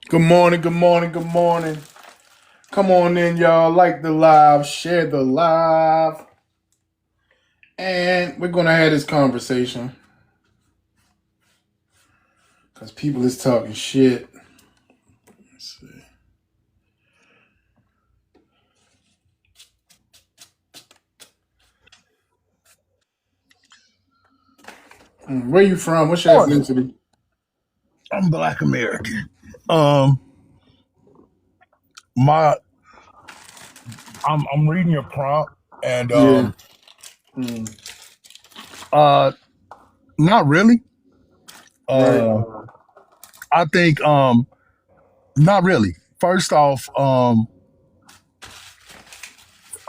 Good morning, good morning, good morning. Come on in, y'all. Like the live, share the live. And we're going to have this conversation because people is talking shit. Let's see. Where you from? What's your Morning. ethnicity? I'm Black American. Um, my I'm reading your prompt, and Yeah. Mm, uh, not really. right. Uh, I think not really. First off,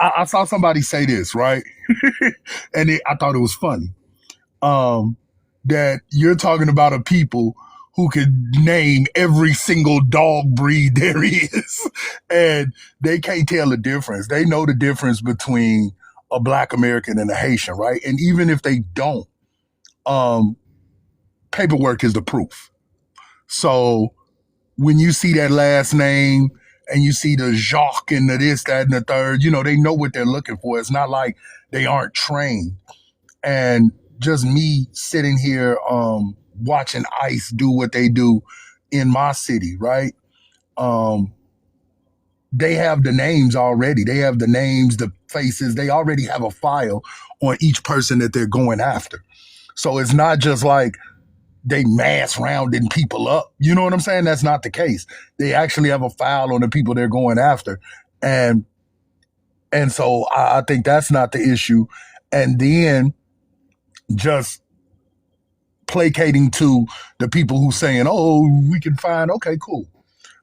I saw somebody say this right, and I thought it was funny. Um, that you're talking about a people who could name every single dog breed there is, and they can't tell the difference. They know the difference between a Black American and a Haitian, right? And even if they don't, um, paperwork is the proof. So when you see that last name and you see the Jacques and the this, that, and the third, they know what they're looking for. It's not like they aren't trained. And just me sitting here watching ICE do what they do in my city, right? Um, they have the names already. They have the names, the faces. They already have a file on each person that they're going after. So it's not just like they mass rounding people up. You know what I'm saying? That's not the case. They actually have a file on the people they're going after. And so I think that's not the issue. And then just placating to the people who saying, oh, we can find, okay, cool.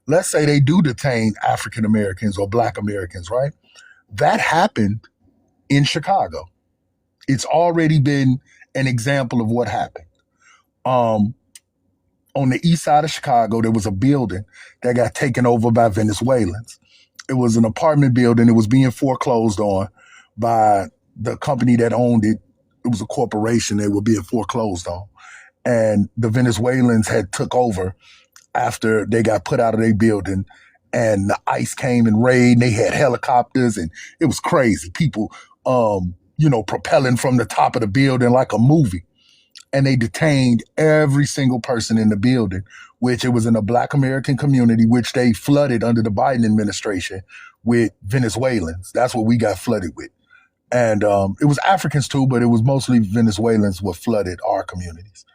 Let's say they do detain African Americans or Black Americans, right? That happened in Chicago. It's already been an example of what happened. Um, on the east side of Chicago, there was a building that got taken over by Venezuelans. It was an apartment building. It was being foreclosed on by the company that owned it. It was a corporation they were being foreclosed on. And the Venezuelans had took over after they got put out of their building, and the ICE came and raided. They had helicopters, and it was crazy. People, propelling from the top of the building like a movie. And they detained every single person in the building, which it was in a Black American community, which they flooded under the Biden administration with Venezuelans. That's what we got flooded with. And it was Africans too, but it was mostly Venezuelans what flooded our communities.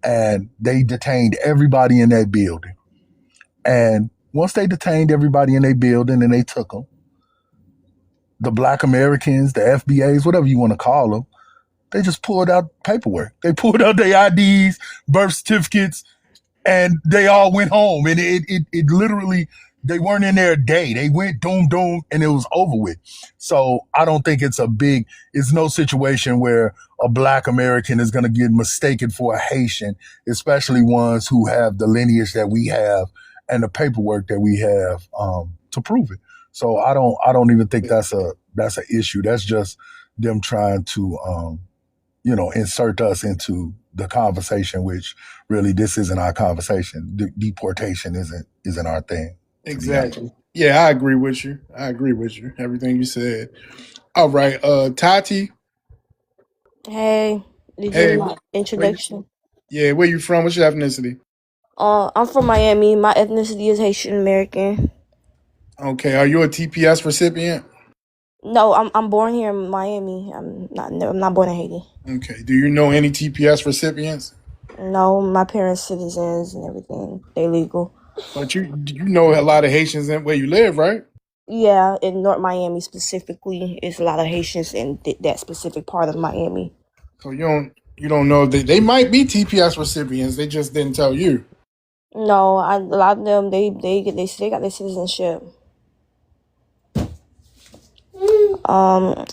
And they detained everybody in that building. And once they detained everybody in their building and they took them, the Black Americans, the FBAs, whatever you want to call them, they just pulled out paperwork. They pulled out their IDs, birth certificates, and they all went home. And it literally, they weren't in there a day. They went doom, doom, and it was over with. So I don't think it's no situation where a Black American is going to get mistaken for a Haitian, especially ones who have the lineage that we have and the paperwork that we have to prove it. So I don't even think that's an issue. That's just them trying to insert us into the conversation, which really this isn't our conversation. Deportation isn't our thing, to be honest. Exactly. Yeah, I agree with you. I agree with you. Everything you said. All right. Tati. Hey, did you hear Hey, my where you, introduction? yeah, where you from? What's your ethnicity? I'm from Miami. My ethnicity is Haitian American. Okay. Are you a TPS recipient? No, I'm born here in Miami. I'm not born in Haiti. Okay. Do you know any TPS recipients? No, my parents citizens and everything. They legal. But you know a lot of Haitians in where you live, right? Yeah, in North Miami specifically, it's a lot of Haitians in that specific part of Miami. So you don't know they might be TPS recipients. They just didn't tell you. No, a lot of them they got their citizenship.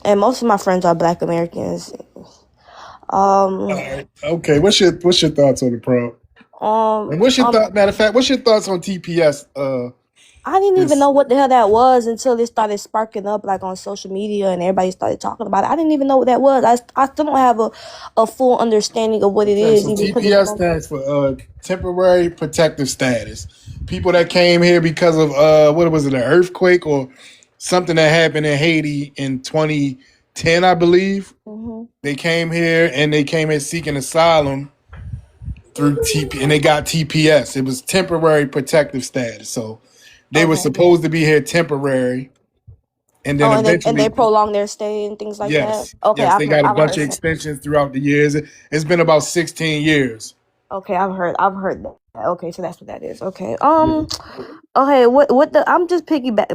And most of my friends are Black Americans. All Um, right. Okay. What's your thoughts on the prompt? um, And what's your um, thought? Matter of fact, what's your thoughts on TPS? I didn't even It's know what the hell that was until it started sparking up like on social media and everybody started talking about it. I didn't even know what that was. I still don't have a full understanding of what it okay. is, So even because it's TPS from. stands for temporary protective status. People that came here because of what was it, an earthquake or something that happened in Haiti in 2010, I believe. Hmm. They came here and they came here seeking asylum through TP, and they got TPS. It was temporary protective status. So they were Okay. supposed to be here temporary, and then Oh, and they eventually, prolong their stay and things like that. yes, Okay, yes, I've they heard got a I've bunch heard of some. extensions throughout the years. It's been about 16 years. Okay, I've heard that. Okay, so that's what that is. Okay. Yeah. Okay, what the I'm just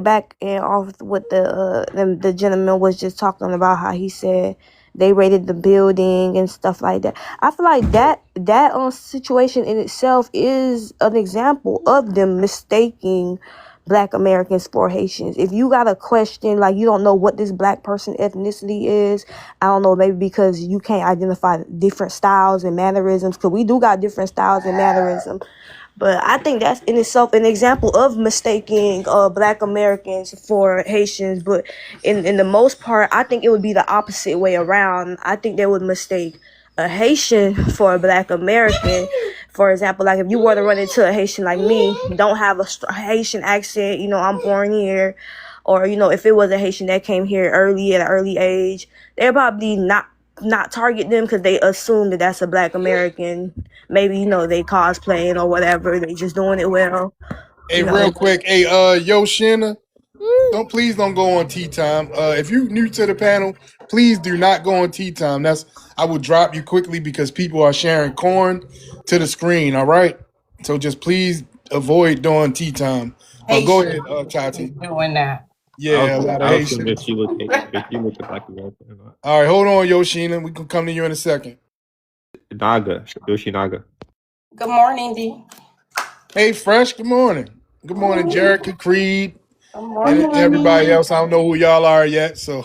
back and off what the gentleman was just talking about, how he said they raided the building and stuff like that. I feel like that situation in itself is an example of them mistaking Black Americans for Haitians. If you got a question, like you don't know what this Black person ethnicity is, I don't know, maybe because you can't identify different styles and mannerisms, because we do got different styles and mannerisms. But I think that's in itself an example of mistaking Black Americans for Haitians. But in the most part, I think it would be the opposite way around. I think they would mistake a Haitian for a Black American. For example, like if you were to run into a Haitian like me, don't have a Haitian accent, I'm born here, or if it was a Haitian that came here early at an early age, they're probably not target them because they assume that that's a Black American. Maybe they cosplaying or whatever. They just doing it well. Hey, You real know. quick, hey, yo, Shanna, don't go on tea time. If you new to the panel, please do not go on tea time. I will drop you quickly because people are sharing corn to the screen. All right, so just please avoid doing tea time. Go ahead, Haitian Tati. doing that. Yeah, a lot of I was thinking Haitians. if she looked like American or not. All right, hold on, Yoshina. We can come to you in a second. Naga, Yoshinaga. Good morning, D. Hey, Fresh. Good morning. Good morning, Jerica, Creed, Good and everybody morning. else. I don't know who y'all are yet, so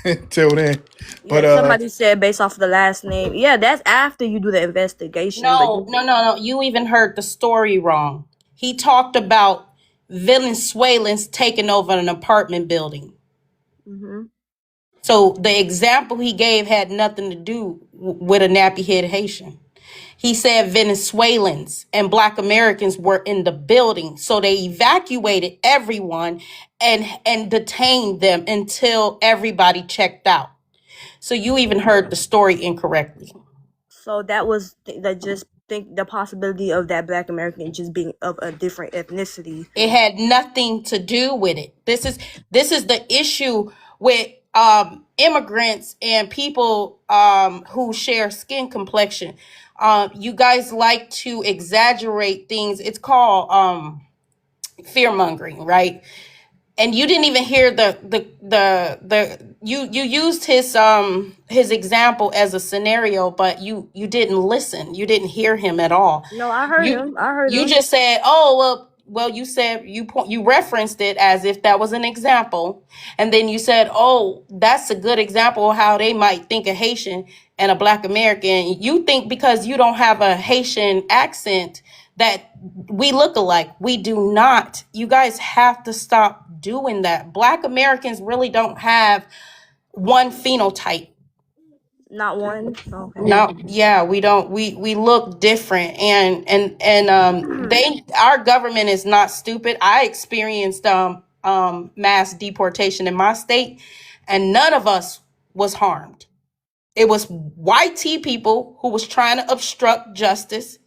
until then. But Yeah, somebody said based off of the last name. Yeah, that's after you do the investigation. But No. You even heard the story wrong. He talked about Venezuelans taking over an apartment building. hmm So the example he gave had nothing to do with a nappy head Haitian. He said Venezuelans and Black Americans were in the building. So they evacuated everyone and detained them until everybody checked out. So you even heard the story incorrectly. so that was that just think the possibility of that Black American just being of a different ethnicity. It had nothing to do with it. This is the issue with immigrants and people who share skin complexion. You guys like to exaggerate things. It's called fear mongering, right? And you didn't even hear you used his example as a scenario, but you didn't listen. You didn't hear him at all. No, I heard You him. I heard you him. just said, "Oh, well, you said you referenced it as if that was an example." And then you said, "Oh, that's a good example of how they might think a Haitian and a Black American. You think because you don't have a Haitian accent that we look alike. We do not. You guys have to stop doing that. Black Americans really don't have one phenotype. Not one. Okay. No, yeah, we don't. We look different, and they our government is not stupid. I experienced mass deportation in my state, and none of us was harmed. It was white tea people who was trying to obstruct justice,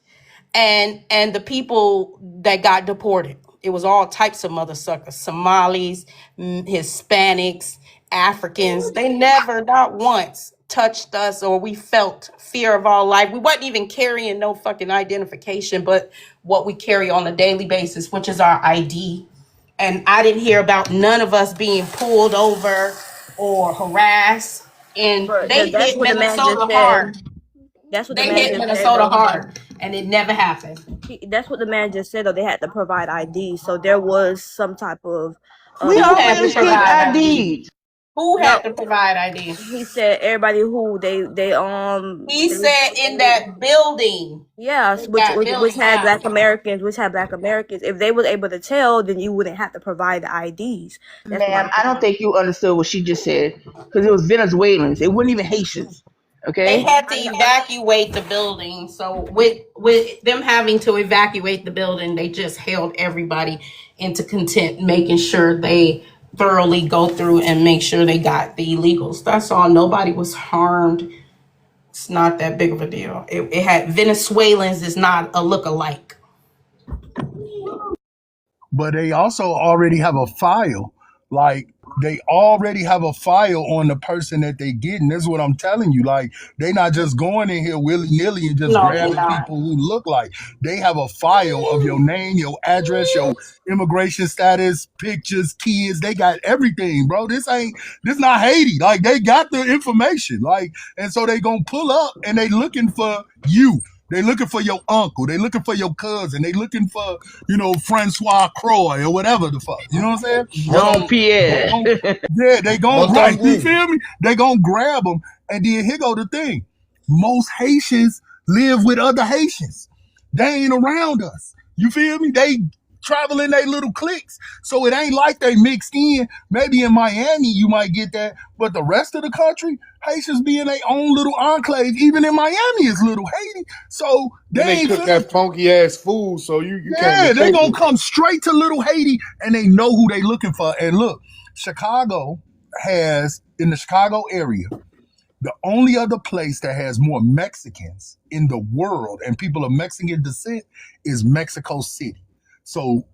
and the people that got deported. It was all types of mother suckers: Somalis, Hispanics, Africans. They never, not once, touched us or we felt fear of our life. We wasn't even carrying no fucking identification, but what we carry on a daily basis, which is our ID. And I didn't hear about none of us being pulled over or harassed. And But they that's hit what the man just Minnesota said. hard. That's what the They man hit just said, Minnesota though. hard, and it never happened. That's what the man just said, though. They had to provide ID, so there was some type of We Who had to always get provide ID? ID'd. Who No, had to provide ID? he said everybody who they He said in that building. yes, In which that which building. had Now, black Americans. If they was able to tell, then you wouldn't have to provide the IDs. That's my Ma'am, I don't think you understood what she just said because it was Venezuelans. It wasn't even Haitians. they Okay? had to evacuate the building. So with them having to evacuate the building, they just held everybody into contempt, making sure they thoroughly go through and make sure they got the illegals. That's all. Nobody was harmed. It's not that big of a deal. It had Venezuelans is not a look-alike. But they also already have a file. Like they already have a file on the person that they getting. That's what I'm telling you. Like they not just going in here willy nilly and just No, they're grabbing not. people who look like. They have a file of your name, your address, your immigration status, pictures, kids. They got everything, bro. This not Haiti. Like they got the information. Like and so they gonna pull up and they looking for you. They looking for your uncle. They looking for your cousin. They looking for Francois Croy or whatever the fuck. You know what I'm saying? Jean So they Pierre. gon' yeah, they gon' right. You Montangou. feel me? They gon' grab them, and then here go the thing: most Haitians live with other Haitians. They ain't around us. You feel me? They travel in their little cliques, so it ain't like they mixed in. Maybe in Miami you might get that, but the rest of the country, Haitians be in their own little enclave. Even in Miami is little Haiti, so they And they ain't cook finna. that funky ass food, so you can't Yeah, they mistake gonna it. come straight to Little Haiti and they know who they looking for. And look, Chicago has in the Chicago area, the only other place that has more Mexicans in the world and people of Mexican descent is Mexico City. So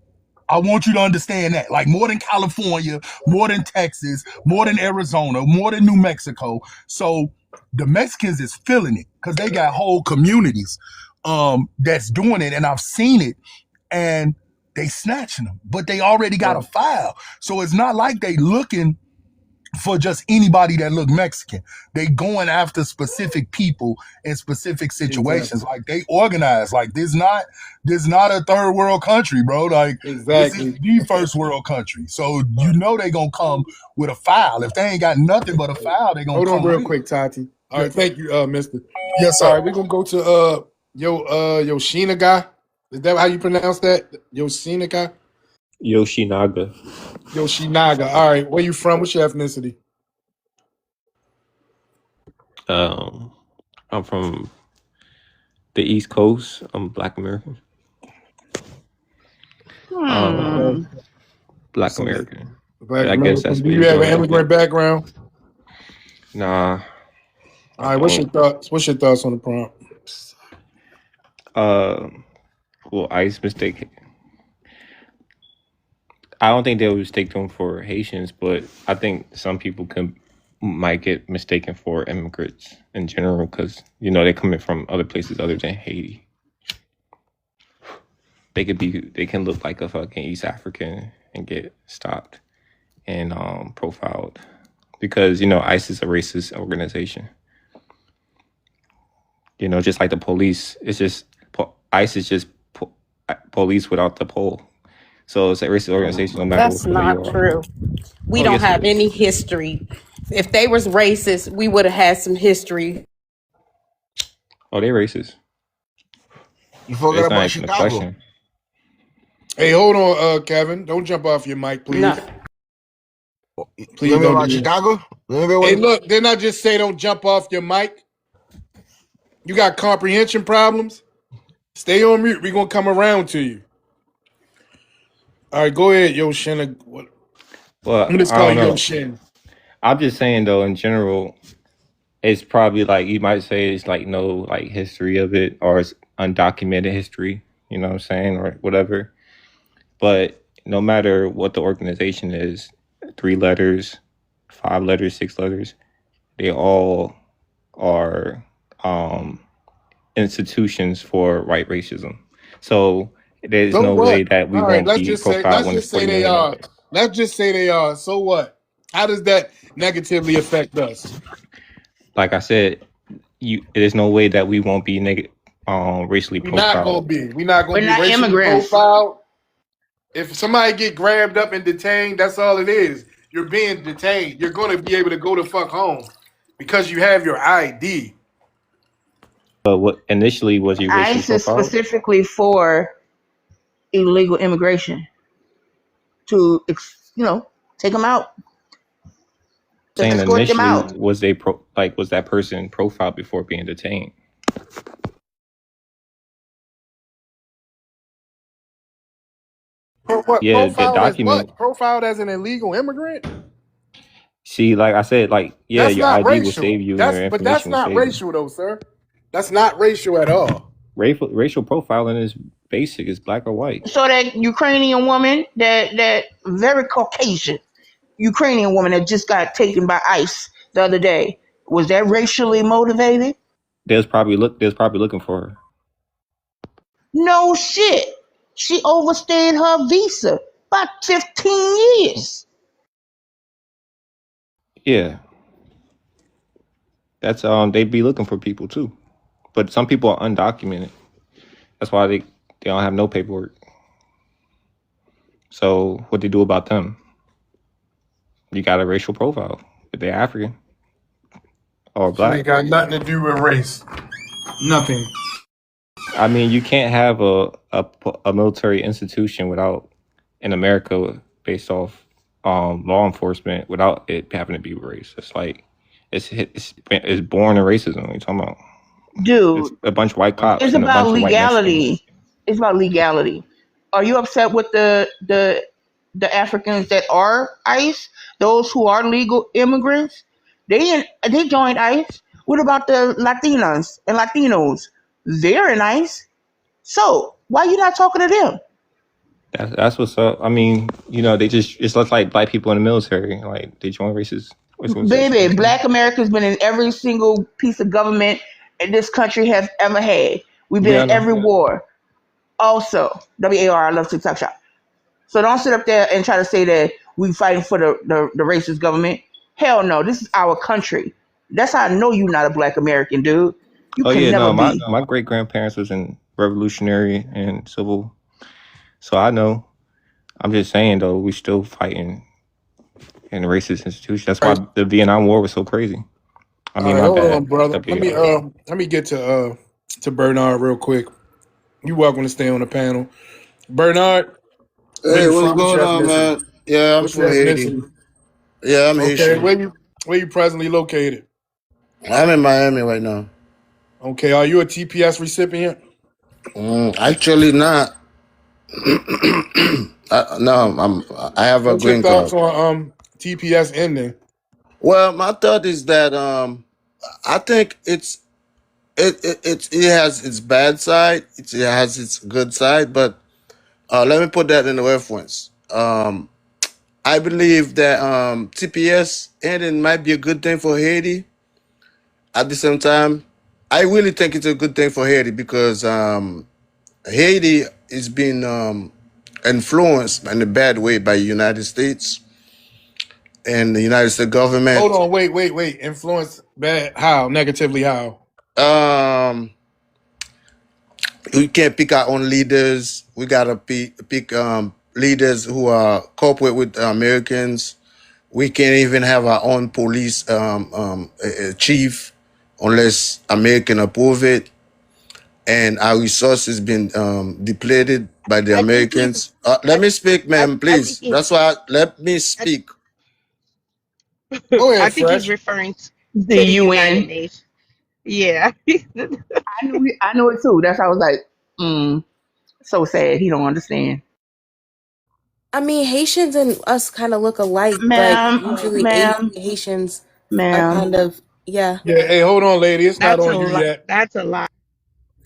I want you to understand that. Like more than California, more than Texas, more than Arizona, more than New Mexico. So the Mexicans is feeling it because they got whole communities that's doing it. And I've seen it and they snatching them, but they already got a file. So it's not like they looking for just anybody that look Mexican. They going after specific people in specific situations. Exactly. Like they organize. Like this not a third world country, bro. Like this is Exactly. the first world country. So you know they gonna come with a file. If they ain't got nothing but a file, they gonna Hold on come real with it. quick, Tati. All right, thank you, mister. Yes, All sir. right, we're gonna go to Yoshina guy. Is that how you pronounce that? Yoshina guy? Yoshinaga. Yoshinaga. All right, where you from? What's your ethnicity? I'm from the East Coast. I'm Black American. Okay. Black So, American. Black I guess that's American. Do what you you're have an going with immigrant it. background? Nah, All I right, what's your don't. thoughts? What's your thoughts on the prompt? Well, ICE mistake. I don't think they would mistake them for Haitians, but I think some people might get mistaken for immigrants in general because they're coming from other places other than Haiti. They can look like a fucking East African and get stopped and profiled because ICE is a racist organization. Just like the police, it's just ICE is just police without the pole. So it's a racist organization no matter what That's color you not are. true. We Oh, don't yes, it have is. any history. If they was racist, we would have had some history. Oh, they're racist. You forgot It's not about even a Chicago. question. Hey, hold on, Kevin. Don't jump off your mic, please. You Please remember don't about do that. Chicago? Remember Hey, when? look, didn't I just say don't jump off your mic? You got comprehension problems? Stay on mute. We're going to come around to you. All right, go ahead, Yoshin. Well, I'm just I calling don't you know. Yoshin. I'm just saying though, in general, it's probably like you might say it's like no like history of it or it's undocumented history. You know what I'm saying, or whatever. But no matter what the organization is, 3 letters, 5 letters, 6 letters, they all are institutions for white racism. So there's So no way what? that we All right, won't let's be just say profiled when it's 40 they million of are. it. Let's just say they are. So what? How does that negatively affect us? Like I said, there's no way that we won't be racially We're not gonna profiled. be. We're not We're gonna be not racially immigrants. profiled. If somebody get grabbed up and detained, that's all it is. you're being detained. You're going to be able to go the fuck home because you have your ID. But what initially was you racially ICE is profiled? specifically for illegal immigration to, take them out, to Saying escort them initially out. was was that person profiled before being detained? What Yeah, the profiled as document. what? Profiled as an illegal immigrant? See, like I said, like yeah, That's your not ID will racial. save you and your That's information will not save you. racial though, sir. That's not racial at all. Racial profiling is basic. It's black or white. So that Ukrainian woman, that very Caucasian Ukrainian woman that just got taken by ICE the other day, was that racially motivated? There's probably looking for her. No shit. She overstayed her visa by 15 years. Yeah, that's they be looking for people too, but some people are undocumented. That's why they don't have no paperwork. So what they do about them? You got a racial profile if they're African or Shit black. ain't got nothing to do with race. Nothing. I mean, you can't have a military institution without in America based off law enforcement without it having to be race. It's like it's born in racism. What are you talking about? It's Dude, a bunch of white cops it's and a about bunch of white Mexicans. legality. It's about legality. Are you upset with the Africans that are ICE? Those who are legal immigrants? They joined ICE. What about the Latinas and Latinos? They're in ICE. So why are you not talking to them? That's what's up. I mean, they just it's like black people in the military. Like they join races. Baby, black America's been in every single piece of government this country has ever had. We've been Yeah, I in know. every war. Also, WAR, I love TikTok shop. So don't sit up there and try to say that we fighting for the racist government. Hell no, this is our country. That's how I know you're not a black American, dude. You Oh can yeah, never no. My be. my great grandparents was in revolutionary and civil, so I know. I'm just saying though, we still fighting in a racist institution. That's All why right, the Vietnam War was so crazy. I all mean, right, my hold on, bad. brother. WAR. Let me get to Bernard real quick. You welcome to stay on the panel. Bernard, where Hey, you what's from? What's going your on, ethnicity? man? Yeah, I'm What's from your Haiti. ethnicity? Yeah, I'm Okay, Haitian. where you presently located? I'm in Miami right now. Okay, are you a TPS recipient? Actually, not. No, I have a What's your green thoughts card. on TPS ending? Well, my thought is that I think it has its bad side. It has its good side, but let me put that in the reference. I believe that TPS ending might be a good thing for Haiti. At the same time, I really think it's a good thing for Haiti because Haiti is being influenced in a bad way by the United States and the United States Hold government. on, wait. Influence bad? How? Negatively how? Um, we can't pick our own leaders. We gotta pick leaders who are cooperate with Americans. We can't even have our own police chief unless American approve it. And our resources been depleted by the I think he's Americans. Let me speak, ma'am, I think please. he's That's why let me I, speak. Go I ahead, think he's Fresh. referring The to the United UN. Nations. Yeah. I knew it too. That's how I was like, so sad. He don't understand. I mean, Haitians and us kind of look alike, but Ma'am, usually ma'am, Asian Haitians are ma'am. kind of, yeah. Yeah, hey, hold on, lady. It's not That's a on you lot. yet. That's a lot.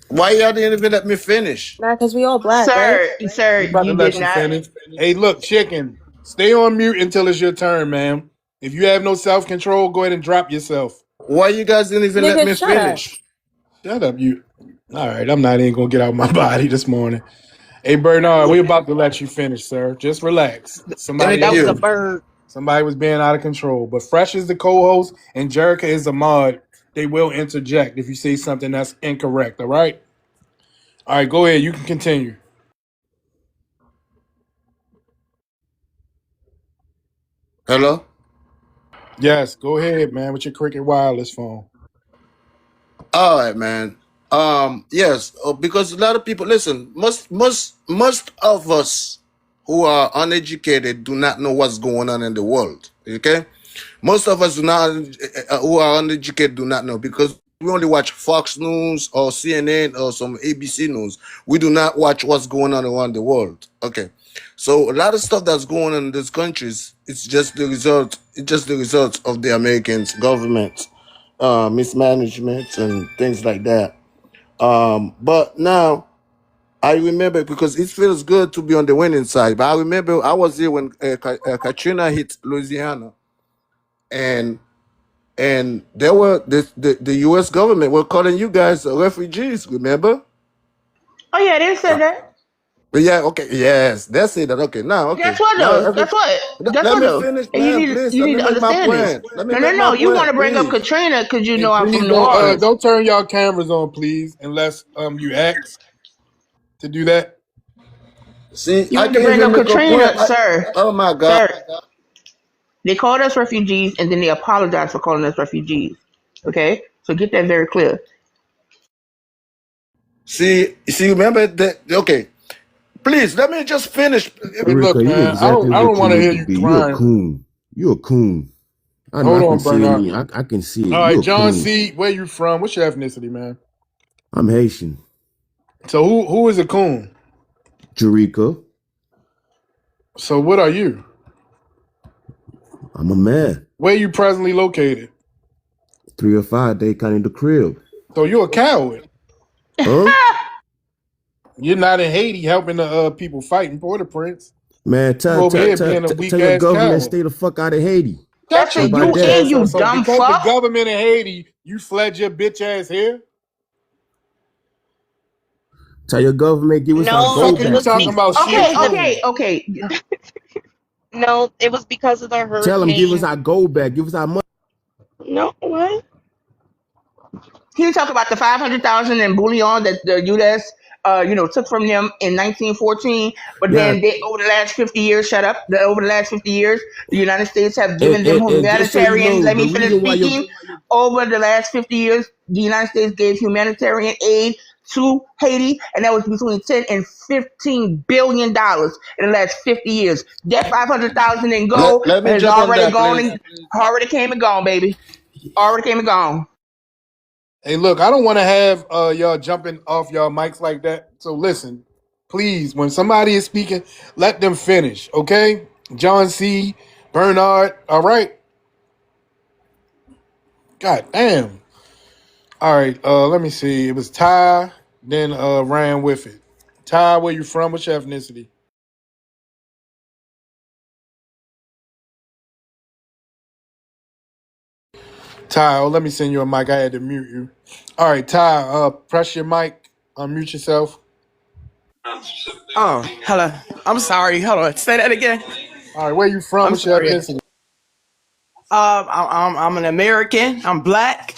Why y'all didn't even let me finish? Nah, because we all black, right? Sir, We about to you did let you not. finish. Hey, look, chicken. Stay on mute until it's your turn, ma'am. If you have no self control, go ahead and drop yourself. Why you guys didn't even let Nigga, me shut up. finish? Shut up, you. All right, I'm not even gonna get out my body this morning. Hey, Bernard, we about to let you finish, sir. Just relax. Thank That was a you. bird. Somebody was being out of control. But Fresh is the co-host and Jerica is the mod. They will interject if you say something that's incorrect. All right. All right. Go ahead. You can continue. Hello. Yes, go ahead, man, with your Cricket Wireless phone. All right, man. Yes, because a lot of people listen. Most of us who are uneducated do not know what's going on in the world. Okay, most of us do not who are uneducated do not know because we only watch Fox News or CNN or some ABC News. We do not watch what's going on around the world. Okay, so a lot of stuff that's going on in these countries, it's just the result. It's just the result of the Americans government mismanagement and things like that. But now I remember because it feels good to be on the winning side. But I remember I was here when Katrina hit Louisiana, and there were the U.S. government were calling you guys refugees. Remember? Oh yeah, they said that. But yeah, okay, yes, that's it. That okay. Now, Guess okay, what now though? Guess what? Guess let what me though? finish, And man. Please, you let need me to make my understand this. point. Let me No, no, make my no. You want point, to bring up please. Katrina because you And know I'm please from New Orleans. don't turn y'all cameras on, please, unless you ask to do that. See, You I need to can't bring even up make a point. Katrina, sir. Oh my God. Sir, they called us refugees and then they apologized for calling us refugees. Okay, so get that very clear. See, remember that? Okay, please let me just finish. Hey, look, Eureka, you man, exactly I don't what you want to need hear to you be. You a crying. coon. You a coon. I Hold can on, see it in Bernard. you. I can see it. All You right, a John coon. C. Where you from? What's your ethnicity, man? I'm Haitian. So who is a coon? Eureka, So what are you? I'm a man. Where you presently located? 3 or 5 day kind of the crib. So you're a coward. Huh? You're not in Haiti helping the people fighting Port-au-Prince. Man, You over here being a weak tell your ass government coward. stay the fuck out of Haiti. That's Shut How your it. about You bitch that? and ass up. you So dumb because the fuck. government in Haiti, you fled your bitch ass here? Tell your government give us our No, gold Fuck are it you back was talking too. about shit Okay, for? okay, okay. no, it was because of the Tell them give us hurricane. our gold back. Give us our money. No, what? He talked about the 500,000 in bullion that the U.S. Took from them in 1914, but Now, then they over the last 50 years, shut up. Over the last 50 years, the United States have given them and just so you humanitarian. know, Let the me finish reason why your speaking. Over the last 50 years, the United States gave humanitarian aid to Haiti, and that was between 10 and 15 billion dollars in the last 50 years. That 500,000 in gold Let me has jump on already that, gone please. and already came and gone, baby. Already came and gone. Hey, look, I don't want to have y'all jumping off y'all mics like that. So listen, please, when somebody is speaking, let them finish, okay? John C. Bernard, all right? God damn. All right, let me see. It was Ty, then ran with it. Ty, where you from? What's your ethnicity? Ty, oh, let me send you a mic. I had to mute you. All right, Ty, press your mic, unmute yourself. Oh, hello. I'm sorry. Hold on. Say that again. All right, where you from? I'm What's your sorry. ethnicity? I'm an American. I'm black,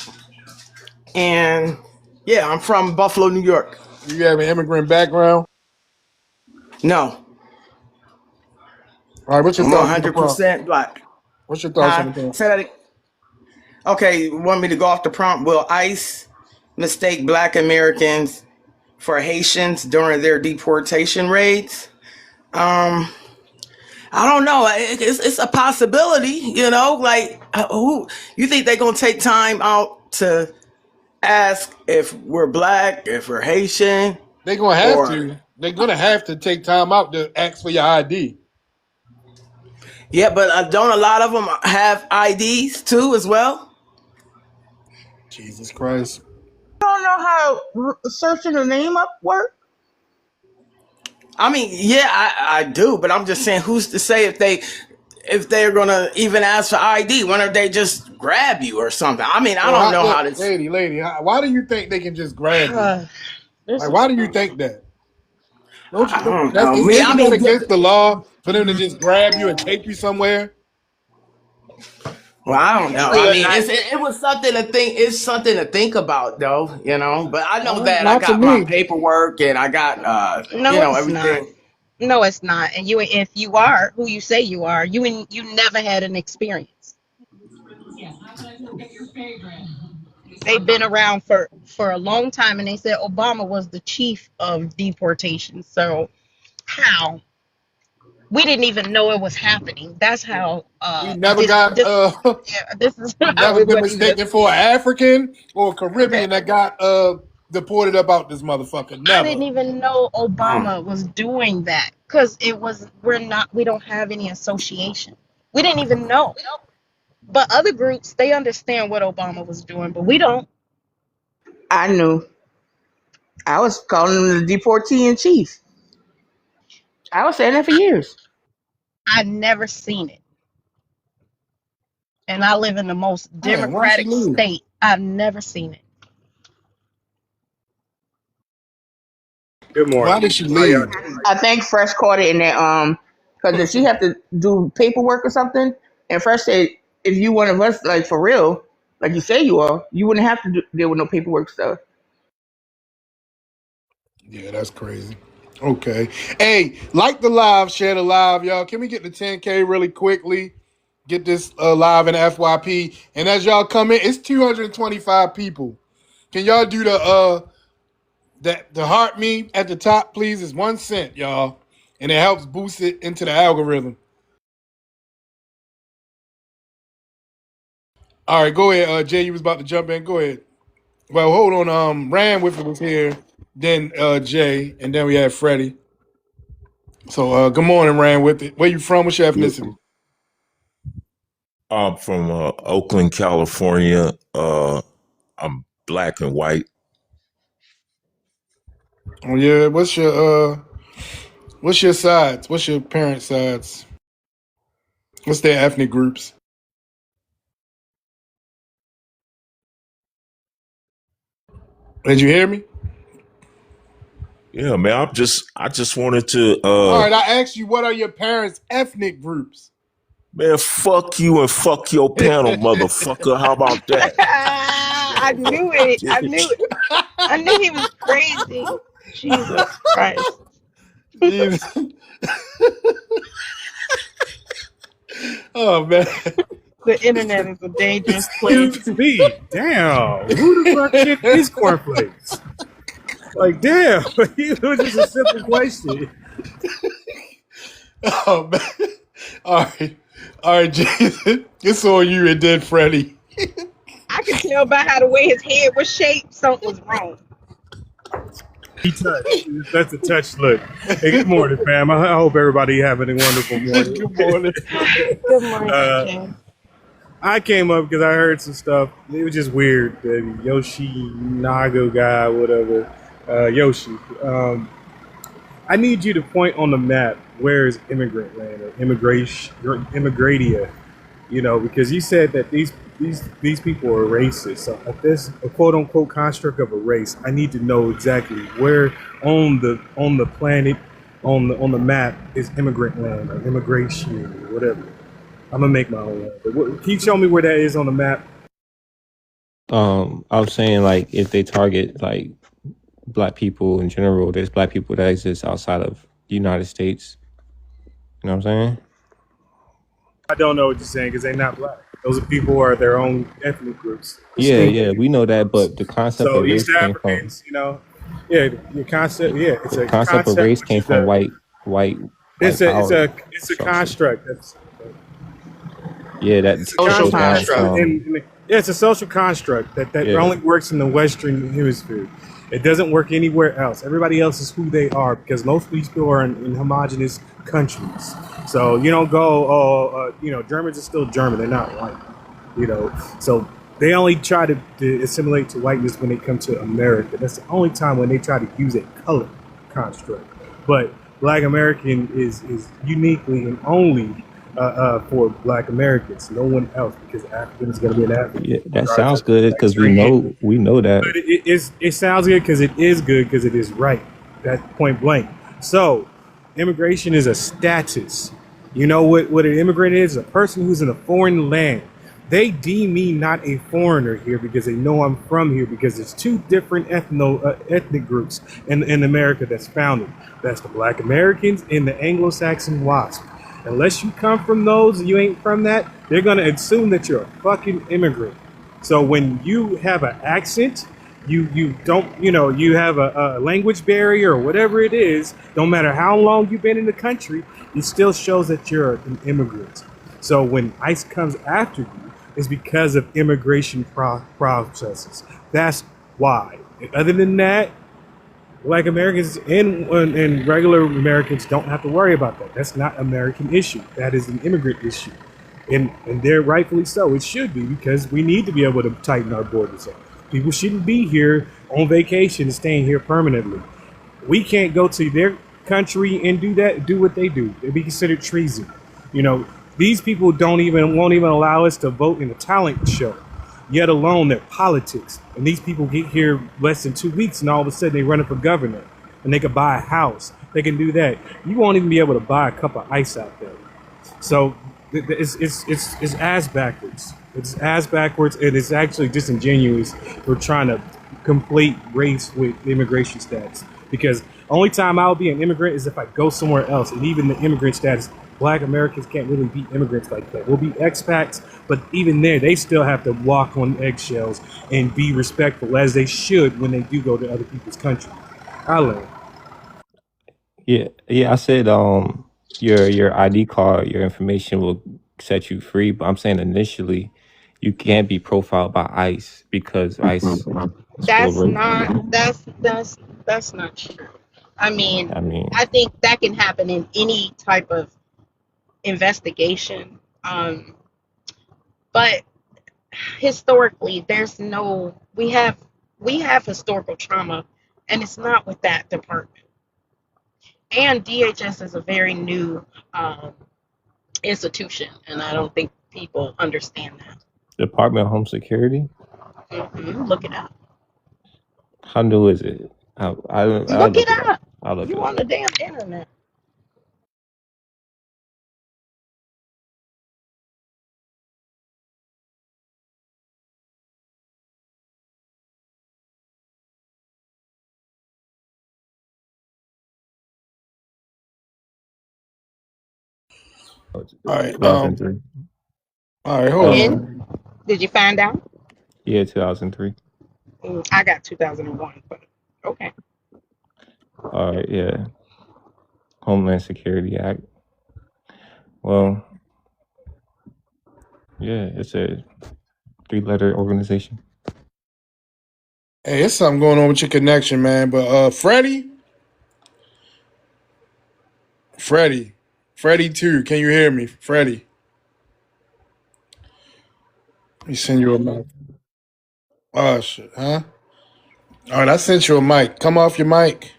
and yeah, I'm from Buffalo, New York. Do you have an immigrant background? No, All right, what's your I'm thoughts on the prompt? 100% black. What's your thoughts on Huh? the prompt? Say that. Okay, you want me to go off the prompt? Will ICE mistake black Americans for Haitians during their deportation raids? Um, I don't know. It's a possibility, Like, who you think they're gonna take time out to ask if we're black, if we're Haitian, They're gonna have or to. They're gonna have to take time out to ask for your ID. yeah, but don't a lot of them have IDs too as well? Jesus Christ. Don't know how searching the name up work. I mean, yeah, I do, but I'm just saying, who's to say if they're gonna even ask for ID? When if they just grab you or something? I mean, I So, don't how, know look, how this. why do you think they can just grab you? This Like, is why do you think that? Don't you? I don't That's know. isn't that against the law for them to just grab you and take you somewhere? Well, I don't know. I yeah. mean, it was something to think. It's something to think about, though. But I know that I Not to got my me. paperwork and I got No, it's not. everything. No, it's not. And if you are who you say you are, you never had an experience. They've been around for a long time, and they said Obama was the chief of deportation. So how we didn't even know it was happening. That's how We never got this is we how never it been wasn't even mistaken for an African or a Caribbean that got deported about this motherfucker. I Never. didn't even know Obama was doing that because we don't have any association. We didn't even know. But other groups, they understand what Obama was doing, but we don't. I knew. I was calling him the deportee in chief. I was saying that for years. I've never seen it. And I live in the most Man, why she democratic leave? state. I've never seen it. Good Why morning. did she How y'all leave? doing? I think Fresh caught it in that because if she have to do paperwork or something, and Fresh said if you one of us like for real, like you say you are, you wouldn't have to deal with no paperwork stuff. Yeah, that's crazy. Okay. Hey, like the live, share the live, y'all. Can we get the 10K really quickly? Get this live in FYP. And as y'all come in, it's 225 people. Can y'all do the heart me at the top, please? It's 1 cent, y'all. And it helps boost it into the algorithm. All right, go ahead. Jay, you was about to jump in. Go ahead. Well, hold on. Ran with it was here, then Jay, and then we had Freddie. So good morning, Ran with it. Where you from? What's your ethnicity? I'm from Oakland, California. I'm black and white. Oh yeah. What's your sides? What's your parents' sides? What's their ethnic groups? Did you hear me? Yeah, man. I just wanted to, All right, I asked you what are your parents' ethnic groups? man, fuck you and fuck your panel, motherfucker. How about that? I knew it. I knew it. I knew he was crazy. Jesus Christ. Jesus. Oh man. The internet is a dangerous place. Excuse me. Damn. Who the fuck shit these cornflakes? Like, damn. It was just a simple question. Oh man. All right. All right, Jason. It's on you and then Freddie. I could tell by how the way his head was shaped, something was wrong. He touched. That's a touch look. Hey, good morning, fam. I hope everybody having a wonderful morning. Good morning. Good morning, Jay. I came up because I heard some stuff. It was just weird. The Yoshi Nago guy, whatever. Yoshi. I need you to point on the map where is immigrant land or immigratia. You know, because you said that these people are racist. So if there's a quote unquote construct of a race, I need to know exactly where on the planet on the map is immigrant land or immigration or whatever. I'm gonna make my own land. But can you show me where that is on the map? I was saying like if they target like black people in general, there's black people that exist outside of the United States. You know what I'm saying? I don't know what you're saying because they're not black. Those are people who are their own ethnic groups. Yeah, we know that, but the concept So of race East came from Africans, you know, yeah, the concept, yeah, it's the a concept of concept. race Which came is from white power it's a structure. construct. Yeah, that It's a Social goes down construct. from Yeah, it's a social construct that yeah. only works in the Western Hemisphere. It doesn't work anywhere else. Everybody else is who they are because most of these people are in homogenous countries. So you don't go, Germans are still German. They're not white, So they only try to assimilate to whiteness when they come to America. That's the only time when they try to use a color construct. But Black American is uniquely and only for Black Americans, no one else, because African is going to be an African. Yeah, that sounds good because we know that. But it sounds good because it is good because it is right. That's point blank. So, immigration is a status. You know what an immigrant is? A person who's in a foreign land. They deem me not a foreigner here because they know I'm from here, because there's two different ethnic groups in America that's founded. That's the Black Americans and the Anglo-Saxon WASP. Unless you come from those and you ain't from that, they're going to assume that you're a fucking immigrant. So when you have an accent, you don't, you have a language barrier or whatever it is, don't matter how long you've been in the country, it still shows that you're an immigrant. So when ICE comes after you, it's because of immigration processes. That's why. Other than that, Black Americans and regular Americans don't have to worry about that. That's not an American issue. That is an immigrant issue. And they're rightfully so. It should be, because we need to be able to tighten our borders up. People shouldn't be here on vacation and staying here permanently. We can't go to their country and do what they do. It'd be considered treason. These people won't even allow us to vote in a talent show, yet alone their politics. And these people get here less than 2 weeks, and all of a sudden they run for governor, and they could buy a house. They can do that. You won't even be able to buy a cup of ice out there. So it's ass backwards. It's ass backwards, and it's actually disingenuous for trying to complete race with immigration status. Because only time I'll be an immigrant is if I go somewhere else, and even the immigrant status, Black Americans can't really be immigrants like that. We'll be expats, but even there, they still have to walk on eggshells and be respectful, as they should when they do go to other people's country. I learned. Yeah. I said your ID card, your information will set you free, but I'm saying initially you can't be profiled by ICE because ICE still That's rape. not that's not true. I mean, I mean, I think that can happen in any type of investigation. But historically, we have historical trauma, and it's not with that department. And DHS is a very new institution, and I don't think people understand that. Department of Home Security. Look it up. How new is it? I'll Look it look it up. up. I'll look it You up. on the damn internet? Oh, All right. 2003. All right. Hold Uh, on. When did you find out? yeah, 2003. I got 2001, but okay. All right, yeah. Homeland Security Act. Well, yeah, it's a 3-letter organization. Hey, there's something going on with your connection, man. But Freddie, 2, can you hear me, Freddie? Let me send you a mic. Oh shit, huh? All right, I sent you a mic. Come off your mic.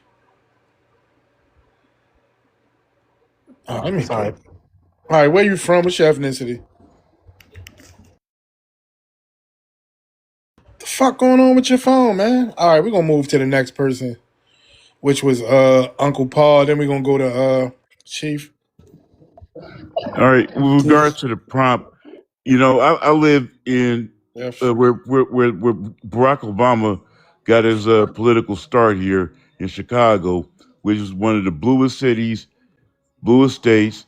Oh, let me Sorry. put. All right, where you from? What's your ethnicity? The fuck going on with your phone, man? All right, we're gonna move to the next person, which was Uncle Paul. Then we're gonna go to Chief. All right. With regards to the prompt, I live in Yes. where Barack Obama got his political start here in Chicago, which is one of the bluest cities, bluest states,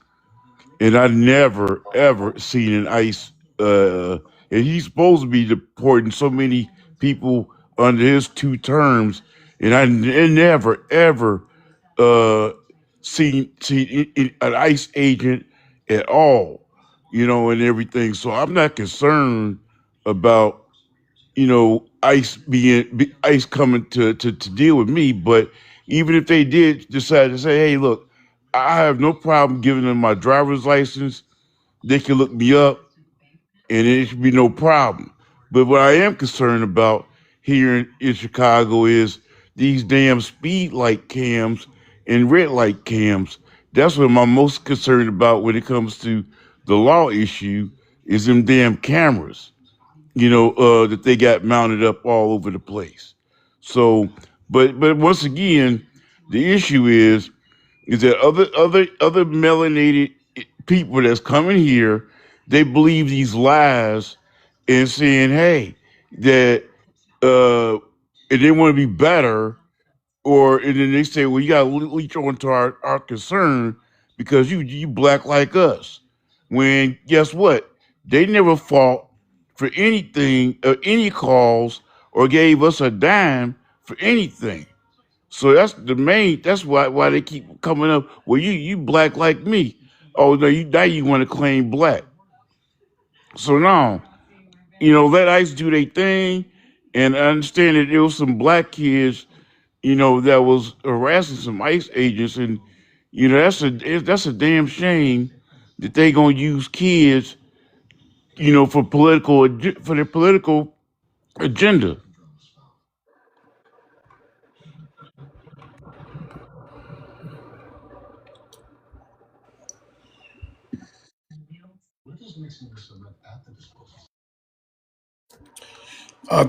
and I never ever seen an ICE. And he's supposed to be deporting so many people under his 2 terms, and never ever uh, seen an ICE agent at all, and everything. So I'm not concerned about ICE coming to deal with me. But even if they did decide to say, hey, look, I have no problem giving them my driver's license. They can look me up, and it should be no problem. But what I am concerned about here in Chicago is these damn speed light cams and red light cams. That's what I'm most concerned about when it comes to the law issue is them damn cameras, that they got mounted up all over the place. So, but once again, the issue is that other melanated people that's coming here, they believe these lies and saying, hey, that and they want to be better, or and then they say, well, you got to leech on to our concern because you black like us. When guess what? They never fought for anything, any cause, or gave us a dime for anything. So that's the main. That's why they keep coming up. Well, you black like me. Oh no, you now you want to claim black. So now, let ICE do their thing, and I understand that there was some black kids, that was harassing some ICE agents, and that's a damn shame that they gonna use kids, for their political agenda.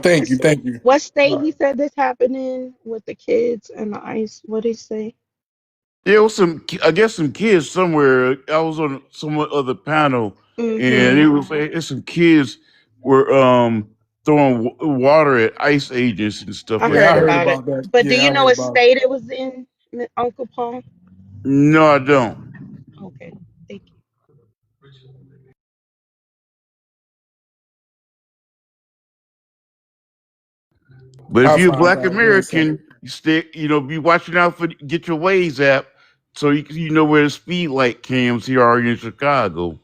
Thank you, thank you. What state Uh, he said this happened in with the kids and the ice? What did he say? There was I guess, some kids somewhere. I was on some other panel, and Mm-hmm. it's some kids were throwing water at ICE agents and stuff I like yeah, I heard that. heard about it. about that. But do Yeah, you I know heard what about it. state it was in, Uncle Paul? No, I don't. Okay, thank you. But if I'll you're a find Black out. Give me a second. American, you stay, be watching out for Get Your Ways app, so you know where the speed light cams here are in Chicago.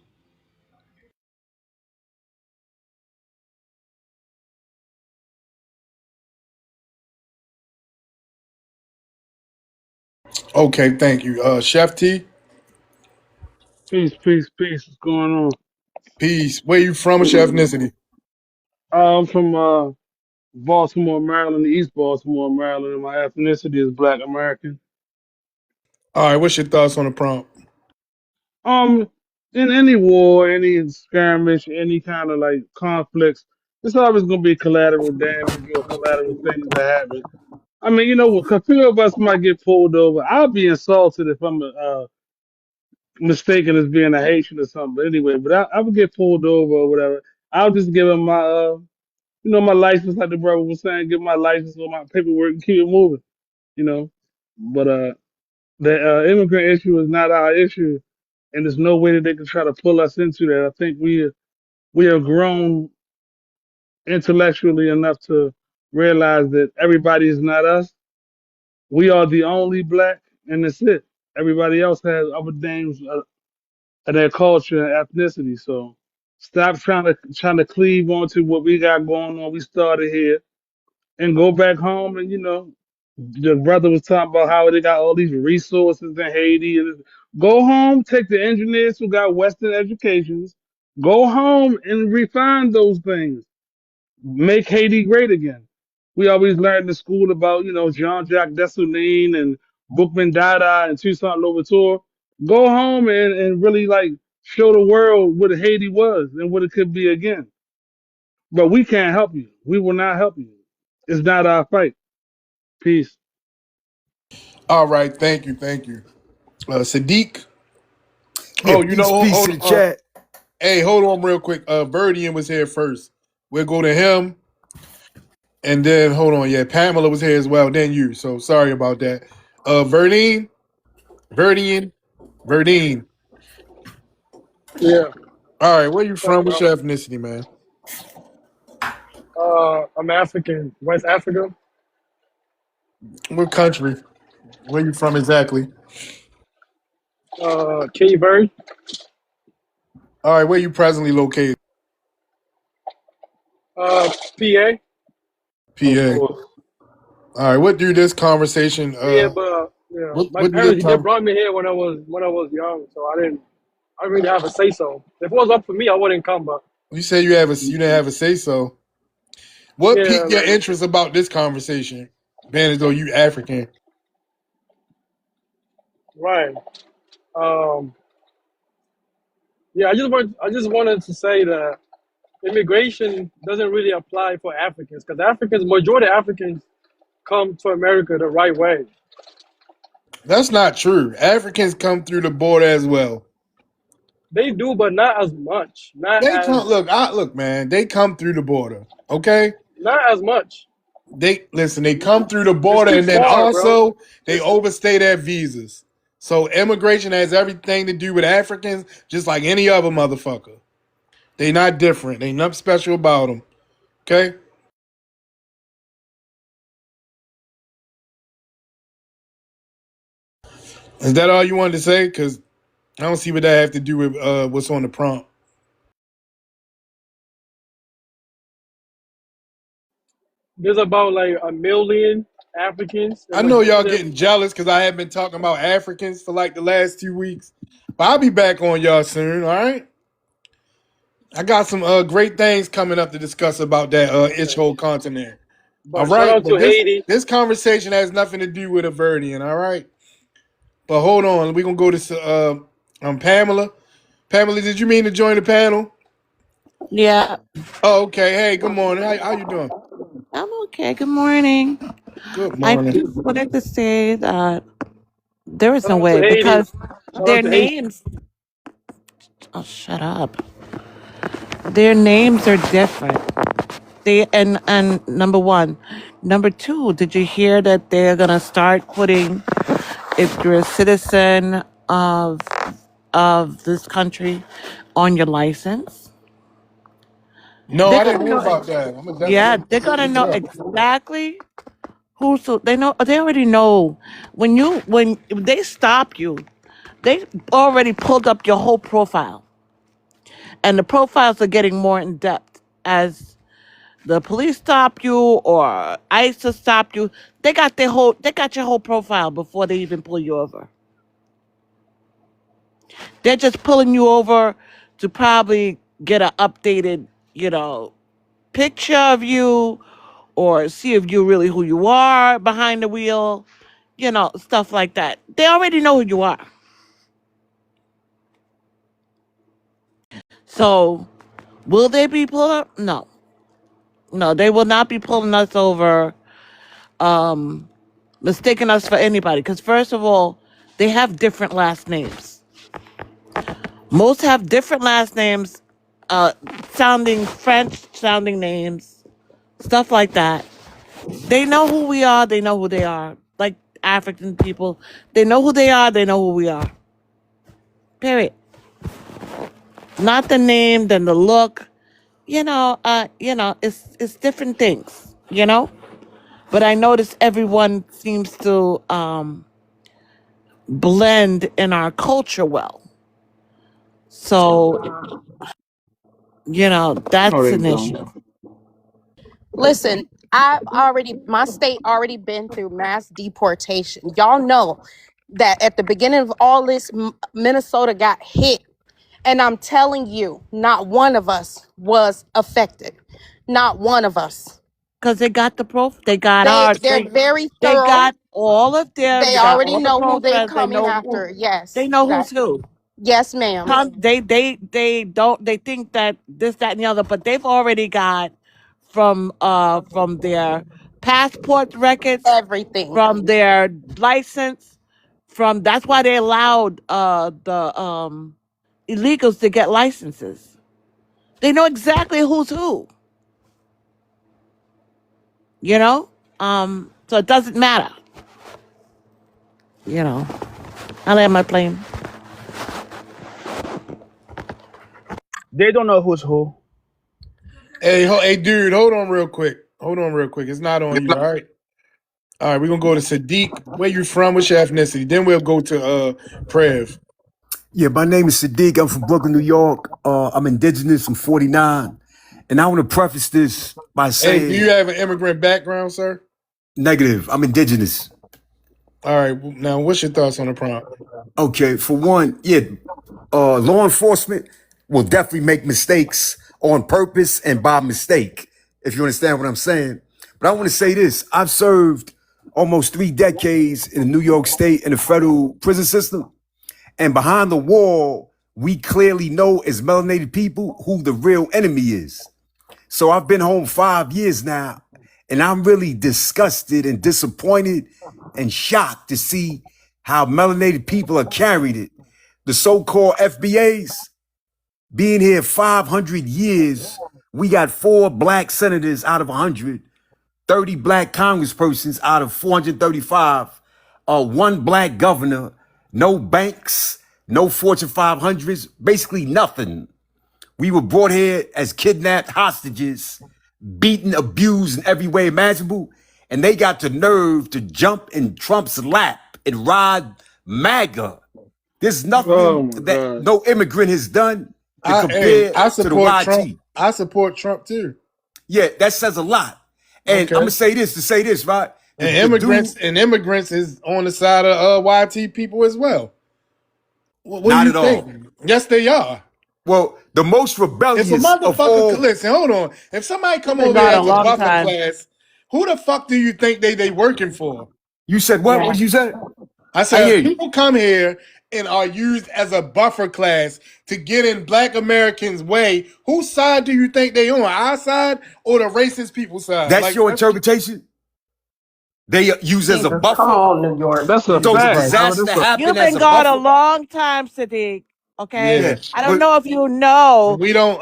Okay, thank you. Chef T, Peace, peace, peace. What's going on? peace. Where you from? What's your ethnicity? I'm from Baltimore, Maryland, East Baltimore, Maryland, and my ethnicity is Black American. All right, what's your thoughts on the prompt? Um, in any war, any skirmish, any kind of like conflicts, there's always gonna be collateral damage or collateral things that happen. I mean, a few of us might get pulled over. I'll be insulted if I'm mistaken as being a Haitian or something. But anyway, I would get pulled over or whatever. I'll just give them my my license, like the brother was saying, give my license or my paperwork and keep it moving, you know. But the immigrant issue is not our issue, and there's no way that they can try to pull us into that. I think we are grown intellectually enough to realize that everybody is not us. We are the only black, and that's it. Everybody else has other names of their culture and ethnicity. So stop trying to cleave onto what we got going on. We started here and go back home, and the brother was talking about how they got all these resources in Haiti. And go home, take the engineers who got Western educations, go home and refine those things, make Haiti great again. We always learned in school about Jean-Jacques Dessalines and Boukman Dada and Toussaint Louverture. Go home and really like show the world what Haiti was and what it could be again. But we can't help you. We will not help you. It's not our fight. Peace. All right, thank you, thank you. Sadiq. Yeah, Oh, peace, peace to the chat. hey, hold on real quick. Verdian was here first. We'll go to him, and then hold on. Yeah, Pamela was here as well. Then you. So sorry about that. Verdine, Verdian, Verdine. Yeah. All right, where you What's up, from? What's bro? your ethnicity, man? I'm African, West Africa. What country? Where you from exactly? Cape Verde. All right, where you presently located? PA. Of PA. course. All right, what do this conversation? Yeah, but yeah, my What do this parents they brought me here when I was young, so I didn't really have a say so. If it was up for me, I wouldn't come, but You say you didn't have a say so. What yeah, piqued your like interest about this conversation? Being as though you African. right. Um, yeah, I just wanted to say that immigration doesn't really apply for Africans because majority of Africans come to America the right way. That's not true. Africans come through the border as well. They do, but not as much. They come look, man. They come through the border. Okay, Not as much. they listen. They come through the It's border, too and then far, bro. also they It's overstay their visas. So immigration has everything to do with Africans, just like any other motherfucker. They not different. Ain't nothing special about them. Okay. Is that all you wanted to say? Because I don't see what that have to do with what's on the prompt. there's about like a million Africans, I and know majority y'all of them. getting jealous because I have been talking about Africans for like the last 2 weeks. But I'll be back on y'all soon, all right? I got some great things coming up to discuss about that itch Okay. hole continent. All But shout right, out but to this Haiti. this conversation has nothing to do with a Verdian, all right? But hold on, we're gonna go to Pamela. Pamela, did you mean to join the panel? Yeah, Oh, okay. Hey, good morning. How you doing? I'm okay. Good morning. Good I morning. just wanted to say that there is Shout no out to way Haiti. because Shout out their to Haiti. names, oh, shut up. Their names are different. And number one. Number two, did you hear that they're going to start putting, if you're a citizen of this country, on your license? No, They're I going didn't to hear know, about that. I'm gonna yeah, definitely they're going to look know it up. exactly who, so they already know when they stop you, they already pulled up your whole profile, and the profiles are getting more in depth as the police stop you or ICE to stop you. They got your whole profile before they even pull you over. They're just pulling you over to probably get an updated, picture of you or see if you're really who you are behind the wheel, stuff like that. They already know who you are. So, will they be pulled up? No. No, they will not be pulling us over, um, mistaking us for anybody. Because, first of all, they have different last names. Most have different last names, uh, sounding French sounding names, stuff like that. They know who we are, they know who they are. Like African people, they know who they are, they know who we are. Period. Not the name, then the look. It's different things, But I notice everyone seems to blend in our culture well. So, No, that's they an don't. issue. Listen, my state already been through mass deportation. Y'all know that at the beginning of all this, Minnesota got hit. And I'm telling you, not one of us was affected. Not one of us. Because they got the they got ours. They're very They thorough. got all of them. They They got already all the know who they profiles. They coming know who. after. They Yes. know That who's who. yes, ma'am. They don't. They think that this, that, and the other, but they've already got from their passport records, Everything. from their license, from that's why they allowed the illegals to get licenses. They know exactly who's who. You know, so it doesn't matter. You know, I land my plane. They don't know who's who. Hey, dude, hold on real quick. Hold on real quick. It's not on you, all right? All right, we're gonna go to Sadiq. Where you from? What's your ethnicity? Then we'll go to Prev. Yeah, my name is Sadiq. I'm from Brooklyn, New York. I'm indigenous. I'm 49. And I want to preface this by Hey, do you saying have an immigrant background, sir? negative. I'm indigenous. All right. Now, what's your thoughts on the prompt? Okay, for one, yeah, law enforcement will definitely make mistakes on purpose and by mistake, if you understand what I'm saying. But I want to say this. I've served almost 3 decades in New York State in the federal prison system. And behind the wall, we clearly know as melanated people who the real enemy is. So I've been home 5 years now, and I'm really disgusted and disappointed and shocked to see how melanated people are carried it. The so-called FBAs, Being here 500 years, we got 4 black senators out of 100, 30 black congresspersons out of 435, 1 black governor, no banks, no Fortune 500s, basically nothing. We were brought here as kidnapped hostages, beaten, abused in every way imaginable, and they got the nerve to jump in Trump's lap and ride MAGA. There's Oh nothing my that god. no immigrant has done to Hey, compare I to the support Trump. YT. I support Trump too. Yeah, that says a lot. And I'm Okay. gonna say this to say this, right? And The dude, immigrants is on the side of YT people as well. What do not you at all. think? Yes, they are. Well, the most If a rebellious of motherfucker, all, listen, hold on. If somebody He's come been over here gone a as a long buffer time. class, who the fuck do you think they working for? you said what? What Yeah. did you say? I I said, hear if you. people come here and are used as a buffer class to get in Black Americans' way, whose side do you think they on? Our side or the racist people's side? That's Like, your interpretation? They use as a Jesus, come buffer. on, New York. That's a So the Jesus fact, Christ. bro. disaster That's a happened You've as been a gone a buffer? long time, Sadiq. Okay? Yeah. yeah. I don't But know if you know We don't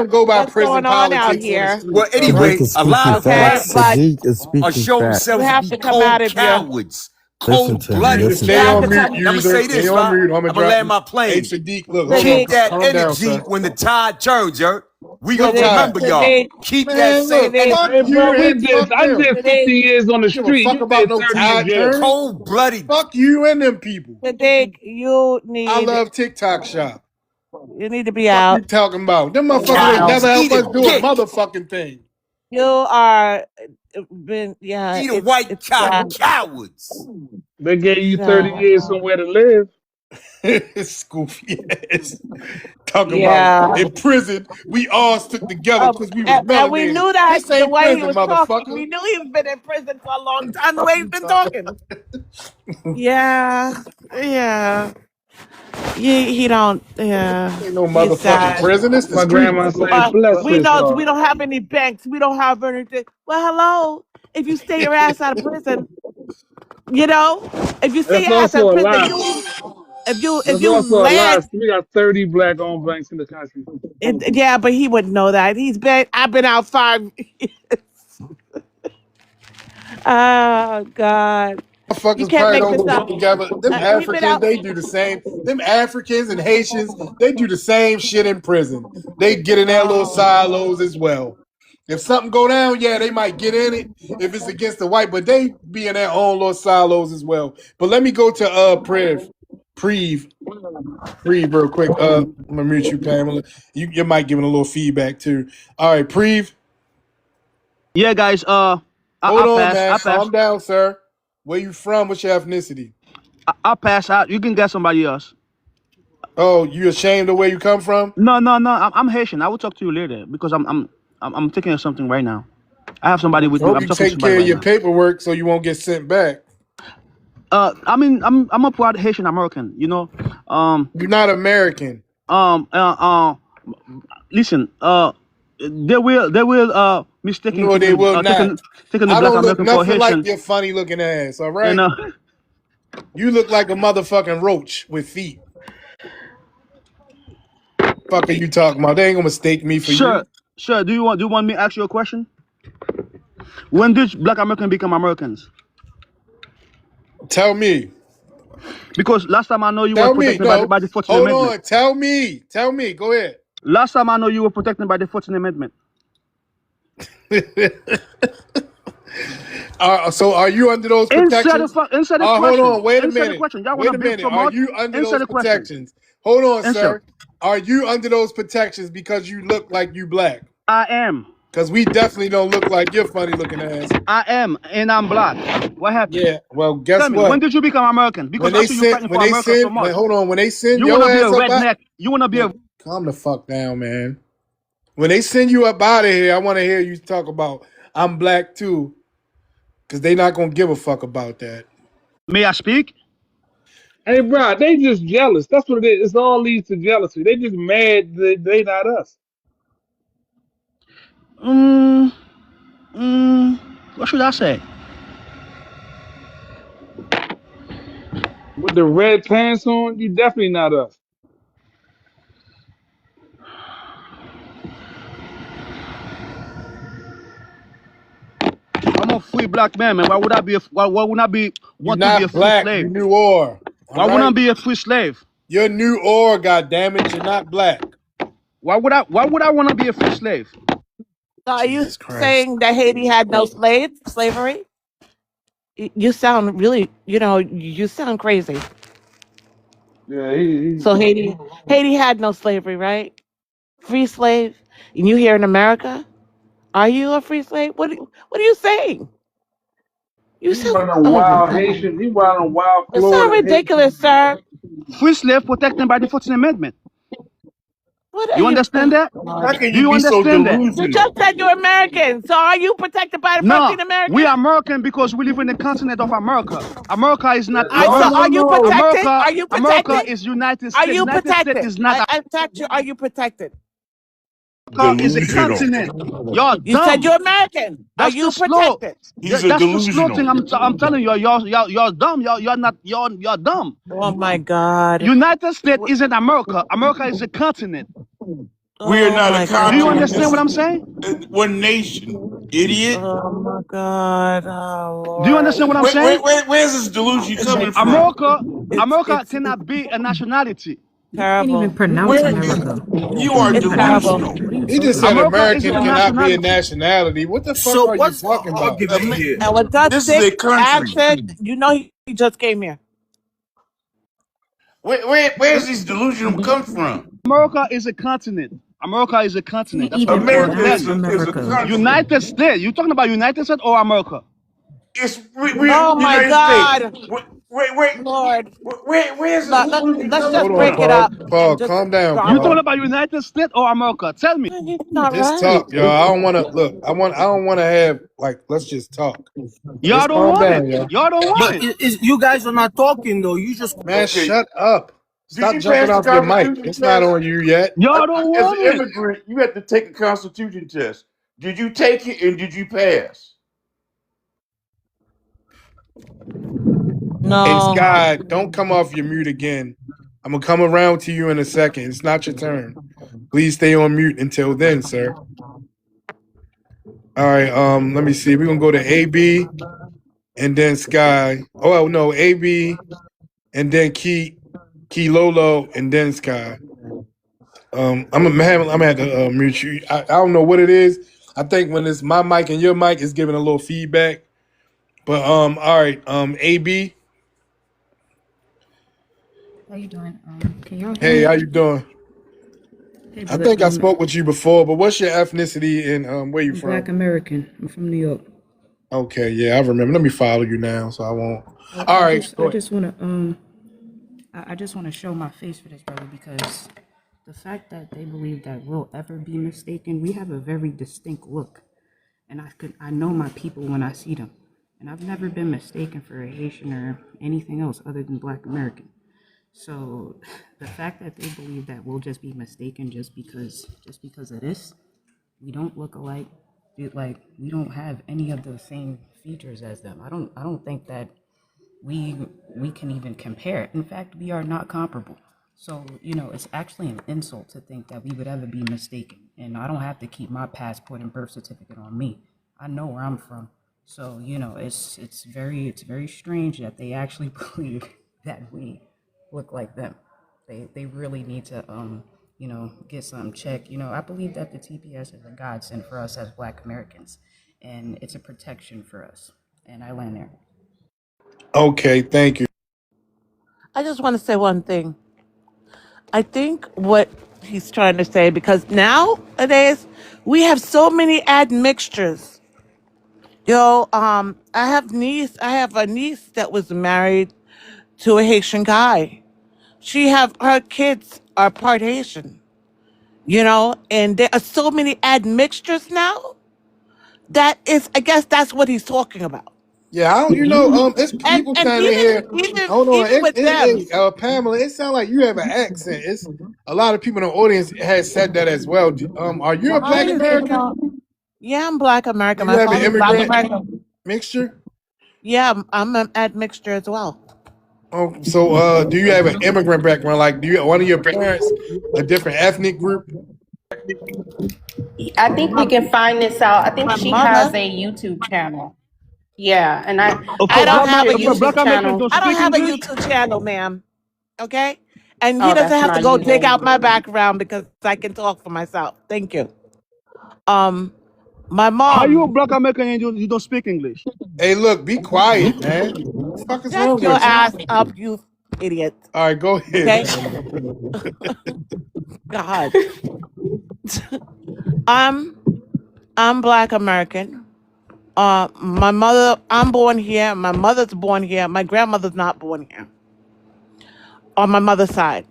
go by what's prison going on out politics on the here. well, streets, all Sadiq right? anyway, is a lot speaking of Okay? black facts. But people Sadiq is are speaking showing you themselves to facts. have be to come out cold of your cowards. Listen Cold to him. You can blooded. Listen stay you to have on to him. mute, come And I'm gonna user. say Stay this, on right? mute. I'm gonna I'm gonna drop land you. my Hey, plane. Sadiq, look, hold on. Keep Sadiq, that Calm down, energy sir. when the tide turns, Eric. We What gonna time? remember y'all. Sadiq, Keep that Man, same look, Sadiq, energy. fuck Hey, bro, you we and did. fuck I them. did 50 Sadiq, years on the Give a street. fuck You about did no 30 in tide jail. turning. Cold blooded. Fuck you and them people. Sadiq, I love TikTok shop. you need to be Fuck you out talking about? Them for a motherfuckers ain't while. Cowards. never help Eat a us do a dick. motherfucking thing. You are been yeah, Eat a white it's cock. Cowards. They gave you 30 uh, years somewhere to live. It's goofy ass. Talking about yeah. in prison, we all stuck together because we was And we melanated. knew that This the ain't way he prison, was talking. motherfucker. We knew he's been in prison for a long time. The Fuck way he's you been talking. talking. Yeah, yeah. He don't. Yeah, Ain't no he's motherfucking sad. prison. It's the My grandma streets. say, bless We his know heart. we don't have any banks. We don't have anything. Well, hello. If you stay your ass out of prison, you know. If you stay That's your ass out of also a prison, lie. you if That's you also a lie. land. We got 30 black owned banks in the country. Yeah, but he wouldn't know that. He's been. I've been out 5. Oh God. You Motherfuckers can't probably make don't this get up. together. Them He been Africans, out. they do the same. Them Africans and Haitians, they do the same shit in prison. They get in their little Oh, silos as well. If something go down, yeah, they might get in it if it's against the white, but they be in their own little silos as well. But let me go to Preve, real quick. I'm gonna mute you, Pamela. You might give it a little feedback too. All right, Preve. Yeah, guys. Hold I'll on, pass. man. I'll Calm pass. down, sir. Where you from? What's your ethnicity? I'll pass out. You can get somebody else. Oh, you ashamed of where you come from? No, no, no. I'm Haitian. I will talk to you later because I'm thinking of something right now. I have somebody with I me. hope I'm you talking to take somebody care of right your now. paperwork so you won't get sent back. I mean, I'm a proud Haitian American. You know. You're not American. Um. Uh. uh Listen. They will mistaken No, to they me will not. taking the I black don't look American for a nothing like Haitian. your funny looking ass, all And right? You look like a motherfucking roach with feet. Fuck are you talking about? They ain't gonna mistake me for sure, you. sure. Do you want me to ask you a question? When did black Americans become Americans? Tell me. Because last time I know you were Tell me. protected by the, No. by the 14th Hold Amendment. on. Tell me. Tell me. Go ahead. Last time I know you were protected by the 14th Amendment. So are you under those protections? Answer the Hold question. on. Wait a Answer the minute. question. Y'all want Wait to a big minute. so Are much? you under Answer those the question. protections? Hold on, Answer. sir. Are you under those protections because you look like you black? I am. Because we definitely don't look like your funny looking ass. I am, and I'm black. What happened? Yeah. Well, Tell guess me, when what? did you become American? Because I see you fighting When for they America so send, much. hold on. When they send You want your to be a ass up out, redneck. You want to be a. man, calm the fuck down, man. When they send you up out of here, I want to hear you talk about I'm black too, because they not gonna give a fuck about that. May I speak? Hey, bro, they just jealous. That's what it is. It's all leads to jealousy. They just mad that they not us. Mm, what should I say? With the red pants on, you definitely not us. free black man, man? Why would I be? Why would I be You're want to be a not free black. slave? You new or. All Why wouldn't I right. be a free slave? You're new or. God damn it. You're not black. Why would I? Why would I want to be a free slave? So are you Jesus Christ. saying that Haiti had no slavery? You sound really, you sound crazy. Yeah, he So Haiti had no slavery, right? Free slave. And you here in America? Are you a free slave? What are you saying? You he sound, run a oh my wild God. Haitian. He run a wild You sound Florida Haitian. ridiculous, sir. Free slave protected by the 14th Amendment. What are You you, understand that? How Lord? can Do you you be so understand that? You just delusional? said you're American. So are you protected by the No, 14th we American? are American because we live in the continent of America. America is not All right, so America. are you No. protected? America, Are you America protected? is United Are States. you United States protected? is not I asked you, are you protected? America is a Delusional. continent. You're You said dumb. you're American. Are That's too you slow. protected? He's a That's too slow thing. delusional. I'm telling you, you're dumb. You're not. You're dumb. Oh my God. United States isn't America. America is a continent. We are Oh not a my Do you God. understand what continent. I'm saying? One nation, idiot. Oh my God. Oh Do you Lord. understand what I'm saying? Where's this delusion coming from? America, America It's cannot be a nationality. Can't even terrible. pronounce Where America. You you can't are even It's pronounce it. terrible. delusional. What are you He talking just said about? America isn't American a cannot be a nationality. nationality. What the fuck So are you what's the talking about? argument here? And with that This is a thick country. accent, he just came here. Where's this delusion come from? America is a continent. America is a continent. Can't That's what I'm even trying to America tell pronounce you. is a America. country. United States. You talking about United States or America? We're Oh my United States. God. Wait, Lord. where's this delusion Let's coming just Hold on, break from? it Paul. up Paul, and just calm down, drop You it. talking Paul. about United States or America? Tell me. He's not Just right. talk, y'all. I don't want to look. I don't want to have like. Let's just talk. Y'all Just don't calm want it. down, y'all. Y'all don't want But it. you guys are not talking though. You just Man, Okay. shut up. Did Stop you jumping pass the off your mic. Constitution It's not test? on you yet. Y'all don't As an want it. immigrant, you have to take a Constitution test. Did you take it and did you pass? Hey, No. Sky, don't come off your mute again. I'm gonna come around to you in a second. It's not your turn. Please stay on mute until then, sir. All right. Let me see. We're gonna go to AB and then Sky. Oh no, AB and then Key Lolo and then Sky. I'm gonna have to mute you. I don't know what it is. I think when it's my mic and your mic, it's giving a little feedback. But all right. AB. How you doing? Can y'all hear Hey, me? how you doing? Hey, I brother. think I spoke with you before, but what's your ethnicity and where you I'm Black from? American. I'm from New York. Okay, yeah, I remember. Let me follow you now, so I won't. I, All I right, just, go I ahead. just wanna, I just wanna show my face for this, brother, because the fact that they believe that we'll ever be mistaken, we have a very distinct look, and I know my people when I see them, and I've never been mistaken for a Haitian or anything else other than Black American. So the fact that they believe that we'll just be mistaken just because of this, we don't look alike. Like we don't have any of the same features as them. I don't think that we we can even compare. In fact, we are not comparable. So, it's actually an insult to think that we would ever be mistaken. And I don't have to keep my passport and birth certificate on me. I know where I'm from. So, it's very strange that they actually believe that we look like them. They really need to get some check. I believe that the TPS is a godsend for us as Black Americans, and it's a protection for us. And I land there. Okay, thank you. I just want to say one thing. I think what he's trying to say, because nowadays we have so many admixtures. I have a niece that was married to a Haitian guy. Her kids are part Haitian, and there are so many admixtures now that is, I guess that's what he's talking about. Yeah, I don't. It's And people and saying in even here. even Hold on, even with them, Pamela. It sounds like you have an accent. It's a lot of people in the audience has said that as well. Are you a why Black is it American? not? Yeah, I'm Black Do American. you My have an father's Black immigrant American. mixture? Yeah, I'm an admixture as well. Oh, so do you have an immigrant background? Like, do you one of your parents a different ethnic group? I think we can find this out. I think My she has mother, a YouTube channel. Yeah, and I For don't black have a for black YouTube Americans channel. don't I don't speak have a English. YouTube channel, ma'am. Okay? And he Oh, doesn't that's have to not go you dig then. out my background because I can talk for myself. Thank you. Um, my How you a mom, black American and you don't speak English? Hey, look, be quiet, man. What the fuck is shut wrong your with you? ass up, you idiot. All right, go ahead, Okay? man. God. I'm I'm black American. My mother, I'm born here. My mother's born here. My grandmother's not born here on my mother's side.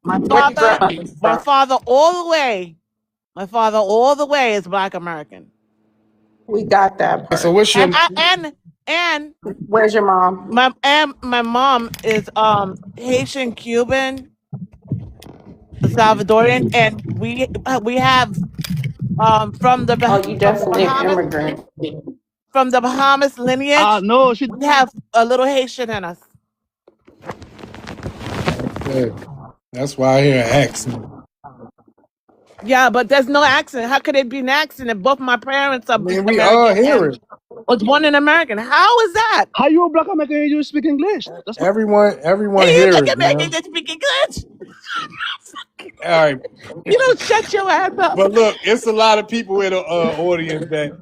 My Where your father, grandmother my from? father all the way, my father all the way is black American. We got that So part. what's your And Where's your mom? my mom is Haitian, Cuban, Salvadorian, and we have Oh, you from the definitely an Bahamas, immigrant. lineage. No, she We have a little Haitian in us. okay? That's why I hear an accent. Yeah, but there's no accent. How could it be an accent if both my parents I are mean, we all American hear and it. was born in American? How is that? how you a black American and you speak English? That's what Everyone And you hear think it, American man. can speak English? All right, You don't shut your ass up. but look, it's a lot of people in the audience that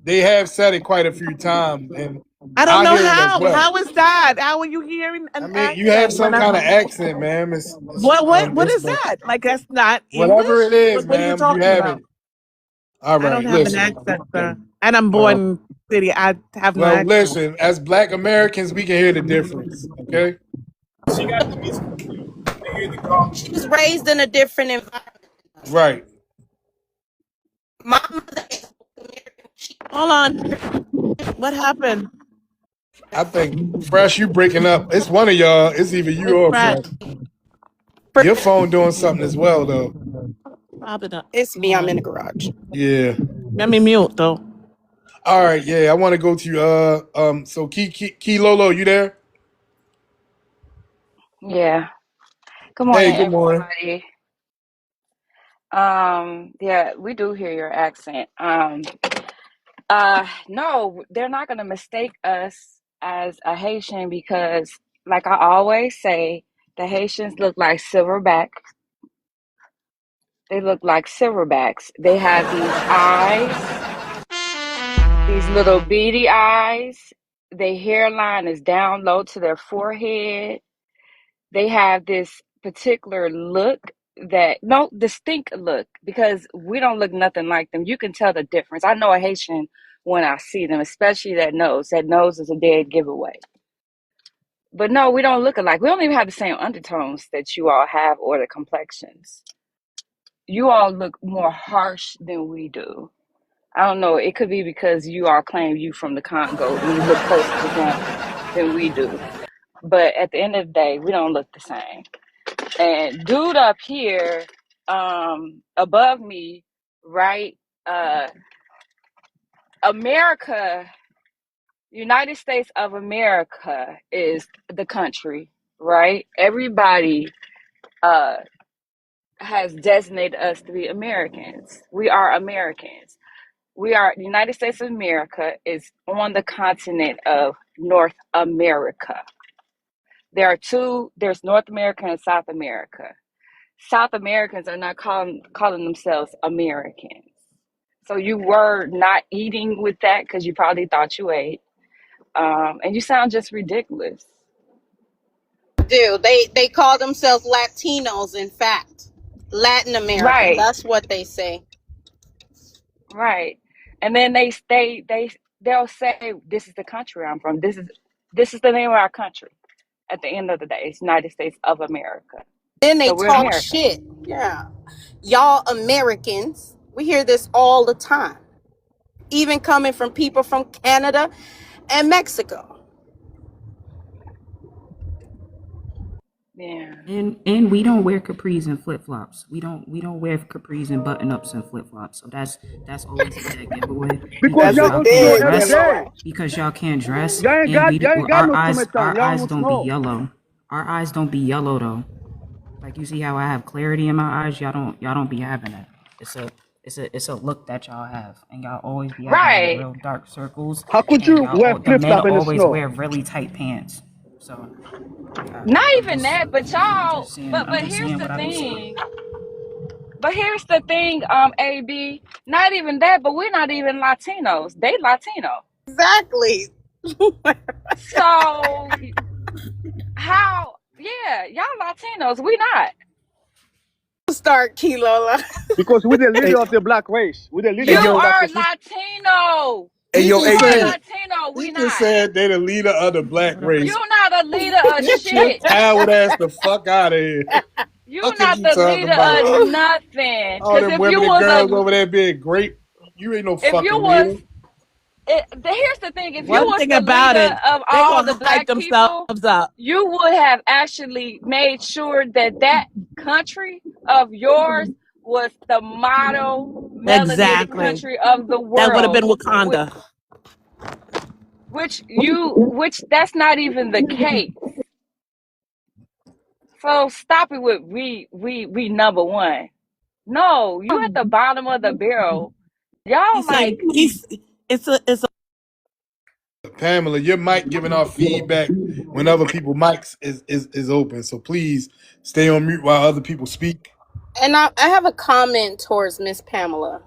they have said it quite a few times, and I don't I know hear it as how. well. How is that? How are you hearing I an mean, you have accent when some kind of accent, ma'am. what It's is that? Like that's not whatever it English? is, What are you ma'am. You talking have about? it. All I don't right, have an listen. accent, sir. And I'm born city. I have no Well, accent. listen. As Black Americans, we can hear the difference. Okay. She got to be Spanish. They hear the call. She was raised in a different environment. Right. My mother is American. She Hold on. What happened? I think Fresh, you breaking up. It's one of y'all. It's either you It's or Brad. Fresh. Your phone doing something as well, though. Probably not. It's me. Hold I'm in the on. garage. Yeah. Let me mute though. All right. Yeah. I want to go to you. So Key Lolo, you there? Yeah. Good Hey. morning, Good morning. everybody. Yeah, we do hear your accent. No, they're not gonna mistake us as a Haitian because, like I always say, the Haitians look like silverback. They look like silverbacks. They have these eyes, these little beady eyes. Their hairline is down low to their forehead. They have this particular look that no distinct look because we don't look nothing like them. You can tell the difference. I know a Haitian when I see them, especially that nose. That nose is a dead giveaway. But no, we don't look alike. We don't even have the same undertones that you all have or the complexions. You all look more harsh than we do. I don't know. It could be because you all claim you from the Congo and you look closer to them than we do. But at the end of the day, we don't look the same. And dude up here, above me, right? Uh, America, United States of America is the country, right? Everybody uh has designated us to be Americans. We are Americans. We are the United States of America is on the continent of North America. There's North America and South America. South Americans are not calling themselves Americans. So you were not eating with that because you probably thought you ate, and you sound just ridiculous. Do they call themselves Latinos? In fact, Latin American. Right, That's what they say. right. And then they'll say this is the country I'm from. This is the name of our country. At the end of the day, it's United States of America. Then they So we're talk Americans. shit. Yeah, y'all Americans. We hear this all the time, even coming from people from Canada and Mexico. Yeah. And we don't wear capris and flip flops. We don't wear capris and button ups and flip flops. So that's always a dead giveaway because That's because y'all a y'all go can't snow big every dress. day. giveaway. Because y'all can't dress, and Y'all ain't got our no eyes summertime. Y'all don't don't be snow. yellow. Our eyes don't be yellow though. Like you see how I have clarity in my eyes. Y'all don't be having that. It's it's a look that y'all have, and y'all always be having like Right. real dark circles, How could and you wear the flip men flop in the always snow? wear really tight pants. So Not I'm even just that, but y'all. I'm But just here's saying the what I be seeing. thing. But here's the thing, AB. Not even that, but we're not even Latinos. They Latino. Exactly. So how? Yeah, y'all Latinos. We not. Start Kilo. Because we're the Hey, leader of the black race. We're the leader You Hey of the yo, black are race. Latino. hey, he yo, You just are AP. said Latino. he We just not. said they the leader of the black What up? race. You not a leader of Get your shit. coward ass the fuck out of here. You Fuck is not you the talking leader about? of nothing. All Cause them women and girls over there being great. You ain't no if you fucking was, leader. here's the thing: if you One was thing the about leader it, of they all the gonna hype black people, themselves up. you would have actually made sure that that country of yours was the model melanated Exactly. country of the That would have been world. Wakanda. Which that's not even the case. So stop it with we number one. No, you at the bottom of the barrel. He Y'all said like it's a Pamela, your mic giving off feedback when other people mics is open. So please stay on mute while other people speak. And I have a comment towards Miss Pamela.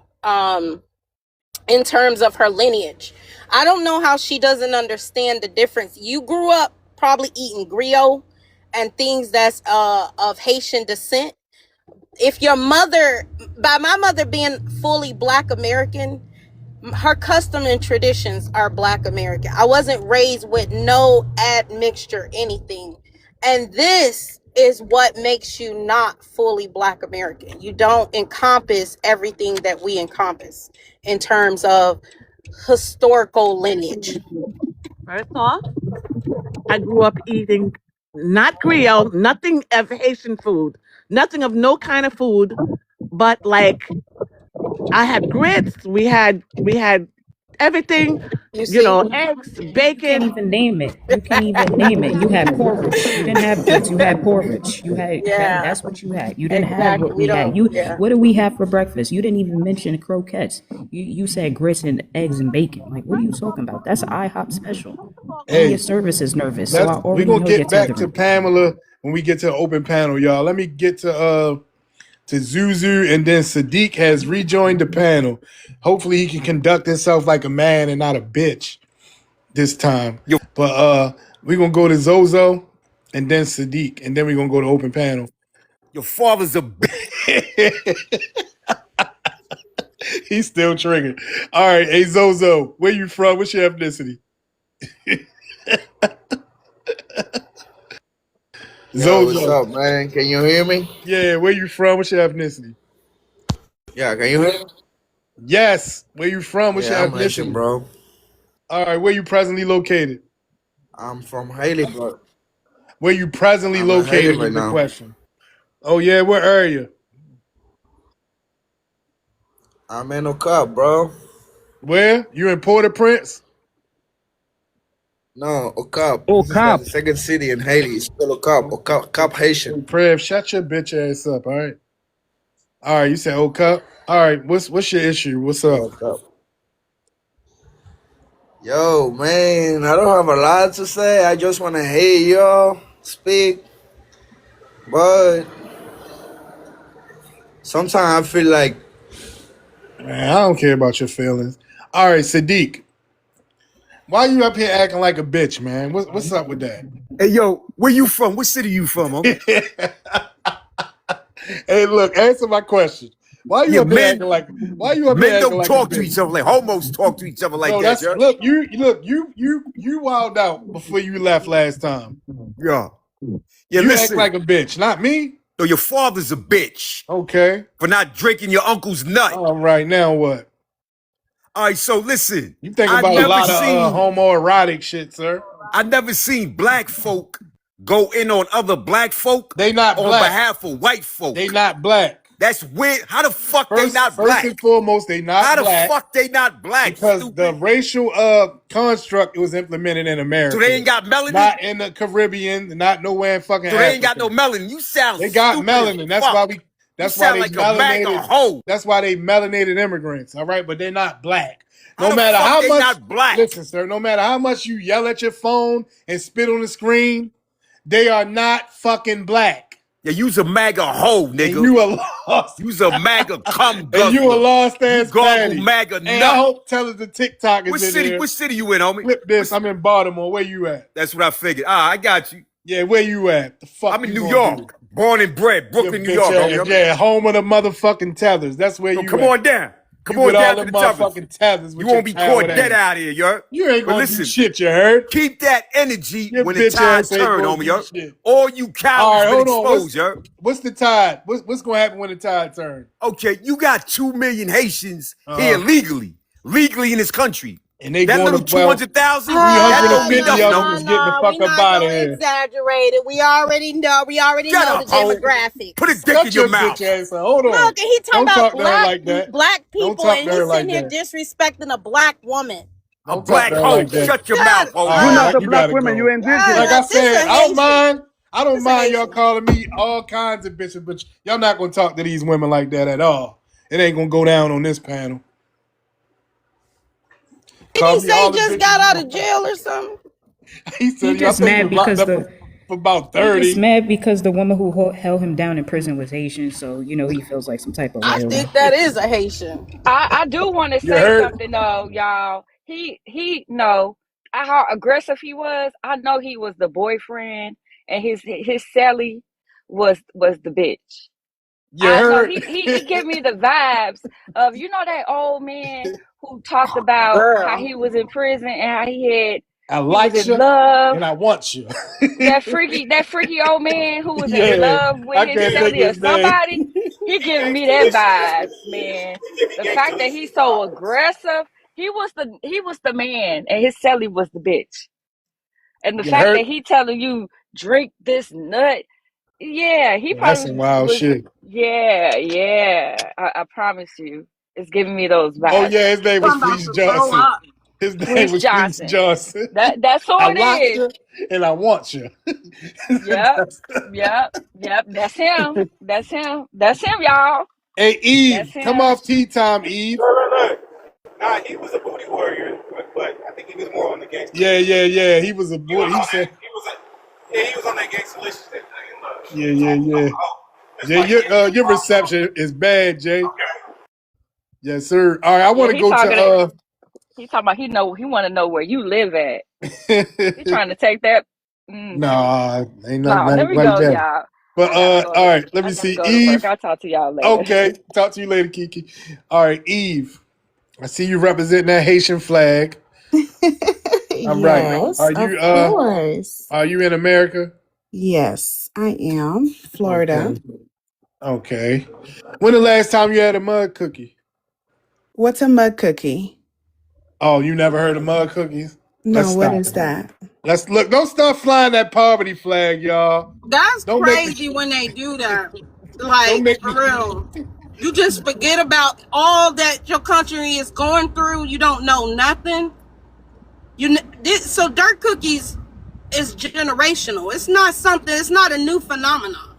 In terms of her lineage, I don't know how she doesn't understand the difference. You grew up probably eating griot and things that's of Haitian descent. If your mother, by my mother being fully Black American, her custom and traditions are Black American. I wasn't raised with no admixture, anything. And this is what makes you not fully Black American. You don't encompass everything that we encompass in terms of historical lineage. first off. I grew up eating not griot, nothing of Haitian food, nothing of no kind of food, but like I had grits. We had everything, You see? eggs, You can't bacon. even name it. You can't even name it. You had porridge. You didn't have grits. You had porridge. You had Yeah, that's what you had. You didn't have exactly. what We we had. don't, You yeah. what do we have for breakfast? You didn't even mention croquettes. You said grits and eggs and bacon. Like what are you talking about? That's an IHOP special. And your Hey, service is nervous, so I we're already gonna know your get back to tethering. Pamela when we get to the open panel, y'all. Let me get to Zuzu, and then Sadiq has rejoined the panel. Hopefully he can conduct himself like a man and not a bitch this time. Your, But we're gonna go to Zozo and then Sadiq, and then we're gonna go to open panel. your father's a He's still triggered. All right, hey Zozo, where you from? What's your ethnicity? Yo, what's Zozo. up, man? Can you hear me? Yeah, where you from? What's your ethnicity? Yeah, can you hear me? Yes, where you from? What's your Yeah, I'm Haitian, ethnicity? bro. All right, where you presently located? I'm from Haiti, but Where you presently I'm in Haiti located right is the now. question. Oh yeah, where area? I'm in Ocap, bro. Where? You in Port-au-Prince? No, Ocap. Oh, This is like cop. the second city in Haiti. It's still Ocap. Ocap, Cap Haitian. Hey, Prev, shut your bitch ass up, all right? All right, you said oh cup. All right, what's your issue? What's Yeah, up? Ocap. Yo, man, I don't have a lot to say. I just want to hear y'all speak. But sometimes I feel like, Man, I don't care about your feelings. All right, Sadiq, why you up here acting like a bitch, man? What's up with that? hey, yo, where you from? What city you from, Uncle? Hey, look, answer my question. Why you Yeah, up here acting like? Why you up here men acting don't like a talk to bitch? each other like homos talk to each other like No, that, that's yeah? you wilded out before you left last time. Yeah. Yeah, You act listen. like a bitch, not me. So your father's a bitch Okay. for not drinking your uncle's nut. All right, now what? All right, so listen. You think I about a never lot of seen homoerotic shit, sir. I never seen black folk go in on other black folk They not on black. behalf of white They folk. not black. That's weird. How the fuck they not First and black? foremost, they not How the black fuck they not black, because the stupid? racial construct was implemented in So they America, ain't got melanin? not in the Caribbean, not nowhere in fucking So they ain't got Africa. no melanin. You sound They got stupid as melanin. That's why fuck. we You That's why sound they like a MAGA melanated. hoe. That's why they melanated immigrants. All right, but they're not black. How No the matter fuck how they much, not black? listen, sir. No matter how much you yell at your phone and spit on the screen, they are not fucking black. Yeah, you's a MAGA hoe, And nigga. you a lost. You's a MAGA cum And you a guzzler. lost You ass gargle fatty. MAGA Hey, I nut. hope tell us the TikTok is in there. Which city you in, homie? Flip this. I'm in Baltimore. Where you at? That's what I figured. I got you. Yeah, where you at? The fuck I'm in you New gonna do? York. Born and bred. Your Brooklyn, New bitch York, ass. homie. Yeah, home of the motherfucking tethers. That's where So you come at. on down. Come You on with all down to the the tethers. motherfucking tethers with You your won't be caught coward dead ass. out here, you heard? You ain't But gonna listen, do shit, you heard? keep that energy Your when the bitch tide ass ain't turn, gonna homie, you do heard? shit. All you All cowards right, been hold on. exposed, you heard? What's the tide? What's gonna happen when the tide turns? Okay, you got 2 million Haitians here Uh-huh. legally in this country. And they That going little to, well, 200,000, that don't mean 350 nothing, of them homie. is getting the We fuck up not out of gonna here. exaggerate it. We already know. We already Shut know up, the hoe. demographics. Put a dick in Shut your your bitch mouth. ass up. Hold on. Look, and he talking Don't about talk to her like that. black Don't people, talk and to her he's like sitting here that. disrespecting a black woman. A Don't talk black to her hoe. like that. Shut your Shut mouth, hoe. All You're right, not up. a you black gotta woman. go. You're Like indigenous. I This said, a I don't Haitian. mind. I don't This a mind y'all Haitian. calling me all kinds of bitches, but y'all not gonna talk to these women like that at all. It ain't gonna go down on this panel. Did Call he me say he all the just bitches got you out of want. jail or something? He He said, I just think he mad was locked because up the for about he just 30. mad because the woman who held him down in prison was Asian, so he feels like some type of I way. think that is a Haitian. I do want to You say heard? something though, y'all. He no, how aggressive he was. I know he was the boyfriend, and his Sally was the bitch. You I know heard? he give me the vibes of that old man who talked about how Girl. he was in prison and how I he was like in you love. and I want you. That freaky old man who was in Yeah, love with I his can't think Sally of or his name. somebody. He giving me that vibes, man. The fact that he's so aggressive, he was the man, and his Sally was the bitch. And the You fact heard? that he telling you drink this nut, yeah, he Yeah, that's probably some wild was. shit. Yeah. I promise you, it's giving me those Oh vibes. yeah, his name was I'm about Fleece to throw Johnson. up. His name Fleece was Fleece Johnson. Johnson. That's who I it like is. you and I want you. Yep. Yep. That's him. That's him. That's him, y'all. Hey That's Eve, come him. off tea time, Eve. Look. Nah, he was a booty warrior, but I think he was more on the gangster Yeah, list. yeah, yeah. He was a He boy. was He on that. said, He was on that gangster list. That yeah, shit yeah, talking yeah. about. It's Jay, like yeah, your reception is bad, Jay. okay. Yes, sir. All right, I Yeah, want to he go talking. to He talking about he want to know where you live at. He trying to take that. nah, ain't No, let nothing me like go, that. y'all. But all right, let I me gotta see. go to work. Eve. I'll talk to y'all later. Okay, talk to you later, Kiki. All right, Eve. I see you representing that Haitian flag. All right. Yes, of course. Are you in America? Yes, I am. Florida. Okay. Okay. When the last time you had a mud cookie? What's a mud cookie? Oh, you never heard of mud cookies? Let's No, what stop. is that? Let's look. Don't start flying that poverty flag, y'all. That's Don't make me. crazy when they do that. Don't Like, make for me. real. You just forget about all that your country is going through. You don't know nothing. So dirt cookies is generational. It's not something. It's not a new phenomenon.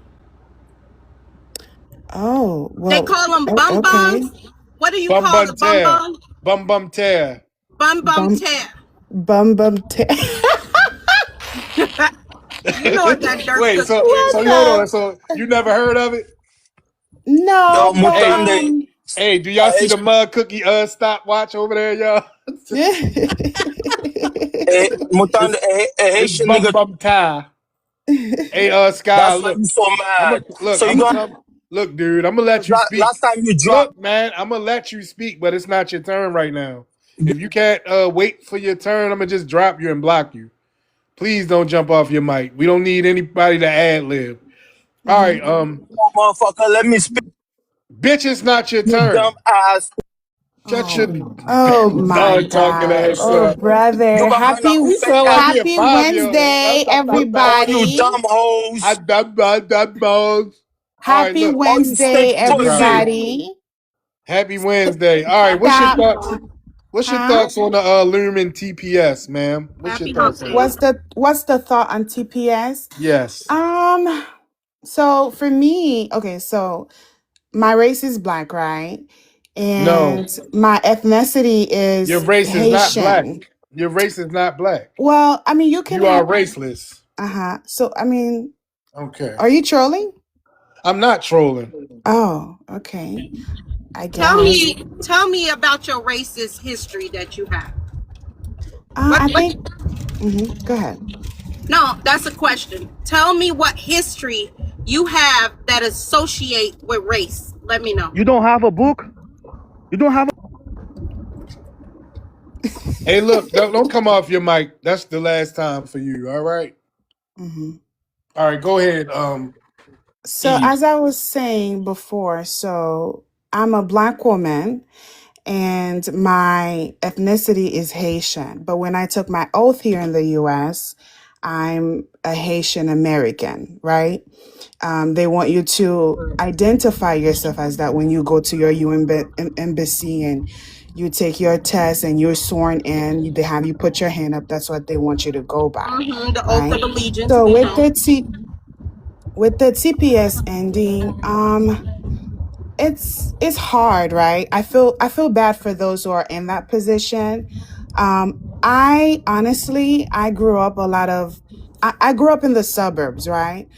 Oh, They well, call them bum okay. bums. What do you Bum call bum the bum tear. bum? Bum bum tear. Bum bum Bum, tear. bum, bum, You know what that dirt Wait, cookie What is, hold right? on. the? So you never heard of it? No, Yo, but Hey, Mutande. hey, do y'all see the mud cookie stopwatch over there, y'all? Mutande, it's a it's Haitian bum nigga. bum tie. Hey, Sky, That's why look. you so mad. So you gonna Look, dude. I'm gonna let you speak. last time you dropped. Look, man, I'm gonna let you speak, but it's not your turn right now. If you can't wait for your turn, I'm gonna just drop you and block you. Please don't jump off your mic. We don't need anybody to ad lib. All right, Motherfucker, let me speak, bitch, it's not your you turn. dumb ass. Shut your Oh my dog talking God. ass Oh, up. You brother. gonna find out Happy, who He fake sound like he ass. a happy 5-year-old. Wednesday, All you everybody. dumb hoes. All right, Happy look, All you Wednesday, stink he pussy. probably everybody. happy Wednesday. All right, what's your Stop. thoughts? What's your Huh? thoughts on the Lumen TPS, ma'am? What's your Happy thoughts hump on day. it? What's the thought on TPS? Yes. Um, so for me, okay, so my race is black, right? No, And my ethnicity your is race is not black. Haitian. Your race is not black. Well, I mean, you can You are have, raceless. so, I mean, Okay. are you trolling? I'm not trolling. Oh, okay. I Tell guess. me about your racist history that you have. I What? think, go ahead. No, that's a question. Tell me what history you have that associate with race. Let me know. You don't have a book? You don't have Hey, look, don't come off your mic. That's the last time for you. All right. hmm All right. Go ahead. So, Eve. as I was saying before, so I'm a black woman and my ethnicity is Haitian. But when I took my oath here in the US, I'm a Haitian American, right? They want you to identify yourself as that when you go to your embassy and you take your test and you're sworn in. They have you put your hand up. That's what they want you to go by, The oath right? of allegiance. So We know. with the TPS ending, it's hard, right? I feel bad for those who are in that position. I honestly I grew up a lot of I grew up in the suburbs, right?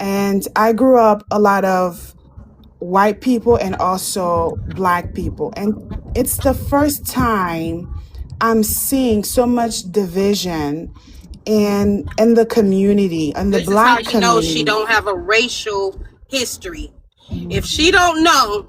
And I grew up a lot of white people and also black people. And it's the first time I'm seeing so much division in the community, in the This is how black you know she community. don't have a racial history. If she don't know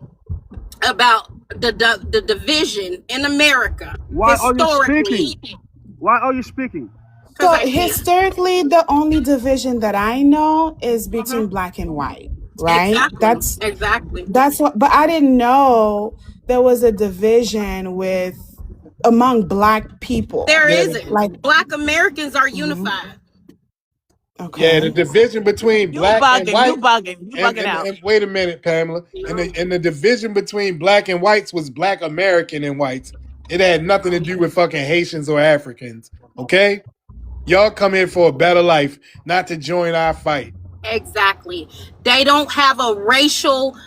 about the division in America Why are you historically, speaking? Why are you speaking? because So I can. historically, the only division that I know is between black and white, right? Exactly. Exactly. That's what, but I didn't know there was a division with among black people. There Yeah. Like, isn't. Black Americans are mhm, unified. Yeah. The okay. division between You black and bugging, you white. bugging, you And, bugging and out. and wait a minute, Pamela. And the division between black and whites was black American and whites. It had nothing to do with fucking Haitians or Africans. Okay? Y'all come here for a better life, not to join our fight. Exactly. They don't have a racial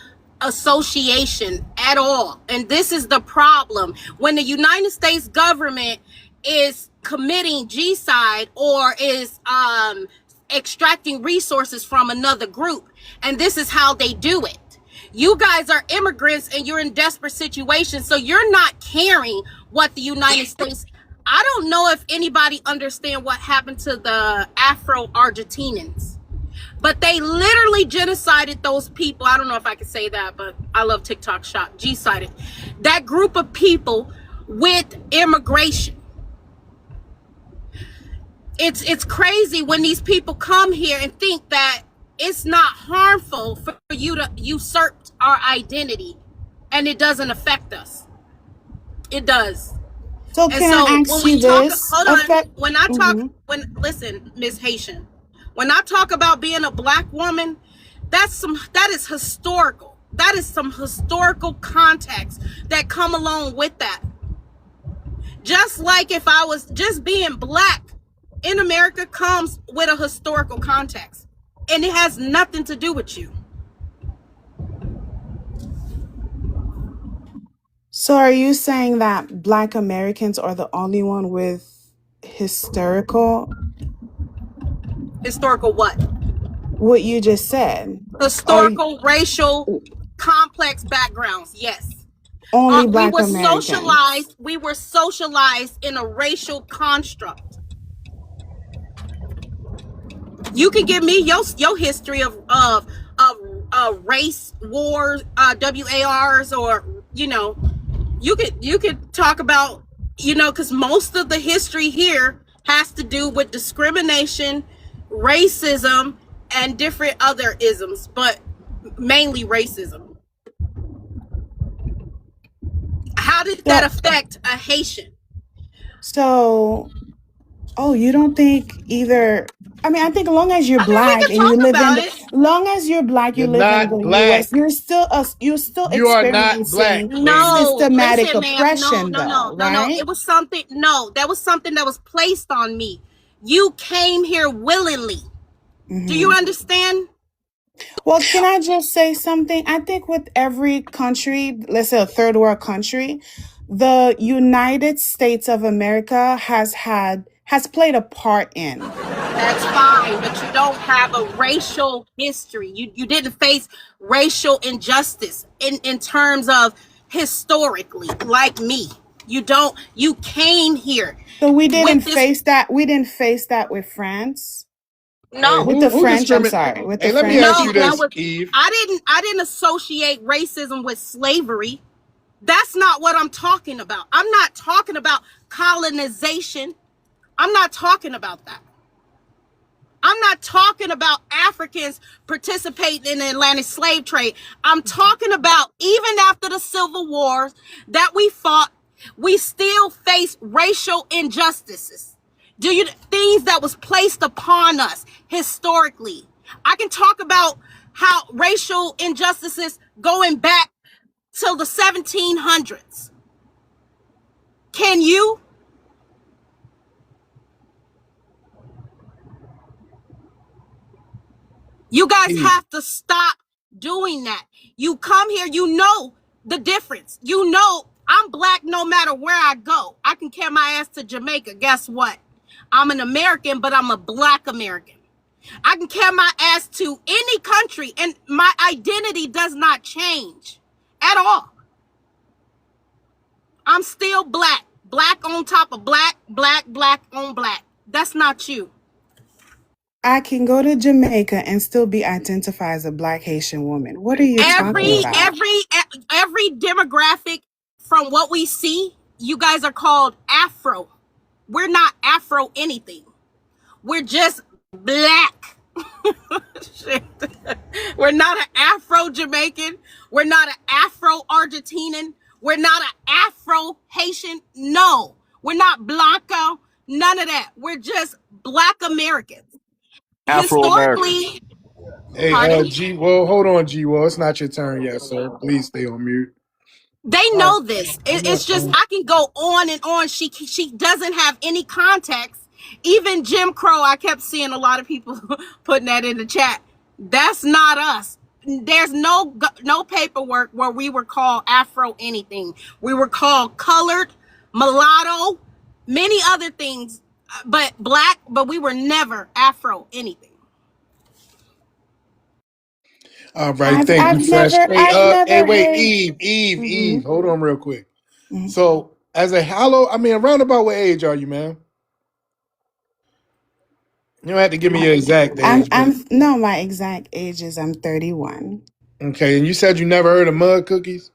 association at all. And this is the problem. When the United States government is committing genocide or is extracting resources from another group, and this is how they do it. You guys are immigrants and you're in desperate situations, so you're not caring what the United States. I don't know if anybody understand what happened to the Afro-Argentinians, but they literally genocided those people. I don't know if I can say that, but I love TikTok shop. G-sided. That group of people with immigration. It's crazy when these people come here and think that it's not harmful for you to usurp our identity and it doesn't affect us. It does. So And can I so when ask we you talk, this? hold on. Affect. When I talk, Mhm. listen, Miss Haitian, when I talk about being a black woman, that is historical. That is some historical context that come along with that. Just like if I was just being black in America comes with a historical context. And it has nothing to do with you. So are you saying that black Americans are the only one with historical, Historical what? what you just said? Are Historical, racial, complex backgrounds. Yes. only We black were Americans? socialized. We were socialized in a racial construct. You can give me your history of race wars, WARs, or you could talk about because most of the history here has to do with discrimination, racism, and different other isms, but mainly racism. How did that So, affect a Haitian? so, oh, you don't think either? I mean, I think as long as you're I mean, we black can and you talk live in about the, it. long as you're black, you You're live in the not U.S. black. You're still You are not black, experiencing lady. No, systematic listen, ma'am. No, oppression, no, no, though, no, no. right? It was something. No, that was something that was placed on me. You came here willingly. Do you Mm-hmm. understand? Well, can I just say something? I think with every country, let's say a third world country, the United States of America has played a part in. That's fine, but you don't have a racial history. You didn't face racial injustice in terms of historically, like me. You came here So with this. we didn't face that with France. Hey, No, With the who French, I'm discriminate? sorry, with the Hey, let me no, ask you French. that this, was Eve. I didn't associate racism with slavery. That's not what I'm talking about. I'm not talking about colonization. I'm not talking about that. I'm not talking about Africans participating in the Atlantic slave trade. I'm talking about even after the Civil Wars that we fought, we still face racial injustices. Do you things that was placed upon us historically? I can talk about how racial injustices going back till the 1700s. Can you? You guys Eve. have to stop doing that. You come here, you know the difference. You know I'm black no matter where I go. I can carry my ass to Jamaica. Guess what? I'm an American, but I'm a black American. I can carry my ass to any country and my identity does not change at all. I'm still black. Black on top of black, black, black on black. That's not you. I can go to Jamaica and still be identified as a Black Haitian woman. What are you talking every about? every every demographic from what we see, you guys are called Afro. We're not Afro anything. We're just black. Shit. We're not an Afro Jamaican. We're not an Afro Argentinian. We're not an Afro Haitian. No, we're not Blanco. None of that. We're just black Americans. Afro American. Historically, Hey, pardon? G. Well, hold on, G. Well, it's not your turn yet, sir. Please stay on mute. They All right. know this. I'm It's not just saying. I can go on and on. She doesn't have any context. Even Jim Crow, I kept seeing a lot of people putting that in the chat. That's not us. There's no paperwork where we were called Afro anything. We were called colored, mulatto, many other things, but black. But we were never Afro anything. All right. Thank you, Fresh. Hey, I've hey, never wait, heard. Eve. Hold on, real quick. Mhm. So, as a hello, I mean, around about what age are you, man? You don't have to give me your exact age, but I'm no, my exact age is I'm 31. okay. And you said you never heard of mud cookies?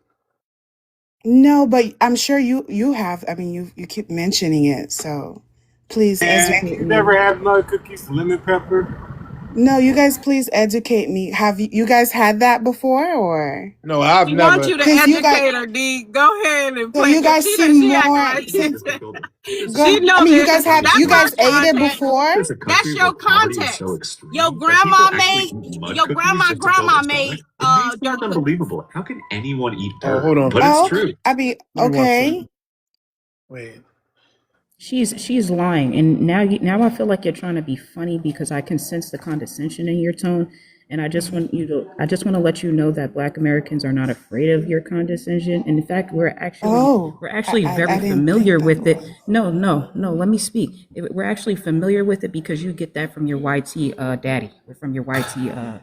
No, but I'm sure you have. I mean, you keep mentioning it, so please And educate you me. never had mud cookies, lemon pepper? No, you guys please educate me. Have you guys had that before or? No, I've She wants never. you to Cuz you guys educate her, D. Go ahead and so play. you guys seem She acting more like so go she I know mean, this. you That's guys her ate it content. before? That's your context. Your grandma made your grandma made dirt cookies. Oh, hold on. Oh, okay. I mean, Give me one second. okay. Wait. She's lying, and now I feel like you're trying to be funny because I can sense the condescension in your tone, and I just want to let you know that Black Americans are not afraid of your condescension. And in fact, Oh, we're actually very I didn't think familiar that with it. was. No, let me speak. We're actually familiar with it because you get that from your YT daddy, or from your YT Oh.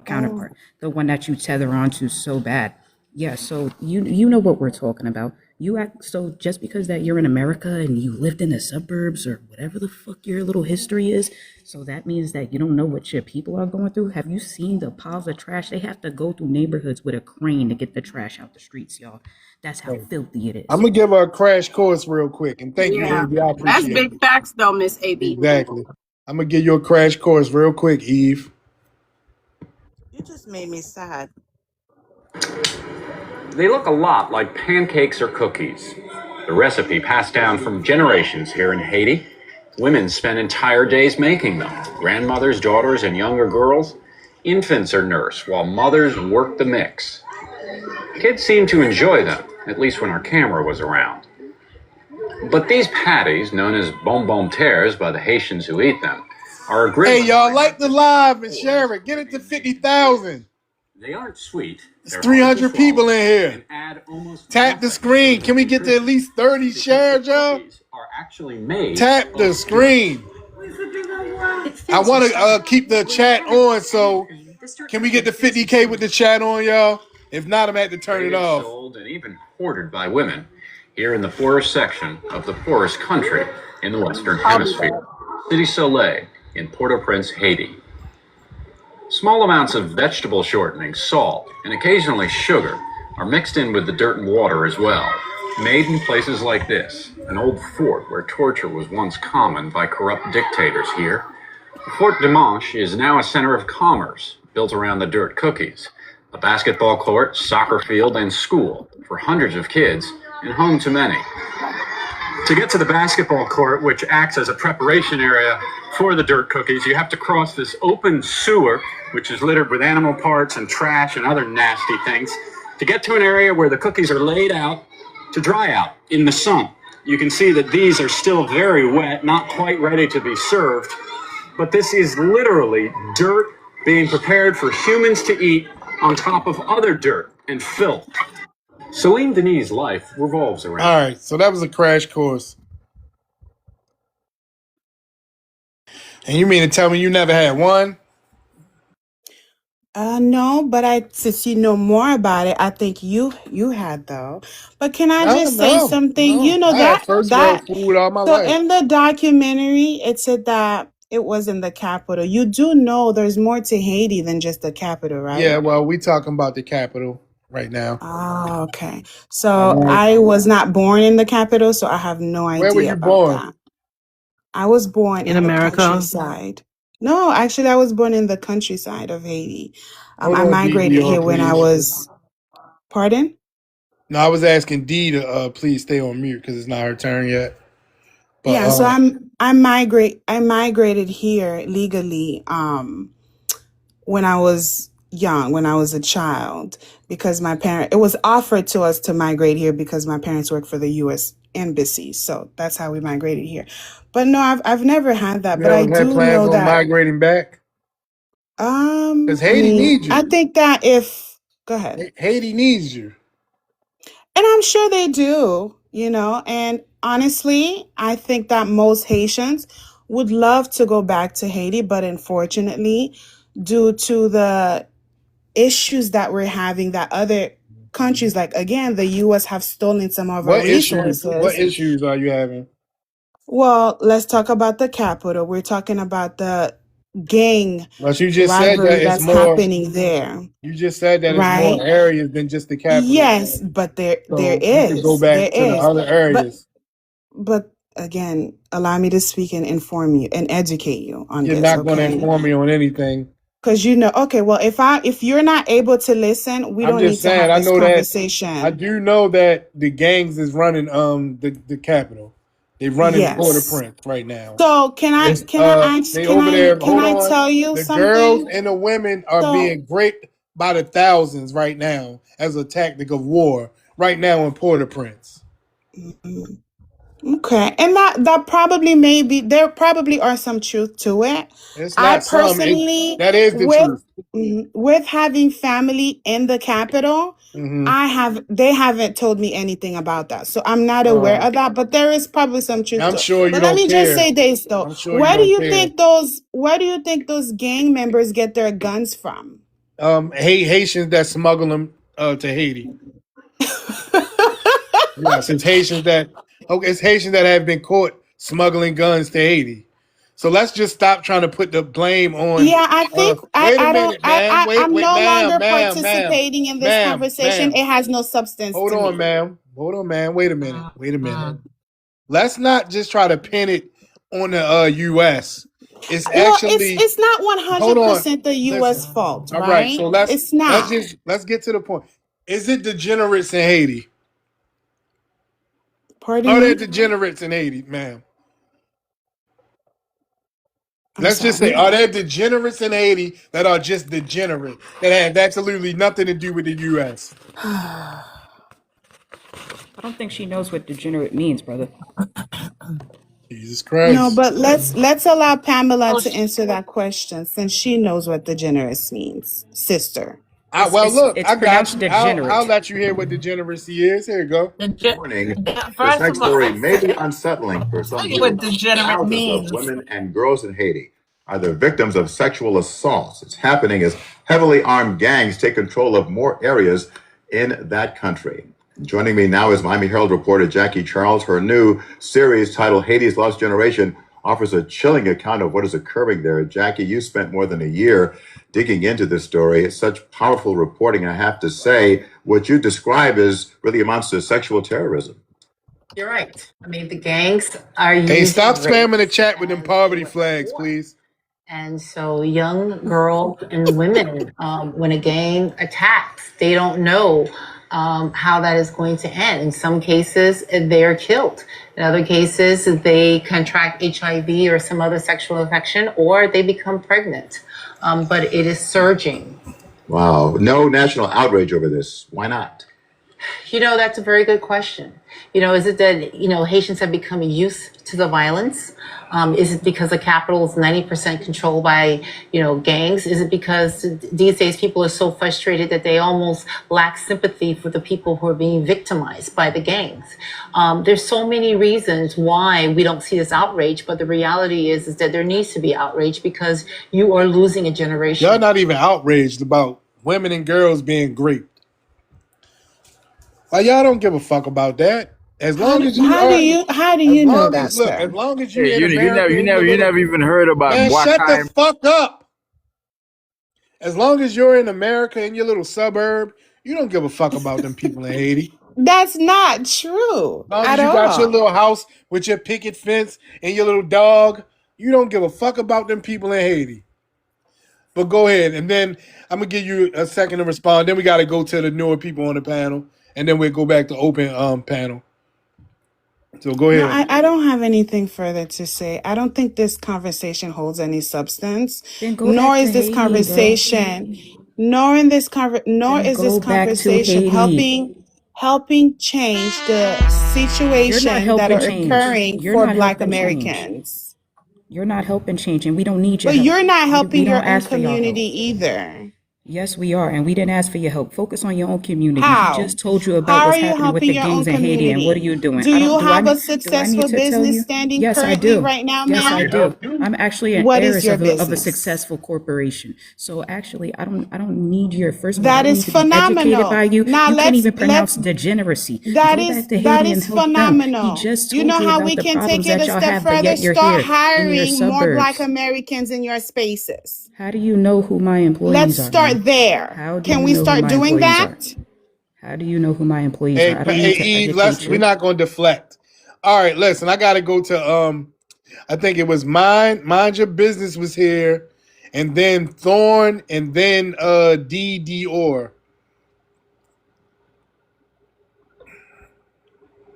counterpart, the one that you tether onto so bad. Yeah, so you know what we're talking about. You act so just because that you're in America and you lived in the suburbs or whatever the fuck your little history is, so that means that you don't know what your people are going through. Have you seen the piles of trash? They have to go through neighborhoods with a crane to get the trash out the streets, y'all. That's how filthy it I'm is. gonna give her a crash course real quick, and thank you, Yeah, Eve. I that's appreciate big it. facts though, Miss AB. Exactly. I'm gonna give you a crash course real quick, Eve. You just made me sad. They look a lot like pancakes or cookies. The recipe passed down from generations here in Haiti. Women spend entire days making them. Grandmothers, daughters, and younger girls. Infants are nursed while mothers work the mix. Kids seem to enjoy them, at least when our camera was around. But these patties, known as bonbon terres by the Haitians who eat them, are a great. Hey, y'all, like the live and share it. Get it to 50,000. They aren't sweet. It's They're hard to 300 people swallow in here. and add almost Tap the nothing to screen. their Can we get to at nutrition least 30 because the shares, y'all? cookies are actually made Tap the of dirt. screen. I want to keep the chat on, so can we get to 50K with the chat on, y'all? If not, I'm going to have to turn it Traded, off. sold, and even hoarded by women here in the poorest section of the poorest country in the Western Hemisphere, City Soleil in Port-au-Prince, Haiti. Small amounts of vegetable shortening, salt, and occasionally sugar are mixed in with the dirt and water as well. Made in places like this, an old fort where torture was once common by corrupt dictators here, Fort Dimanche is now a center of commerce built around the dirt cookies, a basketball court, soccer field, and school for hundreds of kids and home to many. To get to the basketball court, which acts as a preparation area for the dirt cookies, you have to cross this open sewer, which is littered with animal parts and trash and other nasty things, to get to an area where the cookies are laid out to dry out in the sun. You can see that these are still very wet, not quite ready to be served, but this is literally dirt being prepared for humans to eat on top of other dirt and filth. Celine Denis' life revolves around. All right, so that was a crash course. And you mean to tell me you never had one? No, but since you know more about it, I think you had though. But can I No, just say no, something? no. You know I had that first world that food all my so life. in the documentary it said that it was in the capital. You do know there's more to Haiti than just the capital, right? Yeah, well, we talking about the capital right now. Oh, okay. All So right. I was not born in the capital, so I have no Where were idea you about born? that. I was born In in the America. countryside. No, actually, I was born in the countryside of Haiti. Hold I on, migrated DVR, here when I please. was. Pardon? No, I was asking D to please stay on mute because it's not her turn yet. But Yeah, so I migrated here legally when I was young, when I was a child, because it was offered to us to migrate here because my parents worked for the US Embassy. So that's how we migrated here. But no, I've never had that. you But I ever had do plans know on that migrating back? Because I Haiti mean, needs I you. think that go ahead. Haiti needs you. And I'm sure they do, and honestly, I think that most Haitians would love to go back to Haiti, but unfortunately, due to the issues that we're having that other countries, like again, the US have stolen some of our What issues? What resources. issues are you having? Well, let's talk about the capital. We're talking about the gang But you just said rivalry that it's that's more. happening there, You just said that it's more right? areas than just the capital. Yes, but there So you could go there back to the is. other But areas. But again, allow me to speak and inform you and educate you on You're this, not going to okay? inform me on anything. Because okay, well, if you're not able to listen, we I'm don't need just to saying. have I this know that. I conversation. do know that the gangs is running the capital. They running Yes. Port-au-Prince right now. So can I It's ask they over there. can Hold I on. tell you The girls something? and the women are So being raped by the thousands right now as a tactic of war right now in Port-au-Prince. mhm. Okay, and that probably there probably are some truth to it. It's I not some. personally, That is the with truth. with having family in the capital, Mm-hmm. they haven't told me anything about that, so I'm not aware Uh, of that. But there is probably some truth I'm to it. sure you But let don't me just care. say this though: I'm sure you don't care. where do you think those gang members get their guns from? Haitians that smuggle them to Haiti. Yes, it's Haitians that have been caught smuggling guns to Haiti. So let's just stop trying to put the blame on. Yeah, I think Wait a I don't minute, ma'am. I'm Wait, no ma'am, longer ma'am, ma'am, participating in this ma'am, conversation. ma'am. It has no substance Hold to on, me. ma'am. Hold on, ma'am. Wait a minute. Wait a minute. Let's not just try to pin it on the U.S. It's Well, actually. it's not Hold on. 100% the Listen. US fault, All right. right? So It's not. let's get to the point. Is it degenerates in Haiti? Pardon Are there me? degenerates in Haiti, ma'am? I'm Let's just say, sorry. are there degenerates in Haiti that are just degenerate that have absolutely nothing to do with the U.S.? I don't think she knows what degenerate means, brother. Jesus No, Christ. but let's allow Pamela to answer that question since she knows what degenerate means, sister. Well, look, It's I got pronounced you. I'll degenerate. let you hear what degeneracy is. Here you go. Morning. This next story may be unsettling for some viewers. Thousands of women and girls in Haiti are the victims of sexual assaults. It's happening as heavily armed gangs take control of more areas in that country. Joining me now is Miami Herald reporter Jackie Charles. Her new series titled Haiti's Lost Generation offers a chilling account of what is occurring there. Jackie, you spent more than a year digging into this story. It's such powerful reporting. I have to say, what you describe is really amounts to sexual terrorism. You're right. I mean, the gangs are using Hey, stop spamming the race chat with them as poverty a weapon of flags, war. please. And so young girls and women, when a gang attacks, they don't know how that is going to end. In some cases, they're killed. In other cases, they contract HIV or some other sexual infection, or they become pregnant. But it is surging. Wow. No national outrage over this. Why not? You know, that's a very good question. You know, is it that, Haitians have become used to the violence? Is it because the capital is 90% controlled by, gangs? Is it because these days people are so frustrated that they almost lack sympathy for the people who are being victimized by the gangs? There's so many reasons why we don't see this outrage, but the reality is that there needs to be outrage because you are losing a generation. Y'all not even outraged about women and girls being raped. Like, y'all don't give a fuck about that. As long as you How are, do you know that, look, sir? as long as you Hey, in America, you never even heard about man, Black shut the Time. fuck up. As long as you're in America in your little suburb, you don't give a fuck about them people in Haiti. That's not true As long at as you got your all. little house with your picket fence and your little dog, you don't give a fuck about them people in Haiti. But go ahead, and then I'm gonna give you a second to respond. Then we got to go to the newer people on the panel, and then we'll go back to open panel. So go No, ahead. I don't have anything further to say. I don't think this conversation holds any substance. Then go Nor back is to this Haiti, bro. conversation, nor Then is this go back to conversation Haiti. helping change the You're not situation that helping are change. occurring You're for not Black helping change. Americans. You're not helping change, and we don't need your But help. you're not We helping don't your own ask for your help. community either. Yes, we are, and we didn't ask for your help. Focus on your own community. He How? just told you about How are what's you happening with helping the your own gangs in Haiti, and what are community? you doing? Do I you don't. have a Do I need successful to tell business you? standing Yes, I currently do. right now, Yes, I ma'am? do. I'm actually an What is heiress your of a business? successful corporation. So actually, I don't need your. First of all, I That don't is need to be educated by phenomenal. you. Now You can't let's even pronounce degeneracy. Go back to that Haiti and is help them. He phenomenal. just You told know you how about we the can take problems it that a y'all step have, but further? yet you're Start here in your hiring more Black suburbs. Americans in your spaces. How do you know who my Let's employees are, start ma'am? there. How do Can you we know who start my doing employees that? are? How do you know who my employees Hey, are? I don't hey, need to Eve, educate we're you. not going to deflect. All right, listen, I got to go to I think it was Mind Your Business was here, and then Thorn, and then D Dior.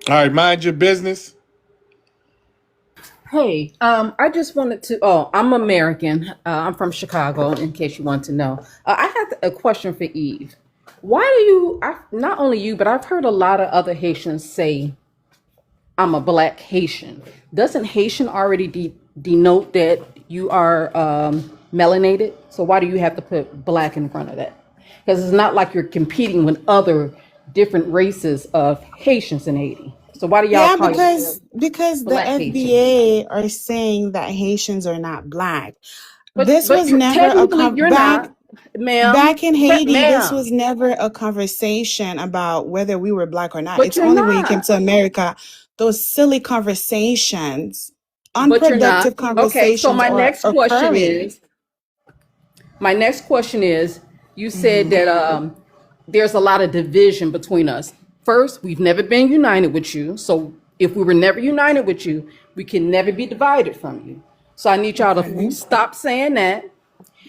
All right, Mind Your Business. Hey, I just wanted to. Oh, I'm American. I'm from Chicago, in case you want to know. I had a question for Eve. Why do you, not only you, but I've heard a lot of other Haitians say, I'm a black Haitian. Doesn't Haitian already denote that you are melanated? So why do you have to put black in front of that? Because it's not like you're competing with other different races of Haitians in Haiti. So why do y'all Yeah, call yourselves because the black Haitians? FBA are saying that Haitians are not Black. But This was you're never technically you're not, ma'am. back in Haiti. This Ma'am. was never a conversation about whether we were Black or not. But It's you're only when you came not. to America, those silly conversations, But you're not. unproductive Okay, so conversations my are next question occurring. is you said Mhm. that there's a lot of division between us. First, we've never been united with you. So if we were never united with you, we can never be divided from you. So I need y'all to Okay. stop saying that.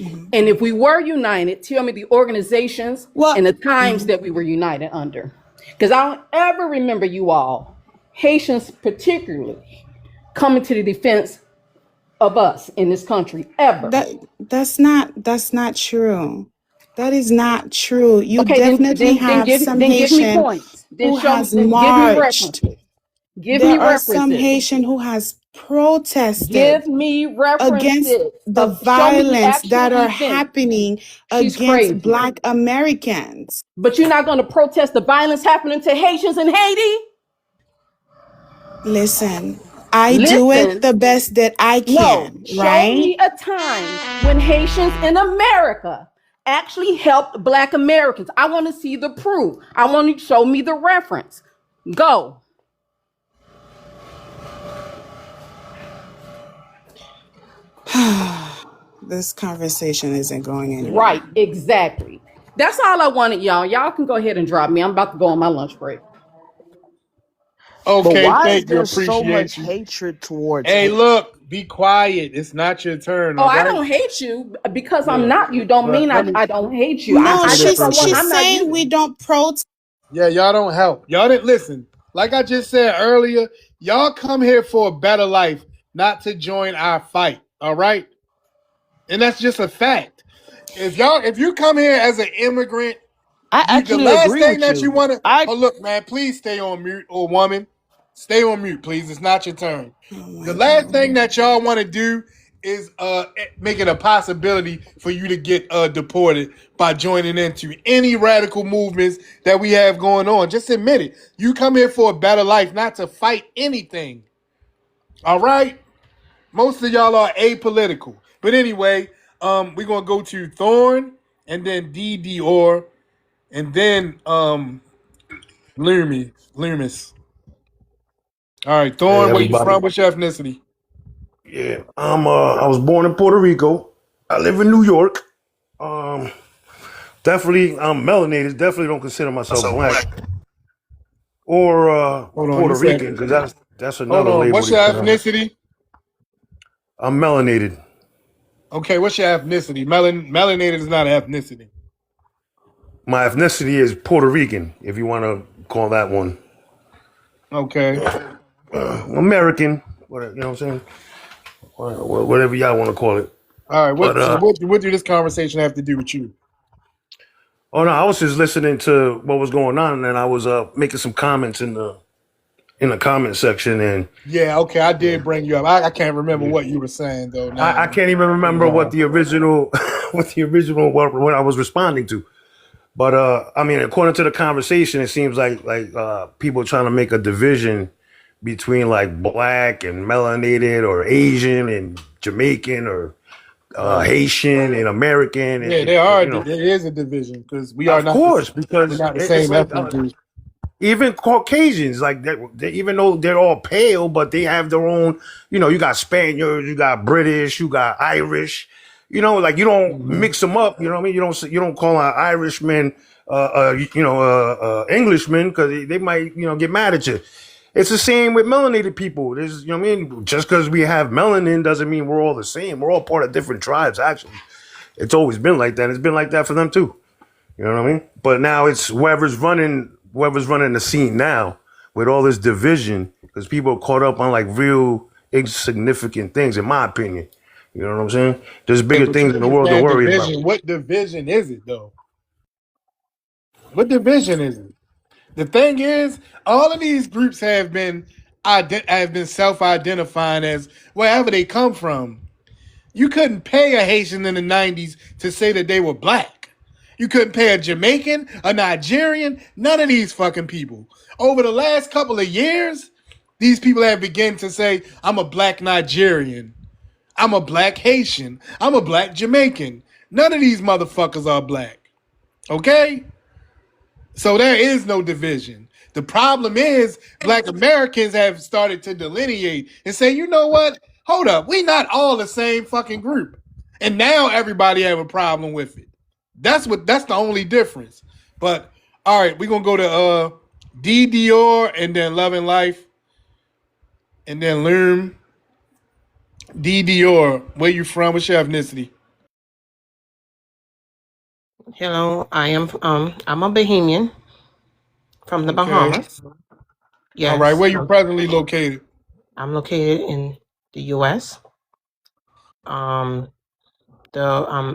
Mhm. And if we were united, tell me the organizations Well, and the times mhm. that we were united under. Because I don't ever remember you all, Haitians particularly, coming to the defense of us in this country ever. That's not true. That is not true. You Okay, then definitely have some give me Haitian points. Then who show me. has Then give me marched. references. Give me There are some references. Haitian who has protested Give me against references the of show me the violence actual that are event. happening She's against crazy. Black Americans. But you're not going to protest the violence happening to Haitians in Haiti? Listen, I do it Listen, the best that I no, can, show right? me a time when Haitians in America actually helped Black Americans. I want to see the proof. I want you to show me the reference. Go. This conversation isn't going Right, anywhere. exactly. That's all I wanted, y'all. Y'all can go ahead and drop me. I'm about to go on my lunch break. But Okay, why is thank you. there so much Appreciate you. hatred towards Hey, hate? look, be quiet. It's not your turn, Oh, all I right? don't hate you because I'm Yeah. not you. Don't mean But let me I don't hate you. let me No, say this Just real don't want. quick. she's I'm not saying you. we don't protest. Yeah, y'all don't help. Y'all didn't listen. Like I just said earlier, y'all come here for a better life, not to join our fight. All right? And that's just a fact. If you come here as an immigrant, I the actually last agree thing with that you you. want to I oh look, man, please stay on mute, or woman. Stay on mute, please. It's not your turn. Oh The my last God. thing that y'all want to do is make it a possibility for you to get deported by joining into any radical movements that we have going on. Just admit it. You come here for a better life, not to fight anything. All right? Most of y'all are apolitical. But anyway, we're gonna go to Thorn and then D Dior and then Loomis. All right, Hey Thorn, where you everybody. from? What's your ethnicity? Yeah. I was born in Puerto Rico. I live in New York. Um Definitely I'm melanated. Definitely don't consider myself black or Hold on, you Puerto said Rican because that's hold another on. label What's they your put on it. ethnicity? I'm melanated. Okay, what's your ethnicity? Melanated is not an ethnicity. My ethnicity is Puerto Rican, if you want to call that one. Okay. American, whatever, you know what I'm saying? Whatever y'all want to call it. All right. But What do this conversation have to do with you? oh no, I was just listening to what was going on, and I was making some comments in the comment section, and Yeah, okay, I did yeah, bring you up. I can't remember yeah. what you were saying though I now. can't even remember what the original what I was responding to. But I mean, according to the conversation, it seems like people trying to make a division between like black and melanated or Asian and Jamaican or Right. Haitian and American, Yeah, there is a division because of course, we're because not the it's same like ethnic group. even Caucasians, like even though they're all pale, but they have their own. You got Spaniards, you got British, you got Irish. Like you don't Mhm. mix them up. You know what I mean? You don't call an Irishman, Englishman because they might get mad at you. It's the same with melanated people. There's, what I mean? Just because we have melanin doesn't mean we're all the same. We're all part of different tribes. Actually, it's always been like that. It's been like that for them too. You know what I mean? But now it's whoever's running the scene now with all this division because people are caught up on like real insignificant things, in my opinion. You know what I'm saying? There's Hey, bigger but you things in the keep world to saying worry about. division. What division is it though? What division is it? The thing is, all of these groups have been self-identifying as wherever they come from. You couldn't pay a Haitian in the 90s to say that they were black. You couldn't pay a Jamaican, a Nigerian, none of these fucking people. Over the last couple of years, these people have begun to say, I'm a black Nigerian. I'm a black Haitian. I'm a black Jamaican. None of these motherfuckers are black. Okay? So there is no division. The problem is black Americans have started to delineate and say, you know what? Hold up. We not all the same fucking group. And now everybody have a problem with it. That's the only difference. But all right, we're gonna go to D Dior and then Love and Life and then Loom. D Dior, where you from? What's your ethnicity? Hello, I'm a Bahamian from the Okay. Bahamas. All right, Yes, where you presently located? I'm located in the U.S. Um,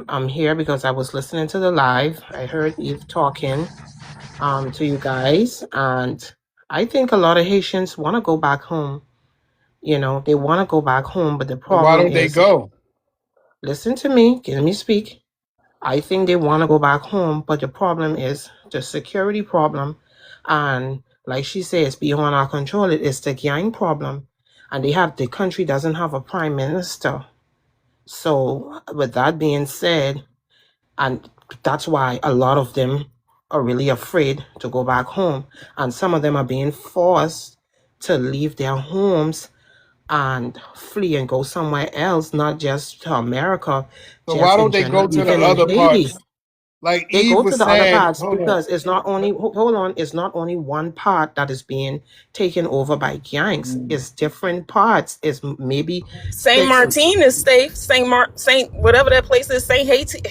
I'm here because I was listening to the live. I heard Eve talking to you guys, and I think a lot of Haitians want to go back home. You know, they want to go back home, but the So why problem don't they is, go? listen to me, let me speak. I think they want to go back home, but the problem is the security problem. And like she says, beyond our control, it is the gang problem. And the country doesn't have a prime minister. So with that being said, and that's why a lot of them are really afraid to go back home. And some of them are being forced to leave their homes and flee and go somewhere else, not just to America, So why just in don't they general, go to the even in other Haiti. parts? Like They Eve go to was the other saying, parts hold on. because it's not only, hold on, it's not only one part that is being taken over by gangs. It's different parts. It's maybe Saint 6. Martin is safe. Saint whatever that place is. Saint Haitian.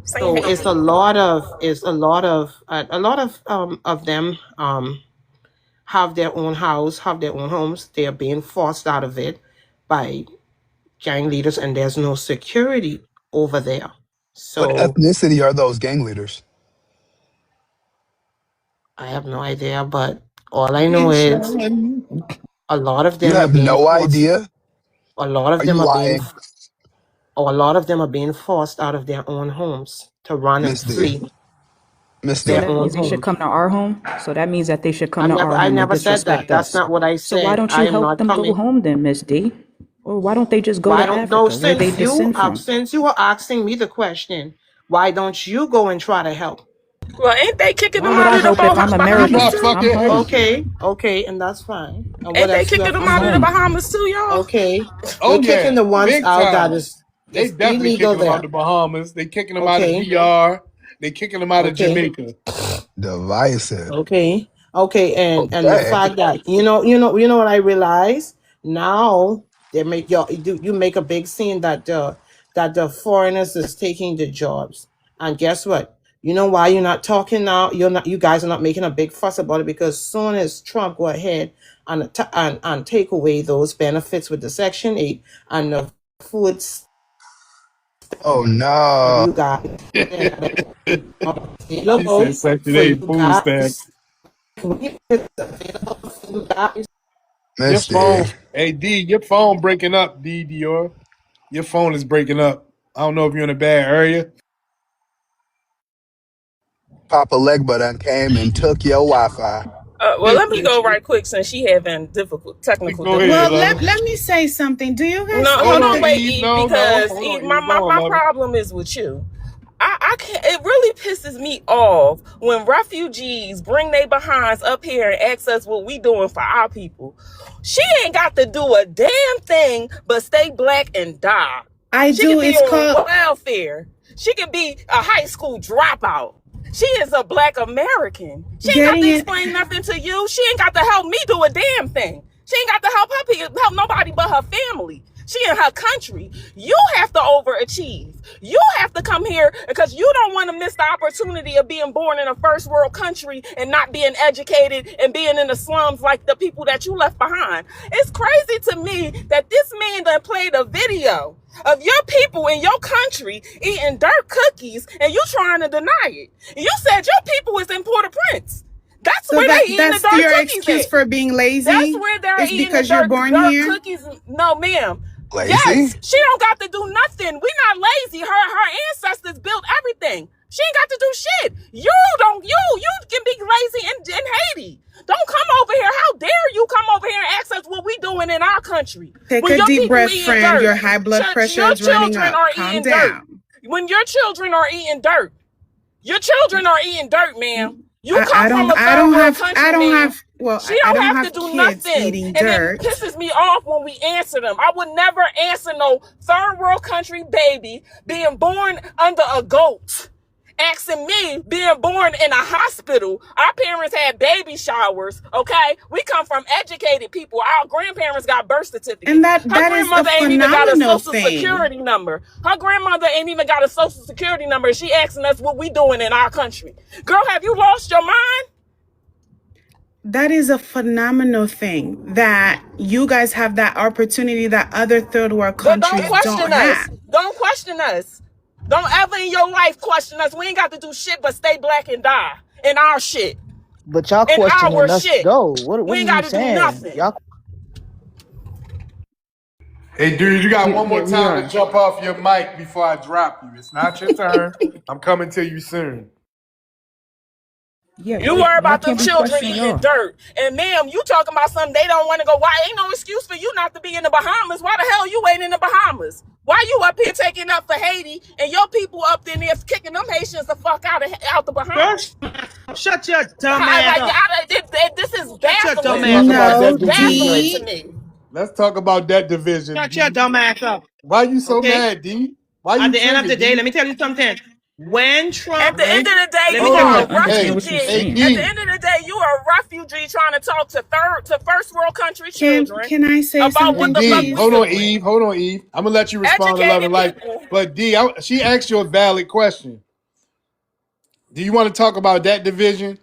So it's a lot of, a lot of them have their own house, have their own homes. They are being forced out of it by gang leaders, and there's no security over there. What So ethnicity are those gang leaders? I have no idea, but all I know is Haitian. a lot of You them are have being no forced. idea? A lot of Are you them are being, lying, or a lot of them are being forced out of their own homes to run and Miss D? flee Miss So D. their that own means they should homes. come to our home. So that means that they should come to our I home and never said that. disrespect That's us. not what I So why said. don't I you am help not them go coming. home then, Miss D? Or why don't they just go Why to don't no? Africa where they descend from? Since you were asking me the question, why don't you go and try to help? Well, ain't they kicking Why them would out I of the help if I'm You Bahamas American? too? I'm motherfucking home. Haitian. Okay, and that's fine. And what Ain't they else you kicking have to them I'm out of the say? home. Bahamas too, y'all? Okay, Oh you're kicking yeah, the ones big out that time. is They it's definitely illegal kicking them out there. the Bahamas. They kicking them out of Okay, DR. They kicking them out of okay. Jamaica. Divisive. Okay, and the Okay. fact that what I realize now, they make you make a big scene that the foreigners is taking the jobs, and guess what? You know why you're not talking now? You guys are not making a big fuss about it, because soon as Trump go ahead and take away those benefits with the Section 8 and the food Oh for no. you guys, and She said available Section for you 8 food guys. stamps. Available for you guys. Your Miss D. phone, hey D, your phone breaking up, D Dior. Your phone is breaking up. I don't know if you're in a bad area. Papa Legba done came and took your Wi-Fi. Well, let me go right quick since she having technical Go ahead, Well, love. let me say something. Do you No, guys Hold hold on, on, wait, Eve. Eve, No, no. because Hold Eve, on, Eve. Go on, my love. problem is with you. I can't. It really pisses me off when refugees bring their behinds up here and ask us what we doing for our people. She ain't got to do a damn thing but stay black and die. I She do. could be It's on called welfare. She could be a high school dropout. She is a black American. She ain't got getting to it. explain nothing to you. She ain't got to help me do a damn thing. She ain't got to help nobody but her family. She in her country. You have to overachieve. You have to come here because you don't want to miss the opportunity of being born in a first world country and not being educated and being in the slums like the people that you left behind. It's crazy to me that this man done played a video of your people in your country eating dirt cookies and you trying to deny it. You said your people is in Port-au-Prince. That's So where they eating the that's dirt your cookies excuse at. for being That's lazy? where they're It's eating the because you're born dirt here? cookies. No, ma'am. Lazy? Yes, she don't got to do nothing. We not lazy. Her ancestors built everything. She ain't got to do shit. You can be lazy in Haiti. Don't come over here. How dare you come over here and ask us what we doing in our country Take when a your deep people breath, eating friend. dirt? Your high blood pressure Your is running children up. are Calm eating dirt. down. When your children are eating dirt, your children are eating dirt, ma'am. You come from a third world country, ma'am. She I don't don't have to have do kids nothing. eating And it dirt. pisses me off when we answer them. I would never answer no third world country baby being born under a goat. Asking me being born in a hospital. Our parents had baby showers, okay? We come from educated people. Our grandparents got birth certificates. And Her that is a grandmother ain't even got a phenomenal social thing. security number. Her grandmother ain't even got a social security number. She asking us what we doing in our country. Girl, have you lost your mind? That is a phenomenal thing that you guys have that opportunity that other third world But don't countries don't question us. have. Don't question us. Don't ever in your life question us. We ain't got to do shit but stay black and die in our shit. But y'all In questioning our us shit. though. What We are ain't you got to do saying? nothing. Y'all Hey, dude, you got one more time to jump off your mic before I drop you. It's not your turn. I'm coming to you soon. Yeah, You worry y'all about them can't be children questioning eating y'all. dirt. And ma'am, you talking about something they don't want to go. Why ain't no excuse for you not to be in the Bahamas? Why the hell you ain't in the Bahamas? Why you up here taking up for Haiti and your people up in there kicking them Haitians the fuck out the Bahamas? Shut your dumb ass up. This is Shut your dumb baffling. ass Talk up. about No, that It's baffling division. to D. me. Let's talk about that division, Shut your D. dumb ass up. Why you so Okay? mad, D? Why At you the end of triggered, the day, let D? me tell you something. When At Trump, the end of the day, let you me I'm tell trying you are to a something. understand what Hey, she's refugee. hey, saying. At the D. end of the day, you are a refugee trying to talk to first world country children Can I say about Hey, what something, the fuck D. we Hold please? on, doing. Eve. Hold on, Eve. I'm gonna let you respond to Love and Educated Light. people. But D, she asked you a valid question. Do you want to talk about that division?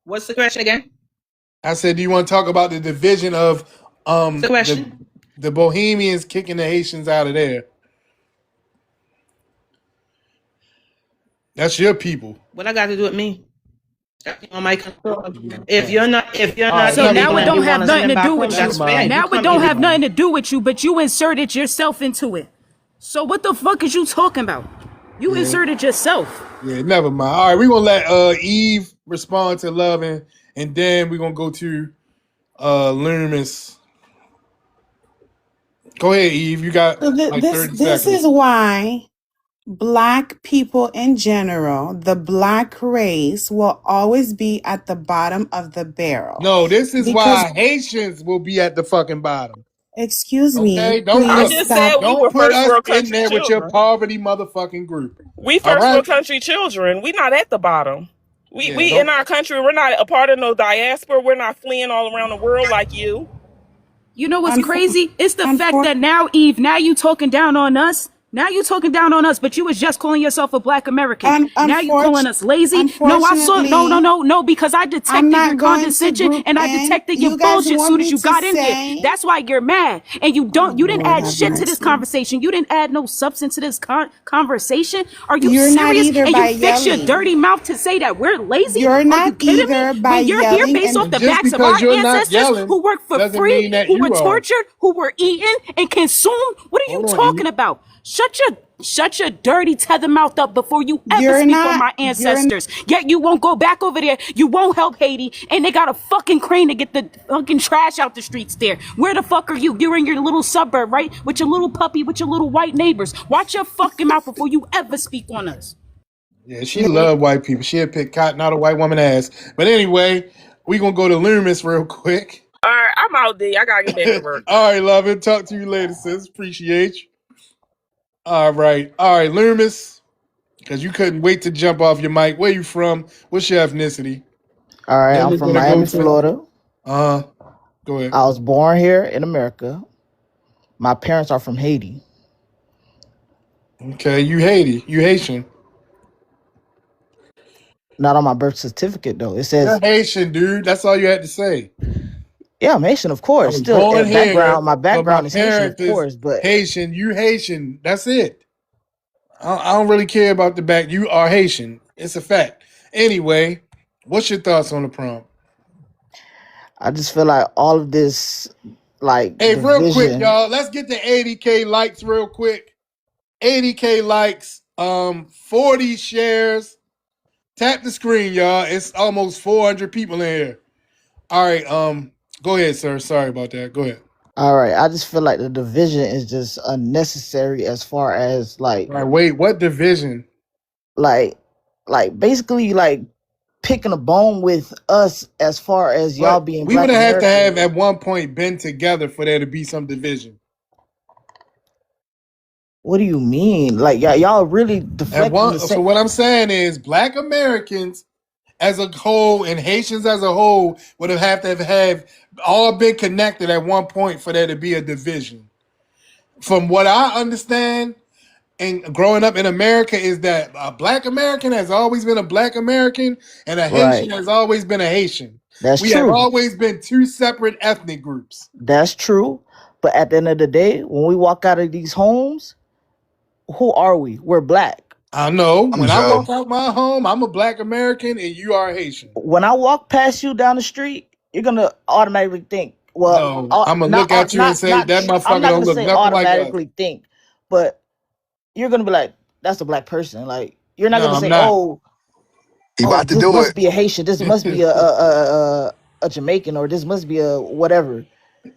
What's the question again? I said, do you want to talk about the division of What's the question? the Bohemians kicking the Haitians out of there? That's your people. What I got to do with me? On my control. All If you're not So speaking now it and you don't have want to send nothing them to back do home, with you. that's fair. You Now it come don't either have way. nothing to do with you, but you inserted yourself into it. So what the fuck is you talking about? You Yeah, inserted yourself. yeah, never mind. All right, we're gonna let Eve respond to Love, and then we're gonna go to Loomis. Go ahead, Eve. You got So like 30 this is seconds. why Black people in general, the Black race, will always be at the bottom of the barrel. No, this is Because, why Haitians will be at the fucking bottom. excuse me, Okay? Don't I look. please just said stop. we were Don't put first us world in country there with your children. poverty motherfucking group. We All first world right? country children. We not at the bottom. Yeah, We in don't. our country. We're not a part of no diaspora. We're not fleeing all around the world like you. You know what's Unfor- crazy? It's the fact unfor- that now, Eve, now you talking down on us. Now you talking down on us, but you was just calling yourself a Black American. Now you calling us lazy. No, I saw Unfortunately, no, because I I'm detected your not going to condescension group and I in. detected your You guys bullshit want soon as me you to got in here. say, That's why you're mad. And oh you didn't Lord add have shit to this mercy. conversation. You didn't add no substance to this conversation. Are you You're not serious? either And by you fix your yelling. dirty mouth to say that we're lazy? You're Are you not kidding me? either by When you're here yelling based off And the just backs of our because you're not ancestors yelling who worked for doesn't free, mean that who were you are. tortured, who were eaten and consumed, what are you Hold on, talking Eve. about? Shut your dirty tether mouth up before you ever You're speak on not my you're ancestors. Yet you won't go back over there. You won't help Haiti, and they got a fucking crane to get the fucking trash out the streets there. Where the fuck are you? You're in your little suburb, right? With your little puppy, with your little white neighbors. Watch your fucking mouth before you ever speak on us. Yeah, she love white people. She'll pick cotton out of white woman ass. But anyway, we gonna go to Loomis real quick. All right, I'm out there. I gotta get back to work. All right, love it. Talk to you later, sis. Appreciate you. All right, Loomis. Because you couldn't wait to jump off your mic. Where you from? What's your ethnicity? All right, Then I'm we're from gonna go Miami, to Florida. go ahead. I was born here in America. My parents are from Haiti. Okay, you Haitian. Not on my birth certificate though. It You're says, Haitian, dude. That's all you had to say. yeah, I'm Haitian, of I course. was Still, born here, my but my background is Haitian, of parents is course. But Haitian. You Haitian. That's it. I don't really care about the back. You are Haitian. It's a fact. Anyway, what's your thoughts on the prompt? I just feel like all of this, like Hey, real quick, division. y'all. Let's get to 80K likes real quick. 80K likes, 40 shares. Tap the screen, y'all. It's almost 400 people in here. All right, go ahead, sir. Sorry about that. Go ahead. All right, I just feel like the division is just unnecessary as far as All right, wait, what division? like, like basically like picking a bone with us as far as y'all But being we would Black have had to have Americans. at one point been together for there to be some division. What do you mean? Like y'all really At deflecting one, the so same. what I'm saying is Black Americans as a whole and Haitians as a whole would have to have all been connected at one point for there to be a division. From what I understand, and growing up in America, is that a Black American has always been a Black American and a Haitian Right. has always been a Haitian. That's We have true. always been two separate ethnic groups. That's true. But at the end of the day, when we walk out of these homes, who are we? We're Black. I know. I'm When I Joe. walk out my home, I'm a Black American and you are Haitian. When I walk past you down the street, you're gonna automatically think No, I'm gonna look at you and say that I'm motherfucker not don't gonna look say nothing like us. automatically think, but you're gonna be like, that's a black person. Like you're not No, gonna I'm say, not. He oh, about to this do it. must be a Haitian, this must be a Jamaican, or this must be a whatever.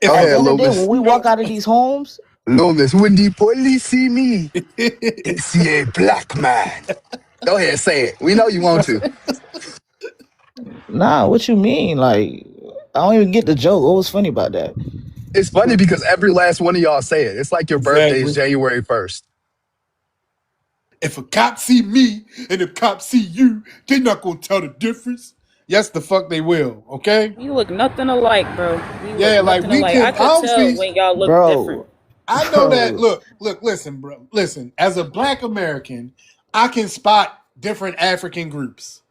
Go At the ahead, end of the day, when Loomis. we walk out of these homes, Loomis, when the police see me, they see a black man. Go ahead, say it. We know you want to. nah, what you mean? Like, I don't even get the joke. What was funny about that? It's funny because every last one of y'all say it. It's like your birthday is Exactly. January 1st. If a cop see me and a cop see you, they not gonna tell the difference. Yes, the fuck they will. Okay. We look nothing alike, bro. We look Yeah, like nothing we alike. I can could tell honestly. when y'all look different. Bro, I know that. bro, Look, listen, bro. Listen. As a black American, I can spot different African groups.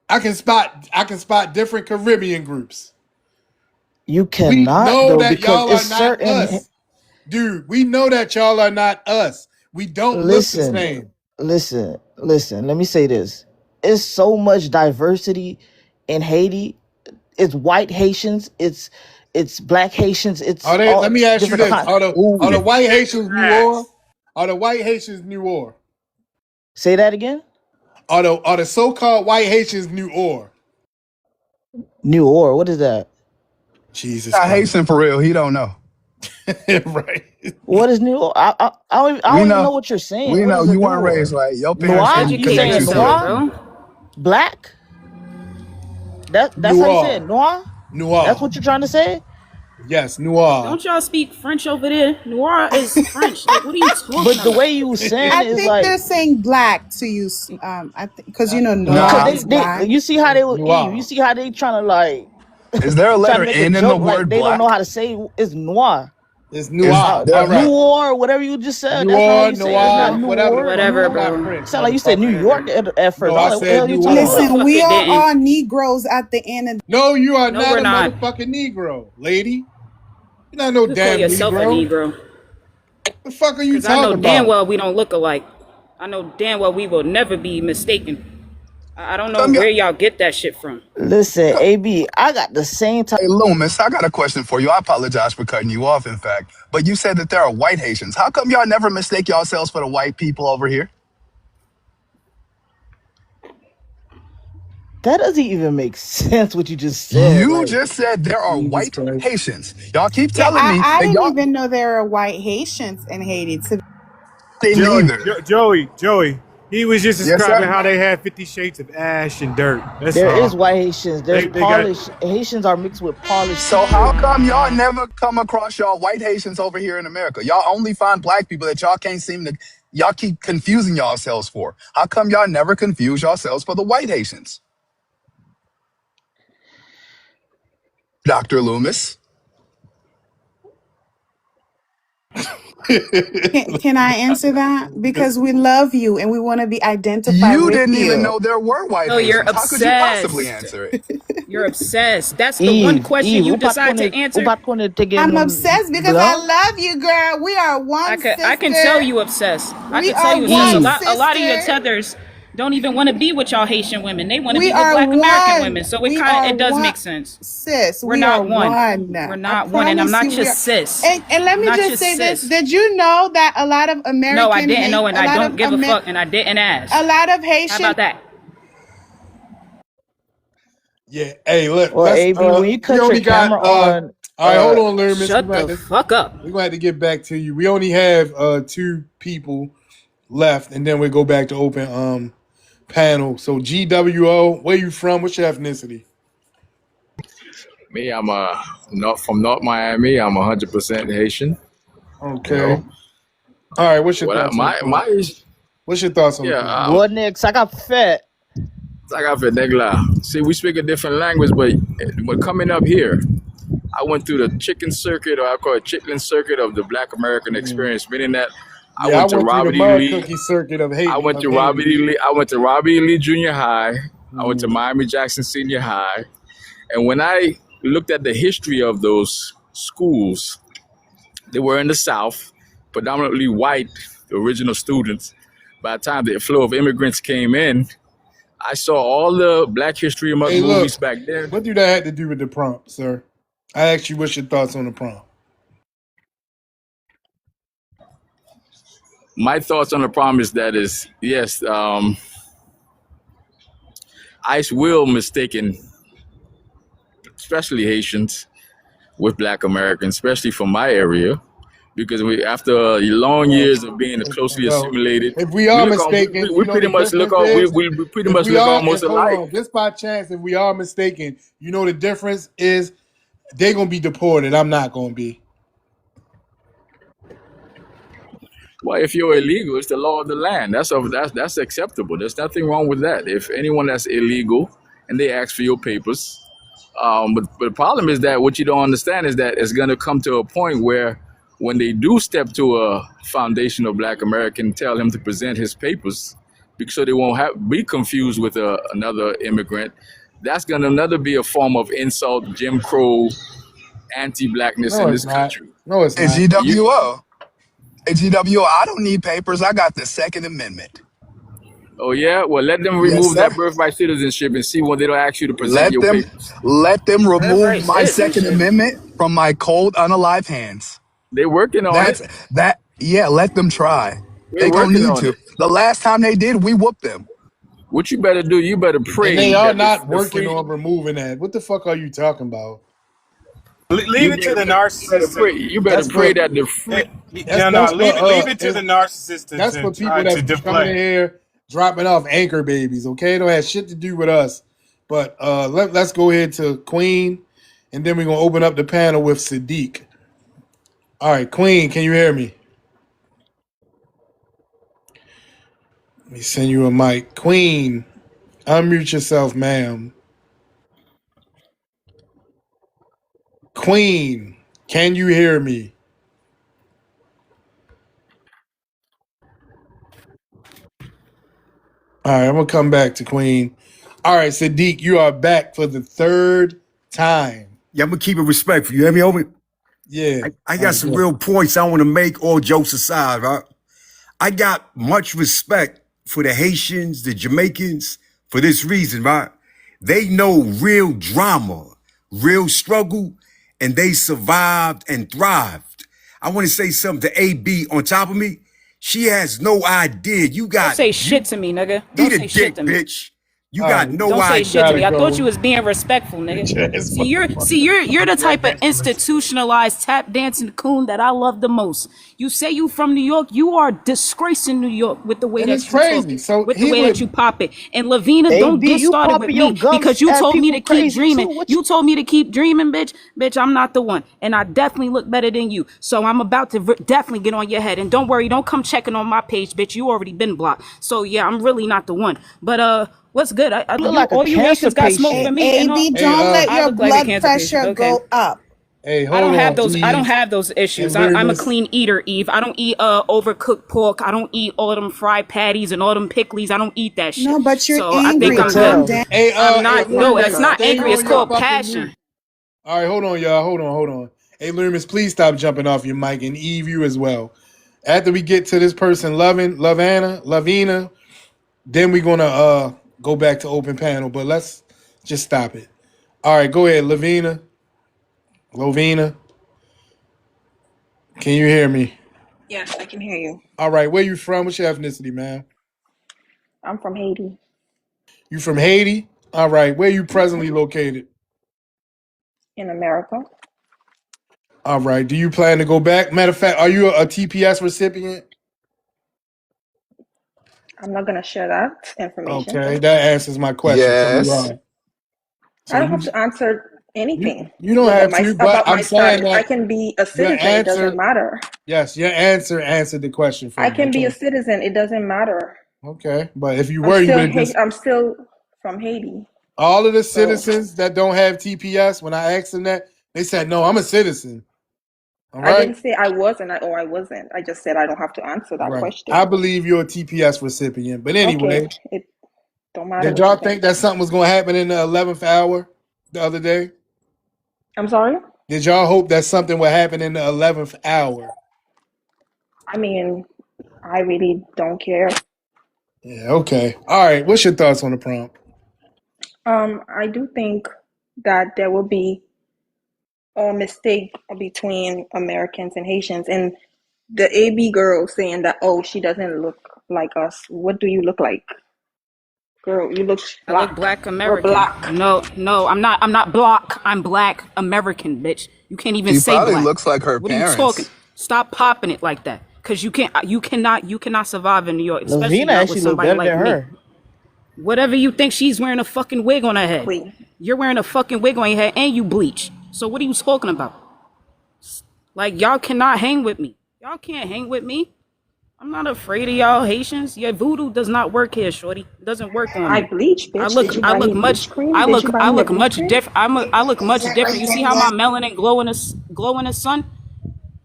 I can spot different Caribbean groups. you We cannot know though, that because y'all it's are not certain. us. Dude, we know that y'all are not us. We don't look the Listen, same. listen. Let me say this: it's so much diversity in Haiti. It's white Haitians. It's black Haitians. It's Are they? Let all me ask you different this: kinds. Are the Ooh. white Haitians Noir? Are the white Haitians Noir? Say that again. Are the so-called white Haitians Noir? New or what is that? Jesus Not Christ! Haitian for real. He don't know. Right? What is new? I We don't even know. know what you're saying. We What know is a you new weren't raised or? right. Your parents Noir? didn't You connect Educate saying you to yourself, it. noir? bro. Black? That's how you say it. Noir, Noir? That's noir. what you're trying to say? Yes, noir. Don't y'all speak French over there? Noir is French. Like, what are you talking But the way about? you saying I is think like they're saying black to you. I think because because noir Nah. is they black. you see how they was Eve. You Noir. see how they trying to like Is there a trying to letter make a N in the joke like word they don't know black? how to say it's noir. It's Is noir. there All New right. or whatever you just said. That's not how Noir, you say it. It's not noir, New whatever the or fuck. Whatever, I'm new. not bro. French, Sound like you said New motherfucker. York Whatever. at No, first. I was I like, what the said hell you talking No, noir. the about? Listen, fuck we it are didn't. all Negroes at the end of. No, you are No, not we're a not. motherfucking Negro, lady. You're not no You could call damn yourself a Negro. Negro. The fuck are you Because I know talking damn about? well we don't look alike. I know damn well we will never be mistaken. I don't know Come where here. y'all get that shit from. Listen, AB, I got the same type. Hey, Loomis, I got a question for you. I apologize for cutting you off, in fact. But you said that there are white Haitians. How come y'all never mistake yourselves for the white people over here? That doesn't even make sense what you just said. You Like, just said there are Jesus white Christ. Haitians. Y'all keep Yeah, telling me I that didn't y'all even know there are white Haitians in Haiti. didn't either. Joey. He was just Yes, describing sir. how they had 50 Shades of Ash and Dirt. That's there is all. white Haitians. There's They got. Polish. Haitians are mixed with Polish So how people. come y'all never come across y'all white Haitians over here in America? Y'all only find black people that y'all can't seem to, y'all keep confusing yourselves for. How come y'all never confuse yourselves for the white Haitians? Dr. Loomis. Can I answer that? Because we love you and we want to be identified You with didn't even you. know there were white No, you're Haitians. How could you possibly obsessed. answer it? You're obsessed. That's the one question you decide to answer. Upat kone tege I'm nom obsessed because I blanc. love you, girl. We are I one can sister. tell you obsessed. I We could tell are you obsessed. one A lot of your sister. tethers don't even want to be with y'all Haitian women. They want to We be with are black American one. women. So We are it does one, make sense. sis. We're We are not one. one. We're I not one. And I'm promise not you, we just are. sis. And let I'm me not just just say this: sis. did you know that a lot of No, I American didn't hate, know, and a I lot don't of give a fuck, and I didn't ask. a lot of How Haitian about that? Yeah. Hey, look. Well, Let's. AB, when you We cut your only got. camera on, All right. Hold on, Loomis. Shut the fuck up. We're gonna have to get back to you. We only have two people left, and then we go back to open panel. So GWO, where you from? What's your ethnicity? Me, I'm not from North Miami. I'm 100% Haitian. You Okay. know All right. What's your what? thoughts on the panel? What's your thoughts on the panel? what next? I got fat. See, we speak a different language, but coming up here, I went through the chicken circuit, or I call it chitlin circuit of the Black American experience, meaning that I Yeah, I went to went through the Robert E. mud Lee. cookie circuit of Haiti. I went to Robert E. Lee. I went to Robert E. Lee Junior High. I went to Miami Jackson Senior High. And when I looked at the history of those schools, they were in the South, predominantly white, the original students. By the time the flow of immigrants came in, I saw all the Black History Month Hey, look. movies back then. What do that have to do with the prompt, sir? I asked you what's your thoughts on the prompt. My thoughts on the problem is that is yes, ICE will mistaken, especially Haitians, with Black Americans, especially from my area, because we after long years of being closely Well, assimilated, if we we are look on mistaken, you we know the pretty much look difference on is we pretty if much we look are, if, almost hold alike. on, just by chance, if we are mistaken, you know the difference is they're gonna be deported. I'm not gonna be. Well, if you're illegal, it's the law of the land. That's acceptable. There's nothing wrong with that. If anyone that's illegal and they ask for your papers, but the problem is that what you don't understand is that it's going to come to a point where when they do step to a foundational Black American, tell him to present his papers, because so they won't be confused with another immigrant. That's going to another be a form of insult, Jim Crow, anti-blackness No, in it's this not. country. No, it's Hey, not. You GWO. Hey, GWO, I don't need papers. I got the Second Amendment. Oh yeah, well let them Yes, remove sir. that birthright citizenship and see when they don't ask you to present Let your them papers. let them remove Birthright my Second citizenship. Amendment from my cold, unalive hands. They're working on it. That's that. Yeah, let them try. They're They gonna working need on to. it. The last time they did, we whooped them. What you better do, you better And pray they are that not the working free on removing that. What the fuck are you talking about? Leave it to the better narcissist pray. to. You better That's pray for that the free. No, that's for leave it to the narcissist that's to for people try that's to coming in deflect. here dropping off anchor babies. Okay, don't have shit to do with us. But let's go ahead to Queen, and then we're gonna open up the panel with Sadiq. All right, Queen, can you hear me? Let me send you a mic. Queen, unmute yourself, ma'am. Queen, can you hear me? All right, I'm gonna come back to Queen. All right, Sadiq, you are back for the third time. Yeah, I'm gonna keep it respectful. You hear me, homie? Yeah. I All got right, some good. real points I want to make, all jokes aside, right? I got much respect for the Haitians, the Jamaicans, for this reason, right? They know real drama, real struggle, and they survived and thrived. I want to say something to AB on top of me. She has no idea. Don't say shit to me, nigga. Eat Don't a say shit dick, to me. bitch. You All got right, no Don't say you shit to idea. gotta me. I thought you go. was being respectful, nigga. Bitch ass You're the type of institutionalized tap dancing coon that I love the most. You say you from New York, you are disgracing New York with the way And it's that you talk crazy. it, So with the he way that would. you pop it. And Lavina, don't AB, get you started with popping your me gums because you at told me people to keep crazy too. dreaming. What you You told me to keep dreaming, bitch. Bitch, I'm not the one, and I definitely look better than you. So I'm about to definitely get on your head. And don't worry, don't come checking on my page, bitch. You already been blocked. So yeah, I'm really not the one. But what's good? look like a All you cancer Haitians got smoke for patient? me and all. AB, Hey, don't let I your look like a blood cancer patient. pressure Okay. go up. hey, I hold don't have on, those. I don't Eve have those issues. and I'm a Loomis. clean eater, Eve. I don't eat overcooked pork. I don't eat all them fried patties and all them pickles. I don't eat that shit. No, but you're So I You think angry. could I'm Calm good. tell. down. I'm Hey, not. No, that's Loomis, not stay angry. It's on your called fucking passion. mute. All right, hold on, y'all. Hold on. Hey, Loomis, please stop jumping off your mic, and Eve, you as well. After we get to this person, Lavina, then we're gonna go back to open panel. But let's just stop it. All right, go ahead, Lovina. Can you hear me? Yes, I can hear you. All right, where you from? What's your ethnicity, man? I'm from Haiti. You from Haiti? All right, where you presently Hmm. located? In America. All right, do you plan to go back? Matter of fact, are you a TPS recipient? I'm not gonna share that information. Okay, that answers my question. So you Yes. are. I So don't have to answer you anything you don't with have my to, but about I'm my saying status. I that can be a your citizen. It doesn't answer, matter. yes, your answer answered the question for I me. can be a Okay, citizen. It doesn't matter. okay, but if you were, you would have just I'm still from Haiti. all of the So citizens that don't have TPS. When I asked them that, they said, "No, I'm a citizen." All I right, didn't say I was or I wasn't. I just said I don't have to answer that right. question. I believe you're a TPS recipient, but Okay, anyway, it don't matter did what you y'all think. think that something was going to happen in the 11th hour the other day? I'm sorry. Did y'all hope that something would happen in the 11th hour? I mean, I really don't care. Yeah, okay. All right. What's your thoughts on the prompt? I do think that there will be mistake between Americans and Haitians, and the AB girl saying that, oh, she doesn't look like us. What do you look like? Girl, you look I look black. black We're American. black. No, I'm not. I'm not black. I'm black American, bitch. You can't even She say probably black. looks like her What are you talking? parents. Stop popping it like that. Cause you cannot survive in New York, especially Lavina not with actually look somebody better like than me. her. Whatever you think, she's wearing a fucking wig on her head. Queen. You're wearing a fucking wig on your head and you bleach. So what are you talking about? Like, y'all cannot hang with me. Y'all can't hang with me. I'm not afraid of y'all Haitians. Your voodoo does not work here, shorty. It doesn't work on I me. bleach, bitch. Did you buy me bleach cream? Did you buy I me a look bleach much cream? different. I look much different. You see how my melanin glow in the sun?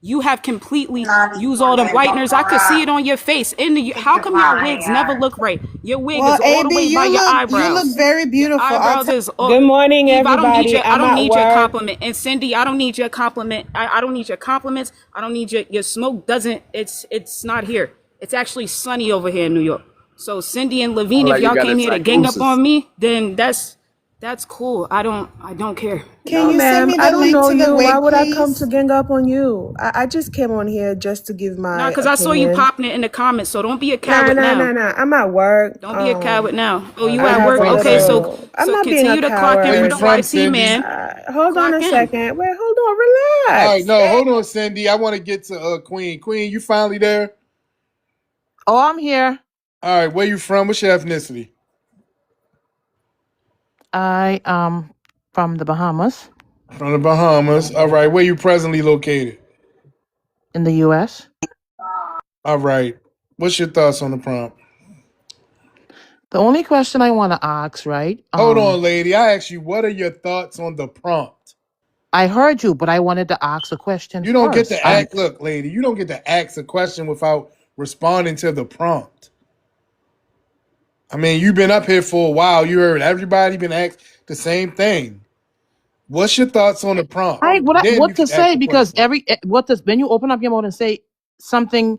You have completely used all them whiteners. I could see it on your face. How come y'all wigs never look right? Your wig Well, is all the AB, way by your you look eyebrows. very Your beautiful. eyebrows is all. Good morning, Eve, everybody. I I'm don't at need your work. compliment. And Cindy, I don't need your compliment. I don't need your compliments. I don't need your smoke. Doesn't it's not here. It's actually sunny over here in New York. So Cindy and Levine, if Like you y'all got a came here to gang up psychosis. on me, then that's cool. I don't care. Can No, you send ma'am. me I the don't link know to the you. Why wig, would I come to please? gang up on you? I just came on here just to give Nah, my because I saw you opinion. popping it in the comments. So don't be a Nah, coward nah, now. nah, nah. I'm at work. Don't be a coward now. Oh, you I at have work? a from, Okay, Cindy? I'm so not being a continue to clock in Where for you coward. the from, YT Cindy? man. Hold on Clock a in. second. Wait, hold on. All right, Relax. no, hold on, Cindy. I want to get to Queen. Queen, you finally there? Oh, I'm here. All right, where you from? What's your ethnicity? I am from the Bahamas From the Bahamas. All right, where you presently located? in the US. All right. What's your thoughts on the prompt? The only question I want to ask, right? Hold on, lady. I asked you, what are your thoughts on the prompt? I heard you, but I wanted to ask a question You don't get first. to act. Look, lady, you don't get to ask a question without responding to the prompt. I mean, you've been up here for a while. You heard everybody been asked the same thing. What's your thoughts on the prompt? Then What you to can ask say the because question. when you open up your mouth and say something,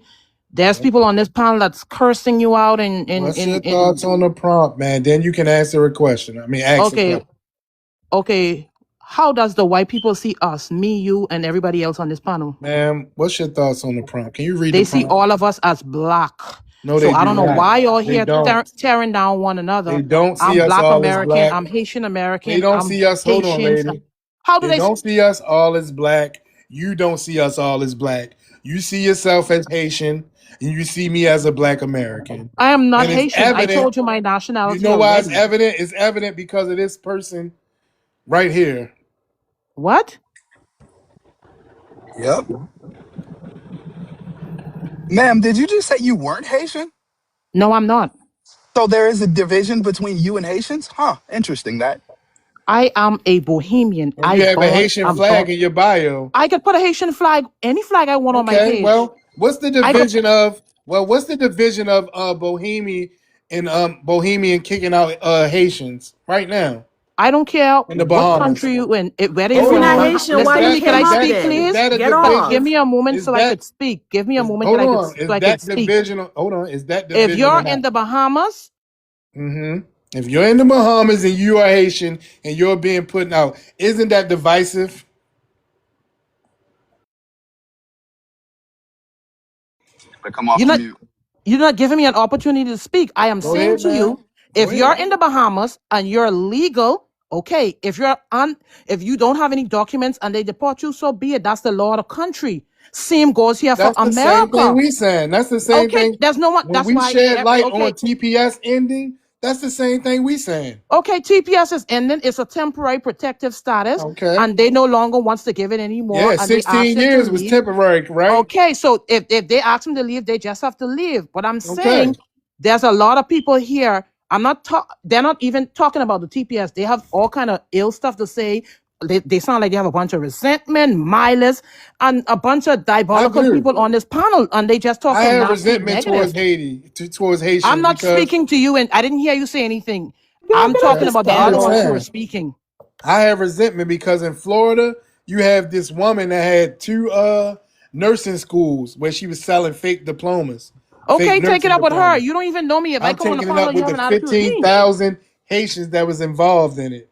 there's people on this panel that's cursing you out and What's your thoughts on the prompt, man? Then you can answer a question. I mean, ask a okay, question. okay. How does the white people see us, me, you, and everybody else on this panel? Ma'am, what's your thoughts on the prompt? Can you read the They see prompt? all of us as black. No, So they I do don't know not. why you're They here don't. tearing down one another. They don't see I'm us Black all as American. black. I'm Haitian They American. don't I'm see us. Hold on, Haitian. lady. How do They they? don't see us all as black. You don't see us all as black. You see yourself as Haitian, and you see me as a black American. I am not And it's Haitian. I evident. told you my You nationality know why it's already. evident? It's evident because of this person right here. What? Yep. Ma'am, did you just say you weren't Haitian? No, I'm not. So there is a division between you and Haitians? Huh, interesting that. I am a Bohemian. And you have a Haitian I'm born. flag in your bio. I could put a Haitian flag, any flag I want on my Okay, page. well, what's the I could. division of Bohemian kicking out Haitians right now I don't care in the what Bahamas? country you in, whether If you're Hold you're in the not on. Haitian, why Listen to you me. Can came I up speak, then? Is please? that a Get Give division? off. me a moment Is so I that could speak. Give me a moment hold on? so I could speak. Hold on. Is that If division or you're in not? the Bahamas, Mm-hmm. If you're in the Bahamas and you are Haitian and you're being put out, isn't that divisive? But come off you're the not mute. you're not giving me an opportunity to speak. I am Go saying ahead, to man. you, Go if ahead. you're in the Bahamas and you're legal, okay. If you don't have any documents and they deport you, so be it. That's the law of the country. Same goes here for That's the same thing America. we saying. That's the same Okay, thing. there's no one. When That's we why. shed light on Okay, TPS ending, that's the same thing we saying. okay. TPS is ending. It's a temporary protective status, Okay. and they no longer wants to give it anymore, Yeah, and they ask 16 them to years was leave. temporary, right? Okay, so if they ask them to leave, they just have to leave. But I'm Okay. saying there's a lot of people here. They're not even talking about the TPS. They have all kind of ill stuff to say. They sound like they have a bunch of resentment, malice, and a bunch of I diabolical do. people on this panel, and they just I talking have nasty, resentment towards negative. Haiti, towards I'm Haitians not because speaking to you, and I didn't hear you say anything. Y'all I'm get off talking this about the I'm other just ones who panel. are saying. speaking. I have resentment because in Florida, you have this woman that had two nursing schools where she was selling fake diplomas, fake Okay, take it nursing up with her. diplomas. You don't even know me. If I I'm come on the taking it panel up and you with have the an attitude with me, 15,000 Haitians that was involved in it.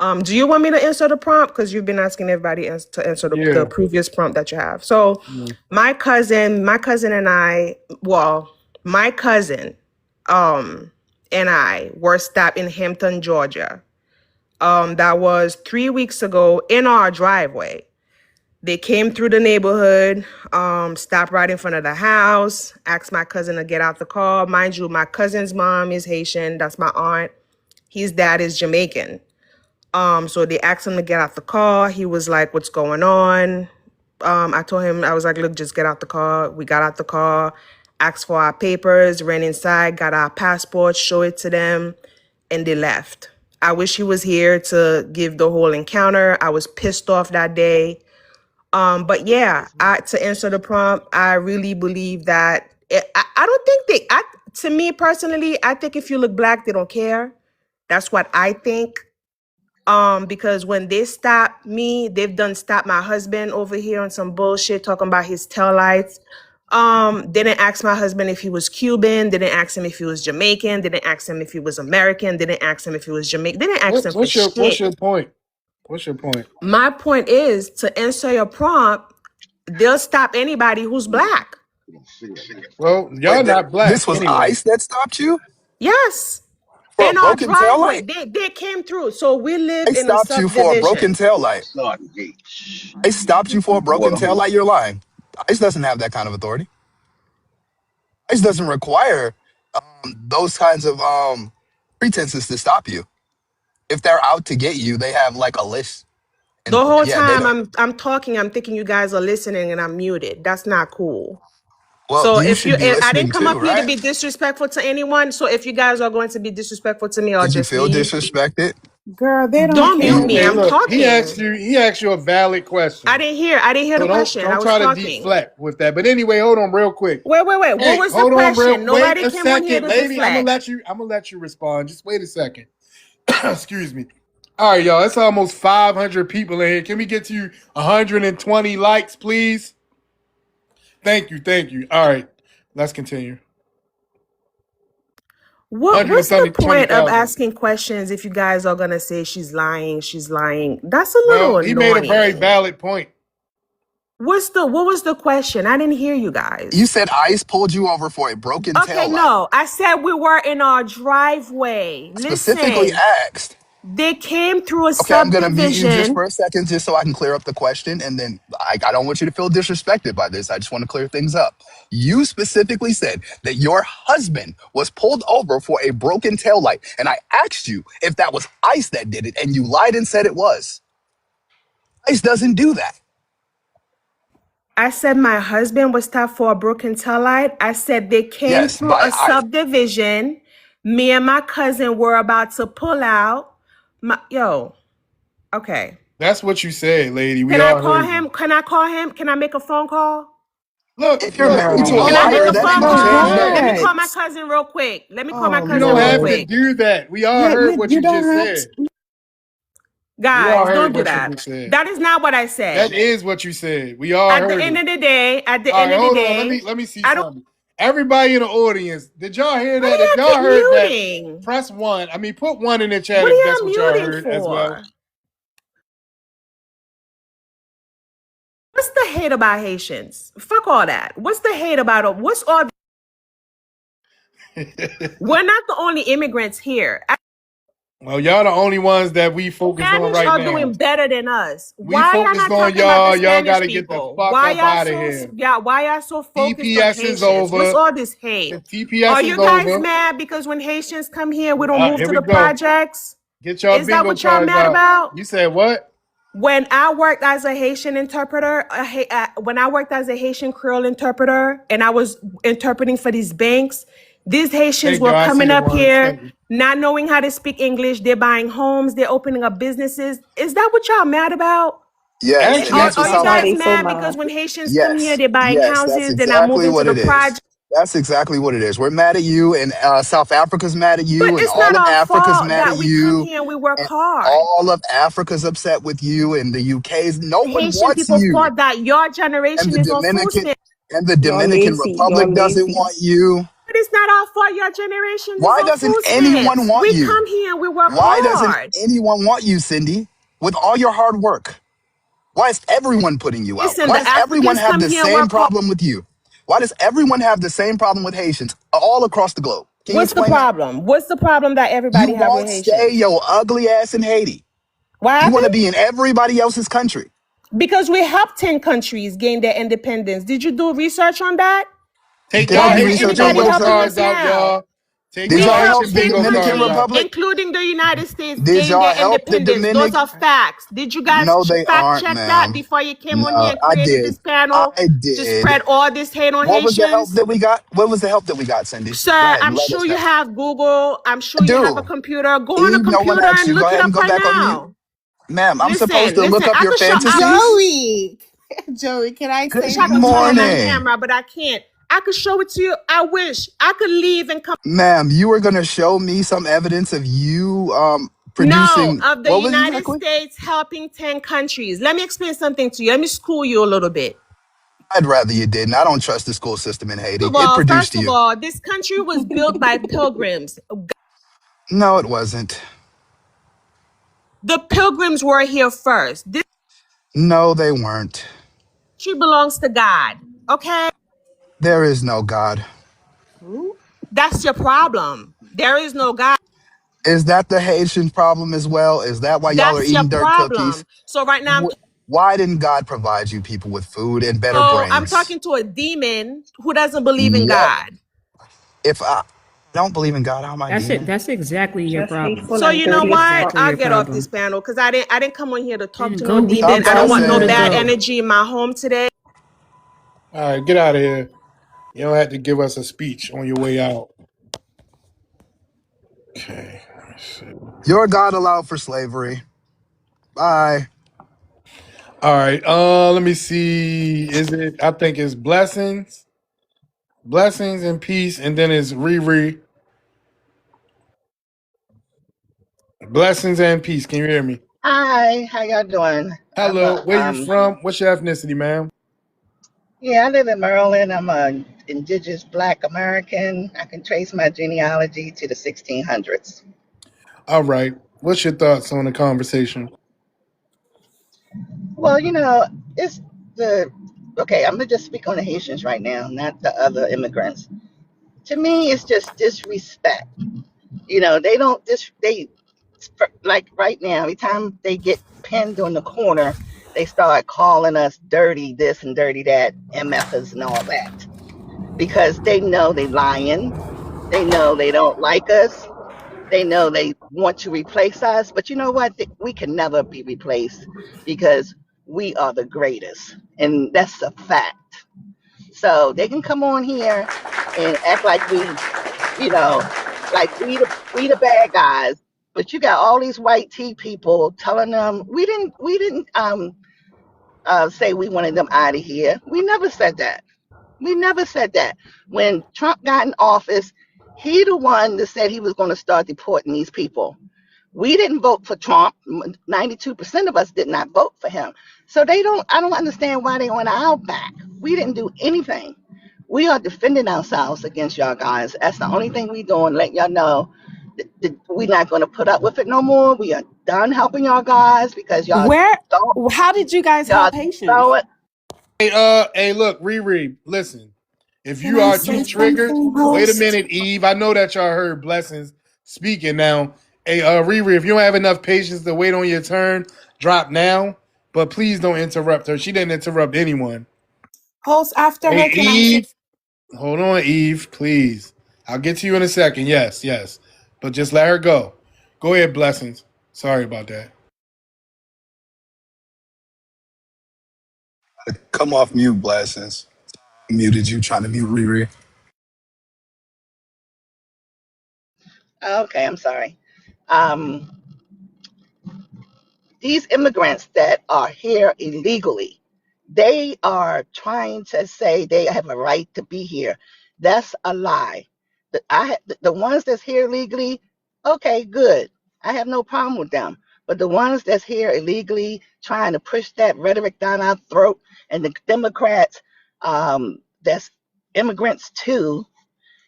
Do you want me to answer the prompt? Because you've been asking everybody to answer the Yeah. previous prompt that you have. So my cousin and I, my cousin and I were stopped in Hampton, Georgia. That was 3 weeks ago in our driveway. They came through the neighborhood, stopped right in front of the house, asked my cousin to get out the car. Mind you, my cousin's mom is Haitian. That's my aunt. His dad is Jamaican. So they asked him to get out the car. He was like, "What's going on?" I told him, I was like, "Look, just get out the car." We got out the car, asked for our papers, ran inside, got our passports, show it to them, and they left. I wish he was here to give the whole encounter. I was pissed off that day. But yeah, to answer the prompt, I really believe that I don't think to me personally, I think if you look black, they don't care. That's what I think. Because when they stop me, they've done stop my husband over here on some bullshit talking about his taillights. They didn't ask my husband if he was Cuban. They didn't ask him if he was Jamaican. They didn't ask him if he was American. They didn't ask him if he was Jamaican. They didn't ask him for shit. What's your point? What's your point? My point is, to answer your prompt, they'll stop anybody who's black. Well, y'all Wait, not black this was anyway. ICE that stopped you Yes. for a In our broken tail driveway. light? They came through. So we live They in a stopped you for a broken subdivision. tail light. ICE stopped you for a broken tail light. You're lying. ICE doesn't have that kind of authority. ICE doesn't require those kinds of pretenses to stop you. If they're out to get you, they have like a list. The And whole yeah, they don't. time I'm talking, I'm thinking you guys are listening and I'm muted. That's not cool. Well, So you should be if I didn't listening come too, up here to right? be disrespectful to anyone, so if you guys are going to be disrespectful to me, I'll Did you just feel leave. disrespected? Girl, they don't Don't mute care. me. Okay, I'm look, he asked talking. you a valid question. I didn't hear So the question. I don't was try to talking. deflect with that. But anyway, hold on real quick. Wait. What Hey, was the hold on question? wait Nobody a came on here second, to lady. I'm deflect. gonna let you respond. Just wait a second. Excuse me. All right, y'all. It's almost 500 people in here. Can we get to 120 likes, please? Thank you. All right, let's continue. What's the point of 120,000. asking questions if you guys are gonna say she's lying? That's a Well, little he made a very annoying. valid point. What was the question? I didn't hear you guys. You said ICE pulled you over for a broken Okay, tail light. no. I said we were in our driveway. Specifically Listen, asked. they came through a Okay, I'm gonna mute you just subdivision. for a second, just so I can clear up the question, and then I don't want you to feel disrespected by this. I just want to clear things up. You specifically said that your husband was pulled over for a broken tail light, and I asked you if that was ICE that did it, and you lied and said it was. ICE doesn't do that. I said my husband was stopped for a broken taillight. I said they came Yes, through by a ICE. subdivision. Me and my cousin were about to pull out. Okay. That's what you said, lady. We Can I all call heard you. him? Can I call him? Can I make a phone call? If you're married to We a Can I all make liar, a heard that what phone ain't you gonna just change call? said. Let me nothing. call my cousin real quick. You don't Real have to quick. do that. We all heard what you just said. We all Guys, don't heard do what you that. just said. That is not what I That said. is what you said. We all At the heard end it. of the day, All right, hold on. Let me see I don't. something. Everybody in the audience, did y'all hear Why that? do If y'all y'all keep heard that, muting? press 1. I mean, put 1 in the chat What are if that's y'all what y'all muting heard as well. for? What's the hate about Haitians? Fuck all that. What's the hate about? What's all? We're not the only immigrants here. Well, y'all the only ones that we focus on Spanish right are now. doing better than us. We Why y'all focused not on talking about the y'all. Y'all got Spanish to get the people? fuck up out of here. Why y'all so focused on TPS is Haitians? What's over. all this hate? The TPS Are is you guys over. mad because when Haitians come here, we don't move Here to we the go. projects? Get y'all Is that bingo what y'all cards mad out. about? You said what? When I worked as a Haitian interpreter, when I worked as a Haitian Creole interpreter, and I was interpreting for these banks, these Haitians Thank you. were I see coming the up ones. Thank here, you. not knowing how to speak English. They're buying homes. They're opening up businesses. Is that what y'all mad about? Yes, And and that's what are you South Why guys they so mad because mad? when Haitians come here, Yes, they're buying that's houses, they're not exactly moving to what the it is. project? That's exactly what it is. We're mad at you, and South Africa's mad at But you, and it's all not of our Africa's fault mad that at we come you, here and we work and hard. all of Africa's upset with you, and the UK's. No one Haitian wants people you, thought that your and generation the is on food Dominican stamps. and the Y'all Dominican lazy. Y'all Republic doesn't lazy. want you. It's not our fault. Your generation is Why on doesn't food anyone stamps. want We you? come here, we work Why doesn't hard. anyone want you, Cindy, with all your hard work? Why is everyone putting you out? Listen, Why the does everyone Africans have come the here, same work hard. problem with you? Why does everyone have the same problem with Haitians all across the globe? Can you What's the explain that? problem? What's the problem that You everybody have with won't stay Haitians? your ugly ass in Haiti. What You want to happened? be in everybody else's country. Because we helped 10 countries gain their independence. Did you do research on that? Take Did y'all I Why do isn't Haitian research on anybody what bingo helping exactly? us cards out, now? y'all. Take Did We y'all y'all helped help Haitian the 10 bingo Dominican cards countries, out. Republic? including the United States, Did gain y'all their help the independence. Those Dominican? are facts. Did you guys No, they fact aren't, check that ma'am. before you came on here No, and I created did. this panel I to did. spread all this hate on What was the help Haitians? that we got? What was the help that we got, Cindy? Go Sir, ahead I'm and let sure us you know. have Google. I'm sure I you have a do. computer. Go on a Eve, no one computer asked and you. Go look it ahead and up go right back on mute. now. Ma'am, I'm supposed Listen, to look listen. up I your could show. fantasies? Joey, Joey, can I Good Wish say I could turn on my something? morning. camera, but I can't. I could show it to you. I wish I could leave and come. Ma'am, you were going to show me some evidence of you No, producing, of the what was it United exactly? States helping 10 countries. Let me explain something to you. Let me school you a little bit. I'd rather you didn't. I don't trust the school system in Haiti. It First produced of you. all, this country was built by pilgrims. No, it wasn't. The pilgrims were here first. This No, they weren't. country belongs to God. Okay? There is no God. That's your problem. There is no God. Is that the Haitian problem as well? Is that why y'all are That's your eating dirt cookies? problem. So right now, Why didn't God provide you people with food and better I'm brains? talking to a demon who doesn't believe in Yep. God. If I don't believe in God, how am I That's it. demon? That's exactly your Just problem. hateful So and you know That's dirty as what? fuck. exactly I'll your get off this problem. panel because I didn't come on here to talk Then to no go. Stop demon. I don't Tell want me no where to bad cussing. go. energy in my home today. All right, get out of here. You don't have to give us a speech on your way out. Okay. Let's see. Your God allowed for slavery. Bye. All right. Let me see. Is it? I think it's blessings, blessings and peace, and then it's Riri. Blessings and peace. Can you hear me? Hi, how y'all doing? I'm Hello. Where you from? What's your ethnicity, ma'am? yeah, I live in Maryland. I'm a indigenous Black American. I can trace my genealogy to the 1600s. All right. What's your thoughts on the conversation? Well, it's the okay. I'm gonna just speak on the Haitians right now, not the other immigrants. To me, it's just disrespect. They don't they like right now. Every time they get pinned on the corner, they start calling us dirty this and dirty that, MFers and all that, because they know they lying. They know they don't like us. They know they want to replace us. But you know what? We can never be replaced because we are the greatest. And that's a fact. So they can come on here and act like you know, we the bad guys. But you got all these white tea people telling them we didn't say we wanted them out of here. We never said that. We never said that. When Trump got in office, he the one that said he was going to start deporting these people. We didn't vote for Trump. 92% of us did not vote for him. So I don't understand why they on our back. We didn't do anything. We are defending ourselves against y'all guys. That's the only thing we doing, let y'all know that we're not going to put up with it no more. We are done helping y'all guys because Where? don't, How did you guys y'all help Haitians? throw it. Hey, look, Riri, listen. If Can you I are too say triggered, something, wait a host? minute, Eve. I know that y'all heard blessings speaking now. Hey, Riri, if you don't have enough patience to wait on your turn, drop now. But please don't interrupt her. She didn't interrupt anyone. Host after Hey, her, can I say? Eve. Hold on, Eve, please. I'll get to you in a second. Yes, yes. But just let her go. Go ahead, blessings. Sorry about that. Come off mute, blessings. Muted you trying to mute Riri. Okay, I'm sorry. Um, these immigrants that are here illegally, they are trying to say they have a right to be here. That's a lie. The ones that's here legally, okay, good. I have no problem with them. But the ones that's here illegally trying to push that rhetoric down our throat, and the Democrats, that's immigrants too,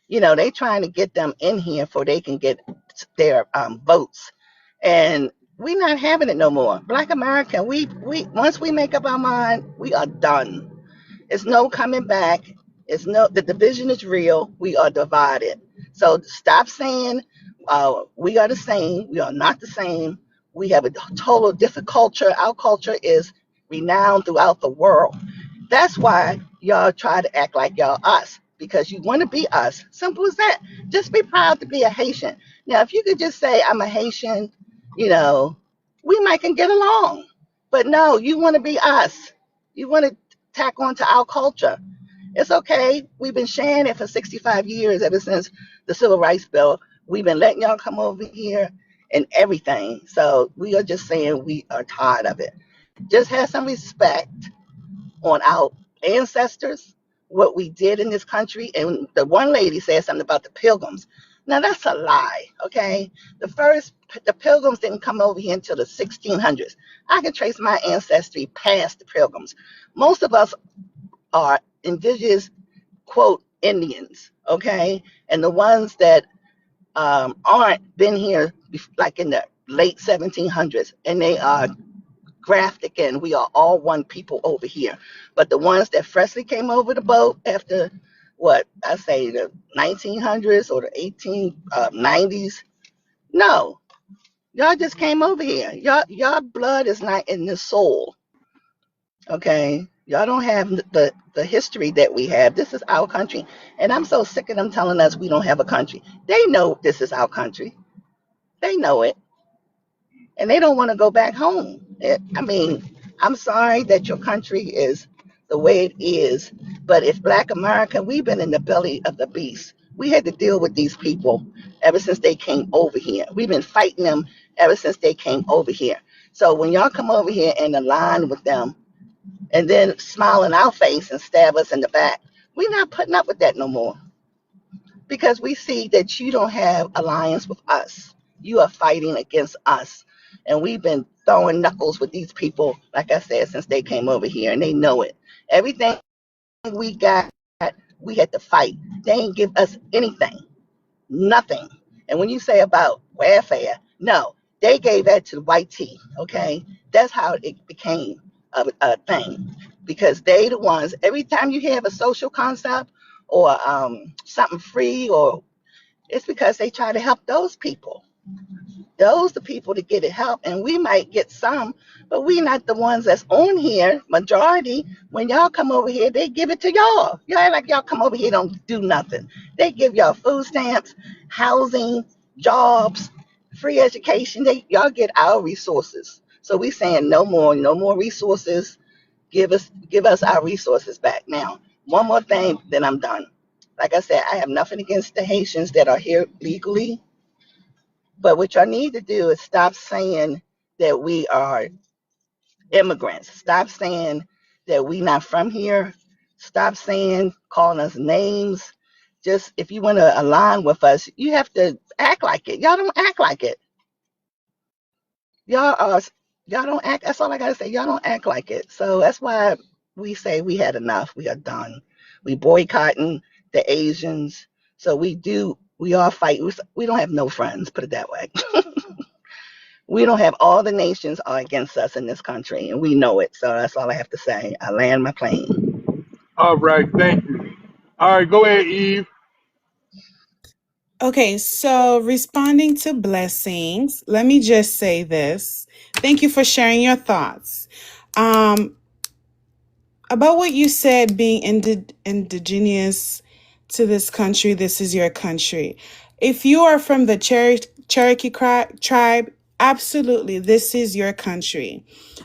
They trying to get them in here for they can get their votes, and we not having it no more. Black America, we once we make up our mind, we are done. It's no coming back. The division is real. We are divided. So stop saying we are the same. We are not the same. We have a total different culture. Our culture is renowned throughout the world. That's why y'all try to act like y'all us, because you want to be us. Simple as that. Just be proud to be a Haitian. Now, if you could just say I'm a Haitian, you know, we might can get along. But no, you want to be us. You want to tack on to our culture. It's okay. We've been sharing it for 65 years, ever since the Civil Rights Bill. We've been letting y'all come over here and everything. So we are just saying we are tired of it. Just have some respect on our ancestors, what we did in this country. And the one lady said something about the pilgrims. Now that's a lie, okay? The pilgrims didn't come over here until the 1600s. I can trace my ancestry past the pilgrims. Most of us are indigenous, quote, Indians, okay? And the ones that aren't been here like in the late 1700s, and they are grafted in. We are all one people over here. But the ones that freshly came over the boat after what I say the 1900s or the 1890s, no, y'all just came over here. Y'all blood is not in the soul. Okay, y'all don't have the history that we have. This is our country, and I'm so sick of them telling us we don't have a country. They know this is our country. They know it, and they don't want to go back home. I mean, I'm sorry that your country is the way it is, but if Black America, we've been in the belly of the beast. We had to deal with these people ever since they came over here. We've been fighting them ever since they came over here. So when y'all come over here and align with them and then smile in our face and stab us in the back, we're not putting up with that no more, because we see that you don't have alliance with us. You are fighting against us. And we've been throwing knuckles with these people, like I said, since they came over here, and they know it. Everything we got, we had to fight. They ain't give us anything, nothing. And when you say about welfare, no, they gave that to the white tea, okay? That's how it became a thing. Because they the ones, every time you have a social concept or something free, or it's because they try to help those people. Those the people to get it help, and we might get some, but we not the ones that's on here. Majority, when y'all come over here, they give it to y'all. Y'all act like y'all come over here don't do nothing. They give y'all food stamps, housing, jobs, free education. Y'all get our resources. So we saying no more resources. Give us our resources back. Now, one more thing, then I'm done. Like I said, I have nothing against the Haitians that are here legally, but what y'all need to do is stop saying that we are immigrants. Stop saying that we not from here. Stop saying, calling us names. Just if you want to align with us, you have to act like it. Y'all don't act like it. Y'all are y'all don't act. That's all I gotta say. Y'all don't act like it. So that's why we say we had enough. We are done. We boycotting the Asians. So we all fight. We don't have no friends, put it that way. We don't have, all the nations are against us in this country, and we know it. So that's all I have to say. I land my plane. All right, thank you. All right, go ahead, Eve. Okay, so responding to blessings, let me just say this. Thank you for sharing your thoughts. Um, about what you said, being indigenous to this country, this is your country. If you are from the Cherokee tribe, absolutely, this is your country.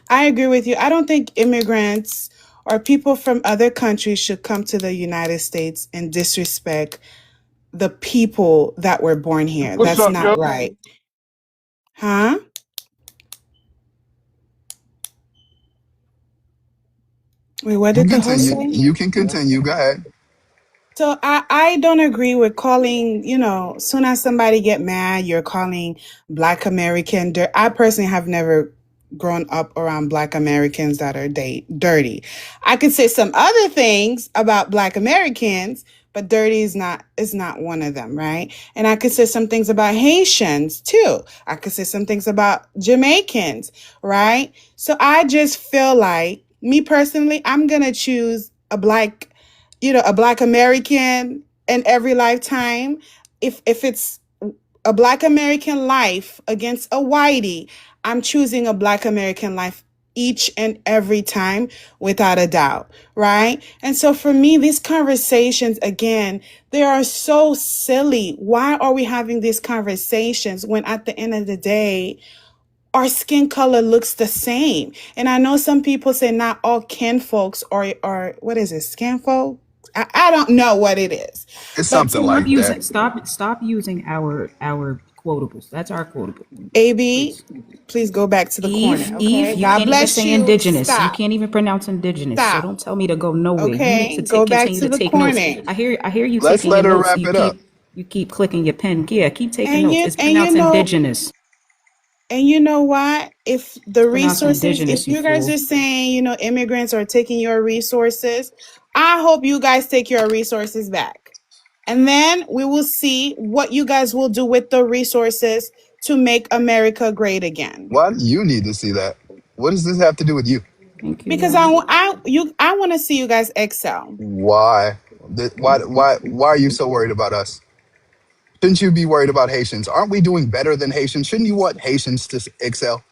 I agree with you. I don't think immigrants or people from other countries should come to the United States and disrespect the people that were born here. What's That's up, yo? not right. Huh? Wait, what You can did the host continue. say? You can continue. Go ahead. So I don't agree with calling, soon as somebody get mad, you're calling Black American dirt. I personally have never grown up around Black Americans that are dirty. I could say some other things about Black Americans, but dirty is not one of them, right? And I could say some things about Haitians too. I could say some things about Jamaicans, right? So I just feel like, me personally, I'm gonna choose a black American in every lifetime. If it's a black American life against a whitey, I'm choosing a black American life each and every time without a doubt, right? And so for me, these conversations, again, they are so silly. Why are we having these conversations when at the end of the day, our skin color looks the same? And I know some people say not all kin folks are what is it, skin folk? I don't know what it is. It's But something to Stop like me, that. using stop using our quotables. That's our quotable. AB, Please. please go back to the corner, Eve, okay? you God can't even bless say you. indigenous. You Stop. can't even pronounce indigenous. So Stop. don't tell me to go nowhere. You need Okay? to Go back continue to to the take notes. corner. I hear you Let's taking your let her notes. wrap it up. You keep clicking your pen. Yeah, keep taking And notes. you It's and you pronounced know indigenous. and you know what? If It's the pronounced resources, if indigenous, you you guys fool. are saying, immigrants are taking your resources, I hope you guys take your resources back. And then we will see what you guys will do with the resources to make America great again. Why do you need to see that? What does this have to do with you? Thank you, Because Lord. I want to see you guys excel. Why? Why are you so worried about us? Shouldn't you be worried about Haitians? Aren't we doing better than Haitians? Shouldn't you want Haitians to excel?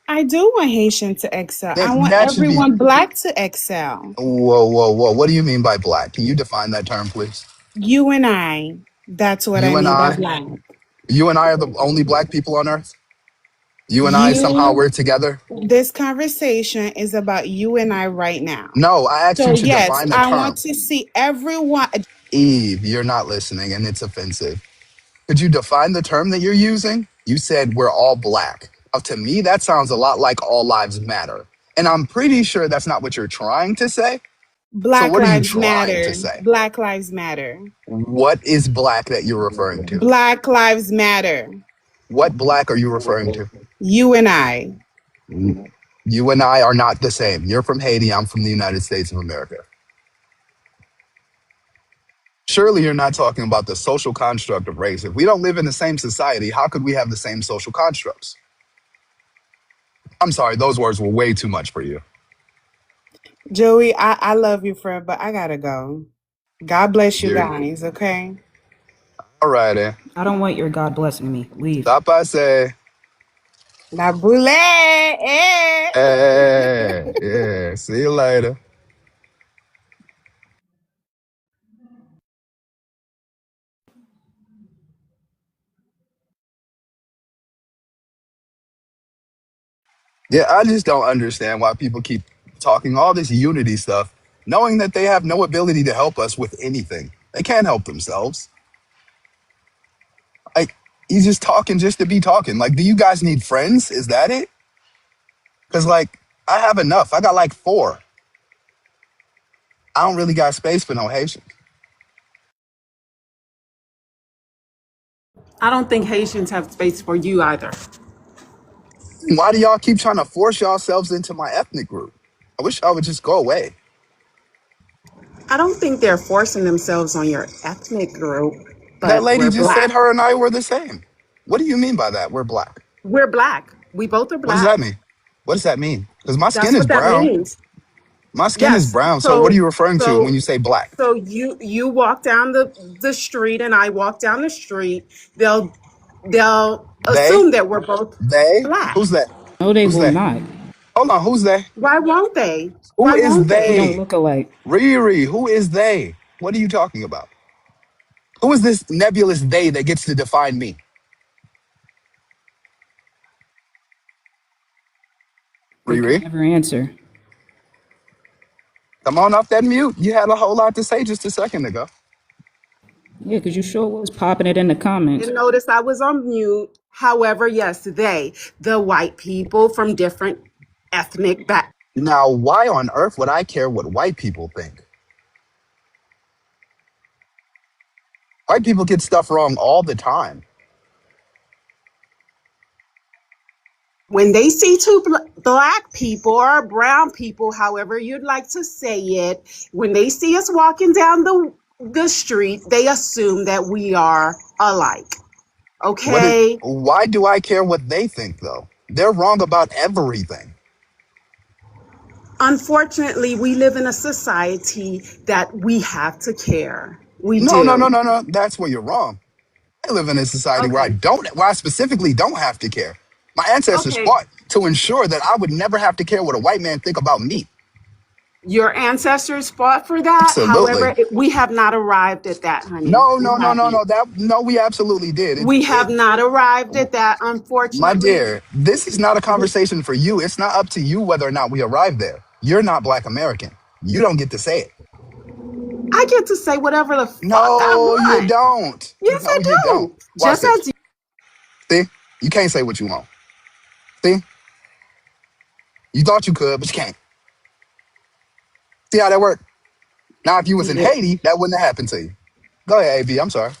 I do want Haitian to excel. I Then want that should be. everyone black to excel. Whoa, whoa, whoa. What do you mean by black? Can you define that term, please? You and I. That's what I You and mean by I. black. You and I are the only black people on earth. You and I somehow You, we're together. this conversation is about you and I right now. No, I asked you So to yes, define the I want term. to see everyone. Eve, you're not listening and it's offensive. Could you define the term that you're using? You said we're all black. Now, to me, that sounds a lot like all lives matter. And I'm pretty sure that's not what you're trying to say. So, Black what are you lives trying to matter. say? Black lives matter. What is black that you're referring to? Black lives matter. What black are you referring to? You and I. You and I are not the same. You're from Haiti. I'm from the United States of America. Surely you're not talking about the social construct of race. If we don't live in the same society, how could we have the same social constructs? I'm sorry, those words were way too much for you. Joey, I love you, friend, but I gotta go. God bless you You're guys, okay? all right, eh? I don't want your God blessing me. Leave. Stop by say, La boule, eh? hey, yeah, see you later. Yeah, I just don't understand why people keep talking all this unity stuff, knowing that they have no ability to help us with anything. They can't help themselves. Like, he's just talking just to be talking. Like, do you guys need friends? Is that it? Because, like, I have enough. I got like four. I don't really got space for no Haitians. I don't think Haitians have space for you either. Why do y'all keep trying to force yourselves into my ethnic group? I wish y'all would just go away. I don't think they're forcing themselves on your ethnic group, That but lady we're just said black. her and I were the same. What do you mean by that? We're black. We're black. We both are What does that black. mean? What does that mean? Because my skin That's is what that brown. means. My skin is Yes. brown. So what are So you referring to when so you say black? so you walk down the street and I walk down the street. They'll They? assume that we're both They? black. Who's they? No, they Who's will they? not. Hold on, who's they? Why won't they? Who Why is won't We they? don't they? look alike. Riri, who is they? What are you talking about? Who is this nebulous they that gets to define me? They can Riri, never answer. come on off that mute. You had a whole lot to say just a second ago. Yeah, because you sure was popping it in the comments. And notice I was on mute. However, yes, the white people from different ethnic back. Now, why on earth would I care what white people think? White people get stuff wrong all the time. When they see two black people or brown people, however you'd like to say it, when they see us walking down the street, they assume that we are alike. What is? Okay? Why do I care what they think though? They're wrong about everything. Unfortunately, we live in a society that we have to care. We No, no, no, do. no, no. That's where you're wrong. I live in a society where Okay. where I specifically don't have to care. My ancestors Okay. fought to ensure that I would never have to care what a white man think about me. Your ancestors fought for that. Absolutely. However, we have not arrived at that, honey. No, We no, no, no, haven't. no. We absolutely did. We have not arrived at that, My unfortunately. dear, this is not a conversation for you. It's not up to you whether or not we arrive there. You're not Black American. You don't get to say it. I get to say whatever the fuck I No, you want. don't. Yes, No, I you don't. do. Watch Just this. as See, you can't say what you want. See, you thought you could, but you can't. See how that worked? Now, if you was See in that. Haiti, that wouldn't have happened to you. Go ahead, AB. I'm sorry.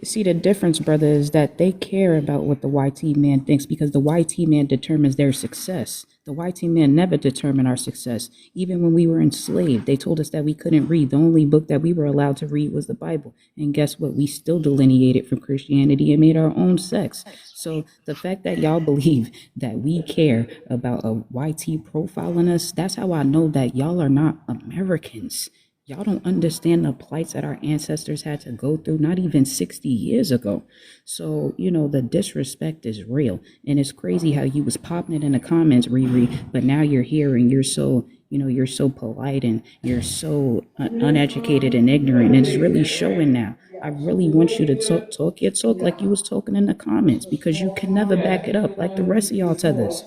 See the difference, brother, is that they care about what the YT man thinks because the YT man determines their success. The YT man never determined our success. Even when we were enslaved, they told us that we couldn't read. The only book that we were allowed to read was the Bible. And guess what? We still delineated from Christianity and made our own sects. So the fact that y'all believe that we care about a YT profiling us, that's how I know that y'all are not Americans. Y'all don't understand the plights that our ancestors had to go through, not even 60 years ago. So, the disrespect is real. And it's crazy how you was popping it in the comments, Riri, but now you're here and you're so, you're so polite and you're so uneducated and ignorant. And it's really showing now. I really want you to talk your talk like you was talking in the comments because you can never back it up like the rest of y'all tethers.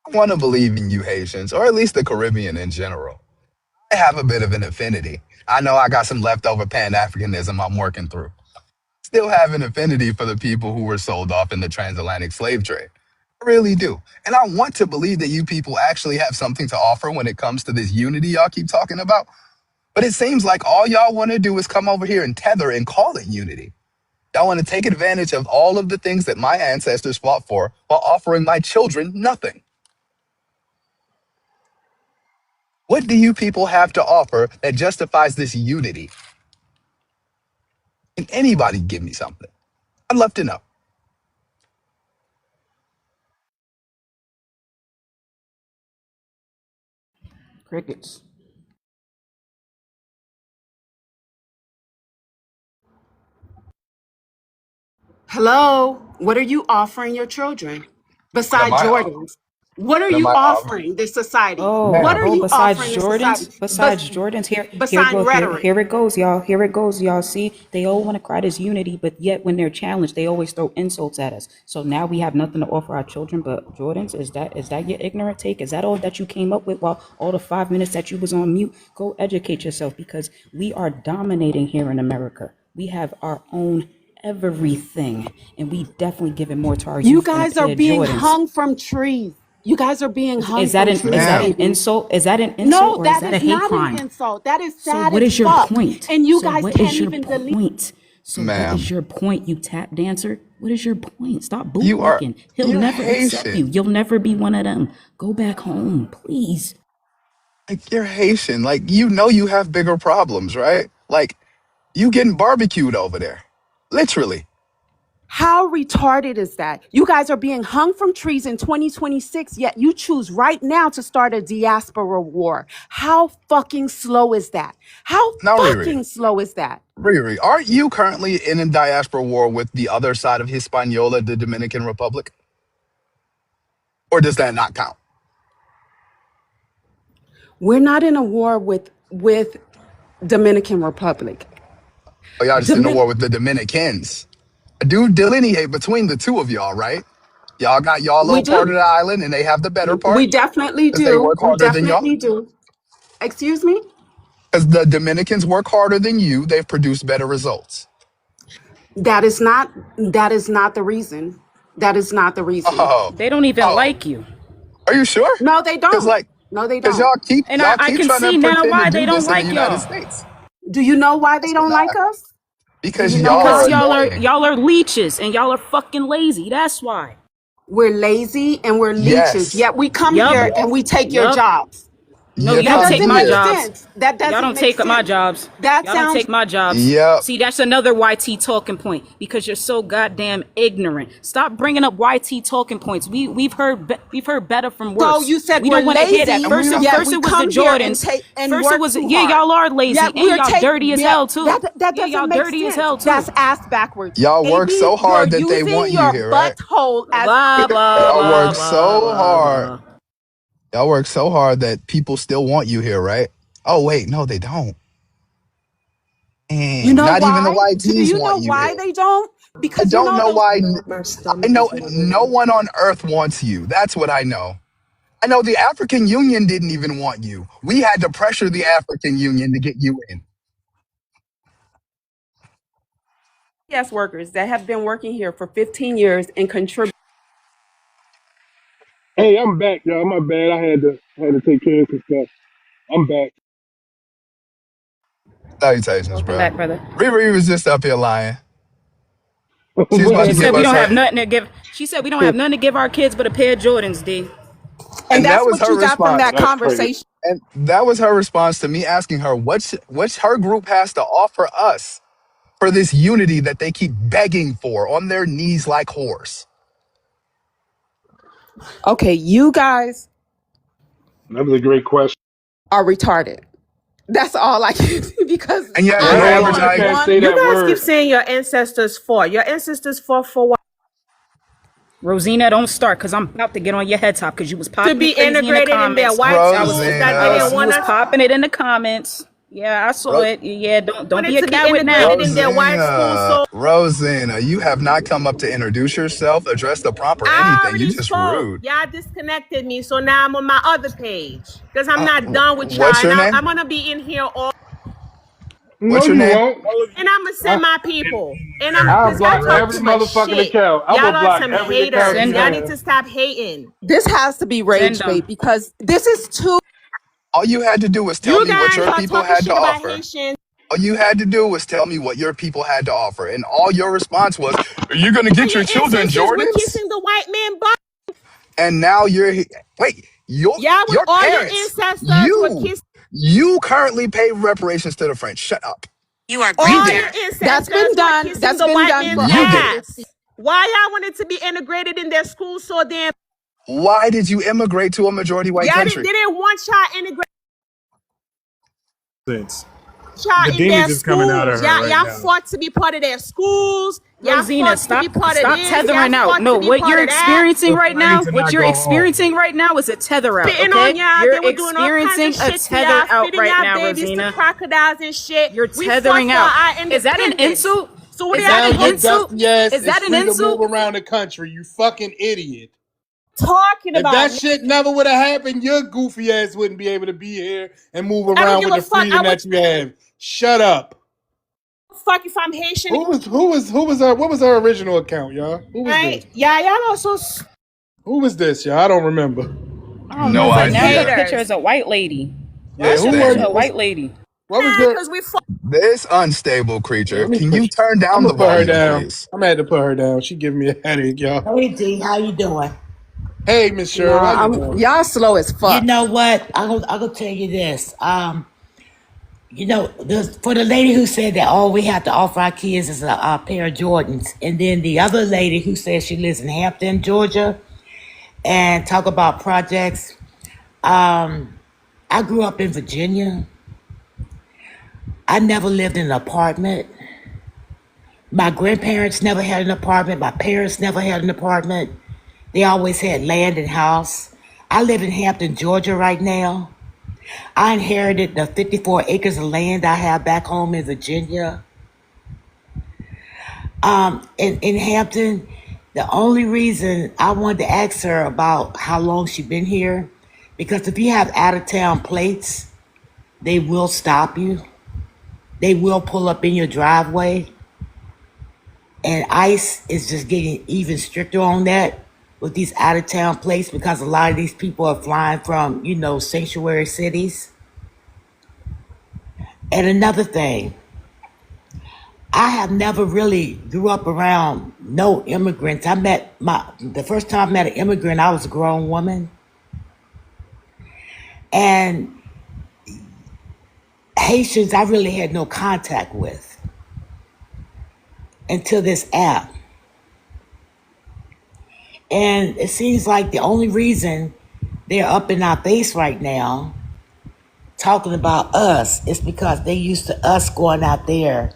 I want to believe in you Haitians, or at least the Caribbean in general. I have a bit of an affinity. I know I got some leftover Pan-Africanism I'm working through. Still have an affinity for the people who were sold off in the transatlantic slave trade. I really do. And I want to believe that you people actually have something to offer when it comes to this unity y'all keep talking about. But it seems like all y'all want to do is come over here and tether and call it unity. Y'all want to take advantage of all of the things that my ancestors fought for while offering my children nothing. What do you people have to offer that justifies this unity? Can anybody give me something? I'd love to know. Crickets. hello, what are you offering your children What am beside I? Jordans? What are What am you I offering? offering this society? What Oh, are Ma'am, oh, you offering besides this society? Jordans, besides Jordans, here Beside go, rhetoric. here it goes, y'all. Here it goes, y'all. See, they all want to cry this unity, but yet when they're challenged, they always throw insults at us. So now we have nothing to offer our children but Jordans. Is that your ignorant take? Is that all that you came up with while all the 5 minutes that you was on mute? Go educate yourself because we are dominating here in America. We have our own everything, and we definitely giving more to our You youth than a guys are pair of being Jordans. hung from trees. You guys are being hung from Is trees, that an ma'am, AB. insult? Is that an insult No, or is that that a is hate not an crime? insult. That is So sad what as is your fuck. point? And you So guys what is can't your even delete. point? So what is ma'am, your point, you tap dancer? What is your point? Stop you are, bootlicking. He'll you're never accept you. Haitian. You'll never be one of them. Go back home, please. Like, you're Haitian. Like, you have bigger problems, right? Like, you getting barbecued over there. Literally. How retarded is that? You guys are being hung from trees in 2026, yet you choose right now to start a diaspora war. How fucking slow is that? How Now, Riri, fucking slow is that? Riri, aren't you currently in a diaspora war with the other side of Hispaniola, the Dominican Republic? Or does that not count? We're not in a war with Dominican Republic. Or y'all just in a Domin- war with the Dominicans? I do delineate between the two of y'all, right? Y'all got y'all we little part of do. the island and they have the better part We definitely because they do. work We harder than y'all. definitely do. Excuse me? Because the Dominicans work harder than you, they've produced better results. That is not the reason. That is not the reason. Oh, They don't even oh, like you. are you sure? No, they Because don't. like, No, they because don't. And y'all I keep can trying to see now pretend to why do they don't this in the like United y'all. States. Do you know why they That's don't like not us? Do because you know y'all Because are why? annoying. y'all are leeches and y'all are fucking lazy. That's why. We're lazy and we're leeches, Yes, yet we come Yup. here and yup. we take your Yup. jobs. No, Yeah, you That don't take doesn't my make yeah, jobs. sense. That Y'all doesn't don't make take my sense. jobs. That Y'all don't sounds take my jobs. yep. See, that's another YT talking point because you're so goddamn ignorant. Stop bringing up YT talking points. We've heard better from so. worse. You said We we're don't want to hear that. lazy, And we don't. yet First we it was the come here and Jordans. take and First it work was too yeah, hard. y'all are lazy Yet and we're y'all dirty as hell too. that Yeah, y'all doesn't make dirty as sense. hell That's too. ass backwards. Y'all work AB, so you're hard that they using want you your here, right? butthole as Blah blah Y'all blah work blah so blah hard. blah. Y'all work so hard that people still want you here, right? Oh wait, no, they don't. You Dang, know not even the why? Do YTs you know want you why here. they don't? I Because you don't know know those. why. My I stomach know is no hurting. one on earth wants you. That's what I know. I know the African Union didn't even want you. We had to pressure the African Union to get you in. Yes, workers that have been working here for 15 years and contribute. Hey, I'm back, y'all. My bad. I had to take care of some stuff. I'm back. Salutations, Welcome bro. back, brother. Riri was just up here lying. She was What about I to She give said we do? us don't her, have nothing to give. She said we don't have nothing to give our kids but a pair of Jordans, D. And and that that's was what her you got from response. that That's crazy. conversation. And that was her response to me asking her what's her group has to offer us for this unity that they keep begging for on their knees like whores. Okay, you guys That was a great question. are retarded. That's all I can do because And yet, I your No, am average you I can't one. say You that guys keep word. saying your ancestors fought. Your ancestors fought for what? Rosina, don't start because I'm about to get on your head top because you was To popping it be crazy in the integrated in their comments. white I was schools that didn't Rosanna, you want was us popping it in the comments. Yeah, I saw Ro- it. Yeah, don't be wanted a to be coward now. integrated in their white schools. Rosina, So Rosina, you have not come up to introduce yourself, address the proper I anything. You already just spoke. rude. Y'all disconnected me. So now I'm on my other page because I'm not done with y'all. What's And your name? I'm going to be in here all. No, What's your you name? won't. And I'm going to I, send my people. And I'm I'll because y'all block talk every too much motherfucking shit. account. I'm Y'all gonna are block some every account haters. you Send Y'all them. need have. to stop hating. this has to be Send rage them. bait because this is too. All you had to do was tell You me what guys your are people talking had to shit about offer. Haitians. All you had to do was tell me what your people had to offer. And all your response was, are you going to get Your your children ancestors were Jordans? kissing the white man butt. And now wait, Y'all with your all your parents, ancestors were kissing. you currently pay reparations to the French. Shut up. You are You All did your it. That's been ancestors were done. kissing That's the been white done man's for You over did it. ass. 50. Why y'all wanted to be integrated in their schools so damn? Why did you immigrate to a majority white Y'all country? didn't want y'all integrate Sense. The y'all in demon their just coming out of schools. her right Y'all now. fought to be part of their schools. Y'all Rosina, fought to be part of stop this. Y'all tethering out. fought No, to be what part you're of that. experiencing The right now, flames are what not you're go home. experiencing right now is a tether out, Spitting on okay? y'all. You're They were doing all kinds of experiencing a shit to tether y'all, out feeding right y'all now, babies to Rosina. crocodiles and shit. You're We fought tethering for out. our Is that an independence. insult? So what are Is y'all that Now an your talking insult? dusty ass Is is that an free to move insult? around the country. You fucking idiot. If about? that shit never would have happened, your goofy ass wouldn't be able to be here and move I don't around give with a the fuck. I freedom would that you have. Shut up. fuck if I'm Haitian. Who was her what was her original account, y'all? Who was Right? this? Yeah, y'all also Who was this, y'all? I don't remember. I don't No remember. some Now your idea. picture haters. is a white lady. Why Yeah, is your who were picture Dang. you? a white lady? What was your Because we fought. This unstable yeah, creature. let me Can you push. turn I'm down the gonna put her volume, down. please? I'm gonna have to put her down. She giving me a headache, y'all. Hey D, how you doing? Hey, Miss Cheryl, how Nah, you doing? y'all slow as You fuck. know what? I'm gonna tell you this. For the lady who said that all we have to offer our kids is a pair of Jordans, and then the other lady who says she lives in Hampton, Georgia, and talk about projects. I grew up in Virginia. I never lived in an apartment. My grandparents never had an apartment. My parents never had an apartment. They always had land and house. I live in Hampton, Georgia right now. I inherited the 54 acres of land I have back home in Virginia. In Hampton, the only reason I wanted to ask her about how long she been here, because if you have out of town plates, they will stop you. They will pull up in your driveway. And ICE is just getting even stricter on that with these out of town plates because a lot of these people are flying from, sanctuary cities. And another thing, I have never really grew up around no immigrants. The first time I met an immigrant, I was a grown woman. And Haitians I really had no contact with until this app. And it seems like the only reason they're up in our face right now talking about us is because they used to us going out there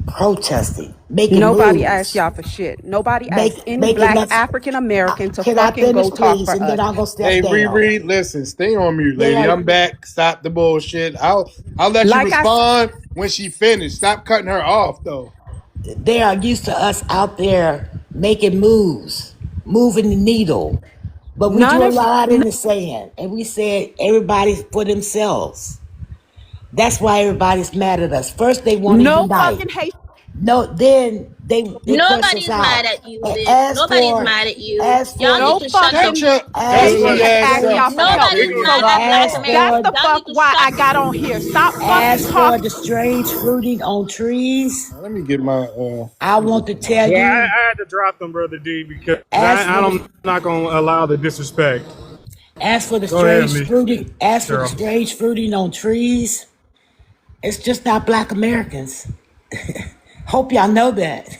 protesting, making Nobody asked moves, y'all for shit. Nobody asked any making black us. African American to Can I fucking go finish, talk please? for And then us. I'll go step Hey, down. Riri, listen, stay on mute, They lady. are, I'm back. Stop the bullshit. I'll let you Like I s- respond when she finished. Stop cutting her off, though. they are used to us out there making moves, moving the needle. But we none drew a of line in the sand and we said everybody's for themselves. That's why everybody's mad at us. First they want to no unite. fucking hate. No, then they cuss us Nobody's out. mad at you, And bitch. Nobody's mad at you. as Y'all for need No to shut the Shut fucking your as Haitian ugly for has ass asked up. y'all for Stop help. Nobody's digging. So mad at black as that's for Americans. the Y'all fuck need to why shut I got on here. Stop fucking as for talking. the strange fruiting on trees, Let me get my I let me want get to my tell Yeah, you, I had to drop them, brother D, because as for the I'm not gonna allow the disrespect. Go ahead, Miss as for the Cheryl. strange fruiting on trees, it's just not black Americans. Hope y'all know that.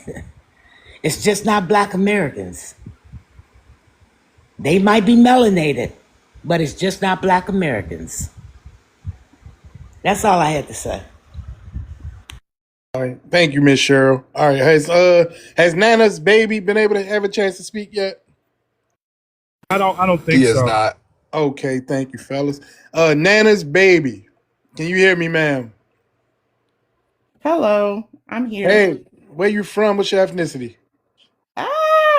It's just not black Americans. They might be melanated, but it's just not black Americans. That's all I had to say. All right, thank you, Miss Cheryl. All right, has Nana's baby been able to have a chance to speak yet? I don't He think is so. not. Okay, thank you, fellas. Nana's baby, can you hear me, ma'am? Hello, I'm here. Hey, where you from? What's your ethnicity?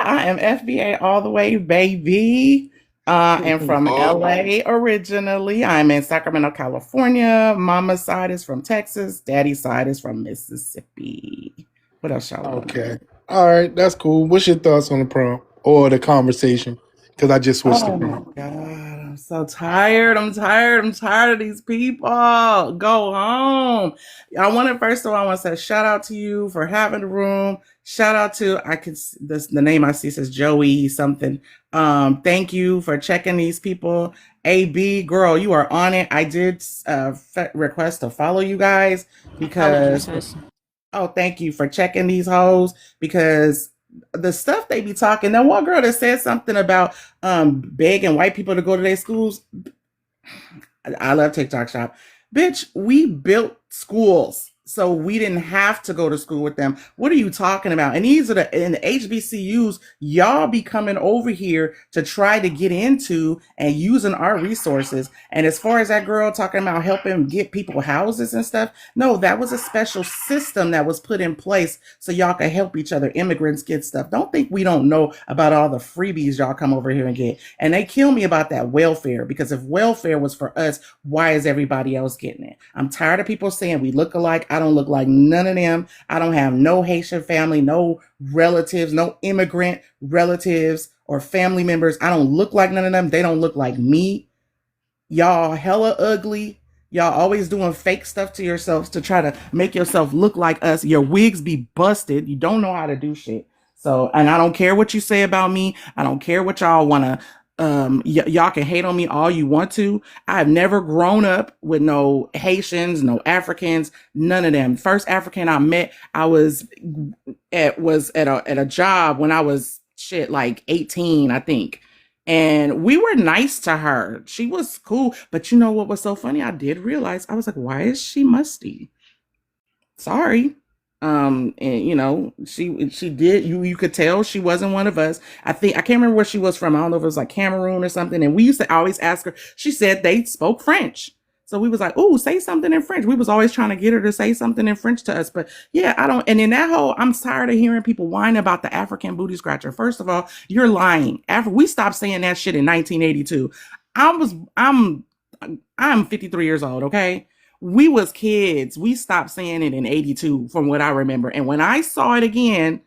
I am FBA all the way, baby. I am from Oh, LA originally. I'm in Sacramento, California. Mama's side is from Texas. Daddy's side is from Mississippi. What else y'all want to know? Okay, all right, that's cool. What's your thoughts on the prompt or the conversation? Because I just switched the Oh my prompt. God, I'm so tired. I'm tired of these people. Go home. I want to, first of all, I want to say shout out to you for having the room. Shout out to, the name I see says Joey something. Thank you for checking these people. AB, girl, you are on it. I did request to follow you guys I followed you, because, sis. oh, thank you for checking these hoes because the stuff they be talking. That one girl that said something about begging white people to go to their schools. I love TikTok shop. Bitch, we built schools. So we didn't have to go to school with them. What are you talking about? And these are in the HBCUs, y'all be coming over here to try to get into and using our resources. And as far as that girl talking about helping get people houses and stuff, no, that was a special system that was put in place so y'all could help each other. Immigrants get stuff. Don't think we don't know about all the freebies y'all come over here and get. And they kill me about that welfare because if welfare was for us, why is everybody else getting it? I'm tired of people saying we look alike. I don't look like none of them. I don't have no Haitian family, no relatives, no immigrant relatives or family members. I don't look like none of them. They don't look like me. Y'all hella ugly. Y'all always doing fake stuff to yourselves to try to make yourself look like us. Your wigs be busted. You don't know how to do shit. So, and I don't care what you say about me. I don't care what y'all want to y'all can hate on me all you want to. I've never grown up with no Haitians, no Africans, none of them. First African I met, I was at a job when I was shit like 18, I think. And we were nice to her. She was cool. But you know what was so funny? I did realize I was like, why is she musty? Sorry. And you know, she did you could tell she wasn't one of us. I can't remember where she was from. I don't know if it was like Cameroon or something. And we used to always ask her, she said they spoke French. So we was like, oh, say something in French. We was always trying to get her to say something in French to us. But yeah, I don't, and in that whole, I'm tired of hearing people whine about the African booty scratcher. First of all, you're lying. After we stopped saying that shit in 1982. I'm 53 years old, okay? We was kids. We stopped saying it in 82 from what I remember. And when I saw it again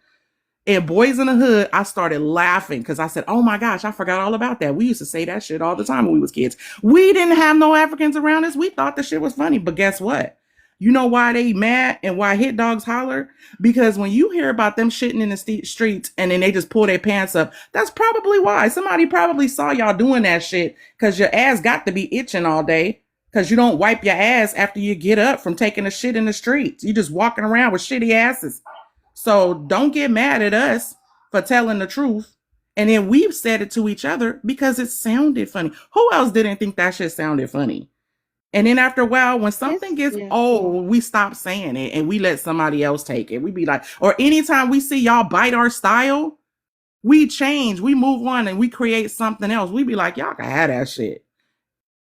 in Boys in the Hood, I started laughing because I said, oh my gosh, I forgot all about that. We used to say that shit all the time when we was kids. We didn't have no Africans around us. We thought the shit was funny. But guess what? You know why they mad and why hit dogs holler? Because when you hear about them shitting in the streets and then they just pull their pants up, that's probably why. Somebody probably saw y'all doing that shit because your ass got to be itching all day. Because you don't wipe your ass after you get up from taking a shit in the streets. You just walking around with shitty asses. So don't get mad at us for telling the truth. And then we've said it to each other because it sounded funny. Who else didn't think that shit sounded funny? And then after a while, when something gets old, we stop saying it and we let somebody else take it. We be like, or anytime we see y'all bite our style, we change, we move on, and we create something else. We be like, y'all can have that shit.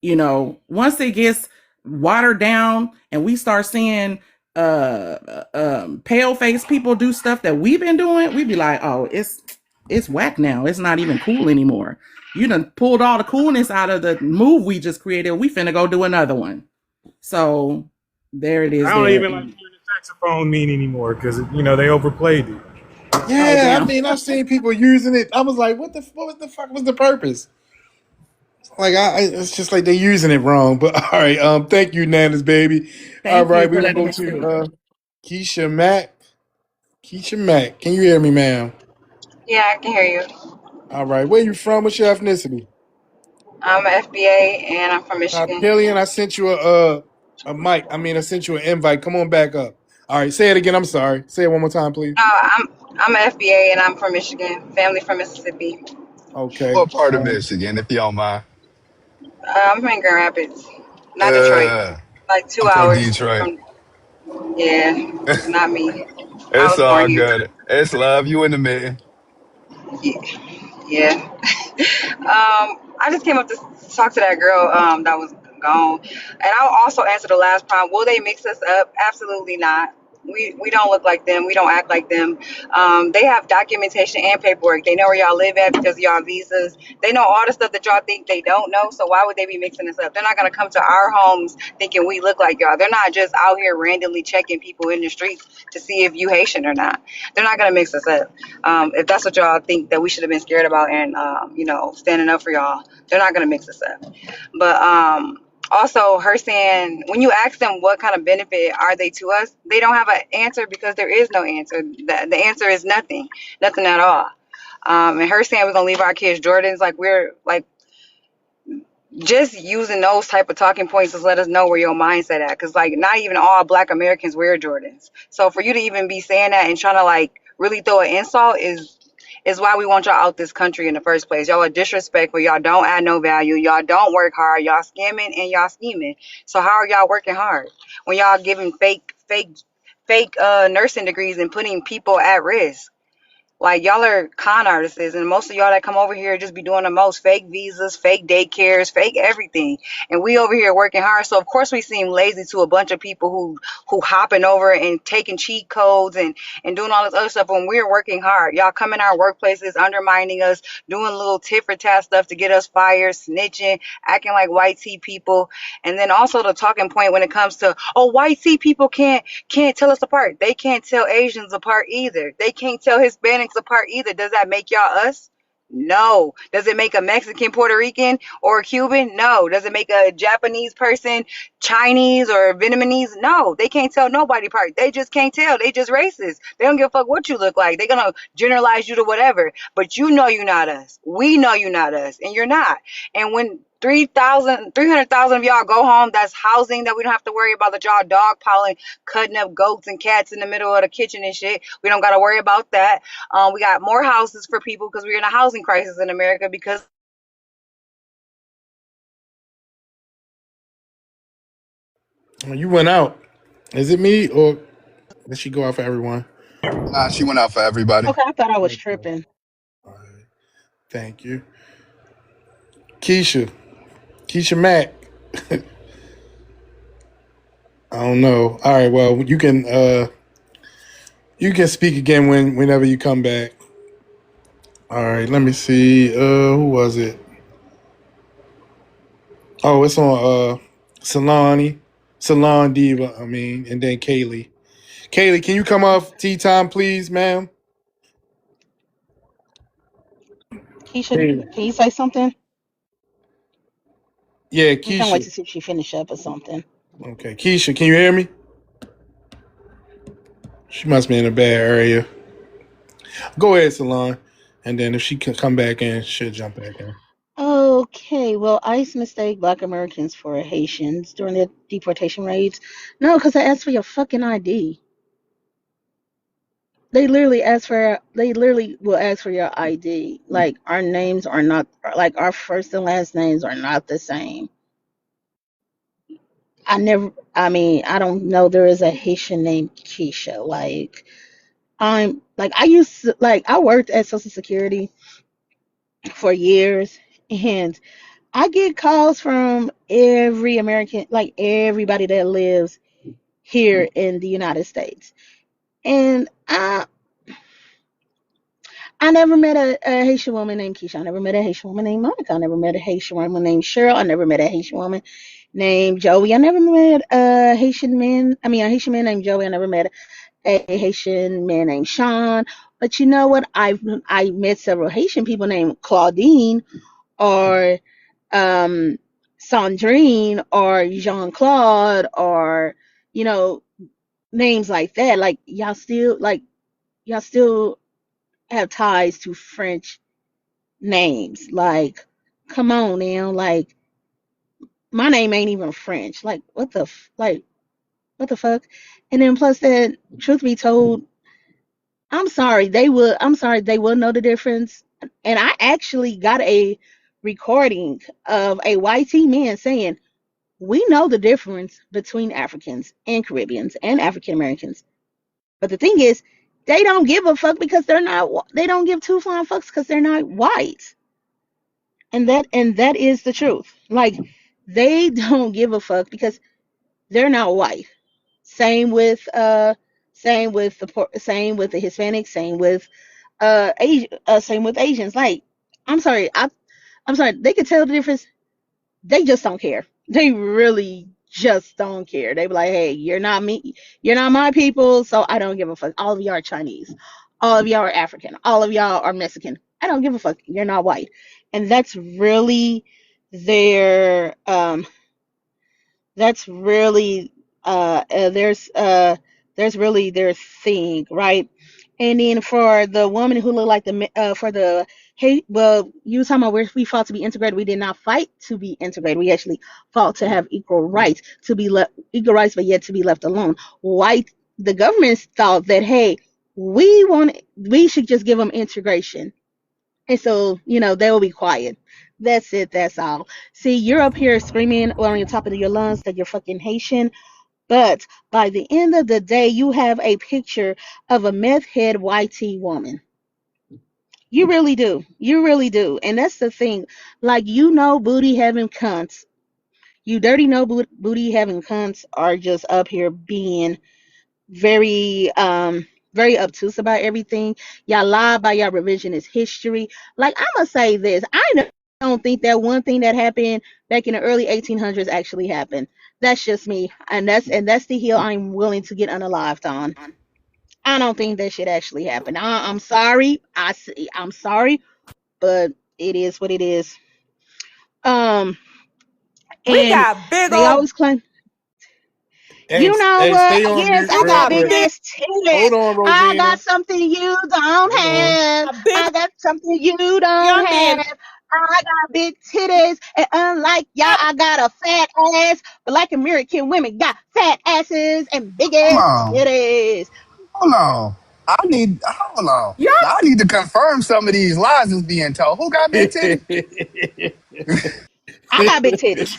Once it gets watered down and we start seeing pale face people do stuff that we've been doing, we be like, oh, it's whack now. It's not even cool anymore. You done pulled all the coolness out of the move we just created. We finna go do another one. So there it is. I don't even like hearing the saxophone mean anymore because they overplayed it. Yeah, I mean, I've seen people using it. I was like, what the fuck was the purpose? Like, it's just like they're using it wrong. But all right, thank you, Nana's baby. All right, we're gonna go to Keisha Mack. Keisha Mack, can you hear me, ma'am? Yeah, I can hear you. All right, where you from? What's your ethnicity? I'm an FBA and I'm from Michigan. Killian, I sent you a mic. I mean, I sent you an invite. Come on back up. All right, say it again. I'm sorry. Say it one more time, please. No, I'm an FBA and I'm from Michigan. Family from Mississippi. Okay. What part of Michigan, if you don't mind? I'm from Grand Rapids, not Detroit. Like two I'm from hours Detroit. from. Yeah, not me. I It's was born all here. good. It's love. You in the mitten. Yeah. I just came up to talk to that girl that was gone, and I'll also answer the last prompt. Will they mix us up? Absolutely not. We don't look like them. We don't act like them. They have documentation and paperwork. They know where y'all live at because of y'all visas. They know all the stuff that y'all think they don't know. So why would they be mixing us up? They're not gonna come to our homes thinking we look like y'all. They're not just out here randomly checking people in the streets to see if you Haitian or not. They're not gonna mix us up. If that's what y'all think that we should have been scared about and standing up for y'all, they're not gonna mix us up. But also her saying when you ask them what kind of benefit are they to us, they don't have an answer because there is no answer. The answer is nothing at all. And her saying we're gonna leave our kids Jordans, like we're like just using those type of talking points to let us know where your mindset at, because like not even all Black Americans wear Jordans. So for you to even be saying that and trying to like really throw an insult is why we want y'all out this country in the first place. Y'all are disrespectful. Y'all don't add no value. Y'all don't work hard. Y'all scamming and y'all scheming. So how are y'all working hard when y'all giving fake nursing degrees and putting people at risk? Like y'all are con artists, and most of y'all that come over here just be doing the most fake visas, fake daycares, fake everything. And we over here working hard. So of course we seem lazy to a bunch of people who hopping over and taking cheat codes and doing all this other stuff when we're working hard. Y'all come in our workplaces undermining us, doing little tit for tat stuff to get us fired, snitching, acting like white tea people. And then also the talking point when it comes to, oh, white tea people can't tell us apart. They can't tell Asians apart either. They can't tell Hispanics apart either. Does that make y'all us? No. Does it make a Mexican, Puerto Rican, or a Cuban? No. Does it make a Japanese person, Chinese, or Vietnamese? No. They can't tell nobody apart. They just can't tell. They just racist. They don't give a fuck what you look like. They're gonna generalize you to whatever. But you know you're not us. We know you're not us, and you're not. And when 300,000 of y'all go home, that's housing that we don't have to worry about, that y'all dogpiling, cutting up goats and cats in the middle of the kitchen and shit. We don't got to worry about that. We got more houses for people because we're in a housing crisis in America because You went out. Is it me or did she go out for everyone? Nah, she went out for everybody. Okay, I thought I was tripping. Thank you. Keisha Mack. I don't know. All right, well, you can speak again whenever you come back. All right, let me see. Who was it? Oh, it's on Salon Diva, I mean, and then Kaylee. Kaylee, can you come off tea time, please, ma'am? Keisha, can you say something? Yeah, I'm trying to wait Keisha. to see if she finish up or something. Okay, Keisha, can you hear me? She must be in a bad area. Go ahead, Salon. And then if she can come back in, she'll jump back in. Okay. okay, well, ICE mistake Black Americans for Haitians during the deportation raids. No, because I asked for your fucking ID. They literally will ask for your ID. Like, our names are not, like, our first and last names are not the same. I don't know there is a Haitian named Keisha. I worked at Social Security for years, and I get calls from every American, like everybody that lives here in the United States. And I never met a Haitian woman named Keisha. I never met a Haitian woman named Monica. I never met a Haitian woman named Cheryl. I never met a Haitian woman named Joey. I never met a Haitian man named Joey. I never met a Haitian man named Sean. But you know what? I met several Haitian people named Claudine or Sandrine or Jean Claude or you know names like that. Like y'all still have ties to French names. Like, come on now. Like, my name ain't even French. Like, what the fuck? And then plus that, truth be told, I'm sorry, they will know the difference. And I actually got a recording of a YT man saying, we know the difference between Africans and Caribbeans and African Americans. But the thing is, they don't give a fuck because they don't give two flying fucks because they're not white. And that is the truth. Like, they don't give a fuck because they're not white. Same with same with the Hispanics, same with Asians. Like, I'm sorry, I'm sorry, they can tell the difference. They just don't care. They really just don't care. They be like, hey, you're not my people, so I don't give a fuck. All of y'all are Chinese. All of y'all are African. All of y'all are Mexican. I don't give a fuck. You're not white. And their that's really there's really their thing, right? And then for the woman who looked like for the hey, well, you were talking about where we fought to be integrated. We did not fight to be integrated. We actually fought to have equal rights, but yet to be left alone. White The government thought that, hey, we should just give them integration, and so they will be quiet. That's it. That's all. See, you're up here screaming on the top of your lungs that you're fucking Haitian, but by the end of the day, you have a picture of a meth head YT woman. You really do. You really do. And that's the thing. Like, booty having cunts. You dirty booty having cunts are just up here being very very obtuse about everything. Y'all lie about your revisionist history. Like, I'm gonna say this. Don't think that one thing that happened back in the early 1800s actually happened. That's just me, and that's the hill I'm willing to get unalived on. I don't think that shit actually happened. I'm sorry. I'm sorry, but it is what it is. Um, We and got big they old. always claim. Hey, You know hey, what? stay on Yes, mute I real got got big quick. big. ass titties. Hold on, I got Rosina. something you don't Hold on. have. A big I got something you don't young man. have. I got big titties, and unlike y'all, Yep. I got a fat ass. But like American women got fat asses and big Hold ass on. titties. Hold on. Hold on. Yup. Now I need to confirm some of these lies that's being told. Who got big titties? I got big titties.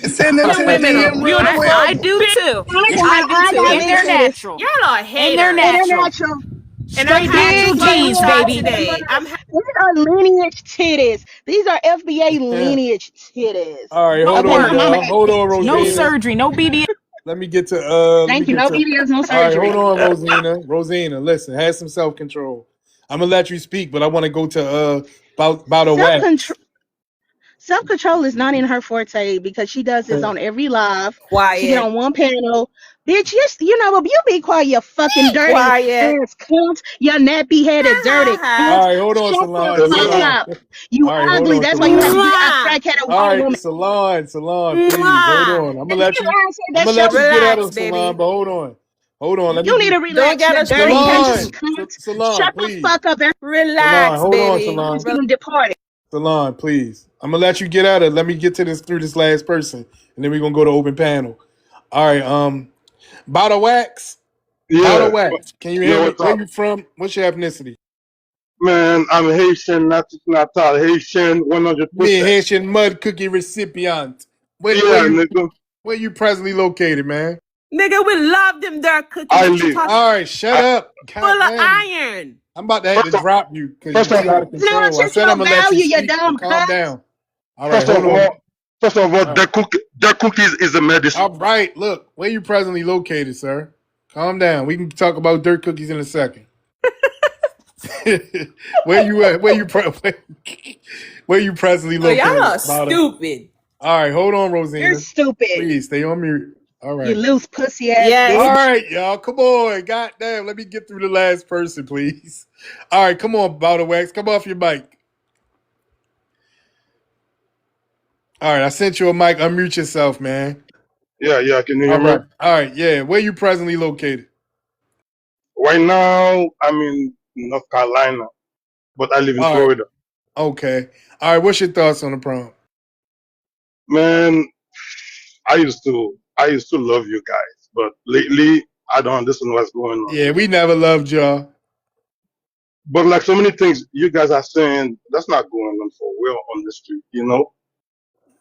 Send them to Young the women are DM real beautiful. I quick. do Big. too. I do I too. got And big they're titties. natural. Y'all are And they're And they're haters. natural. natural. And I'm Straight happy natural Big for you, genes, Ty, baby. today. These are lineage titties. These are FBA lineage titties. All right, hold Okay, no on, my work. mama y'all. had Hold big on, No titties. Rosina. surgery, no BD. Let me Thank you. get No to. BBLs, no All right, surgery. hold on, Rosina. Rosina, listen, have some self control. I'm gonna let you speak, but I want to go to about a Self wax. control. Self control is not in her forte because she does this on every live. She get Quiet. on one panel. Bitch, but you be quiet, you fucking dirty Quiet. ass cunt. You nappy headed Ha ha dirty cunt. All right, hold on, Shut the Salon, fuck Salon. up. You All right, hold ugly. on, That's why you have Salon. to be a Mwah. crackheaded All white right, woman. Salon, please hold Mwah. on. I'm gonna And let you you. I said I'm that's gonna your let you get at Relax, him, Salon. baby. But hold on. Let me you need be to Don't relax, get you us dirty started. country Salon, cunt. Salon, Shut the please. fuck up and Salon, Relax, hold on, baby. Salon. getting deported. Salon, please. I'm gonna let you get out of it. Let me get to this through this last person, and then we're gonna go to open panel. All right. Bottle Wax. Bottle Yeah. Wax. Can you hear Yo, me? what's Where up? you from? What's your ethnicity? Man, I'm Haitian, not all Haitian, 100%. Me, Haitian mud cookie recipient. Yeah, nigga. Where you presently located, man? Nigga, we love them dark cookies. I What you live. talking? All right, shut I, up. Full God of damn. iron. I'm about to have to first of drop you because you're first of too out all, of Influence control. I is said your I'm gonna let you value, you speak, but dumb calm cunt. down. All right, first hold of on. all, first of all, All right. the cookies is a medicine. All right, look, where you presently located, sir? Calm down. We can talk about dirt cookies in a second. Where you at? Where you presently Oh, y'all located, are Bada? stupid. All right, hold on, You're Rosina. stupid. Please stay on mute. All You right. loose pussy ass All Yes. bitch. right, y'all. Come on. God damn. Let me get through the last person, please. All right, come on, Bottle Wax. Come off your mic. All right, I sent you a mic. Unmute yourself, man. Yeah, can you All hear me? right. All right, yeah. Where you presently located? Right now, I'm in North Carolina, but I live in All right. Florida. Okay. All right, what's your thoughts on the prompt? Man, I used to love you guys, but lately I don't understand what's going on. Yeah, we never loved y'all. But like so many things you guys are saying, that's not going on for real on the street, you know?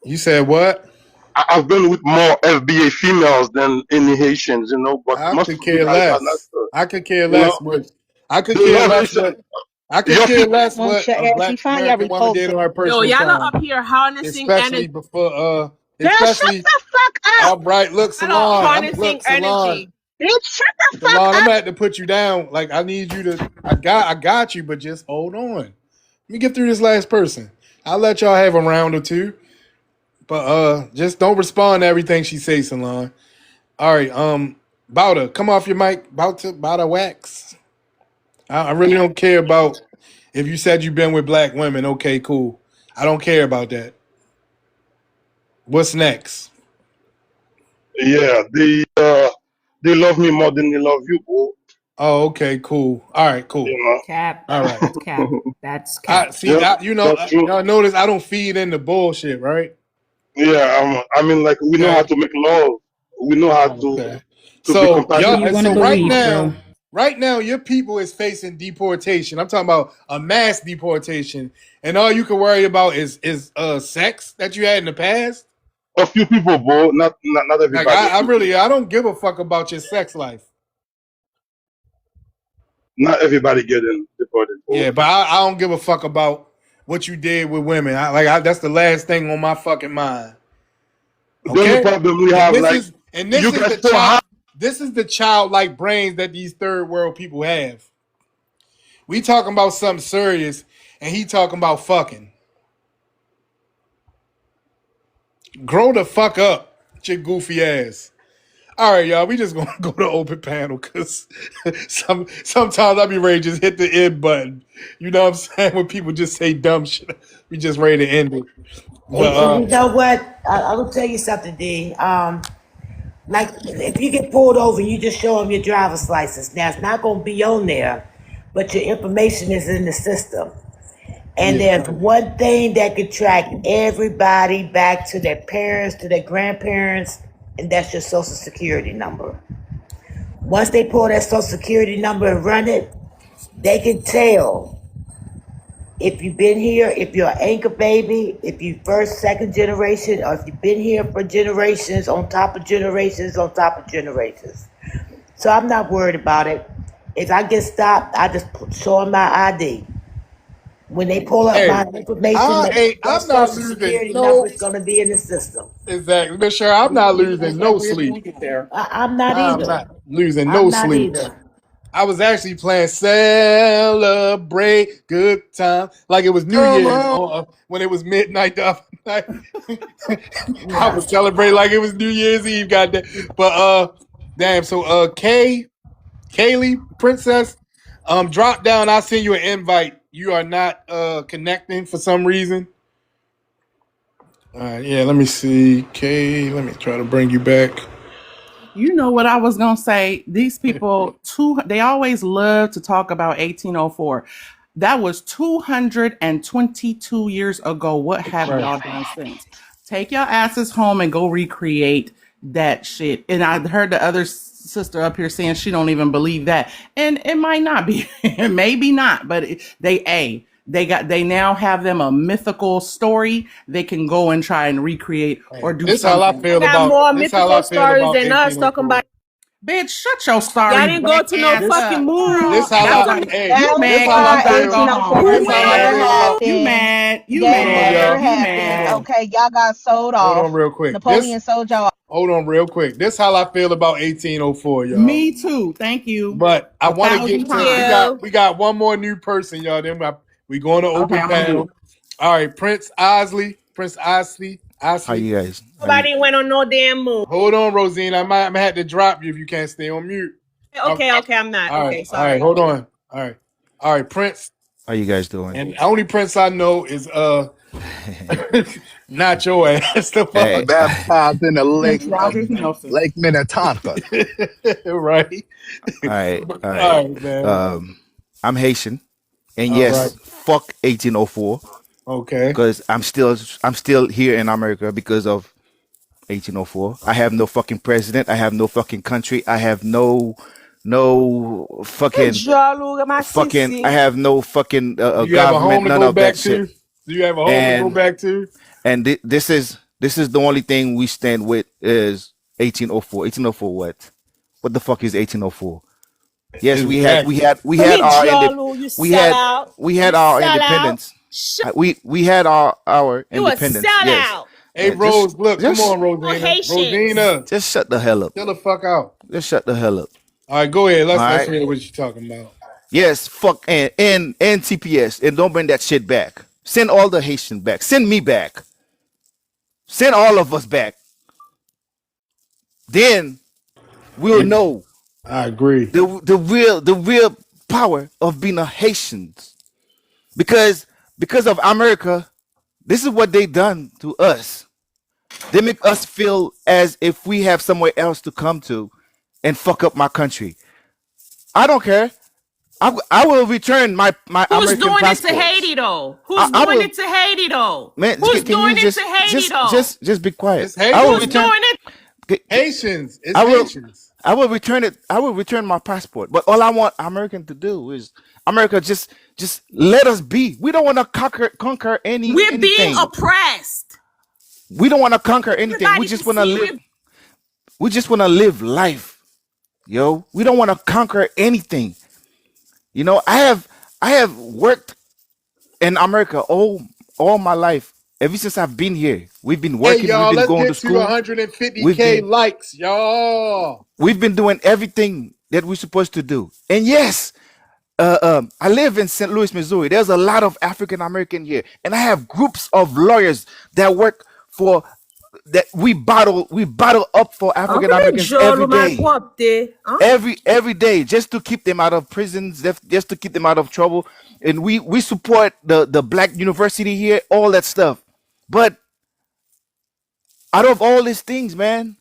You said what? I've been with more FBA females than any Haitians, you know, but I most could of you care guys are not, less. I could care you know? less what I could They care love less Haitian. what I could Your care people, less Want what your a ashy black find your American woman repulsive. did on her Yo, personal y'all are time. up here harnessing Especially energy. before Girl, shut especially the fuck up. all right, look, Y'all are Salon. harnessing Salon. energy. Bitch, shut the fuck Salon, I'm up. gonna have to put you down. Like I need you to I got you, but just hold on. Let me get through this last person. I'll let y'all have a round or two. But just don't respond to everything she says, Salon. All right, Bouda, come off your mic. Bouda Wax. I really don't care about if you said you've been with black women. Okay, cool. I don't care about that. What's next? yeah, they love me more than they love you, bro. Oh, okay, cool. All right, cool. You Cap. All right. That's cap. That's I cap. see. know? That's true. Y'all notice I don't feed into bullshit, right? Yeah, I mean, like we know how Okay. to make love. We know how Okay. to be So What do compassionate you y'all. want to So towards right each believe, other. bro? now, your people is facing deportation. I'm talking about a mass deportation, and all you can worry about is sex that you had in the past. A few people, bro, not Like everybody. A I few really people. I don't give a fuck about your sex life. Not everybody getting deported, bro. Yeah, but I don't give a fuck about what you did with women. That's the last thing on my fucking mind. The only Okay? problem we And have, this like, is and this you is guys the so high. childlike brains that these third world people have. We talking about something serious and he talking about fucking. Grow the fuck up, your goofy ass. All right, y'all. We just gonna go to open panel because sometimes I be ready to just hit the end button. You know what I'm saying? When people just say dumb shit, we just ready to end it. But And you know what? I will tell you something, D. Like if you get pulled over, you just show them your driver's license. Now it's not going to be on there, but your information is in the system. And yeah, there's one thing that can track everybody back to their parents, to their grandparents, and that's your social security number. Once they pull that social security number and run it, they can tell if you've been here, if you're an anchor baby, if you first, second generation, or if you've been here for generations on top of generations on top of generations. So I'm not worried about it. If I get stopped, I just show them my ID. When they pull up hey, my information, that I'm not social losing security number no is going to be in the system. exactly. Make sure I'm not losing no sleep. I'm not I'm either. not losing I'm no not sleep. either. I was actually playing "Celebrate Good Time" like it was New Come Year's on. when it was midnight the other night. I Yeah. was celebrating like it was New Year's Eve, goddamn. But damn. So Kaylee, Princess, drop down. I'll send you an invite. You are not connecting for some reason. All right, yeah. Let me see, Kay. Let me try to bring you back. You know what I was gonna say? These people too, they always love to talk about 1804. That was 222 years ago. What have Right. y'all done since? Take your asses home and go recreate that shit. And I heard the other sister up here saying she don't even believe that, and it might not be, maybe not, but they now have them a mythical story they can go and try and recreate or do This how I something. feel Got about more this how I mythical feel stories about than us talking 1804. about. Bitch, shut your Y'all sorry didn't go black to no ass fucking up. moon. This how That was I on. hey, You That's this mad how because I you why got to go feel. 1804 home. This would how I never feel about You happen. mad. You That hold on, mad. never y'all. You happened. Hold mad. on. Okay, y'all got sold Hold on off. real quick. Napoleon sold y'all. Hold on real quick. This how I feel about 1804, y'all. Me too. Thank you. But I want to 1,000 get to times. Yeah. we got one more new person, y'all. Then we going to Okay, open I'm gonna do panel. it. All right, Prince Osley. Prince Osley. How Osley. you guys? How you? Nobody went on no damn moon. Hold on, Rosine. I might have to drop you if you can't stay on mute. Okay. Okay, I'm not. All Okay, right. All right. sorry. Hold on. All right, Prince. How you guys doing? And the only Prince I know is not your ass. The Hey, fuck. Baptized in the Prince lake of Rogers Nelson. Lake Minnetonka. Right. all right, all All right. right, man. I'm Haitian, and All right. yes, fuck 1804, Okay. because I'm still here in America because of 1804. I have no fucking president. I have no fucking country. I have no fucking Jalo, my I sissy. have no fucking Do you have a government. home to None go of that back shit. to? Do you have a home to go And back to? this is the only thing we stand with is 1804. 1804 what? What the fuck is 1804? Yes, Exactly. we Come had here, our Jalo, you sell out. we You had our sell out. independence. We had our You a independence. Yes. sellout. Hey, Rose, look, come on, Oh, Rosina. Haitians. Rosina, just shut the hell up. chill the fuck out. Just shut the hell up. All right, go ahead. All Let's right. hear what you're talking about. Yes, fuck and TPS, and don't bring that shit back. Send all the Haitians back. Send me back. Send all of us back. Then we'll Yeah, know I agree. the real power of being a Haitian. Because of America, this is what they done to us. They make us feel as if we have somewhere else to come to and fuck up my country. I don't care. I will return my Who's American doing it to passports. Haiti though? I, Who's I doing will, it to Haiti though? man. Who's Can you doing it to Haiti though? just be quiet? It's I will Who's Haitians. return. doing it? Haitians. It's I will. Haitians. I will return it. I will return my passport. But all I want American to do is America just let us be. We don't want to conquer We're being anything. oppressed. We don't want to conquer anything. We Everybody can just want to see live. we're We just want to live life, yo. We don't want to conquer anything. I have worked in America all my life. Ever since I've been here, we've been Hey, working. We've y'all, been let's going to get to school. We've 150K been likes, y'all. we've been doing everything that we're supposed to do. And yes, I live in St. Louis, Missouri. There's a lot of African American here, and I have groups of lawyers that work for that. We battle up for I'm African gonna Americans every jolo my day, pop there. Huh? every day, just to keep them out of prisons, just to keep them out of trouble. And we support the black university here, all that stuff. But out of all these things, man,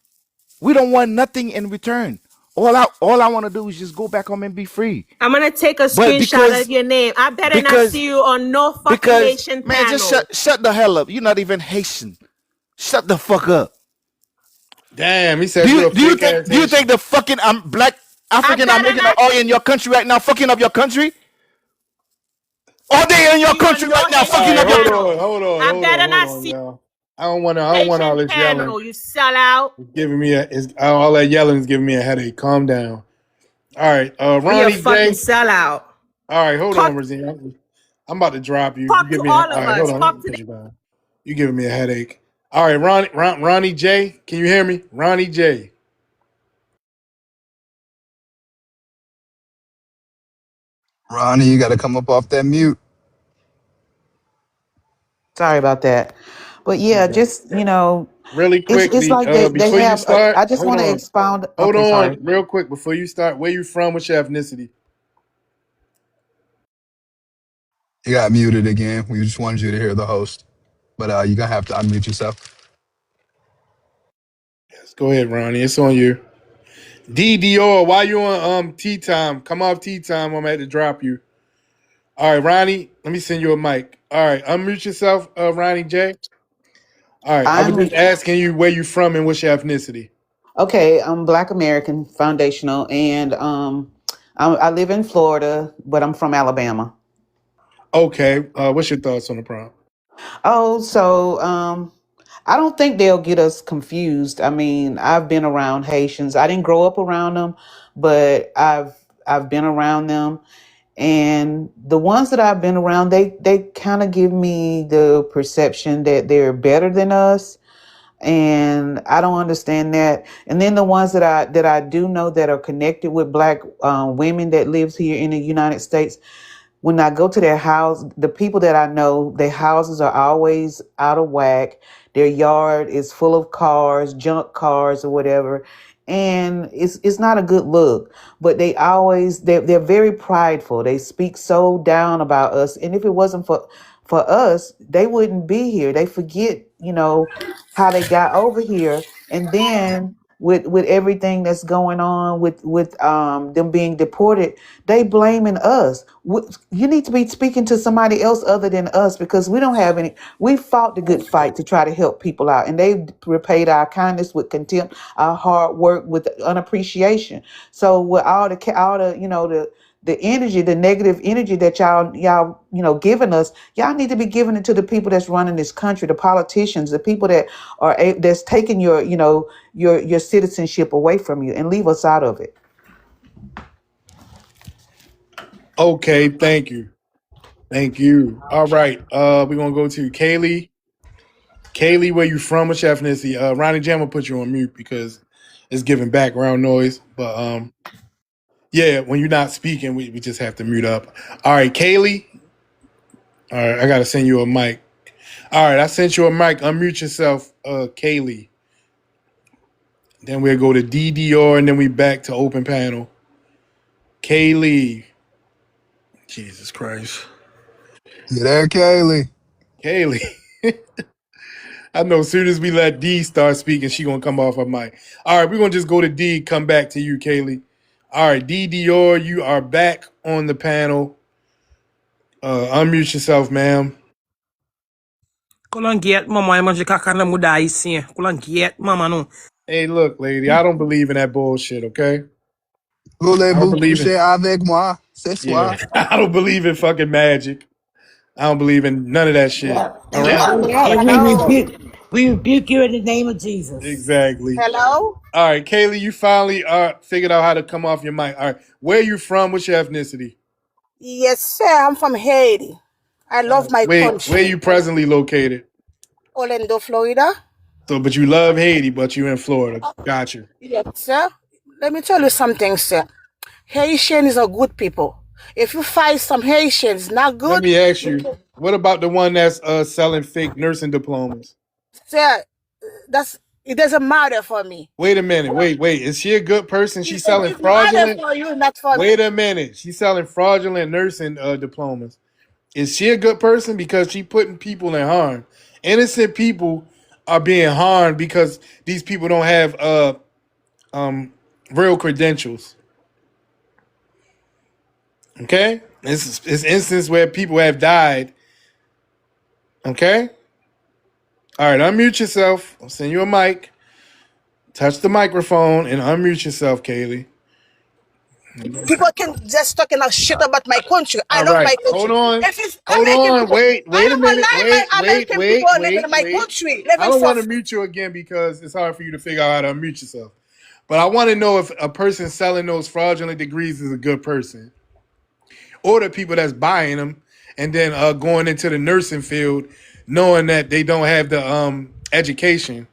we don't want nothing in return. All I want to do is just go back home and be free. I'm gonna take a But screenshot of your name. I better not because see you on no fucking because Haitian man, just panel. shut the hell up. You're not even Haitian. Shut the fuck up. Damn, he Do said you you're a do you fake think ass do you think Haitian. the fucking black I African better American are not all in your country right now, fucking up your country? Are they in your see you country on no right now, All fucking Haitian right, up your? panel. I better hold not on, see y'all. I don't want all Haitian this yelling. panel. You sell out. It's giving me all that yelling is giving me a headache. Calm down. All right, Be a Ronnie fucking J. sellout. All right, hold on, Talk, Rosina. I'm about to drop you. You talk give to me all all of right. Hold us. on, let Talk me to put you down. You giving me a headache. All right, Ronnie J. Can you hear me? Ronnie J. Ronnie, you got to come up off that mute. Sorry about that. But yeah, Okay. just Really it's quickly, like they before you have. start, I just want to expound. hold Okay, on, sorry. real quick before you start. Where you from? What's your ethnicity? You got muted again. We just wanted you to hear the host, but you're gonna have to unmute yourself. Yes, go ahead, Ronnie. It's on you. D Dior, why you on tea time? Come off tea time. I'm at to drop you. All right, Ronnie, let me send you a mic. All right, unmute yourself, Ronnie J. All right, I was I'm just asking you where you from and what's your ethnicity. okay. I'm Black American foundational, and I live in Florida, but I'm from Alabama. Okay, what's your thoughts on the prompt? Oh, so I don't think they'll get us confused. I mean, I've been around Haitians. I didn't grow up around them, but I've been around them, and the ones that I've been around, they kind of give me the perception that they're better than us, and I don't understand that. And then the ones that I do know that are connected with Black women that lives here in the United States, when I go to their house, the people that I know, their houses are always out of whack. Their yard is full of cars, junk cars or whatever. And it's not a good look. But they're very prideful. They speak so down about us. And if it wasn't for us, they wouldn't be here. They forget, how they got over here. And then with everything that's going on with them being deported, they blaming us. You need to be speaking to somebody else other than us, because we don't have any. We fought the good fight to try to help people out, and they repaid our kindness with contempt, our hard work with unappreciation. So with all the the energy, the negative energy that y'all giving us, y'all need to be giving it to the people that's running this country, the politicians, the people that that's taking your citizenship away from you, and leave us out of it. Okay, thank you. Thank you. All right, we're gonna go to Kaylee. Kaylee, where you from? What's your ethnicity? Ronnie Jam will put you on mute because it's giving background noise. But yeah, when you're not speaking, we just have to mute up. All right, Kaylee. All right, I gotta send you a mic. All right, I sent you a mic. Unmute yourself, Kaylee. Then we'll go to DDR, and then we back to open panel. Kaylee. Jesus Christ. You there, Kaylee? Kaylee. I know as soon as we let D start speaking, she gonna come off her mic. All right, we're gonna just go to D, come back to you, Kaylee. All right, D Dior, you are back on the panel. Unmute yourself, ma'am. Kulangiet mama e manje kaka na muda haisyen. Kulangiet mama nou. Hey, look, lady, I don't believe in that bullshit, okay? I don't Voulez-vous believe in coucher avec moi ce yeah. soir? I don't believe in fucking magic. I don't believe in none of that shit. All right? And we rebuke you in the name of Jesus. Exactly. Hello? All right, Kaylee, you finally figured out how to come off your mic. All right, where are you from? What's your ethnicity? Yes, sir. I'm from Haiti. I love my Where are you country. presently located? Orlando, Florida. So, but you love Haiti, but you're in Florida. Gotcha. Yes, sir. Let me tell you something, sir. Haitian is a good people. If you find some Haitians not Let good, me ask you, what about the one that's selling fake nursing diplomas? sir, it doesn't matter for me. Wait a minute. Wait. Is she a good person? She's selling It matters fraudulent. for you, not for me. Wait a minute. She's selling fraudulent nursing diplomas. Is she a good person because she putting people in harm? Innocent people are being harmed because these people don't have real credentials. Okay, it's instance where people have died. Okay, all right. Unmute yourself. I'll send you a mic. Touch the microphone and unmute yourself, Kaylee. People can just talking a shit about my country. I All love right, my hold country. on. If it's Hold American on. people, Wait I a don't want minute. lie. My American people are living in my Wait. country, I living don't for want to mute you again because it's hard for you to figure out how to unmute yourself. But I want to know if a person selling those fraudulent degrees is a good person, or the people that's buying them and then going into the nursing field, knowing that they don't have the education.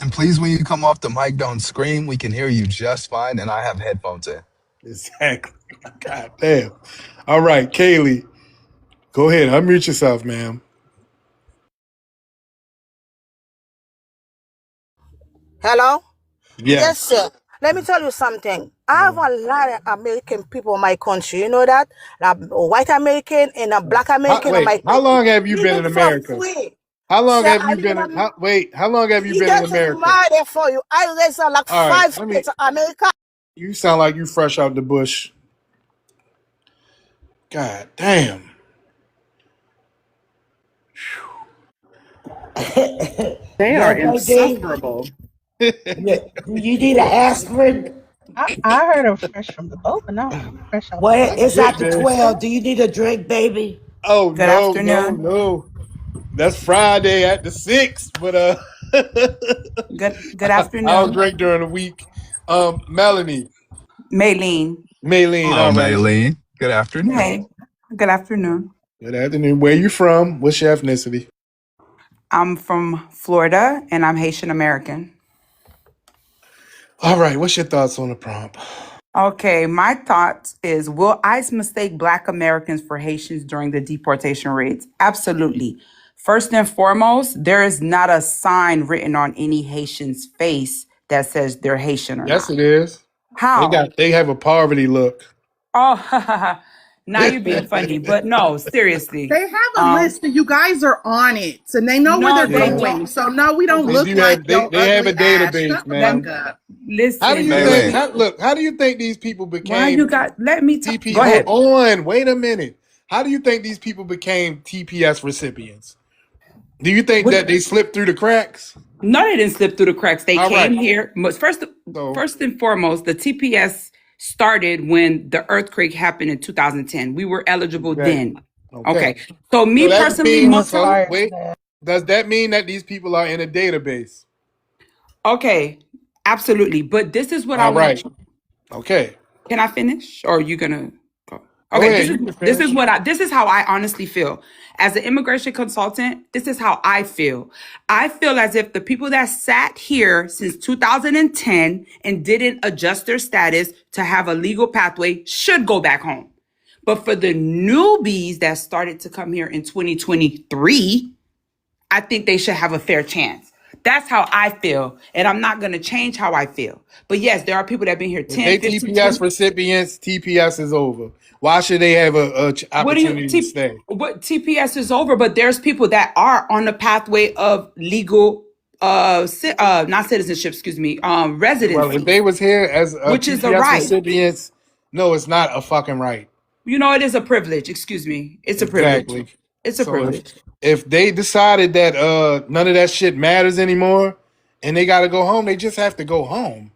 And please, when you come off the mic, don't scream. We can hear you just fine, and I have headphones in. Exactly. God damn. All right, Kaylee, go ahead. Unmute yourself, ma'am. Hello? Yes, Yes. sir. Let me tell you something. I have a lot of American people in my country. You know that? Like white American and a black American in my How country. long have you been in Living for America? free. How long Sir, have I you live been in in? How long have you It been in doesn't America? matter for you. I raised like All right. 5 states of America. You sound like you fresh out the bush. God damn. They are Yo, baby, insufferable. yeah, do you need an aspirin? I heard of fresh from the boat, but not fresh out the Well, oven. it's after Goodness. 12. Do you need a drink, baby? Oh Good no, no, afternoon. no. That's Friday at the 6, but Good I'll afternoon. drink during the week. Melanie, Maylene. Maylene, Hello, all right. Maylene. Good afternoon. Hey. Good afternoon. Good afternoon. Where you from? What's your ethnicity? I'm from Florida and I'm Haitian American. All right, what's your thoughts on the prompt? Okay, my thoughts is will ICE mistake Black Americans for Haitians during the deportation raids? Absolutely. First and foremost, there is not a sign written on any Haitian's face that says they're Haitian or Yes, not. it is. How? They have a poverty look. Oh, now you're being funny, but no, seriously. They have a list and you guys are on it. And they know where No, they're they Yeah. going. don't. So no, we don't They look do like have your they have a ugly ass. database, Shut the Let fuck man. me up. How do listen. you Let think Maylene. me. how do you think these people Why you became got? Let me talk. TP? Go Hold ahead. on, wait a minute. How do you think these people became TPS recipients? Do you think What? that they slipped through the cracks? No, they didn't slip through the cracks. They All right. came here. So First and foremost, the TPS started when the earthquake happened in 2010. We were eligible okay. then. Okay. Okay. So So me that personally, It means was so prior to wait. that. Does that mean that these people are in a database? okay, absolutely. But this is what I All want. right. Okay. Can I finish, or are you gonna go? Go Okay, ahead. You can this is finish. this is how I honestly feel. As an immigration consultant, this is how I feel. I feel as if the people that sat here since 2010 and didn't adjust their status to have a legal pathway should go back home. But for the newbies that started to come here in 2023, I think they should have a fair chance. That's how I feel. And I'm not going to change how I feel. But yes, there are people that have been here If 10, they 15, TPS 20. recipients, TPS is over. Why should they have a What do you opportunity to stay? what TPS is over, but there's people that are on the pathway of legal not citizenship, excuse me, Well, if residency, they was here as which is a TPS right. recipients, no, it's not a fucking right. You know, it is a privilege, excuse me. It's a privilege. Exactly. It's a So privilege. if they decided that none of that shit matters anymore and they gotta go home, they just have to go home.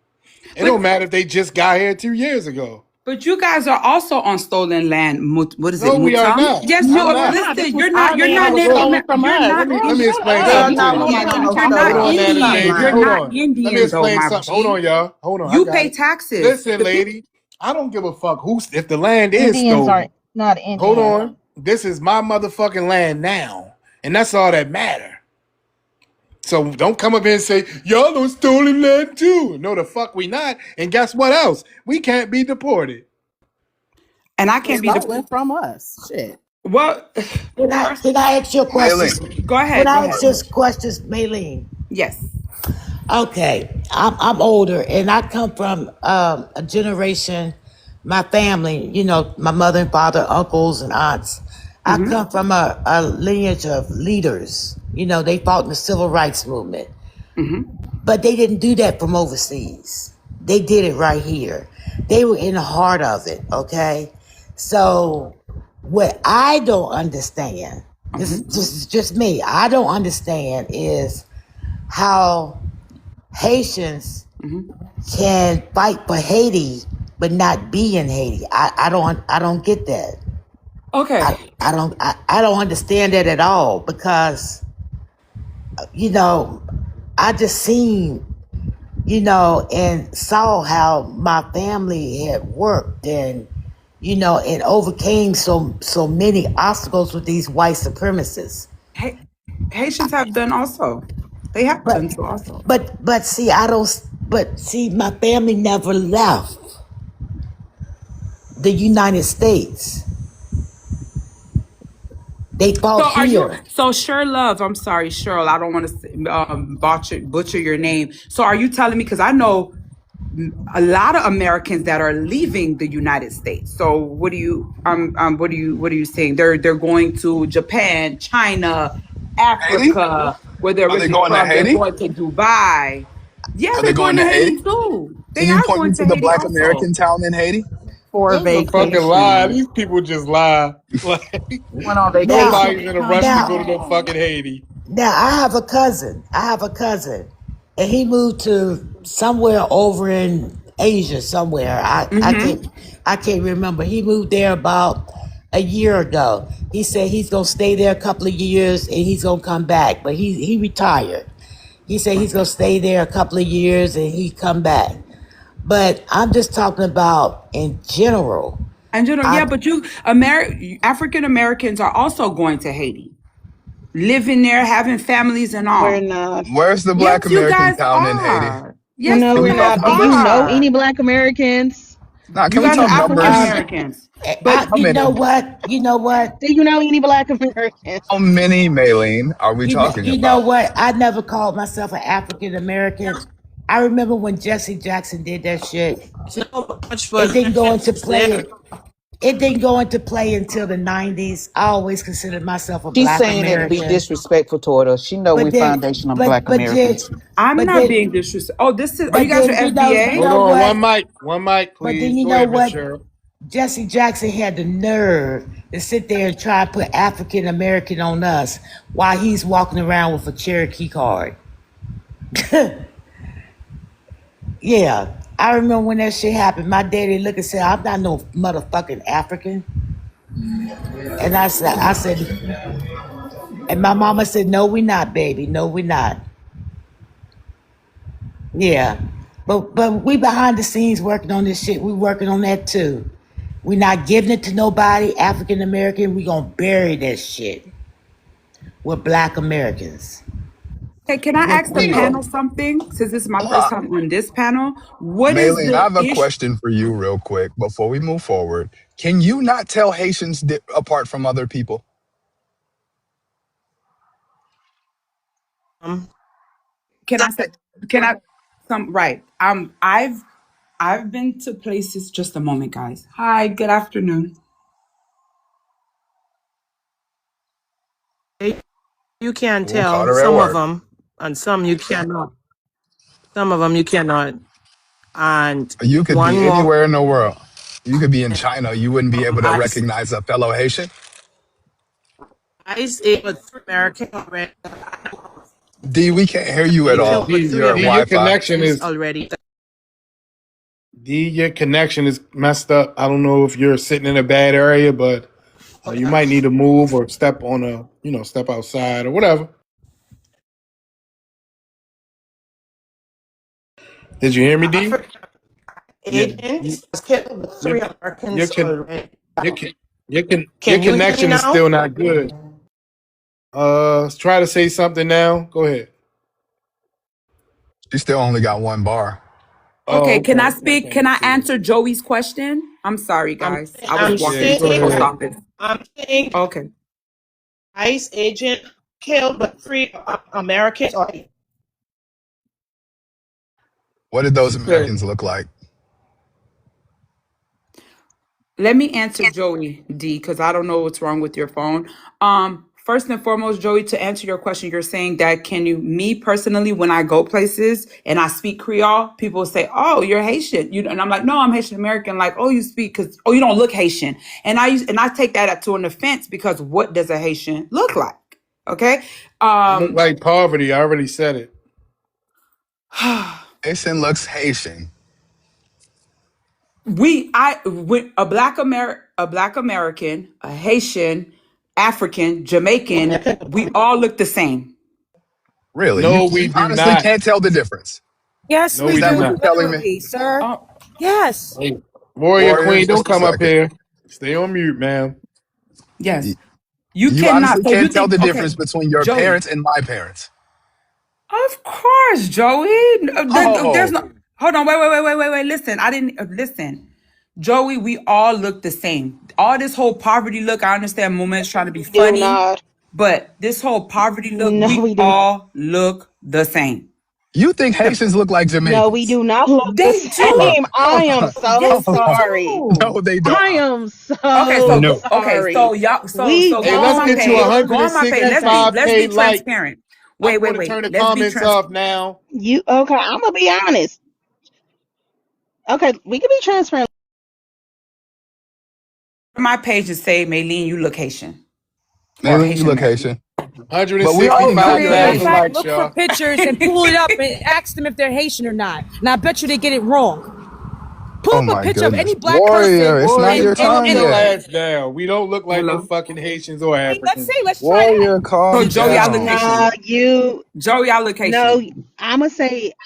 It But don't matter if they just got here 2 years ago. but you guys are also on stolen land. What is it, No, we are Mutam? not. Yes, you I'm are. not. Nah, this Listen, was you're our not land. It was native. Look, stolen from You're us. not. let Girl, me shut explain up. Baby, something Nah, to oh you. my Motown God, was you're Hold not stolen. on, Stop Indian. anime. You're lying. Hold not on. Let me Indian, though, explain my something. Hold G. on, y'all. Hold on. I You got pay it. taxes. Listen, The people. lady. I don't give a fuck who's if the land is Indians stolen. are not Hold Indians. on. This is my motherfucking land now. And that's all that matter. So don't come up here and say, y'all on stolen land too. No, the fuck we not. And guess what else? We can't be deported. And I It was can't be the. stolen from us. Shit. Well, first, Can I ask you a question? Maylene. go Can ahead. Go I ask ahead. you questions, Maylene? Yes. Okay, I'm older, and I come from a generation. My family, my mother and father, uncles and aunts. I Mm-hmm. come from a lineage of leaders. They fought in the civil rights movement, Mm-hmm. but they didn't do that from overseas. They did it right here. They were in the heart of it. Okay, so what I don't understand, Mm-hmm. this is just me. I don't understand is how Haitians Mm-hmm. can fight for Haiti but not be in Haiti. I don't get that. Okay. I don't understand that at all because you know I just seen and saw how my family had worked and and overcame so many obstacles with these white supremacists. Haitians have done also. They have But done so also. but see I don't but see my family never left the United States. They So fought are you? here. So Sure Love. I'm sorry, Cheryl. I don't want to butcher your name. So are you telling me? Because I know a lot of Americans that are leaving the United States. So what are you saying? They're going to Japan, China, Haiti? Africa, where they're Are they originally going to from. They're Haiti? going to Dubai. Yeah, Are they they're going going to to Haiti Haiti? too. Can They you are point me going to to the Haiti black also. American town in Haiti? For That's a fucking lie. vacation. These people just lie. Like Went on Now, vacation. nobody's in a rush to go to now, no fucking Haiti. now I have a cousin. And he moved to somewhere over in Asia somewhere. Mm-hmm. I can't remember. He moved there about a year ago. He said he's gonna stay there a couple of years and he's gonna come back. But he retired. He said he's gonna stay there a couple of years and he come back. But I'm just talking about in general. And yeah, I but African Americans are also going to Haiti, living there, having families and We're all. not. Where's the Yes, black you American guys town in Haiti? are. Yes, No, Can you we're we guys not. talk Do you numbers? know are. any Black Americans? Nah, You can we guys are talk African numbers? Americans. But How you know many? what? You know what? Do you know any Black Americans? How many, Maylene, are we talking You know about? what? I never called myself an African American. I remember when Jesse Jackson did that shit. So much for It didn't go into there. play. It didn't go into play until the '90s. I always considered myself a She's Black saying it to be American. disrespectful toward us. She know we But then, foundational but black but Americans. then, I'm but not then, being disrespectful. Oh, you but guys are then you FBA? Hold know on, what? one mic, But then please. you Go know ahead, Miss what? Cheryl. Jesse Jackson had the nerve to sit there and try to put African American on us while he's walking around with a Cherokee card. Yeah, I remember when that shit happened. My daddy looked and said, "I'm not no motherfucking African." And and my mama said, "No, we not, baby. No, we not." Yeah, but we behind the scenes working on this shit. We working on that too. We not giving it to nobody. African American, we gonna bury that shit with Black Americans. Hey, can I We, ask the we know. panel something? Since this is my first Uh, time on this panel, what is Maylene, I the have a issue? question for you real quick before we move forward. Can you not tell Haitians apart from other people? Um, Can I say? Can I? Some right. I've been to places. Just a moment, guys. Hi. Good afternoon. you can Ooh, caught tell her at some of work. them, and some you cannot. Some of them you cannot. And You could one be more. anywhere in the world. You could be in China. You wouldn't be able to I recognize a fellow Haitian. I say with American already. D, we can't hear you at Haitian all. with three Your Your Wi-Fi. connection Americans is already. your connection is messed up. I don't know if you're sitting in a bad area, but you might need to move or step on step outside or whatever. Did you hear me, D? African Yeah, you, agents was killed with your three your Americans can already. your can your Can you hear me connection is now? still not good. Try to say something now. Go ahead. She still only got one bar. Oh, Okay. Can I okay. speak? Can I answer Joey's question? I'm sorry, I'm guys. I was I'm Yeah, walking you to go the post saying ahead. office. I'm saying Okay. ICE agent killed with three Americans already. What did those Okay. Americans look like? Let me answer Joey D because I don't know what's wrong with your phone. First and foremost, Joey, to answer your question, you're saying that me personally, when I go places and I speak Creole, people say, "Oh, you're Haitian," and I'm like, "No, I'm Haitian American." Like, "Oh, you speak because you don't look Haitian," and I take that to an offense because what does a Haitian look like? Okay, You look like poverty. I already said it. Haitian looks Haitian. A black American, a Haitian, African, Jamaican, we all look the same. Really? No, You we do honestly not. can't tell the difference. Yes, No, Is we we that do do, what not. you're telling me? literally, sir. Oh, Yes. Hey, Warrior Warrior, Queen, don't just a come up second. here. Stay on mute, ma'am. yes. Y- You You cannot. honestly So you can't tell the think, difference okay, between your Joey. parents and my parents. Of course, Joey. There's Oh, no. Hold on. Wait. Listen, I didn't listen. Joey, we all look the same. All this whole poverty look, I understand Moment's trying to be We do funny, not. but this whole poverty look, No, we we do not. all look the same. you think Simple. Haitians look like No, we Jamaicans? do not look the They Hold on, do. same. I hold am on, so Yes, hold they on. sorry. No, do. they don't. I am Okay, so No. so sorry. y'all, We Hey, go on let's my get to don't page. look. Go on my page. Let's be 165K likes. transparent. I'm going to turn Wait. the Let's be comments trans. off now. You okay? I'm gonna be honest. Okay, we can be transparent. My page is say, Maylene, you look Haitian or Mainly Haitian American. location. But we all Oh, know 165 matter of that. thousand fact, likes, look for y'all. pictures and pull it up and ask them if they're Haitian or not. And I bet you they get it wrong. Pull Oh up a my picture of goodness. any black person Warrior, it's not Warrior, your calm time and your yet. ass down. We don't look like no Hello. fucking Haitians or hey, let's Africans. see, let's try that. Warrior, So calm Joey, I look down. Haitian. No, you Joey, I look no. Haitian.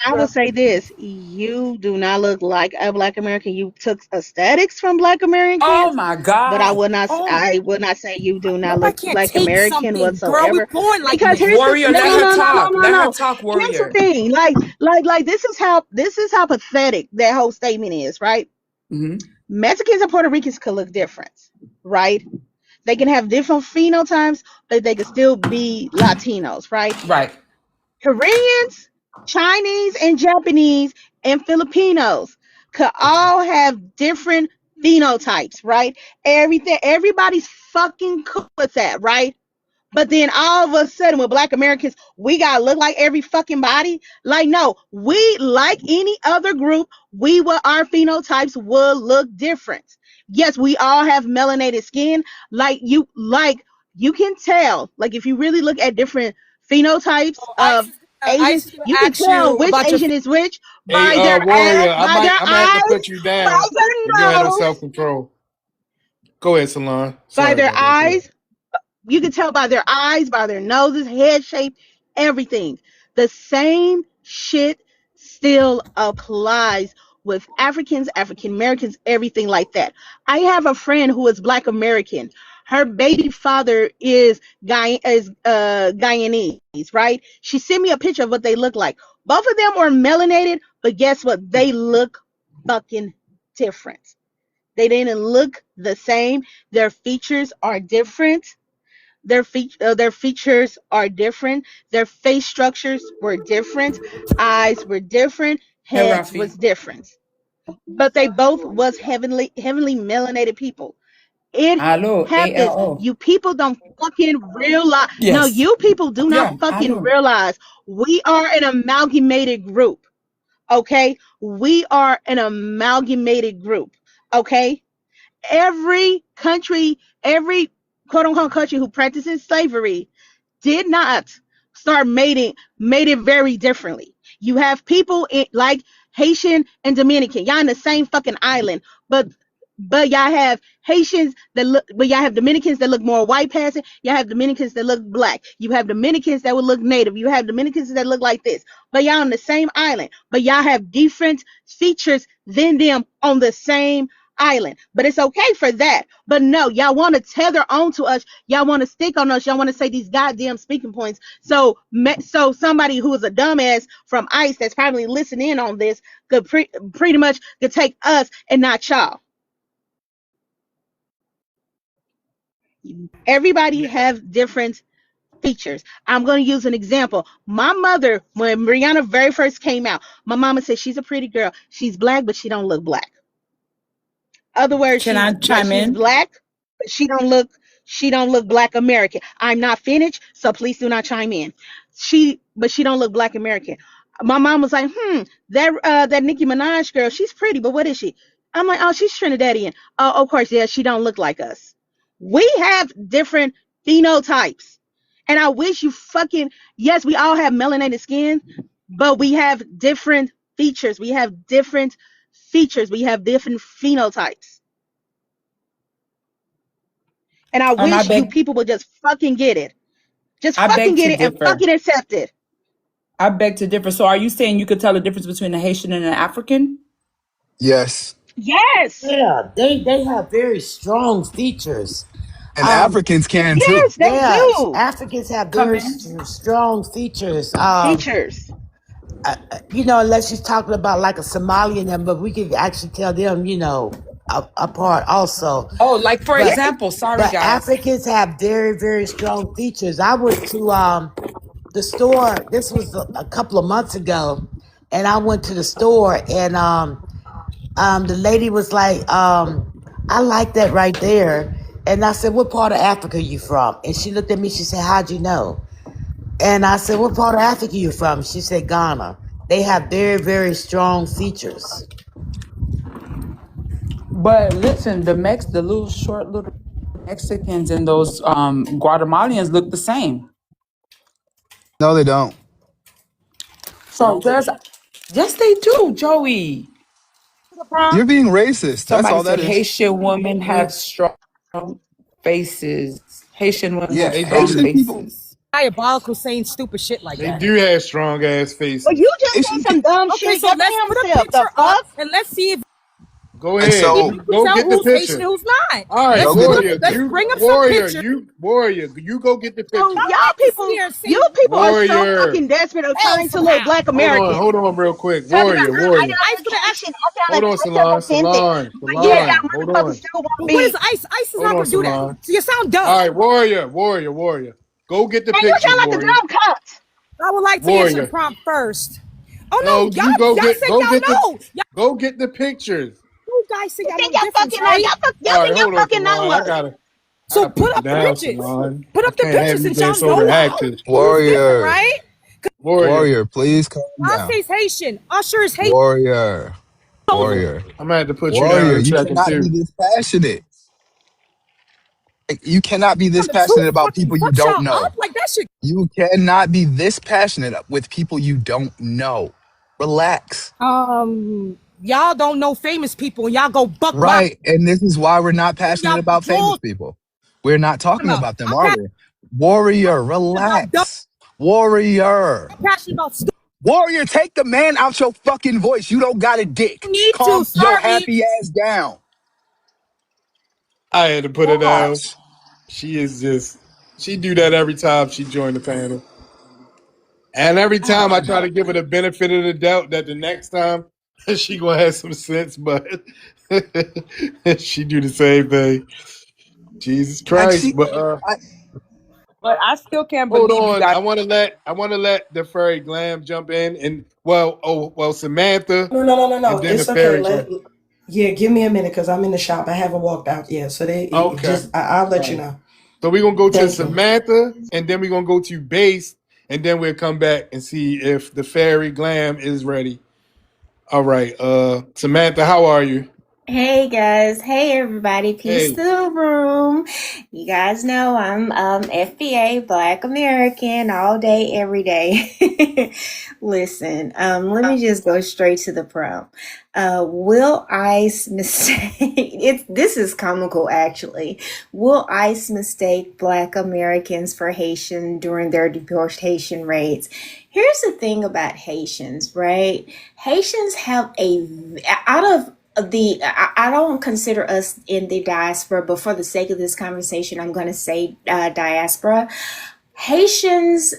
I would say this. You do not look like a black American. You took aesthetics from black Oh Americans, my but God. Oh, I would not say you do not Nobody look can't black take American something, girl. We whatsoever. born like Because this. here's the Warrior, no let no her no no no talk. no Let her no. talk, Here's the Warrior. thing. Like this is how pathetic that whole statement is, right? Hmm. Mexicans and Puerto Ricans could look different, right? They can have different phenotypes, but they can still be Latinos, right? Right. Koreans, Chinese, and Japanese and Filipinos could all have different phenotypes, right? Everybody's fucking cool with that, right? But then all of a sudden, with Black Americans, we gotta look like every fucking body. Like, no, we like any other group, our phenotypes will look different. Yes, we all have melanated skin. Like you can tell. Like if you really look at different phenotypes Oh, of Asians, Ice is gonna you can ask tell you which about your. Asian is which Hey, by their Warrior, by their I'm gonna have to eyes, put you by down if you don't their have no nose, self control. Go ahead, Salon. by Sorry their about that. Go ahead. eyes. You can tell by their eyes, by their noses, head shape, everything. The same shit still applies with Africans, African Americans, everything like that. I have a friend who is Black American. Her baby father is Guyanese, right? She sent me a picture of what they look like. Both of them are melanated, but guess what? They look fucking different. They didn't look the same. Their features are different. Their features are different. Their face structures were different. Eyes were different. Hey, Heads was Rafi. different. But they both was heavenly melanated people. It Hello, happens. ALO. You people don't fucking realize. No, Yes. you people do not Yeah, fucking hello. realize we are an amalgamated group. Okay, we are an amalgamated group. Okay, every country, every quote unquote country who practices slavery did not start made it very differently. You have people like Haitian and Dominican. Y'all in the same fucking island, but y'all have Haitians that look, but y'all have Dominicans that look more white passing. Y'all have Dominicans that look black. You have Dominicans that would look native. You have Dominicans that look like this. But y'all on the same island. But y'all have different features than them on the same island. But it's okay for that. But no, y'all want to tether on to us. Y'all want to stick on us. Y'all want to say these goddamn speaking points. So somebody who is a dumbass from ICE that's probably listening in on this could pretty much could take us and not y'all. Everybody have different features. I'm going to use an example. My mother, when Brianna very first came out, my mama said she's a pretty girl. She's black, but she don't look black. Other words, Can I chime she's in? black, but she don't look black American. I'm not finished, so please do not chime in. She don't look black American. My mom was like, that Nicki Minaj girl, she's pretty, but what is she? I'm like, oh, she's Trinidadian. Oh, of course, yeah, she don't look like us. We have different phenotypes. And I wish you fucking yes, we all have melanated skin, but we have different features. We have different features. We have different phenotypes. And I I wish you beg people would just fucking get it. Just I fucking beg get to it and differ. fucking accept it. I beg to differ. So are you saying you could tell the difference between a Haitian and an African? Yes. Yes. Yeah, they have very strong features. And Um, Africans can too. Yes, they yeah, do. Africans have Come very in. strong features. Features. Unless you're talking about like a Somalian, but we can actually tell them, apart also. Oh, like for But example, sorry but guys. Africans have very very strong features. I went to the store. This was a couple of months ago, and I went to the store, and the lady was like, I like that right there. And I said, what part of Africa you from? And she looked at me, she said, how'd you know? And I said, what part of Africa you from? She said, Ghana. They have very, very strong features. But listen, the little short little Mexicans and those Guatemalans look the same. No, they don't. So there's yes, they do, Joey. You're being racist. That's Somebody all said that is. Haitian women have strong faces. Haitian women Yeah, have They strong do. Haitian people. faces. Diabolical saying stupid shit like They that. do have strong ass Well, faces. you just Haitian said some people. dumb Okay, shit so your let's damn put a self. The picture up fuck? and let's see if Go And ahead. so, you can Go tell get the who's Haitian picture. and who's not. All right, Let's go get put the up. Warrior. Let's picture. You bring up some Warrior. pictures. You go get the So picture. Y'all like to sit here and say you people are so Warrior. fucking desperate of hell trying to look somehow. black American. Hold on, real quick. Talking about Warrior. I Warrior. got Ice gonna act. education. I sound Hold like on, myself Salon. authentic. Salon. But yeah, Salon. y'all Hold motherfuckers on. still want But what me. is Ice? Ice is Hold not on, gonna do that. Salon. So you sound dumb. All right, Warrior. Go get the Man, you pictures, sound like a Warrior. dumb cunt. I would like to answer the Warrior. prompt first. Oh No, no, you y'all said y'all know. go get the pictures. You guys say You y'all think know the y'all difference, fucking know? right? Y'all All right, think y'all hold on, fucking know Salon. us. I So gotta put put you up the down, pictures. Salon. Put I up the can't have pictures you and being y'all so know reactive. who's different, Warrior. right? Warrior. Warrior, please calm down. Beyonce's Haitian. Usher is Haitian. Warrior. Warrior. I'm gonna have to put you down Warrior, in a you second cannot be too. this passionate. Like, you cannot be And this the truth passionate about fucking people you fucks don't y'all up. know. Like that shit. You cannot be this passionate with people you don't know. Relax. Y'all don't know famous people and y'all go buck wild. Right. And this is why we're not passionate Y'all about famous bull people. We're not talking about. about them, are we? Warrior, About dumb. relax. Warrior. I'm passionate about stuff. Warrior, take the man out your fucking voice. You don't got a dick. You need to. Calm your Sorry. happy ass down. I had to put her down. Gosh. She do that every time she joined the panel. And every Oh time I my try God. to give her the benefit of the doubt that the next time she gonna have some sense, but she do the same thing. Jesus Like Christ. But I, But I still can't hold believe you on. guys. I wanna let the fairy glam jump in and Samantha No. and then the It's okay. fairy glam. Yeah, give me a minute because I'm in the shop. I haven't walked out yet, so Okay. I'll let All you right. know. So we're gonna go to Thank you. Samantha and then we're gonna go to base and then we'll come back and see if the fairy glam is ready. All right. Samantha, how are you? Hey guys, hey everybody, peace to Hey. the room. You guys know I'm FBA, Black American, all day, every day. Listen, let me just go straight to the prompt. Will ICE mistake this is comical actually. Will ICE mistake Black Americans for Haitian during their deportation raids? Here's the thing about Haitians, right? Haitians have out of I don't consider us in the diaspora, but for the sake of this conversation, I'm going to say diaspora. Haitians,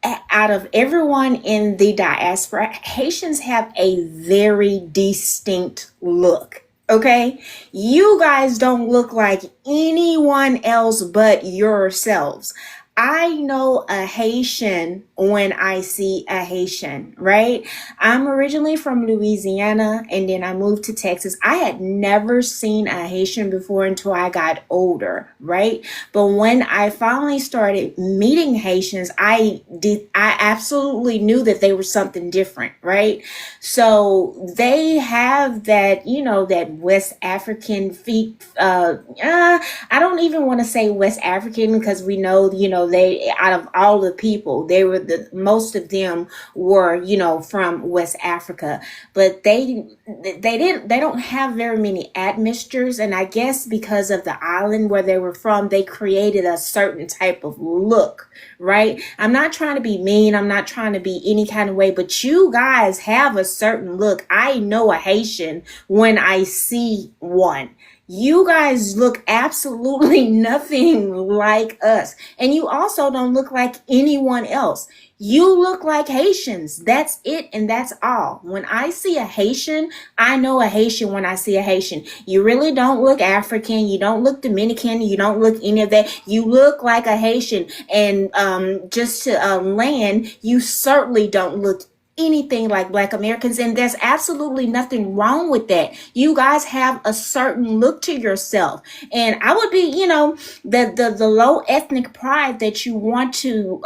out of everyone in the diaspora, Haitians have a very distinct look. Okay, you guys don't look like anyone else but yourselves. I know a Haitian when I see a Haitian, right? I'm originally from Louisiana and then I moved to Texas. I had never seen a Haitian before until I got older, right? But when I finally started meeting Haitians, I absolutely knew that they were something different, right? So they have that, that West African feet. I don't even want to say West African because we know, they out of all the people, most of them were, from West Africa, but they don't have very many admixtures, and I guess because of the island where they were from, they created a certain type of look, right? I'm not trying to be mean, I'm not trying to be any kind of way, but you guys have a certain look. I know a Haitian when I see one. You guys look absolutely nothing like us. And you also don't look like anyone else. You look like Haitians. That's it and that's all. When I see a Haitian, I know a Haitian when I see a Haitian. You really don't look African. You don't look Dominican. You don't look any of that. You look like a Haitian. And just to land, you certainly don't look anything like Black Americans, and there's absolutely nothing wrong with that. You guys have a certain look to yourself, and I would be, the low ethnic pride that you want to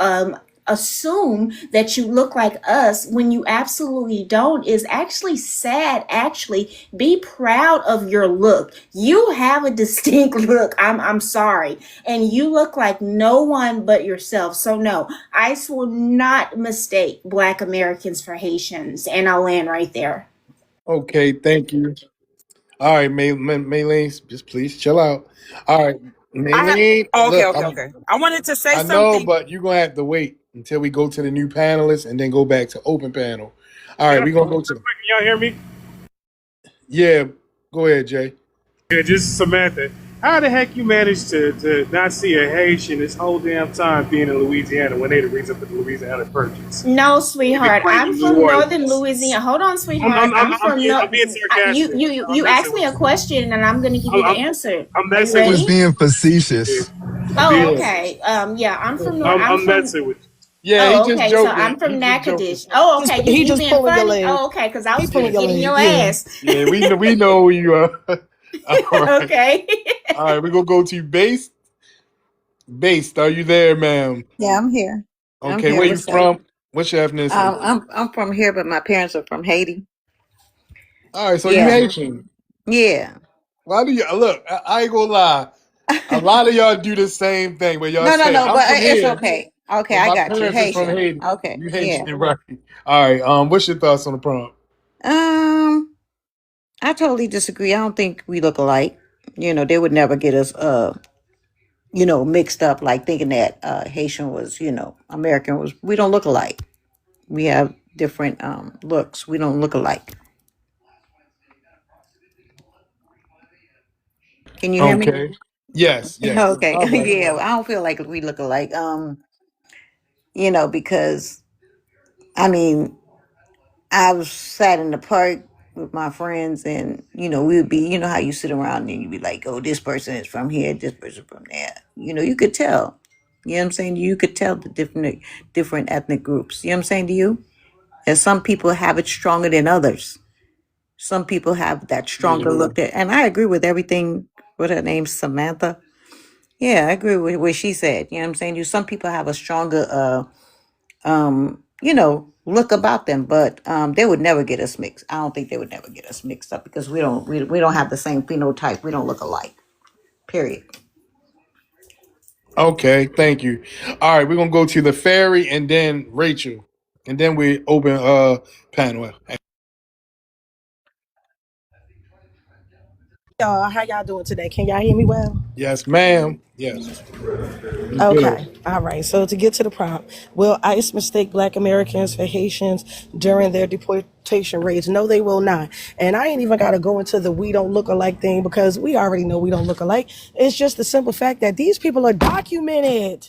assume that you look like us when you absolutely don't is actually sad. Actually, be proud of your look. You have a distinct look. I'm sorry. And you look like no one but yourself. So no, ICE will not mistake Black Americans for Haitians. And I'll land right there. Okay, thank you. All right, Maylene, just please chill out. All right, I have. Maylene, Oh, okay, look, okay, okay. I wanted to say I know, something. but you're gonna have to wait until we go to the new panelists and then go back to open panel. All right, Can I we're say gonna this go real to quick? Can y'all hear me? yeah. Go ahead, Jay. Yeah, just Samantha. How the heck you managed to not see a Haitian this whole damn time being in Louisiana when they the reason for the Louisiana Purchase? No, You can sweetheart. claim I'm in New from northern Orleans. Louisiana. Hold on, sweetheart. I'm from I'm being you. sarcastic. You I'm asked messing me with a you. question, and I'm going to give you the I'm, answer. I'm Are you messing He was with ready? being you. facetious. I'm being Oh, Yeah, okay. facetious. Yeah. I'm from North. I'm I'm from. messing with you. yeah. He Oh, just okay. So joking. I'm He from just joking. Natchitoches. Oh, Just okay. he You just being pulling your funny? leg. Oh, okay. Because I He was pulling finna your get in leg. your Yeah. ass. Yeah, we know who you are. All right, Okay. all right. We're gonna go to base. Based, are you there, ma'am? Yeah, I'm here. I'm Okay, here. where you What's up? from? What's your ethnicity? I'm from here, but my parents are from Haiti. All right, so you Yeah, Haitian. yeah. Why do you look? I ain't gonna lie. A lot of y'all do the same thing where y'all No, no, say, no. "I'm But from it's here, okay. Okay, but I my got you. parents is from Haitian. Haiti." Okay, You yeah. Haitian, right? All right. What's your thoughts on the prompt? Um, I totally disagree. I don't think we look alike. They would never get us mixed up like thinking that Haitian was, American was. We don't look alike. We have different looks. We don't look alike. Can you hear me? Okay. Yes. Yes. Okay. All right. Yeah, I don't feel like we look alike. Because I mean, I've sat in the park with my friends and we would be, how you sit around and you'd be like, oh, this person is from here, this person from there. You could tell. You know what I'm saying? You could tell the different ethnic groups. You know what I'm saying to you? And some people have it stronger than others. Some people have that Yeah. stronger look there. And I agree with everything. What her name, Samantha? Yeah, I agree with what she said. You know what I'm saying? Some people have a stronger look about them, but they would never get us mixed. I don't think they would never get us mixed up because we don't have the same phenotype. We don't look alike. Period. Okay. Thank you. All right. We're gonna go to the fairy and then Rachel, and then we open panel. Y'all, how y'all doing today? Can y'all hear me well? Yes, ma'am. Yes. You good? Okay. All right. So to get to the prompt, will ICE mistake Black Americans for Haitians during their deportation raids? No, they will not. And I ain't even got to go into the we don't look alike thing because we already know we don't look alike. It's just the simple fact that these people are documented.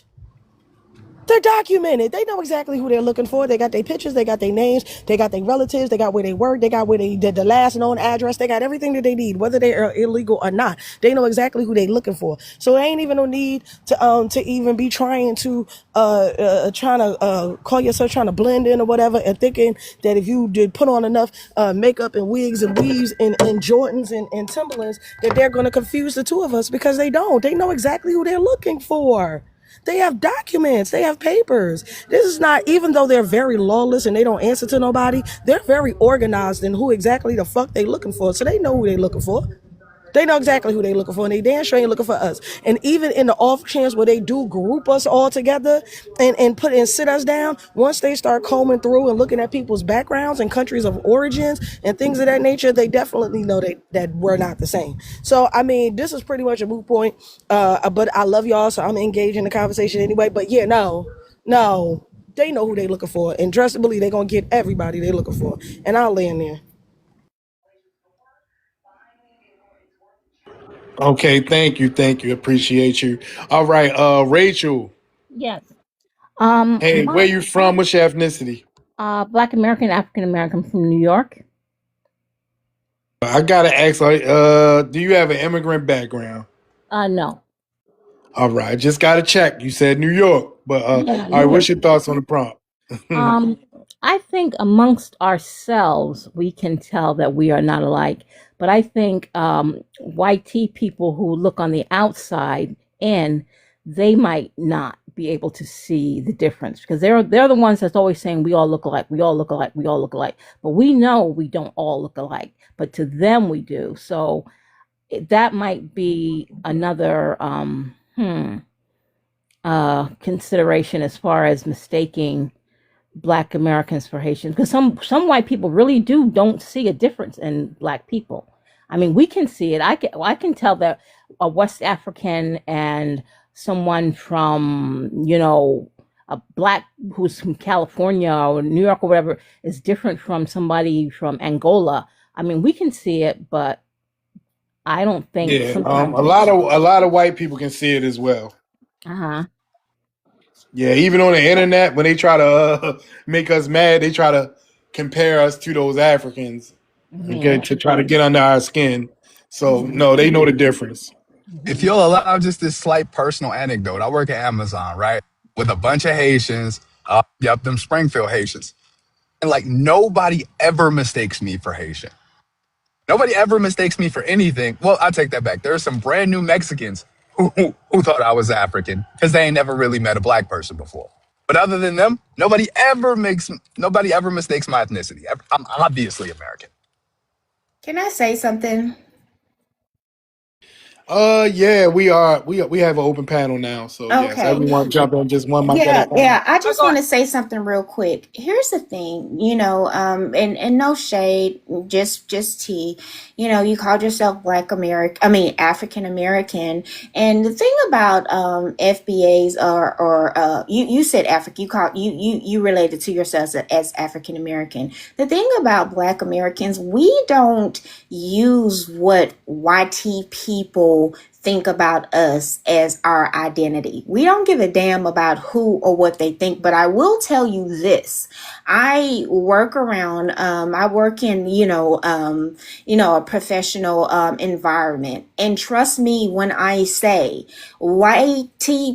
They're documented. They know exactly who they're looking for. They got their pictures, they got their names, they got their relatives, they got where they work, they got where they did the last known address, they got everything that they need, whether they are illegal or not. They know exactly who they're looking for. So there ain't even no need to even be trying to call yourself trying to blend in or whatever and thinking that if you did put on enough makeup and wigs and weaves and Jordans and Timberlands that they're gonna confuse the two of us because they don't. They know exactly who they're looking for. They have documents. They have papers. This is not, even though they're very lawless and they don't answer to nobody, they're very organized in who exactly the fuck they looking for. So they know who they looking for. They know exactly who they looking for, and they damn sure ain't looking for us. And even in the off chance where they do group us all together and sit us down, once they start combing through and looking at people's backgrounds and countries of origins and things of that nature, they definitely know that we're not the same. So I mean, this is pretty much a moot point. But I love y'all, so I'm engaged in the conversation anyway. But yeah, no. They know who they looking for, and trust and believe they gonna get everybody they looking for. And I'll land there. Okay. Thank you. Appreciate you. All right. Rachel. Yes. Hey, where My you from? What's your ethnicity? Black American, African American from New York. I gotta ask. Do you have an immigrant background? No. All right, just gotta check. You said New York, but Yeah, all right. New What's York. your thoughts on the prompt? Um, I think amongst ourselves we can tell that we are not alike. But I think white tea people who look on the outside in, they might not be able to see the difference, because they're the ones that's always saying we all look alike, we all look alike, we all look alike. But we know we don't all look alike, but to them we do. So that might be another consideration as far as mistaking Black Americans for Haitians, because some white people really don't see a difference in Black people. I mean, we can see it. I can tell that a West African and someone from, a Black who's from California or New York or whatever is different from somebody from Angola. I mean, we can see it, but I don't think Yeah, sometimes. a lot of white people can see it as well. Uh-huh. Yeah, even on the internet, when they try to make us mad, they try to compare us to those Africans and Mhm. to try to get under our skin. So Mhm. no, they know the difference. If Mhm. you'll allow just this slight personal anecdote, I work at Amazon, right? With a bunch of Haitians. Yep, them Springfield Haitians. And like nobody ever mistakes me for Haitian. Nobody ever mistakes me for anything. Well, I take that back. There are some brand new Mexicans who thought I was African because they ain't never really met a Black person before. But other than them, nobody ever mistakes my ethnicity. I'm obviously American. Can I say something? Yeah, we have an open panel now. So yes, Okay. everyone jump in just one mic at a Yeah, time. yeah. I just want to say something real quick. Here's the thing, and no shade, just tea. You called yourself Black American, I mean African American, and the thing about FBAs or you said African, you related to yourself as African American. The thing about Black Americans, we don't use what YT people think about us as our identity. We don't give a damn about who or what they think, but I will tell you this. I work in, a professional environment. And trust me when I say white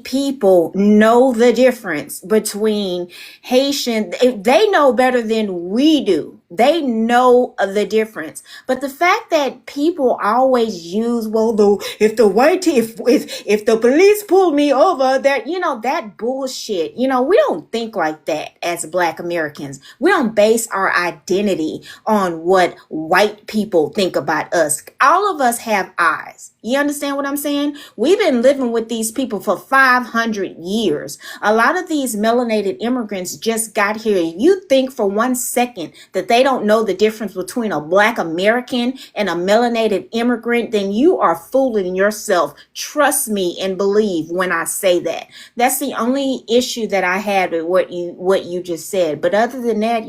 people know the difference between Haitian. They know better than we do. They know the difference. But the fact that people always use, well, though, if the white if the police pull me over, that bullshit. We don't think like that as Black Americans. We don't base our identity on what white people think about us. All of us have eyes. You understand what I'm saying? We've been living with these people for 500 years. A lot of these melanated immigrants just got here. You think for 1 second that they don't know the difference between a Black American and a melanated immigrant, then you are fooling yourself. Trust me and believe when I say that. That's the only issue that I had with what you just said. But other than that,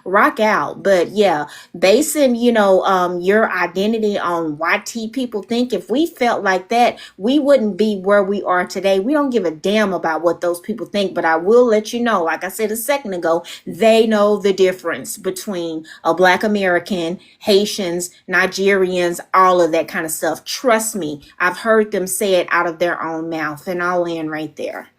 rock out. But yeah, basing, your identity on YT people think, if we felt like that, we wouldn't be where we are today. We don't give a damn about what those people think. But I will let you know, like I said a second ago, they know the difference between a Black American, Haitians, Nigerians, all of that kind of stuff. Trust me, I've heard them say it out of their own mouth, and I'll end right there.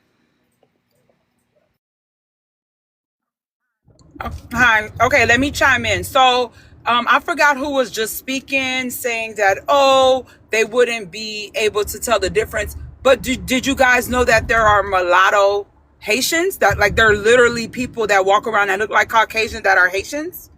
Hi. Okay, let me chime in. So, I forgot who was just speaking, saying that, oh, they wouldn't be able to tell the difference. But did you guys know that there are mulatto Haitians? That, like, there are literally people that walk around that look like Caucasians that are Haitians?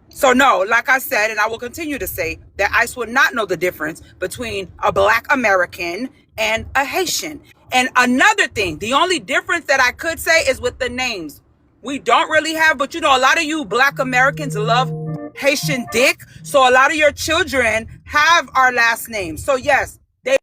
So no, like I said, and I will continue to say, that ICE would not know the difference between a Black American and a Haitian. And another thing, the only difference that I could say is with the names. We don't really have, but a lot of you Black Americans love Haitian dick. So a lot of your children have our last name. So yes, they.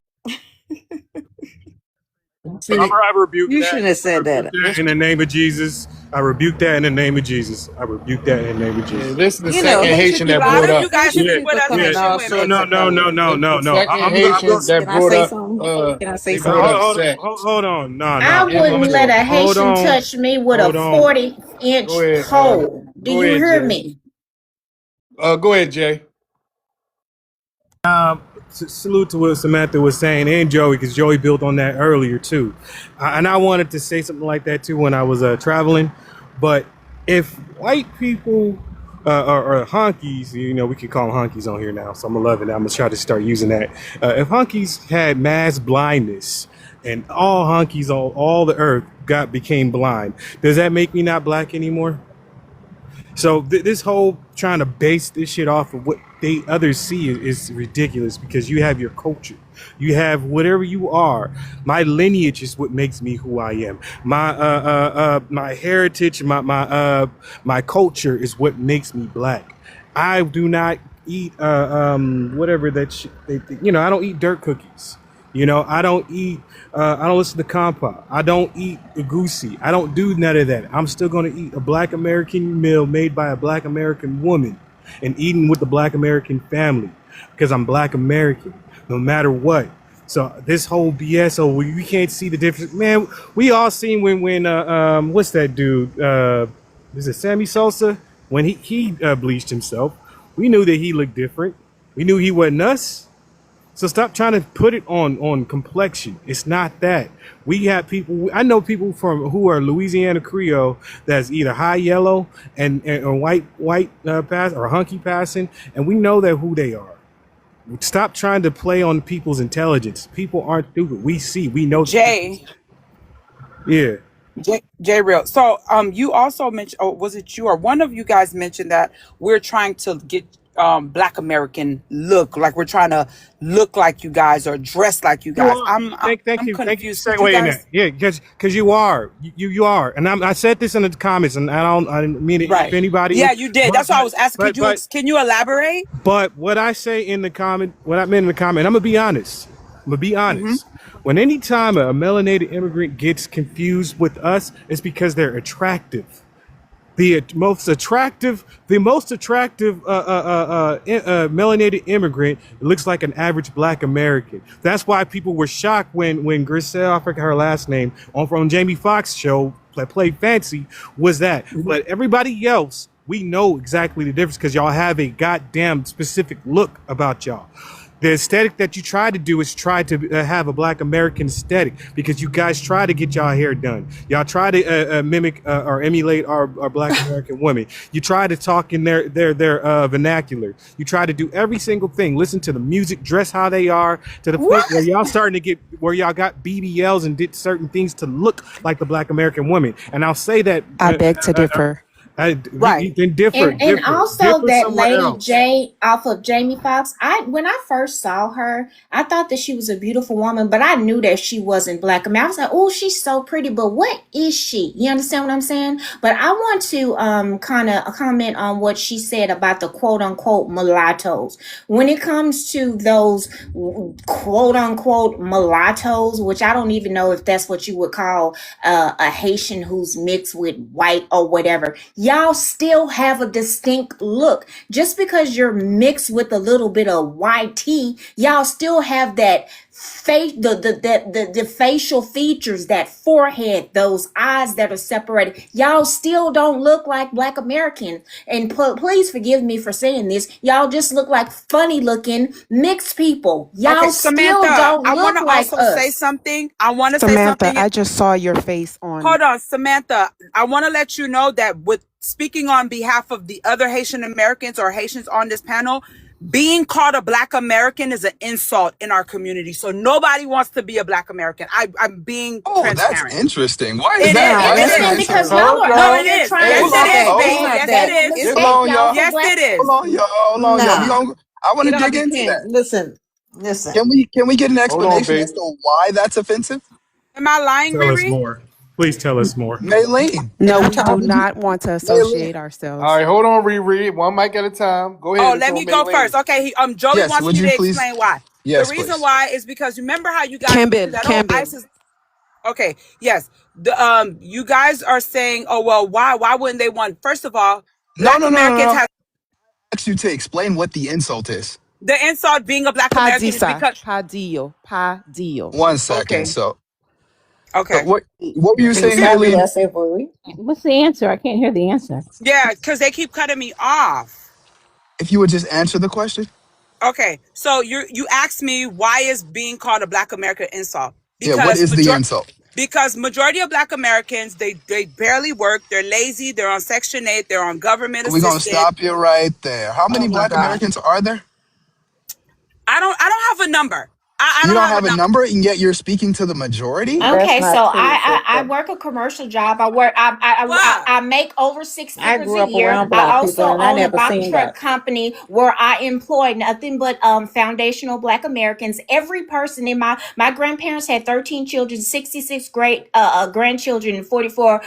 See, I rebuke You that. shouldn't have I said rebuke that. that in the name of Jesus. I rebuke that in the name of Jesus. I rebuke that in the name of yeah, Jesus. this is the You know, second Haitian Haitian A that people, lot brought of you up. guys Haitian Yeah, sleep with people us come yeah. in Haitian all No, women. sorts no, of no, no, colors. no, no, The no. second I'm Haitian going. that Can I brought say up something? Can I say they Hold, brought something? up hold, sex. hold on. No, I no. Yeah, go wouldn't Hold let ahead. a hold Haitian on. touch me with a Hold on. Go 40-inch ahead. pole. Do Go you ahead, hear Jay. me? Go ahead, Jay. Salute to what Samantha was saying and Joey, because Joey built on that earlier too. And I wanted to say something like that too when I was traveling. But if white people or honkies, we can call them honkies on here now, so I'm loving it. I'm gonna try to start using that. If honkies had mass blindness, and all honkies, all the earth became blind. Does that make me not black anymore? So this whole trying to base this shit off of what they others see is ridiculous, because you have your culture, you have whatever you are. My lineage is what makes me who I am. My heritage, my culture is what makes me black. I do not eat whatever that shit. I don't eat dirt cookies. I don't eat, I don't listen to compa. I don't eat a goosey. I don't do none of that. I'm still going to eat a black American meal made by a black American woman and eating with the black American family, because I'm black American, no matter what. So this whole BS, we can't see the difference. Man, we all seen when what's that dude? Is it Sammy Sosa? When he bleached himself, we knew that he looked different. We knew he wasn't us. So stop trying to put it on complexion. It's not that. We have people. I know people who are Louisiana Creole that's either high yellow or white pass or hunky passing, and we know that who they are. Stop trying to play on people's intelligence. People aren't stupid. We know. Jay. Yeah. Jay Real. So you also mentioned, was it you or one of you guys mentioned that we're trying to get black American look, like we're trying to look like you guys or dress like you guys. I'm you. confused. Thank you for segueing that. Yeah, because you are. You are. And I said this in the comments, and I didn't mean it if anybody. Yeah, you did. That's why I was asking. Can you elaborate? But what I say in the comment, what I meant in the comment, I'm gonna be honest. When any time a melanated immigrant gets confused with us, it's because they're attractive. The most attractive melanated immigrant looks like an average black American. That's why people were shocked when Griselle, I forget her last name, from Jamie Foxx show, Play Fancy, was that. But everybody else, we know exactly the difference, because y'all have a goddamn specific look about y'all. The aesthetic that you try to do is try to have a black American aesthetic, because you guys try to get y'all hair done. Y'all try to mimic or emulate our black American women. You try to talk in their vernacular. You try to do every single thing. Listen to the music, dress how they are, to the point where y'all starting to get where y'all got BBLs and did certain things to look like the black American woman. And I'll say that I beg to differ. Right. And also differ that Lady else. J off of Jamie Foxx. When I first saw her, I thought that she was a beautiful woman, but I knew that she wasn't black. I mean, I was like, oh, she's so pretty, but what is she? You understand what I'm saying? But I want to kind of comment on what she said about the quote unquote mulattoes. When it comes to those quote unquote mulattoes, which I don't even know if that's what you would call a Haitian who's mixed with white or whatever. Y'all still have a distinct look. Just because you're mixed with a little bit of white tea, y'all still have that face, the facial features, that forehead, those eyes that are separated. Y'all still don't look like black Americans. And please forgive me for saying this. Y'all just look like funny looking mixed people. Y'all still don't look like us. Say something. I want to say Samantha, something. I just saw your face on. Hold on, Samantha. I want to let you know that with speaking on behalf of the other Haitian Americans or Haitians on this panel, being called a black American is an insult in our community. So nobody wants to be a black American. I'm being transparent. That's interesting. Why is It that? is. Why It is. Because y'all are No, out it here is. trying Yes, to it is, say babe. Yes, it is. Hold on, y'all. Yes, it is. Hold on, y'all. Hold on, y'all. I want to dig into that. Listen. Can we get an Hold on, explanation babe. as to why that's offensive? Am I lying, Tell us Riri? more. Please tell us more. Maylene. No, Can we how do would you, not want to Maylene? associate All ourselves. right, hold on, Riri. One mic at a time. Go ahead. Oh, It's let on me go Maylene. first. Okay, Joey Yes, wants would me you to please? explain why. The Yes, reason please. why is because remember how you guys Camden, that ICE is okay. Yes, you guys are saying, oh well, why wouldn't they want? First of all, No, Black no, no, no, Americans no. have I asked you to explain what the insult is. the insult being a Black American is Padisa, because Padio. 1 second. okay, So okay, what were you saying, Exactly what Maylene? I said for you. What's the answer? I can't hear the answer. yeah, because they keep cutting me off. If you would just answer the question. Okay, so you asked me why is being called a Black American insult? Yeah, what Because is the insult? majority of Black Americans they barely work, they're lazy, they're on Section 8, they're on government We're gonna assistance. stop you right there. How many Oh my black God. Americans are there? I don't have a number. I You don't don't have a have a number. number, and yet you're speaking to the majority. That's Okay, not so true, I sister. work a commercial job. I work I What? make over six I figures grew a up year. around I black people, also and I own a never box seen truck that. company where I employ nothing but foundational Black Americans. Every person in my grandparents had 13 children, 66 great grandchildren, and 44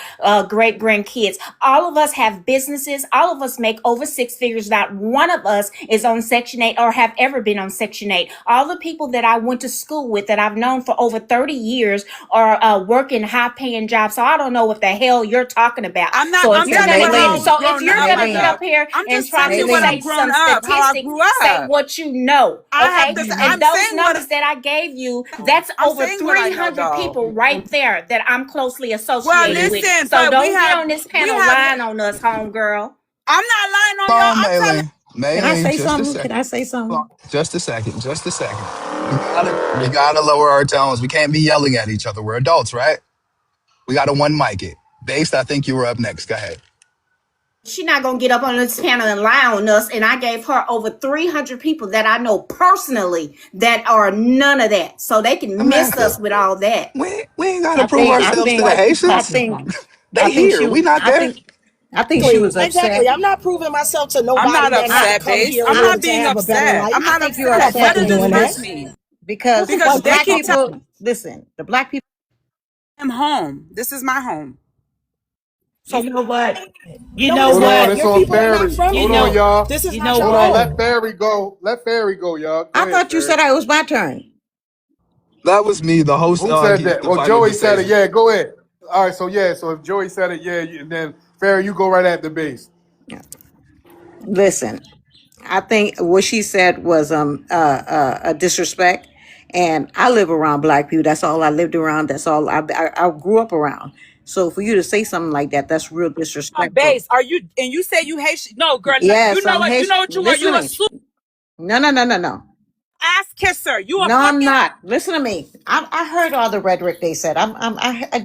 great grandkids. All of us have businesses. All of us make over six figures. Not one of us is on Section 8 or have ever been on Section 8. All the people that I went to school with that I've known for over 30 years are working high paying jobs. So I don't know what the hell you're talking about. I'm not. So if I'm you're Okay, telling you gonna what how I get Maylene. was so if growing you're up, my gonna get Maylene. up love. here I'm and just try telling you to what say I've Maylene. some grown up, how I statistics, grew say up. what you know. I have Okay. to. And Mhm. I'm those saying what numbers that I gave you, that's I'm over saying what I know, 300 though. people right there that I'm closely Well, associated with. listen, So but don't get on this we panel have. lying on us, homegirl. I'm not lying on y'all. Calm, I'm telling. Maylin. Can I Maylin, say just a something? Can second. I say Hold something? on. Just a second. Just a second. We gotta lower our tones. We can't be yelling at each other. We're adults, right? We gotta one mic it. Based, I think you were up next. Go ahead. She's not gonna get up on this panel and lie on us. And I gave her over 300 people that I know personally that are none of that, so they can miss us Samantha, with all that. we ain't gotta I prove think. I ourselves to the think. White people I Haitians. think. sacrifice. I They think here. she. We not I there. think. I think she Exactly. was upset. Exactly. I'm not proving myself to I'm nobody not that had to upset, come base. here in I'm order not to being have a better upset. life. I'm I not think you're I'm not upset. upset What fucking does because this doing hurt that. me? because Who's a the Because white they black keep people? telling people. Listen, the black people. me I'm home. This is my home. You So know what? You No, know it's Hold on, not. what? it's Your on people are not Fairy. from You Hold here. on, know. y'all. This is You not know your Hold on, what? let home. Fairy go. Let Fairy go, y'all. Go I ahead, thought you Fairy. said it was my turn. That was me, the host. Who said Get that? the Well, final Joey said it. decision. Yeah, go ahead. All right, so yeah, so if Joey said it, yeah, then Fairy, you go right at the base. Listen, I think what she said was a disrespect, and I live around black people. That's all I lived around. That's all I grew up around. So for you to say something like that, that's real disrespectful. base. Are you? And you say you hate? No, girl. You Yes, know I'm what? You know Haitian. what you are. Listen You to a me. super No, no, no, no, no. ass kisser. You a No, I'm fucking. not. Listen to me. I heard all the rhetoric they said.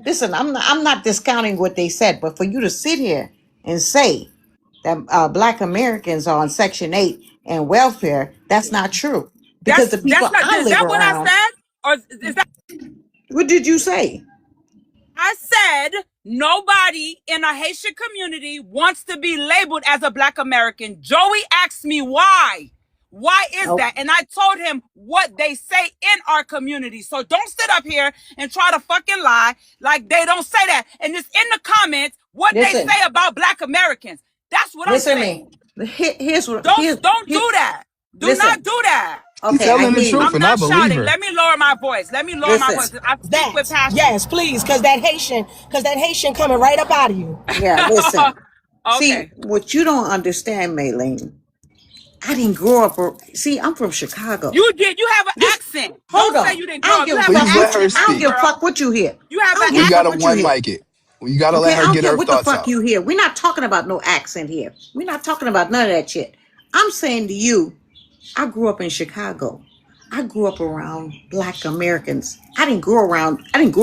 Listen. I'm not discounting what they said, but for you to sit here and say that Black Americans are on Section 8 and welfare, that's not true. Because the That's people not. I Is live that what I around, said? Or is that? what did you say? I said nobody in a Haitian community wants to be labeled as a Black American. Joey asked me why. Why is Oh, that? And I told him what they say in our community. So don't sit up here and try to fucking lie like they don't say that. And it's in the comments what they listen, say about Black Americans. That's what I'm listen to saying. me. Here's what, Don't here, do that. Do not listen. do that. He Okay, I telling the hear truth, you. I'm and I not believe shouting. her. Let me lower my voice. Let me lower my Listen, voice. I speak with That. passion. Yes, please, because that Haitian coming right up out of you. yeah, listen. See, Okay. what you don't understand, Maylene, I didn't grow up. See, I'm from Chicago. You did. You have an This, accent. hold Don't say on. you didn't I grow don't up. You give a have an fuck Please what let you. her accent, I don't give speak. a homegirl. fuck what you hear. You I have an don't give We a fuck gotta accent. what you one hear. mic it. You gotta let Okay, I her don't get care her what the thoughts fuck out. you hear. We're not talking about no accent here. We're not talking about none of that shit. I'm saying to you, I grew up in Chicago. I grew up around Black Americans. I didn't grow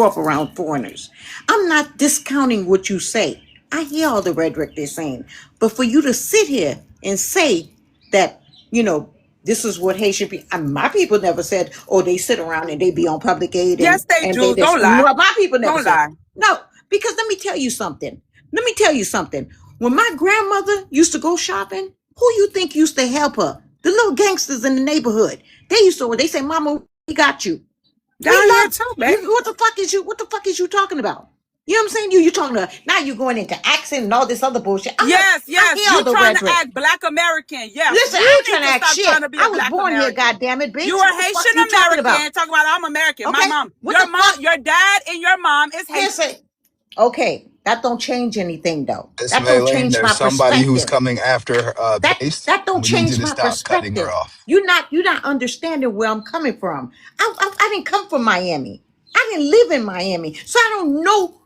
up around foreigners. I'm not discounting what you say. I hear all the rhetoric they're saying. But for you to sit here and say that, you know, this is what Haitian people, my people never said, oh, they sit around and they be on public aid Yes, they and they do. this. Don't lie. No, my people never Don't said. lie. No, because let me tell you something. Let me tell you something. When my grandmother used to go shopping, who you think used to help her? The little gangsters in the neighborhood. They say, Mama, we got you. We Down here love too, babe. you. What the fuck is you talking about? You know what I'm saying? You talking about now you're going into accent and all this other bullshit. I'm not Yes, I yes. hear all You the trying to rhetoric. act Black American. Yes. Listen, I You ain't need trying to to act stop trying shit. to be I a was Black born here, American. goddamn it, You bitch. are What the fuck Haitian you talking about? American. Talk about I'm American. My Okay? mom. What the fuck? Your dad and your mom is Here's Haitian. it. Okay, that don't change anything though. Miss That don't Maylene, change there's my somebody who's perspective. coming after her, That based, that and don't we need you change to my stop cutting her perspective. off. You're not understanding where I'm coming from. I didn't come from Miami. I didn't live in Miami, so I don't know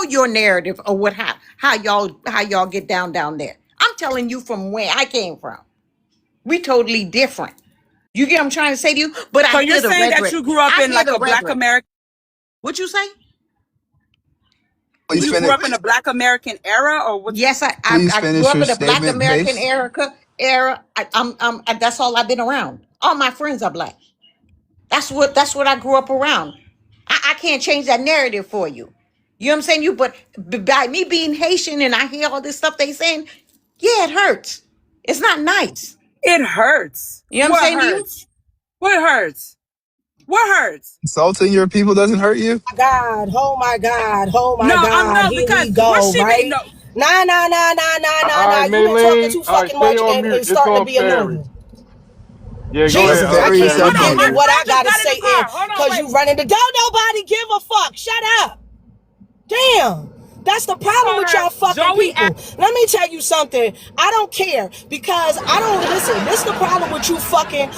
your narrative or how y'all get down there. I'm telling you from where I came from. We totally different. You get what I'm trying to say to you? But I So you're hear the saying that rhetoric. you grew up I in hear like the a Black rhetoric. American. What you say? Please You grew finish. up in a Black American era, or what? Yes, Please I grew finish up your in a Black statement, American base. era. That's all I've been around. All my friends are Black. That's what I grew up around. I can't change that narrative for you. You know what I'm saying? But by me being Haitian and I hear all this stuff they saying, yeah, it hurts. It's not nice. It hurts. You know what I'm What saying to you? hurts? What hurts? What hurts? Insulting your people doesn't hurt you? God, oh my God, oh my No, God, no, here we because what go, she made right? no. All right, You been talking Maylene. too All right, fucking stay much on and mute. It's starting to on be Ferry. annoying. Yeah, go It's ahead, Jesus, I very can't Hold even on, get my in subjective. what I friend just gotta got in say the in car. Hold on, because wait. you running the don't nobody give a fuck. Shut up. Damn. That's the problem Told with her y'all fucking Joey people. Let me tell you something. I don't care because I don't listen. This is the problem with you fucking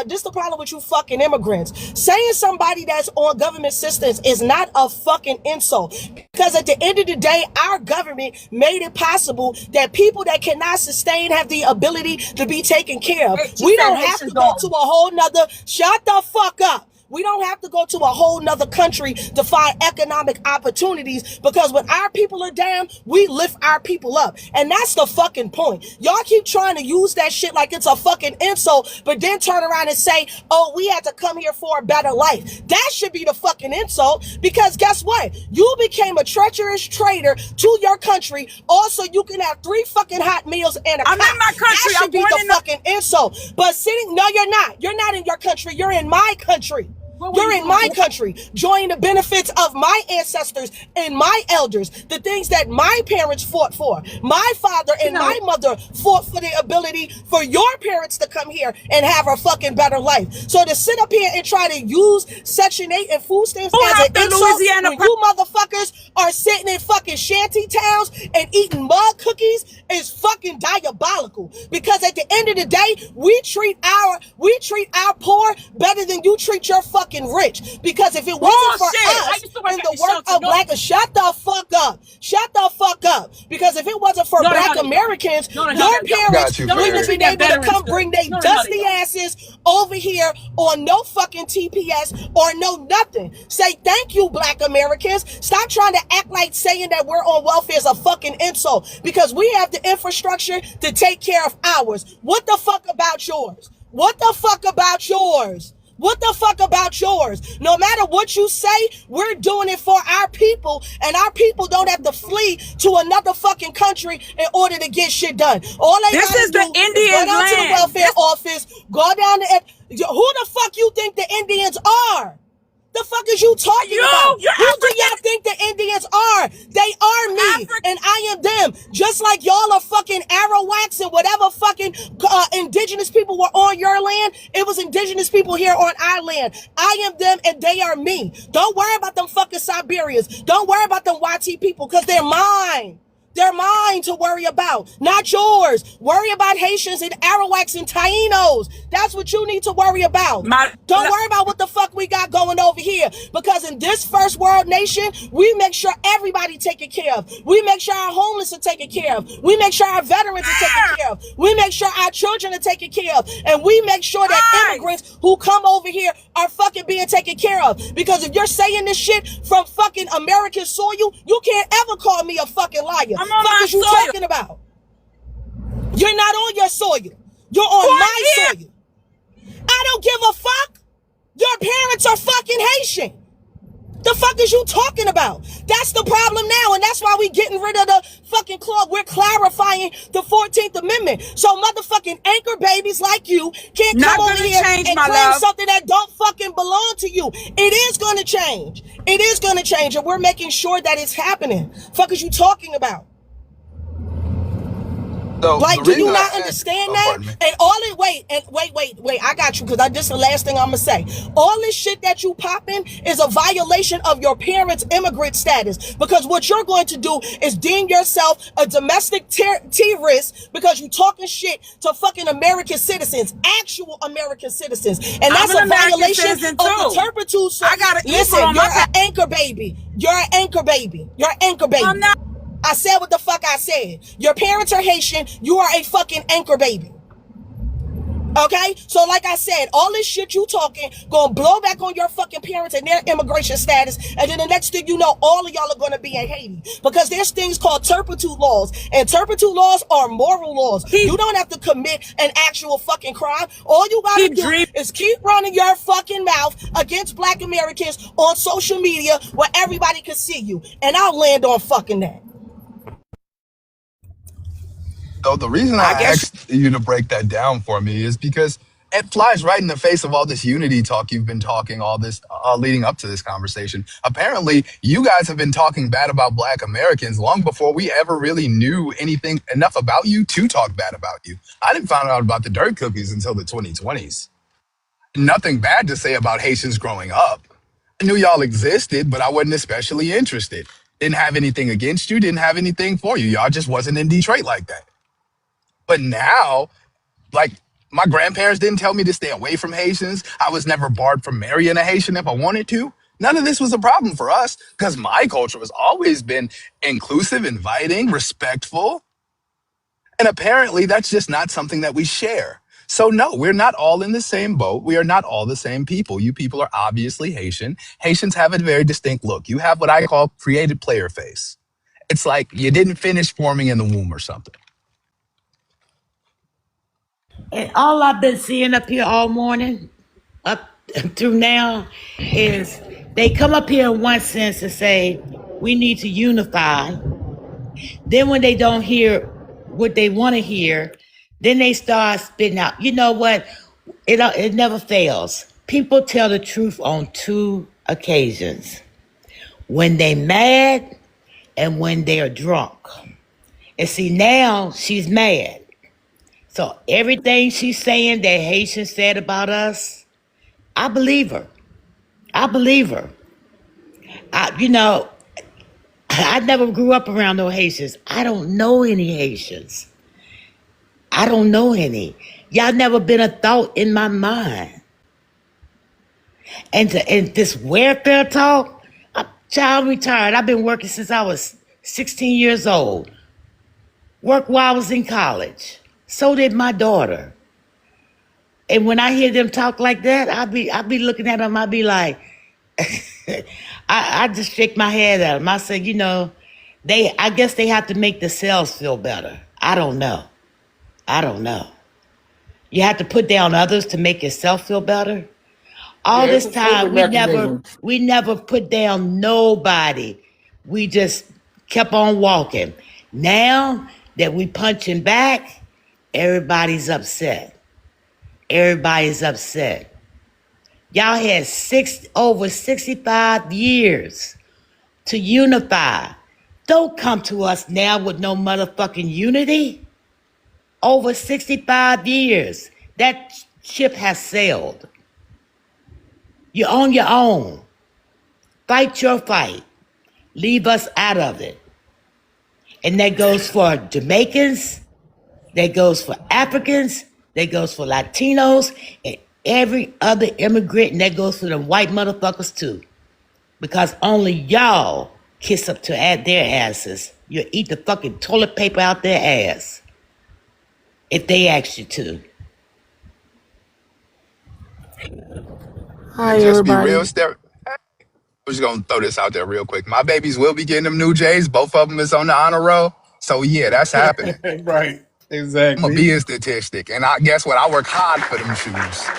this is the problem with you fucking immigrants. Saying somebody that's on government assistance is not a fucking insult. Because at the end of the day, our government made it possible that people that cannot sustain have the ability to be taken care of. She We said don't have Haitians to go to don't. a whole nother shut the fuck up. We don't have to go to a whole nother country to find economic opportunities because when our people are down, we lift our people up. And that's the fucking point. Y'all keep trying to use that shit like it's a fucking insult, but then turn around and say, oh, we had to come here for a better life. That should be the fucking insult because guess what? You became a treacherous traitor to your country. Also, you can have 3 fucking hot meals and a I'm cot. in my That country. should I'm be born the in the. fucking insult. But sitting, no, you're not. You're not in your country. You're in my country. Where were You're you in my born? country, enjoying the benefits of my ancestors and my elders, the things that my parents fought for. My father You and my know, mother fought for the ability for your parents to come here and have a fucking better life. So to sit up here and try to use Section 8 and food stamps who as an helped the insult Louisiana? when you motherfuckers are sitting in fucking shanty towns and eating mud cookies is fucking diabolical. Because at the end of the day, we treat our poor better than you treat your fucking rich. Because if it wasn't for Bullshit. I us used to work and at the the work shelter. of No, black, shut the fuck up. Shut the fuck up. Because if it wasn't for no, the black hell they don't. Americans, No, the hell your they don't. Got parents you, No, they wouldn't have Ferry. treat been their able to veterans come good. bring their No, the hell they dusty don't. asses over here on no fucking TPS or no nothing. Say thank you, black Americans. Stop trying to act like saying that we're on welfare is a fucking insult because we have the infrastructure to take care of ours. What the fuck about yours? What the fuck about yours? What the fuck about yours? No matter what you say, we're doing it for our people, and our people don't have to flee to another fucking country in order to get shit done. All they This gotta is the do is go Indians' down to the land. welfare This office, go down to who the fuck you think the Indians are? The fuck is you talking about? you're Who do African, y'all think the Indians are? They are me, African. and I am them. Just like y'all are fucking Arawaks and whatever fucking indigenous people were on your land, it was indigenous people here on our land. I am them, and they are me. Don't worry about them fucking Siberians. Don't worry about them YT people, because they're mine. They're mine to worry about, not yours. Worry about Haitians and Arawaks and Tainos. That's what you need to worry about. My, Don't worry about what the fuck we got going over here. Because in this first world nation, we make sure everybody taken care of. We make sure our homeless are taken care of. We make sure our veterans are taken care of. We make sure our children are taken care of. And we make sure that immigrants who come over here are fucking being taken care of. Because if you're saying this shit from fucking American soil, you can't ever call me a fucking liar. I'm on Fuck my is you soil. talking about? You're not on your soil. You're Who on are my here? soil. I don't give a fuck. Your parents are fucking Haitian. The fuck is you talking about? That's the problem now, and that's why we getting rid of the fucking club. We're clarifying the 14th Amendment. So motherfucking anchor babies like you can't Not come over gonna here change, and my claim love. something that don't fucking belong to you. It is gonna change. It is gonna change, and we're making sure that it's happening. Fuck is you talking about? So the Like, do reason you I not asked, understand oh, that? pardon me. And all it, wait, I got you, because this is the last thing I'm gonna say. All this shit that you popping is a violation of your parents' immigrant status, because what you're going to do is deem yourself a domestic terrorist because you talking shit to fucking American citizens, actual American citizens, and I'm that's an a American violation citizen of the too. turpitude. So I got an eagle listen, on you're my an back. anchor baby. You're an anchor baby. You're an anchor I'm baby. not. I said what the fuck I said. Your parents are Haitian. You are a fucking anchor baby. Okay? So like I said, all this shit you talking gonna blow back on your fucking parents and their immigration status, and then the next thing you know, all of y'all are gonna be in Haiti. Because there's things called turpitude laws, and turpitude laws are moral laws. You don't have to commit an actual fucking crime. All you gotta do is keep running your fucking mouth against black Americans on social media where everybody can see you. And I'll land on fucking that. So the reason I I guess asked you to break that down for me is because it flies right in the face of all this unity talk you've been talking all this leading up to this conversation. Apparently, you guys have been talking bad about Black Americans long before we ever really knew anything enough about you to talk bad about you. I didn't find out about the dirt cookies until the 2020s. Nothing bad to say about Haitians growing up. I knew y'all existed, but I wasn't especially interested. Didn't have anything against you, didn't have anything for you. Y'all just wasn't in Detroit like that. But now, like, my grandparents didn't tell me to stay away from Haitians. I was never barred from marrying a Haitian if I wanted to. None of this was a problem for us because my culture has always been inclusive, inviting, respectful. And apparently that's just not something that we share. So no, we're not all in the same boat. We are not all the same people. You people are obviously Haitian. Haitians have a very distinct look. You have what I call created player face. It's like you didn't finish forming in the womb or something. And all I've been seeing up here all morning, up through now, is they come up here in one sense to say, we need to unify. Then when they don't hear what they want to hear, then they start spitting out. You know what? It never fails. People tell the truth on two occasions. When they mad and when they are drunk. And see, now she's mad. So everything she's saying that Haitian said about us, I believe her. I believe her. I never grew up around no Haitians. I don't know any Haitians. I don't know any. Y'all never been a thought in my mind. And this welfare talk, I'm child retired. I've been working since I was 16 years old. Worked while I was in college. So did my daughter. And when I hear them talk like that, I be looking at them. I be like, I just shake my head at them. I say, I guess they have to make themselves feel better. I don't know. You have to put down others to make yourself feel better. All Yeah, it's this a coping time, mechanism. we never put down nobody. We just kept on walking. Now that we punching back, everybody's upset. Everybody's upset. Y'all had over 65 years to unify. Don't come to us now with no motherfucking unity. Over 65 years. That ship has sailed. You're on your own. Fight your fight. Leave us out of it. And that goes for Jamaicans, that goes for Africans, that goes for Latinos, and every other immigrant, and that goes for the white motherfuckers too. Because only y'all kiss up to their asses. You eat the fucking toilet paper out their ass. If they ask you to. Hi And just be real, everybody. I'm just gonna throw this out there real quick. My babies will be getting them new J's. Both of them is on the honor roll. So yeah, that's happening. Right. I'm a Exactly. being statistic. And I guess what? I work hard for them shoes.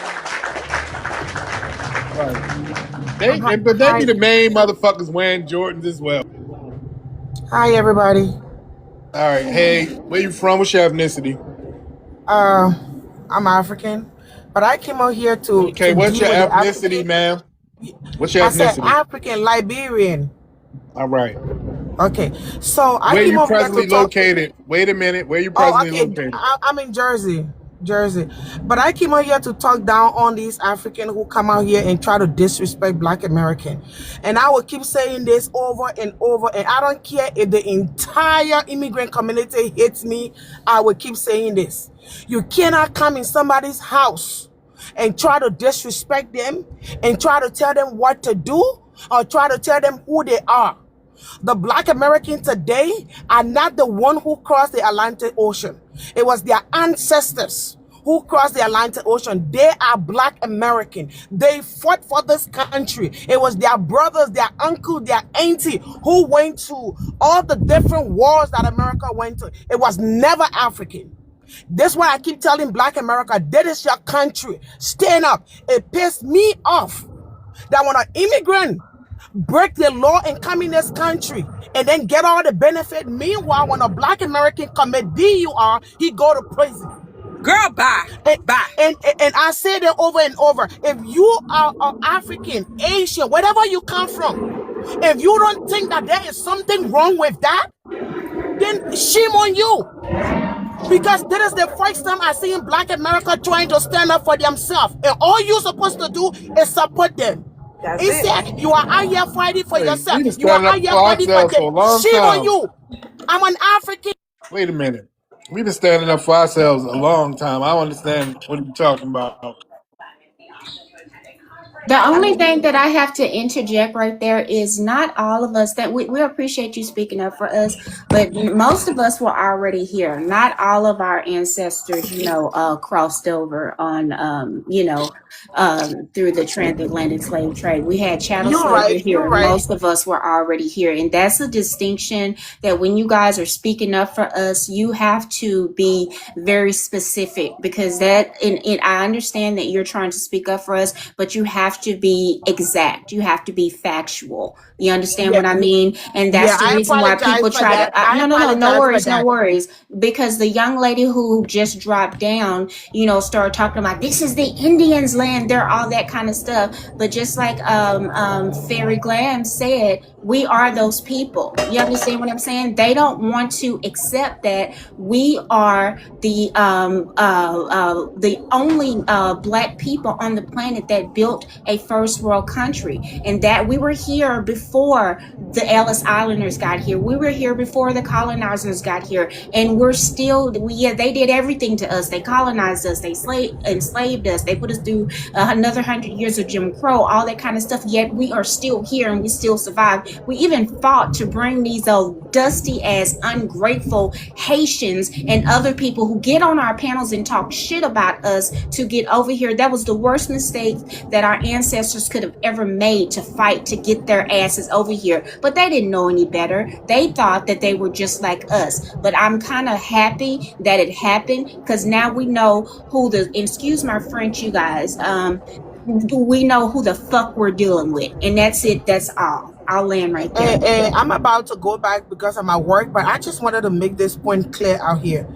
Right. Hi, But they hi, be the main motherfuckers wearing Jordans as well. hi everybody. All right. Hey, where you from? What's your ethnicity? Uh, I'm African, but I came out here to Okay. What's deal your with the ethnicity, African. ma'am? What's your I said ethnicity? African Liberian. All right. Okay, so I Where came you over here to presently talk. located? Wait a minute. Where you Oh, presently okay. located? I'm in Jersey, Jersey. But I came out here to talk down on these African who come out here and try to disrespect Black American. And I will keep saying this over and over. And I don't care if the entire immigrant community hates me. I will keep saying this. You cannot come in somebody's house and try to disrespect them and try to tell them what to do or try to tell them who they are. The Black Americans today are not the one who crossed the Atlantic Ocean. It was their ancestors who crossed the Atlantic Ocean. They are Black American. They fought for this country. It was their brothers, their uncle, their auntie who went to all the different wars that America went to. It was never African. This is why I keep telling Black America, that is your country. Stand up. It pissed me off that when an immigrant break the law and come in this country and then get all the benefit, meanwhile, when a Black American commit DUR, he go to prison. Girl, bye. Bye. And I say that over and over. If you are African, Asian, wherever you come from, if you don't think that there is something wrong with that, then shame on you. Because this is the first time I see in Black America trying to stand up for themselves. And all you're supposed to do is support them. Instead, you are out here fighting for yourself. We been You are standing out up here for fighting for ourselves them. for a long Shame on time. you. I'm an African. Wait a minute. We've been standing up for ourselves a long time. I don't understand what you're talking about. The only thing that I have to interject right there is not all of us that we appreciate you speaking up for us, but most of us were already here. Not all of our ancestors, crossed over on, through the transatlantic slave trade. We had chattel You're slavery right. You're here. right. Most of us were already here. And that's a distinction that when you guys are speaking up for us, you have to be very specific because I understand that you're trying to speak up for us, but you have to be exact. You have to be factual. You understand Yeah, what I mean? And that's the I reason why apologize people for try that. to, I no apologize for worries, no that. worries. Because the young lady who just dropped down, started talking about this is the Indians' land, they're all that kind of stuff. But just like Fairy Glam said, we are those people. You understand what I'm saying? They don't want to accept that we are the only Black people on the planet that built a first world country, and that we were here before the Ellis Islanders got here. We were here before the colonizers got here, and we're still. They did everything to us. They colonized us. They enslaved us. They put us through another 100 years of Jim Crow, all that kind of stuff. Yet we are still here, and we still survive. We even fought to bring these old dusty ass, ungrateful Haitians and other people who get on our panels and talk shit about us to get over here. That was the worst mistake that our ancestors could have ever made, to fight to get their asses over here. But they didn't know any better. They thought that they were just like us. But I'm kind of happy that it happened, because now we know excuse my French, you guys, we know who the fuck we're dealing with. And that's it. That's all. I'll land right there. I'm about to go back because I'm at work, but I just wanted to make this point clear out here.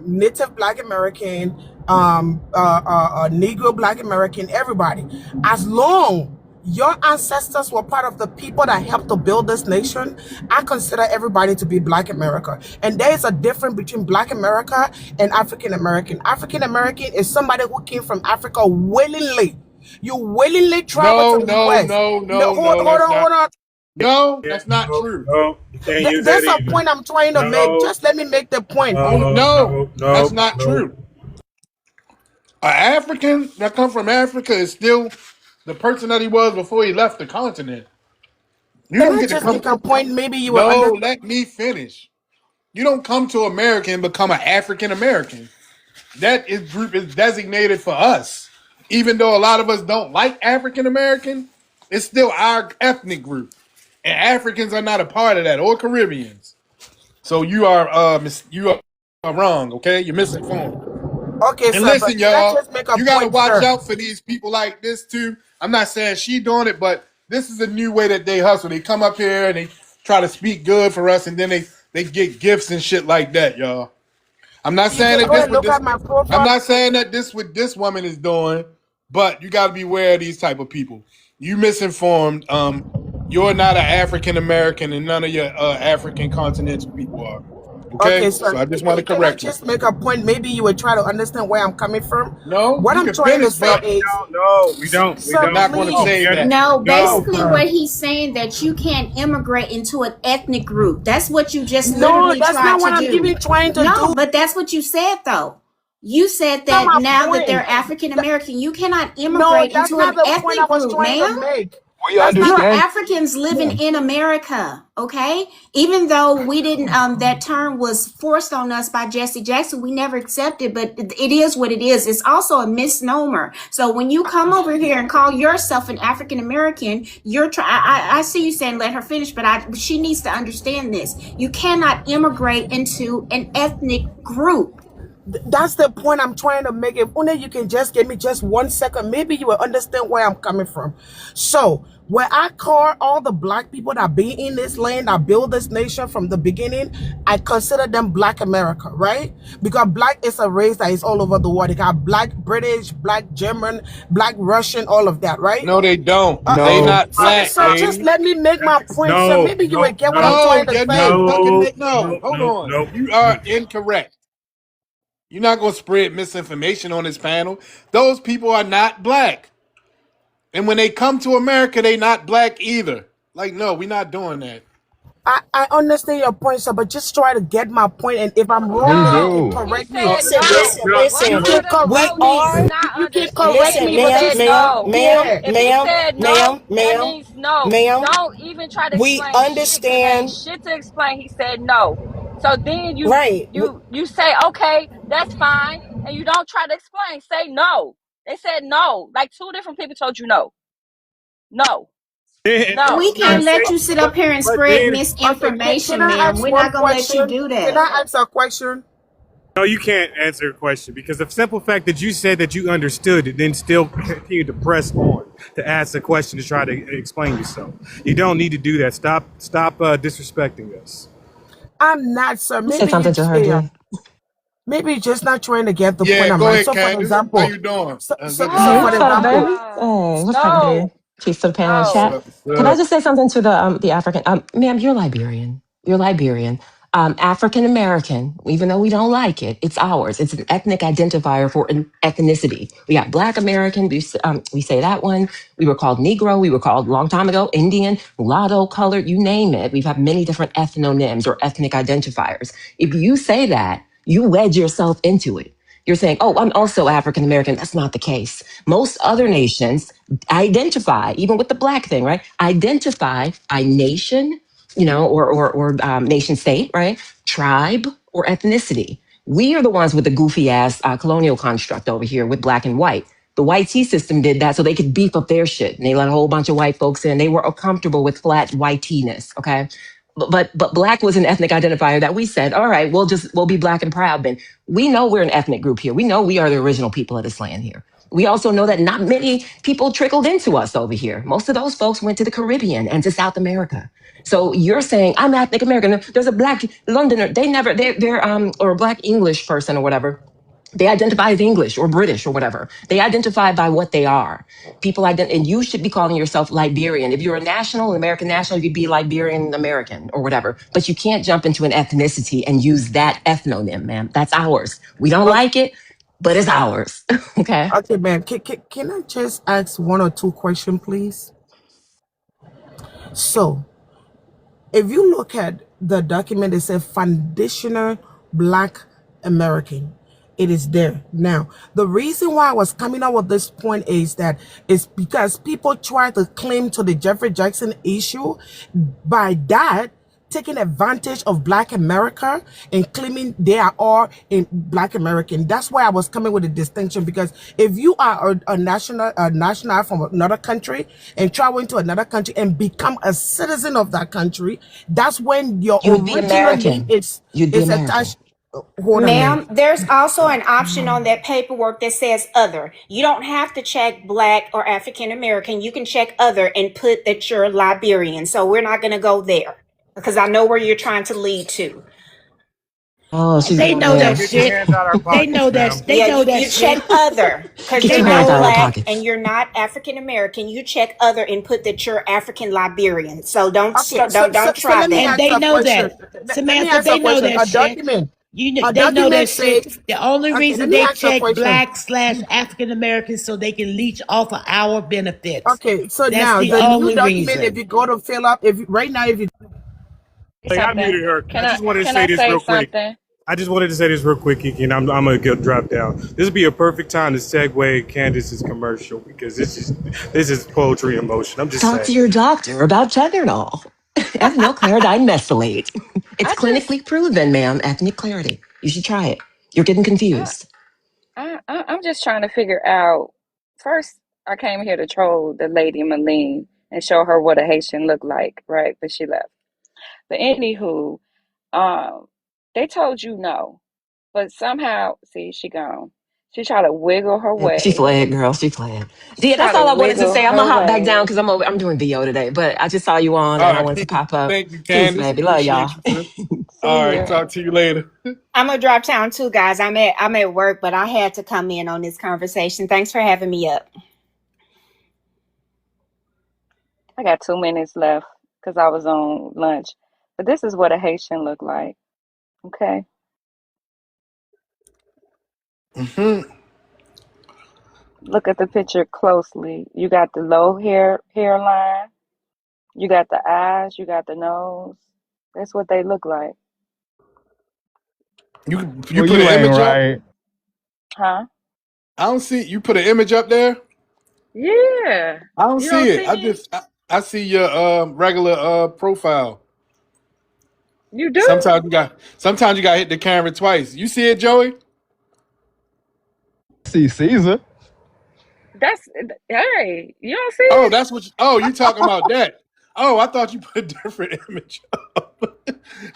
Native Black American, Negro Black American, everybody. As long your ancestors were part of the people that helped to build this nation, I consider everybody to be Black America. And there is a difference between Black America and African American. African American is somebody who came from Africa willingly. You willingly travel to the US. Hold on. No, that's not true. No, you can't use That's that a either. point I'm trying to make. Just let me make the point. No, that's not true. An African that come from Africa is still the person that he was before he left the continent. You Can don't I get to just come. make a point? Maybe you will No, understand. let me finish. You don't come to America and become an African American. Group is designated for us. Even though a lot of us don't like African American, it's still our ethnic group. And Africans are not a part of that, or Caribbeans. So you are wrong, okay? You're misinformed. Okay, And sir, but listen, can I y'all, just make a you gotta point, watch sir? out for these people like this too. I'm not saying she doing it, but this is a new way that they hustle. They come up here and they try to speak good for us, and then they get gifts and shit like that, y'all. I'm not You saying can that go and look at my profile. I'm not saying that this what this woman is doing, but you got to be aware of these type of people. You misinformed. You're not an African American, and none of your African continental people are. Okay, Okay, so sir. I just want to Can I correct you. just make a point? Maybe you will try to understand where I'm coming from. No, What you I'm can trying to finish, say but is, No, we don't. sir, I'm not going to please. say that. No, No. basically what he's saying, that you can't immigrate into an ethnic group. That's what you just No, literally that's tried not to what I'm do. even trying to No, do. but that's what you said though. You said That's that not my now that point. they're African American, you cannot No, immigrate that's into not an the point I ethnic was group, trying to ma'am. make. We That's not. You're understand. Africans living Yeah. in America, okay? Even though we didn't, that term was forced on us by Jesse Jackson, we never accepted, but it is what it is. It's also a misnomer. So when you come over here and call yourself an African American, you're trying. I see you saying let her finish, but she needs to understand this. You cannot immigrate into an ethnic group. That's the point I'm trying to make. If only you can just give me just 1 second, maybe you will understand where I'm coming from. So when I call all the black people that be in this land, that build this nation from the beginning, I consider them black America, right? Because black is a race that is all over the world. They got black British, black German, black Russian, all of that, right? No, they don't. They No. not black, So just lady. let me make my point, so No, maybe you will no, get what I'm no, No, trying to you're say. not fucking no, no. no, Hold no, on. no. You are incorrect. You're not gonna spread misinformation on this panel. Those people are not black. And when they come to America, they not black either. Like, no, we're not doing that. I understand your point, sir, but just try to get my point. And if I'm wrong, We then you No, can do. he correct me. said Listen, no. listen, No, One You listen. can word of We correct no, he me. did are. not You can correct understand. Listen, me, He but ma'am, said just ma'am, no. ma'am, yeah. If he ma'am, said no, ma'am, that ma'am, means no. ma'am. Don't even try to We explain shit because there ain't understand. shit to explain. He said no. So then you Right. you you say okay, that's fine, and you don't try to explain. Say no. They said no. Like two different people told you no. No. We No. then can't say, let you sit up here and but spread then Okay, can misinformation, I ma'am. ask We're one not gonna let you question? do Can that. I ask a question? no, you can't answer a question because the simple fact that you said that you understood it, then still continue to press on to ask a question to try to explain yourself. You don't need to do that. Stop disrespecting us. I'm not, sir. I said Maybe you something to her, yeah. G. Maybe you're just not trying to get the Yeah, point I'm go right. ahead, So for Candace. How example, you doing? so Good so, to so see Hey, you. for what's up, example, baby? Ah, Hey, what's up, no. dude? Peace to the panel and What's No. chat. up? What's Can I up? just say something to the African? Ma'am, you're Liberian. You're Liberian. African American, even though we don't like it, it's ours. It's an ethnic identifier for an ethnicity. We got Black American, we say that one. We were called Negro. We were called a long time ago Indian, mulatto, colored, you name it. We've had many different ethnonyms or ethnic identifiers. If you say that, you wedge yourself into it. You're saying, oh, I'm also African American. That's not the case. Most other nations identify, even with the black thing, right? Identify by nation, or nation state, right? Tribe or ethnicity. We are the ones with the goofy ass colonial construct over here with black and white. The white T system did that so they could beef up their shit. And they let a whole bunch of white folks in. They were comfortable with flat whiteness, okay? But black was an ethnic identifier that we said, all right, we'll be black and proud then. We know we're an ethnic group here. We know we are the original people of this land here. We also know that not many people trickled into us over here. Most of those folks went to the Caribbean and to South America. So you're saying I'm ethnic American. There's a black Londoner. They're or a black English person or whatever. They identify as English or British or whatever. They identify by what they are. And you should be calling yourself Liberian. If you're a national, an American national, you'd be Liberian American or whatever. But you can't jump into an ethnicity and use that ethnonym, man. That's ours. We don't okay, like it, but it's ours. Okay. okay, man. Can I just ask one or two questions, please? So if you look at the document, it says foundational Black American. It is there. Now, the reason why I was coming up with this point is that it's because people try to claim to the Jeffrey Jackson issue by that taking advantage of Black America and claiming they are all in Black American. That's why I was coming with a distinction, because if you are a national from another country and travel into another country and become a citizen of that country, that's when your You'd be original name American. You'd be is American. attached. Hold a minute. Ma'am, there's also an option on that paperwork that says other. You don't have to check black or African American. You can check other and put that you're Liberian. So we're not going to go there because I know where you're trying to lead to. Oh, she's They Come know on, that yeah. get your shit. hands out our They pockets, know ma'am. that. They Yeah, know that you check shit. other because Get you're your They hands not out of know our it. black and pockets. you're not African American. You check other and put that you're African Liberian. So Okay, don't so try let me that. And ask they a know question. that. Let me Samantha, ask a they know question. that shit. A They know document that shit. says, The only okay, reason let me they ask a check question. black slash African Americans so they can leech off of our benefits. Okay, so That's now the the new only document, if reason. you go to fill up, if you, right now, if you Hey, I Something. muted her. I Can I just wanted to can say I this say real quick. something? I just wanted to say this real quick, Kiki, and I'm gonna go drop down. This would be a perfect time to segue Candace's commercial because this is poetry in motion. I'm just Talk to saying. your doctor about Tylenol. Ethinyl-claridine mesylate. It's I just, clinically proven, ma'am. Ethnic clarity. You should try it. You're getting I, confused. I'm just trying to figure out. First, I came here to troll the lady Malene and show her what a Haitian looked like, right? But she left. But anywho, um, they told you no, but somehow, see, she gone. She tried to wiggle her She way. fled, girl. She fled. She Yeah, tried that's to all I wanted to wiggle say. I'm her gonna hop back down way. because I'm doing VO today. But I just saw you on All and I right, wanted to peace. pop up. Thank you, Peace, Candace. baby. Love y'all. Appreciate you, sis. All See right, ya. talk to you later. I'm gonna drop town too, guys. I'm at work, but I had to come in on this conversation. Thanks for having me up. I got 2 minutes left because I was on lunch. But this is what a Haitian look like. Okay. Hmm. Look at the picture closely. You got the low hairline, you got the eyes, you got the nose. That's what they look like. You Well, put an you ain't image up? right. Huh? I don't see you put an image up there. Yeah. I don't You see don't it. see me? I see your regular profile. You do? Sometimes you got hit the camera twice. You see it, Joey? See Caesar. That's hey, you don't see Oh, it? that's what. You talking about that? Oh, I thought you put a different image up.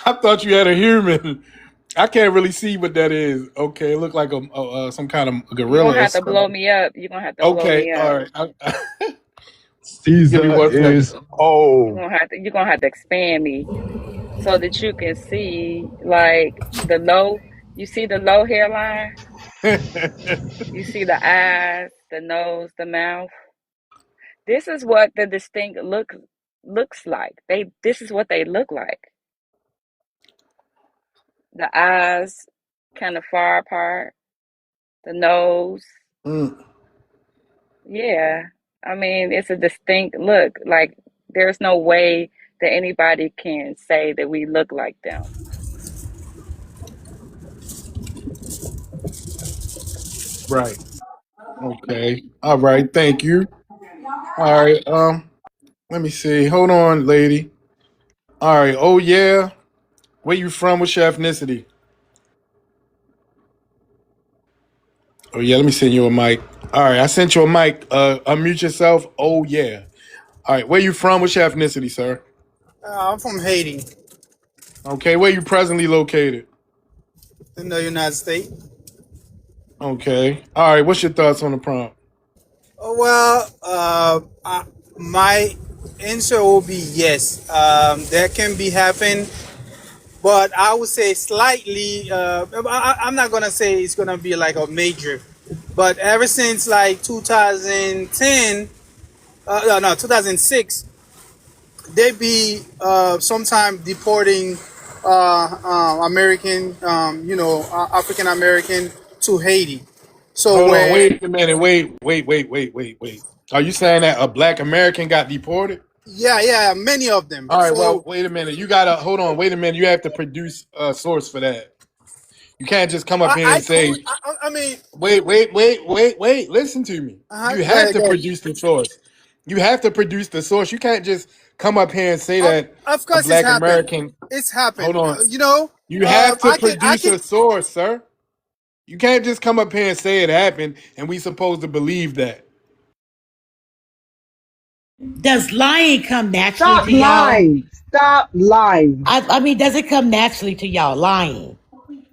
I thought you had a human. I can't really see what that is. Okay, it looked like some kind of You're gorilla gonna or have to blow something. me up. You're gonna have to blow Okay, me all up. right. Give me Caesar 1 second. is old. You're gonna have to expand me so that you can see like the low you see the low hairline, you see the eyes, the nose, the mouth. This is what the distinct looks like. This is what they look like. The eyes kind of far apart, the nose. Mm. Yeah. I mean, it's a distinct look. Like there's no way that anybody can say that we look like them. Right. Okay. All right. Thank you. All right. Let me see. Hold on, lady. All right. Oh yeah. Where you from? What's your ethnicity? Oh yeah. Let me send you a mic. All right. I sent you a mic. Unmute yourself. Oh yeah. All right. Where you from? What's your ethnicity, sir? I'm from Haiti, Okay. Where you presently located? in the United States. Okay. All right. What's your thoughts on the prompt? Well, my answer will be yes. That can be happen, but I would say slightly. I'm not gonna say it's gonna be like a major, but ever since like 2010, no, 2006, they be sometime deporting American, African American to Haiti. So Hold on. where, Wait a minute. Wait. Are you saying that a black American got deported? yeah, many of them. All right. Well, So wait a minute. You gotta hold on. Wait a minute. You have to produce a source for that. You can't just come up here I and say, could, I mean, wait. Listen to me. You go have ahead, to go ahead. produce the source. You have to produce the source. You can't just come up here and say that Of a course, it's black happened. American. It's Hold happened. on. You have to I produce can. a source, sir. You can't just come up here and say it happened and we supposed to believe that. Does lying come naturally Stop to y'all? lying. Stop lying. I mean, does it come naturally to y'all lying?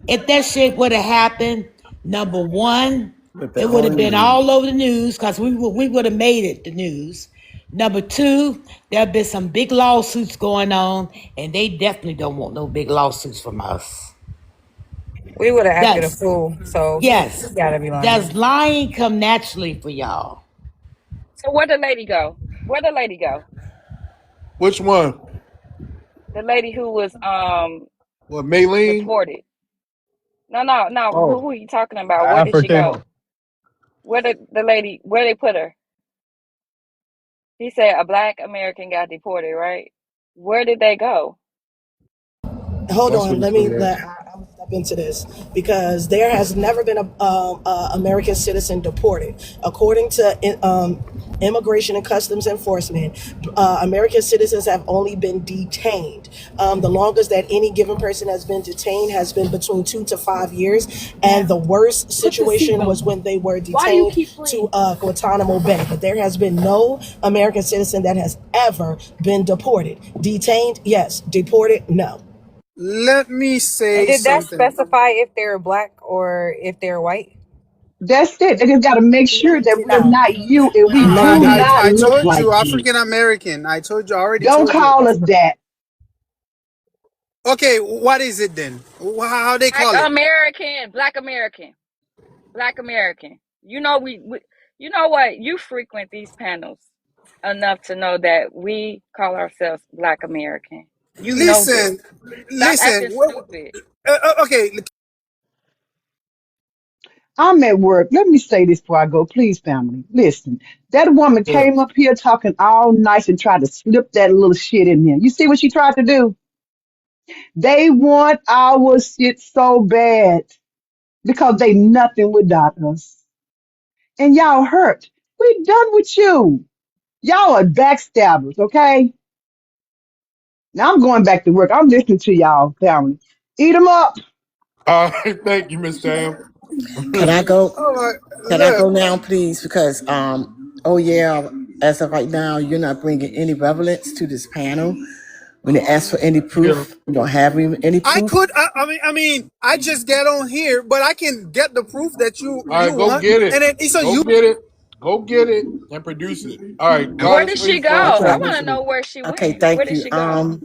If that shit would have happened, number one, Let that it would have orange been juice. all over the news because we would have made it the news. Number two, there'd been some big lawsuits going on, and they definitely don't want no big lawsuits from us. We would have acted a Does fool. So he yes, gotta be does lying. lying come naturally for y'all? So where'd the lady go? Where'd the lady go? Which one? The lady who was What, Maylene? deported. No. Who Oh, are you talking about? Where did she African. go? Where did the lady where they put her? He said a black American got deported, right? Where did they go? Hold that's on. what he Let me. said. Let, I, into this because there has never been a American citizen deported. According to Immigration and Customs Enforcement, American citizens have only been detained. The longest that any given person has been detained has been between 2 to 5 years, and the worst situation was when they were detained to Guantanamo Bay. But there has been no American citizen that has ever been deported. Detained, yes. Deported, no. Let me And say did that something. specify if they're black or if they're white? That's it. They just got to make sure that we're No, not you and we no, it do didn't. not I look told like you you. African American. I already Don't told you. call us that. Okay, what is it then? How they Black call it? American, Black American, Black American. You know what? You frequent these panels enough to know that we call ourselves Black American. You know this. Listen, Stop listen. acting stupid. Okay, I'm at work. Let me say this before I go. Please, family, listen. That woman Yeah. came up here talking all nice and tried to slip that little shit in there. You see what she tried to do? They want our shit so bad because they nothing without us. And y'all hurt. We done with you. Y'all are backstabbers, okay? Now I'm going back to work. I'm listening to y'all, family. Eat them up. All right, thank you, Miss Tam. Can I go? all right. Can I Look, go now, please? Because oh yeah, as of right now, you're not bringing any relevance to this panel. When they ask for any Yeah. proof, you don't have any I proof. could. I just get on here, but I can get the proof that All you right, go want, get it. and then so Go you. get it. Go get it and produce it. All right, Where Goddess did she Free go? Flowers I Okay. want to Transmission. know where she Okay. went. Where Thank did you. she go?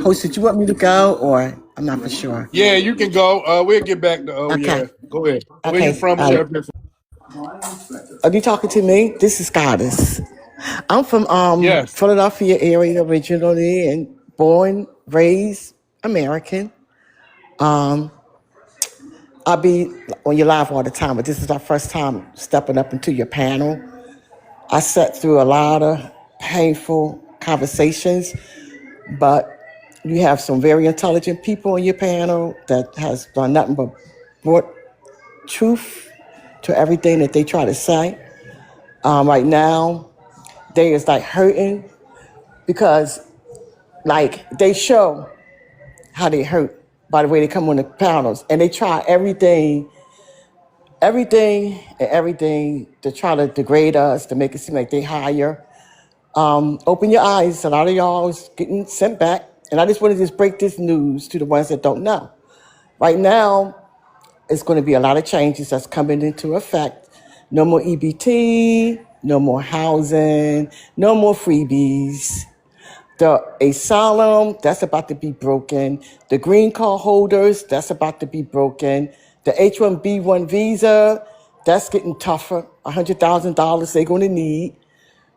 Host, did you want me to go or I'm not for sure. Yeah, you can go. We'll get back to. Oh Okay. yeah, go ahead. Where you Okay. from? Share your- Are you talking to me? This is Goddess. I'm from Yes. Philadelphia area originally and born, raised American. Um, I'll be on your live all the time, but this is our first time stepping up into your panel. I sat through a lot of painful conversations, but you have some very intelligent people on your panel that has done nothing but brought truth to everything that they try to say. Right now, they is like hurting because like they show how they hurt by the way they come on the panels and they try everything to try to degrade us to make it seem like they higher. Open your eyes. A lot of y'all is getting sent back. And I just want to just break this news to the ones that don't know. Right now, it's going to be a lot of changes that's coming into effect. No more EBT, no more housing, no more freebies. The asylum, that's about to be broken. The green card holders, that's about to be broken. The H-1B1 visa, that's getting tougher. $100,000 they're going to need.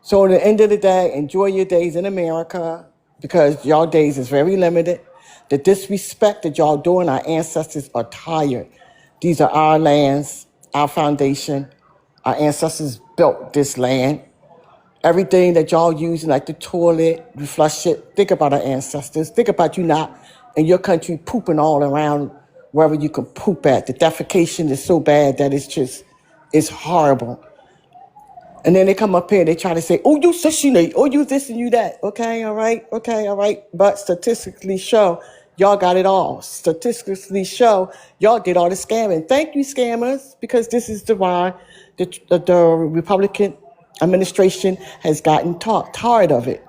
So at the end of the day, enjoy your days in America because y'all days is very limited. The disrespect that y'all doing, our ancestors are tired. These are our lands, our foundation. Our ancestors built this land. Everything that y'all using, like the toilet, you flush it. Think about our ancestors. Think about you not in your country pooping all around wherever you can poop at. The defecation is so bad that it's horrible. And then they come up here, they try to say, oh, you assassinate, oh, you this and you that. Okay, all right, okay, all right. But statistically show, y'all got it all. Statistically show, y'all did all the scamming. Thank you, scammers, because this is the why the Republican administration has gotten tired of it.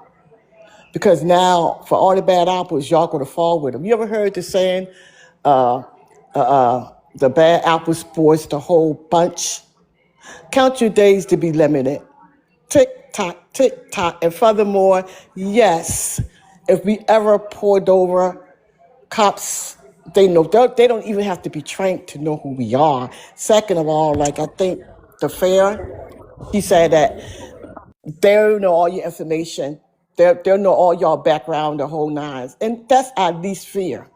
Because now, for all the bad apples, y'all going to fall with them. You ever heard the saying, the bad apple spoils the whole bunch? Count your days to be limited. Tick tock, tick tock. And furthermore, yes, if we ever pulled over, cops, they know, they don't even have to be trained to know who we are. Second of all, like I think the fair, he said that they know all your information. They'll know all your background, the whole nines. And that's our least fear.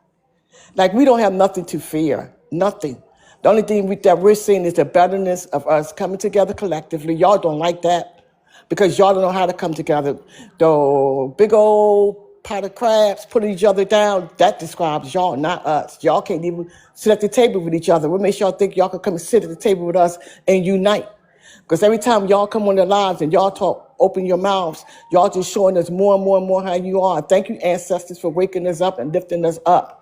Like we don't have nothing to fear, nothing. The only thing that we're seeing is the betterness of us coming together collectively. Y'all don't like that because y'all don't know how to come together. The big old pot of crabs, putting each other down, that describes y'all, not us. Y'all can't even sit at the table with each other. What makes y'all think y'all can come and sit at the table with us and unite? Because every time y'all come on the lives and y'all talk, open your mouths, y'all just showing us more and more and more how you are. Thank you, ancestors, for waking us up and lifting us up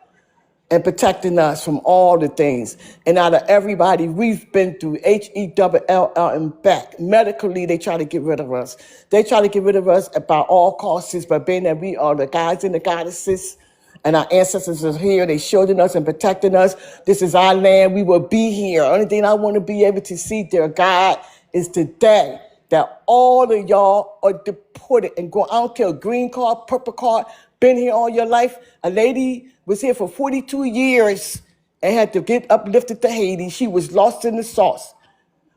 and protecting us from all the things. And out of everybody, we've been through HELL and back. Medically, they try to get rid of us. They try to get rid of us at by all costs, but being that we are the guys and the goddesses, and our ancestors are here, they shielding us and protecting us. This is our land. We will be here. Only thing I want to be able to see, dear God, is today that all of y'all are deported and go. I don't care, green card, purple card, been here all your life. A lady was here for 42 years and had to get uplifted to Haiti. She was lost in the sauce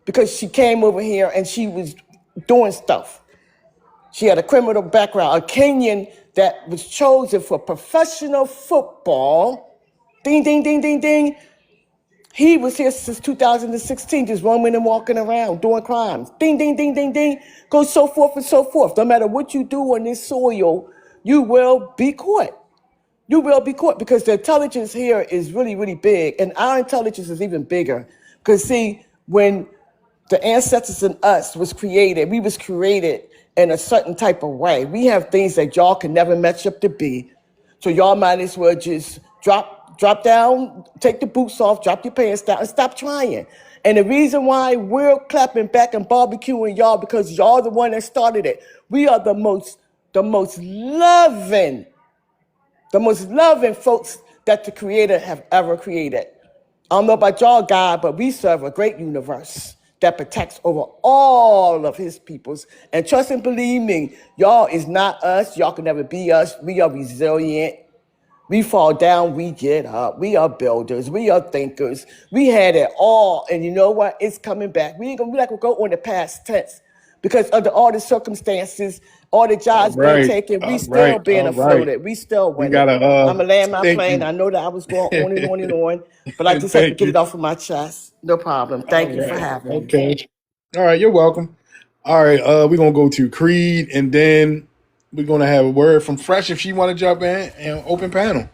because she came over here and she was doing stuff. She had a criminal background, a Kenyan that was chosen for professional football. Ding, ding, ding, ding, ding. He was here since 2016, just roaming and walking around, doing crimes. Ding, ding, ding, ding, ding. Go so forth and so forth. No matter what you do on this soil, you will be caught. You will be caught because the intelligence here is really, really big. And our intelligence is even bigger. Because see, when the ancestors in us was created, we was created in a certain type of way. We have things that y'all can never match up to be. So y'all might as well just drop down, take the boots off, drop your pants down, and stop trying. And the reason why we're clapping back and barbecuing y'all because y'all the one that started it. We are the most loving folks that the Creator have ever created. I don't know about y'all, God, but we serve a great universe that protects over all of his peoples. And trust and believe me, y'all is not us. Y'all can never be us. We are resilient. We fall down, we get up. We are builders. We are thinkers. We had it all. And you know what? It's coming back. We ain't gonna be like we'll go on the past tense. Because under all the circumstances, all the All jobs being right, taken, we all still right, being all right. afforded. We still We winning. gotta I'm gonna land my thank plane. you. I know that I was going on and on and on, but I just had to Thank get it you. off of my chest. No problem. Thank All you for right. having me. Okay. All right, you're welcome. All right, we're gonna go to Creed and then we're gonna have a word from Fresh if she wanna jump in and open panel.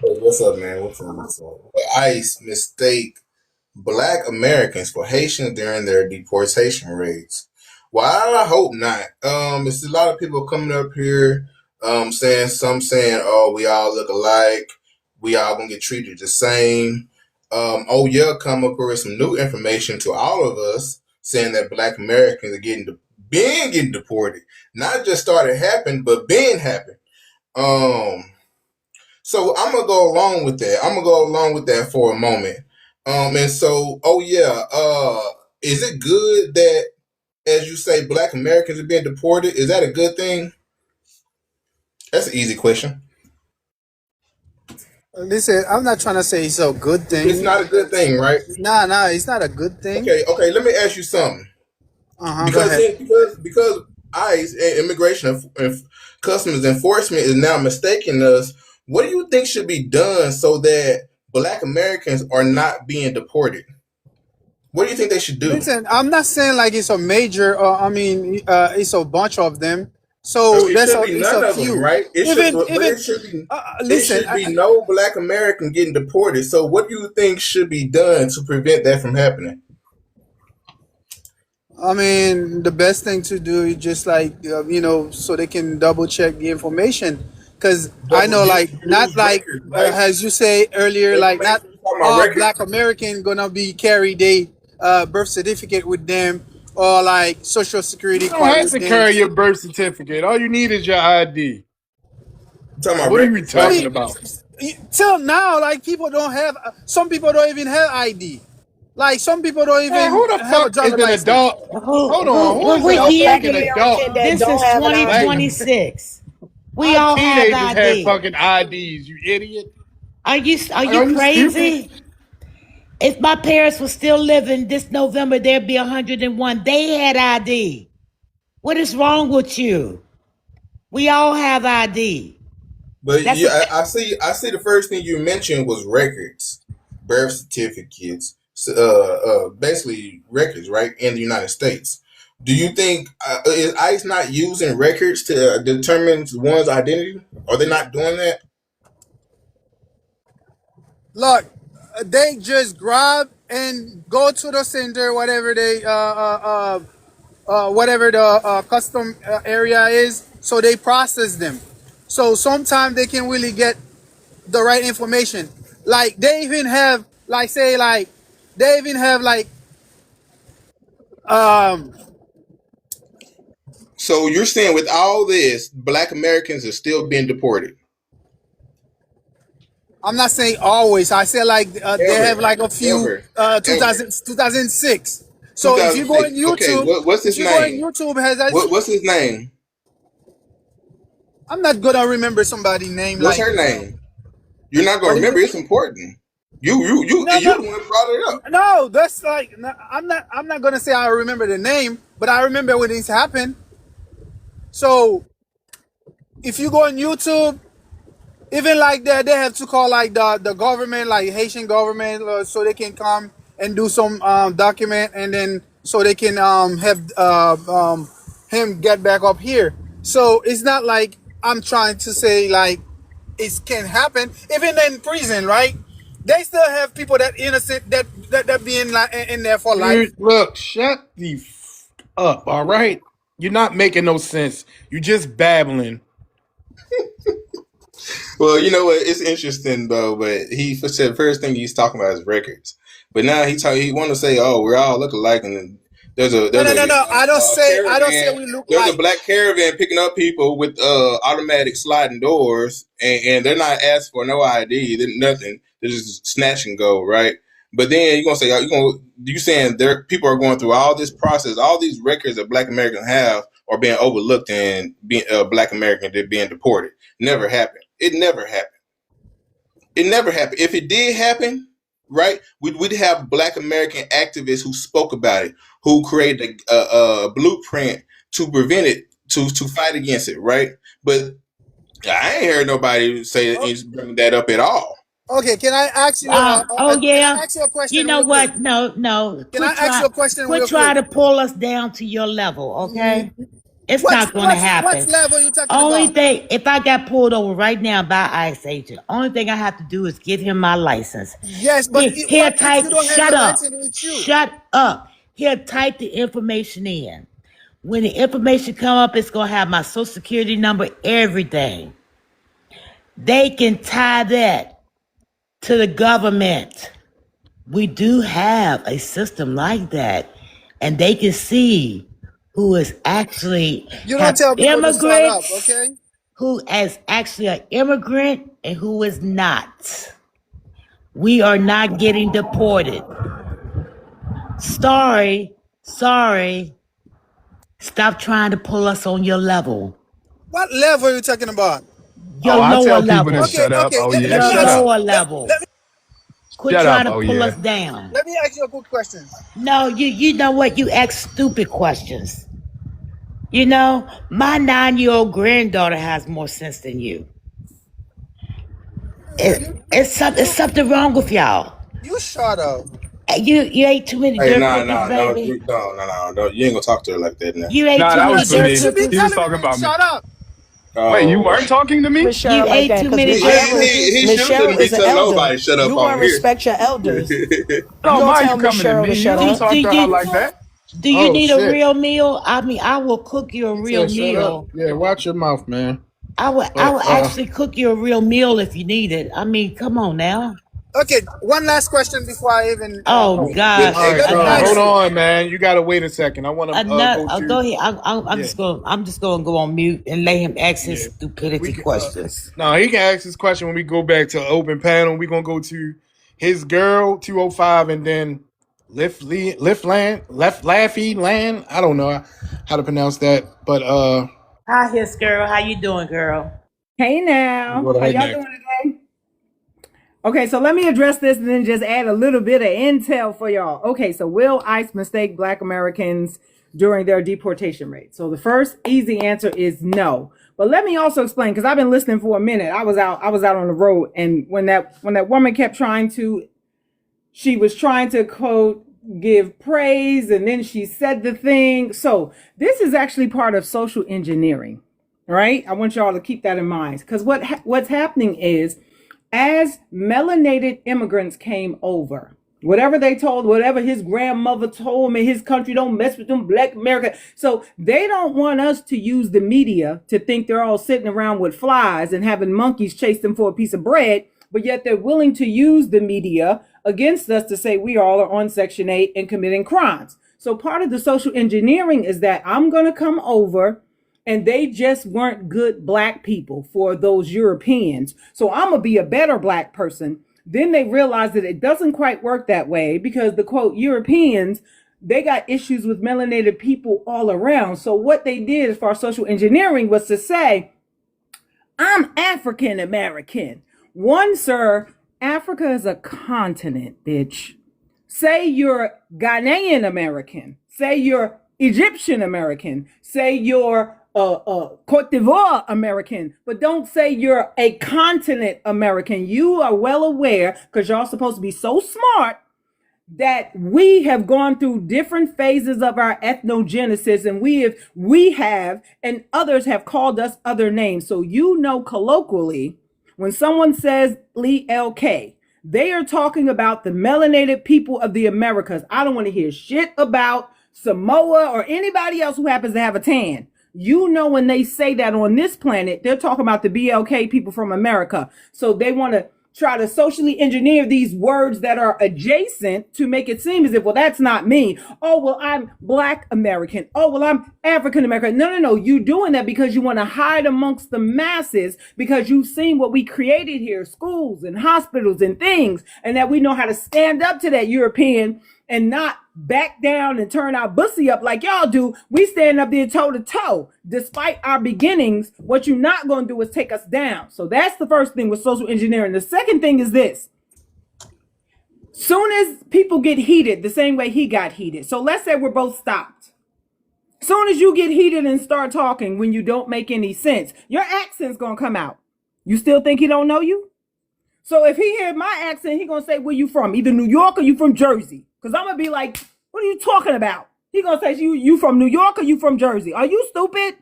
Hey, what's up, man? What's up? What's up? ICE mistake Black Americans for Haitians during their deportation raids. Well, I hope not. It's a lot of people coming up here, saying, "Oh, we all look alike. We all gonna get treated the same." Oh yeah, come up here with some new information to all of us, saying that Black Americans are getting deported. Not just started happening, but been happening. Um. So I'm gonna go along with that. I'm gonna go along with that for a moment. And so, oh yeah, is it good that, as you say, Black Americans are being deported? Is that a good thing? That's an easy question. Listen, I'm not trying to say it's a good It's thing. not a good thing, right? Nah, it's not a good thing. Okay. Let me ask you something. Go Because ahead. because ICE and Immigration and Customs Enforcement is now mistaking us. What do you think should be done so that Black Americans are not being deported? What do you think they should do? Listen, I'm not saying like it's a major. It's a bunch of them. So It should be it's a none of them, few. right? It should, Even but even it listen. should be no Black American getting deported. So, what do you think should be done to prevent that from happening? I mean, the best thing to do is just like so they can double check the information. Because I Double know, like, not use like records, right? as you say earlier, They like make not sure you talking about all records. Black American gonna be carry their birth certificate with them or like social You security don't card have with to them. carry your birth certificate. All you need is your ID. You talking about What are you records, I right? talking mean, about? till now, like people don't have. Some people don't even have ID. Like some people don't Man, even who the have a fuck is driver an license. adult? Hold on, who is So a No Black fucking American adult? that This don't is have an Like, ID. 2026. We our all have teenagers had ID. fucking IDs, you idiot. Are Like, you are you stupid? crazy? If my parents were still living this November, they'd be 101. They had ID. What is wrong with you? We all have ID. But That's a yeah, I see. The first thing you mentioned was records, birth certificates, basically records, right, in the United States. Do you think is ICE not using records to determine one's identity? Are they not doing that? Look, they just grab and go to the center, whatever they whatever the custom area is, so they process them. So sometimes they can really get the right information. Like they even have, like say, like they even have like um So you're saying with all this, Black Americans are still being deported? I'm not saying always. I say like they have Ever, like a few ever, ever. 2006. So if you go on 2006. Okay, YouTube, what's if his you go on name? YouTube, has What's his name? I'm not gonna remember somebody's name What's like her name? You're not gonna what is remember. it? It's important. No, You no, the one that brought it up. no. That's like no, I'm not gonna say I remember the name, but I remember when this happened. So if you go on YouTube, even like that, they have to call like the government, like Haitian government, so they can come and do some document, and then so they can have him get back up here. So it's not like I'm trying to say like it can happen. Even in prison, right? They still have people that innocent that being like in there for life. Dude, look, shut the up, all right? You're not making no sense. You just babbling. Well, you know what? It's interesting though, but he said first thing he's talking about is records. But now he want to say, "Oh, we're all look alike," and there's a No, there's no, no, no. a I don't say caravan. we look There's a like. black caravan picking up people with automatic sliding doors, and they're not asked for no ID, they're nothing. They're just snatch and go, right? But then you're gonna say, you saying there people are going through all this process, all these records that Black Americans have are being overlooked and being Black Americans they're being deported. Never happened. It never happened. It never happened. If it did happen, right, we'd have Black American activists who spoke about it, who created a blueprint to prevent it, to fight against it, right? But I ain't heard nobody say bring that up at all. Okay, can I ask you? Oh Can I yeah. ask you a You question know real quick? what? No, no. Can I ask you a question Quit real quick? trying to pull us down to your level, okay? It's not going to What happen. level are you talking Only about? thing, if I got pulled over right now by ICE agent, only thing I have to do is give him my license. Yes, but He'll what if you type, don't have shut your up, license with you? shut up. He'll type the information in. When the information come up, it's going to have my social security number, everything. They can tie that to the government. We do have a system like that, and they can see who is actually You don't have tell people to shut up, immigrants, okay? who is actually an immigrant and who is not. We are not getting deported. Sorry, sorry. Stop trying to pull us on your level, What level are you talking about? your Oh, I lower tell people to level, Okay, shut up. okay. Oh yeah, Let me your shut ask you. up. lower Let, level. let me Quit Shut trying up. to Oh pull us yeah. down. let me ask you a good question. No, you know what? You ask stupid questions. You know, my 9-year-old granddaughter has more sense than you. It's something wrong with y'all. You shut up. You ate too many Hey, dirt nah, cookies, nah, no, baby. no. You ain't gonna talk to her like that now. You ate Nah, too that many was for You dirt me. should be He was telling cookies. me talking to about me. shut up. Wait, you Oh, weren't talking to me? Miss You Cheryl like ate that too because many Miss dirt Cheryl, cookies. he Miss shouldn't Cheryl be is an telling elder. nobody shut up You on gonna here. respect your elders. I You don't don't mind tell you Miss coming to Cheryl me. to You shut don't up. talk to her like that. Do you Oh need a shit. real meal? I mean, I will cook you a He real said shut up. meal. Yeah, watch your mouth, man. I But will actually cook you a real meal if you need it. I mean, come on now. Okay, one last question before I even Oh With gosh, all right, extra let me hold ask meat. you. on, man. You gotta wait a second. I wanna another. go to Go ahead. yeah, I'm just gonna go on mute and let him ask his yeah. We stupidity can questions. no, he can ask this question when we go back to open panel. We're gonna go to his girl 205 and then left Laffy land. I don't know how to pronounce that, but Hi, his girl. How you doing, girl? Hey we'll now, go to how her y'all next. doing today? Okay, so let me address this and then just add a little bit of intel for y'all. Okay, so will ICE mistake Black Americans during their deportation rate? So the first easy answer is no. But let me also explain because I've been listening for a minute. I was out on the road, and when that woman kept trying to, she was trying to quote give praise and then she said the thing. So this is actually part of social engineering, right? I want y'all to keep that in mind, because what's happening is, as melanated immigrants came over, whatever they told, whatever his grandmother told me, his country don't mess with them black America. So they don't want us to use the media to think they're all sitting around with flies and having monkeys chase them for a piece of bread, but yet they're willing to use the media against us to say we all are on Section 8 and committing crimes. So part of the social engineering is that I'm going to come over and they just weren't good black people for those Europeans. So I'm going to be a better black person. Then they realized that it doesn't quite work that way, because the quote Europeans, they got issues with melanated people all around. So what they did as far as social engineering was to say, I'm African American. One, sir, Africa is a continent, bitch. Say you're Ghanaian American. Say you're Egyptian American. Say you're Cote d'Ivoire American, but don't say you're a continent American. You are well aware, because y'all supposed to be so smart, that we have gone through different phases of our ethnogenesis, and we have, and others have called us other names. So colloquially, when someone says Lee LK, they are talking about the melanated people of the Americas. I don't want to hear shit about Samoa or anybody else who happens to have a tan. When they say that on this planet, they're talking about the BLK people from America. So they want to try to socially engineer these words that are adjacent to make it seem as if, well, that's not me. Oh, well, I'm Black American. Oh, well, I'm African American. No. You're doing that because you want to hide amongst the masses, because you've seen what we created here, schools and hospitals and things, and that we know how to stand up to that European and not back down and turn our bussy up like y'all do. We stand up there toe to toe. Despite our beginnings, what you're not going to do is take us down. So that's the first thing with social engineering. The second thing is this. Soon as people get heated, the same way he got heated. So let's say we're both stopped. Soon as you get heated and start talking when you don't make any sense, your accent's going to come out. You still think he don't know you? So if he hears my accent, he going to say, where you from? Either New York or you from Jersey. Because I'm going to be like, what are you talking about? He going to say, you from New York or you from Jersey? Are you stupid?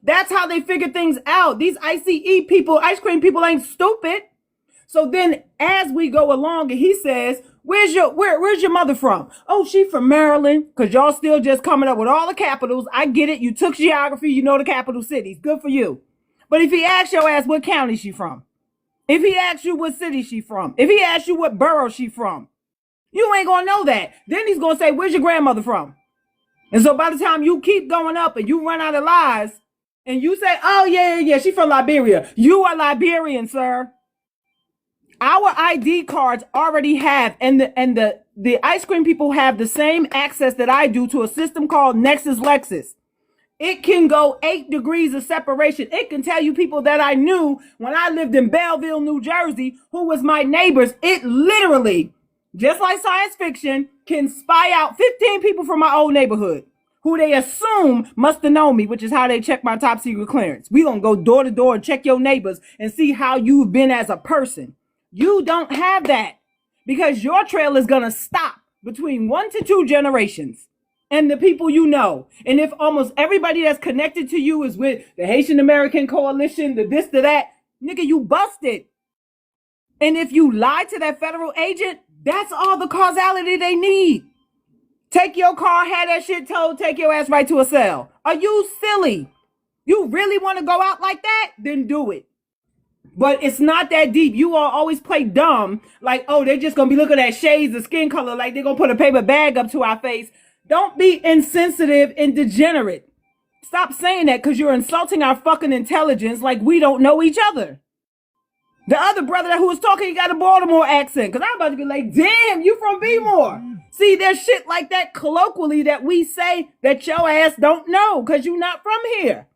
That's how they figure things out. These ICE people, ice cream people ain't stupid. So then as we go along and he says, where's your mother from? Oh, she from Maryland. Because y'all still just coming up with all the capitals. I get it. You took geography. You know the capital cities. Good for you. But if he asks your ass what county she from, if he asks you what city she from, if he asks you what borough she from, you ain't gonna know that. Then he's gonna say, where's your grandmother from? And so by the time you keep going up and you run out of lies and you say, oh yeah, she from Liberia. You are Liberian, sir. Our ID cards already have, and the ice cream people have the same access that I do to a system called Nexus Lexus. It can go 8 degrees of separation. It can tell you people that I knew when I lived in Belleville, New Jersey, who was my neighbors. It literally, just like science fiction, can spy out 15 people from my old neighborhood who they assume must have known me, which is how they check my top secret clearance. We gonna go door to door and check your neighbors and see how you've been as a person. You don't have that, because your trail is gonna stop between 1 to 2 generations. And the people you know. And if almost everybody that's connected to you is with the Haitian American Coalition, the this, the that, nigga, you busted. And if you lie to that federal agent, that's all the causality they need. Take your car, have that shit towed, take your ass right to a cell. Are you silly? You really want to go out like that? Then do it. But it's not that deep. You all always play dumb. Like, oh, they're just going to be looking at shades of skin color, like they're going to put a paper bag up to our face. Don't be insensitive and degenerate. Stop saying that, because you're insulting our fucking intelligence like we don't know each other. The other brother who was talking, he got a Baltimore accent, because I'm about to be like, damn, you from B-more. See, there's shit like that colloquially that we say that your ass don't know because you're not from here.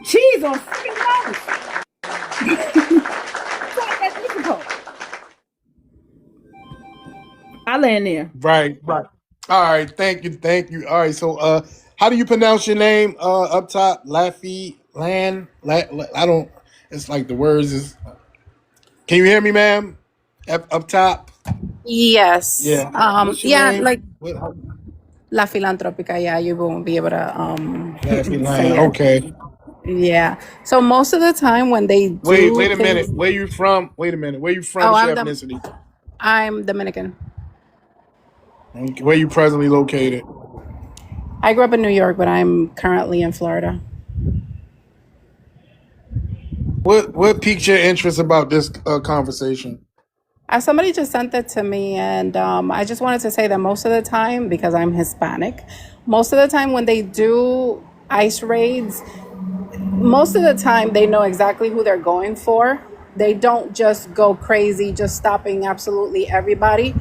Cheese on freaking toast. It's not that difficult. I land there. Right. All right, thank you. All right, so how do you pronounce your name up top? Laffy Land? I don't. It's like the words is. Can you hear me, ma'am? Up top. Yes. Yeah. What's your Yeah, name? like What? La Filantropica. Yeah, you won't be able to Laughing say line. it. Okay. Yeah. So most of the time when they do Wait a minute. things, Where you from? Wait a minute. Where you from? oh, What's your ethnicity? I'm Dominican. Okay. Where you presently located? I grew up in New York, but I'm currently in Florida. What piqued your interest about this conversation? Somebody just sent it to me, and I just wanted to say that most of the time, because I'm Hispanic, most of the time when they do ICE raids, most of the time they know exactly who they're going for. They don't just go crazy, just stopping absolutely everybody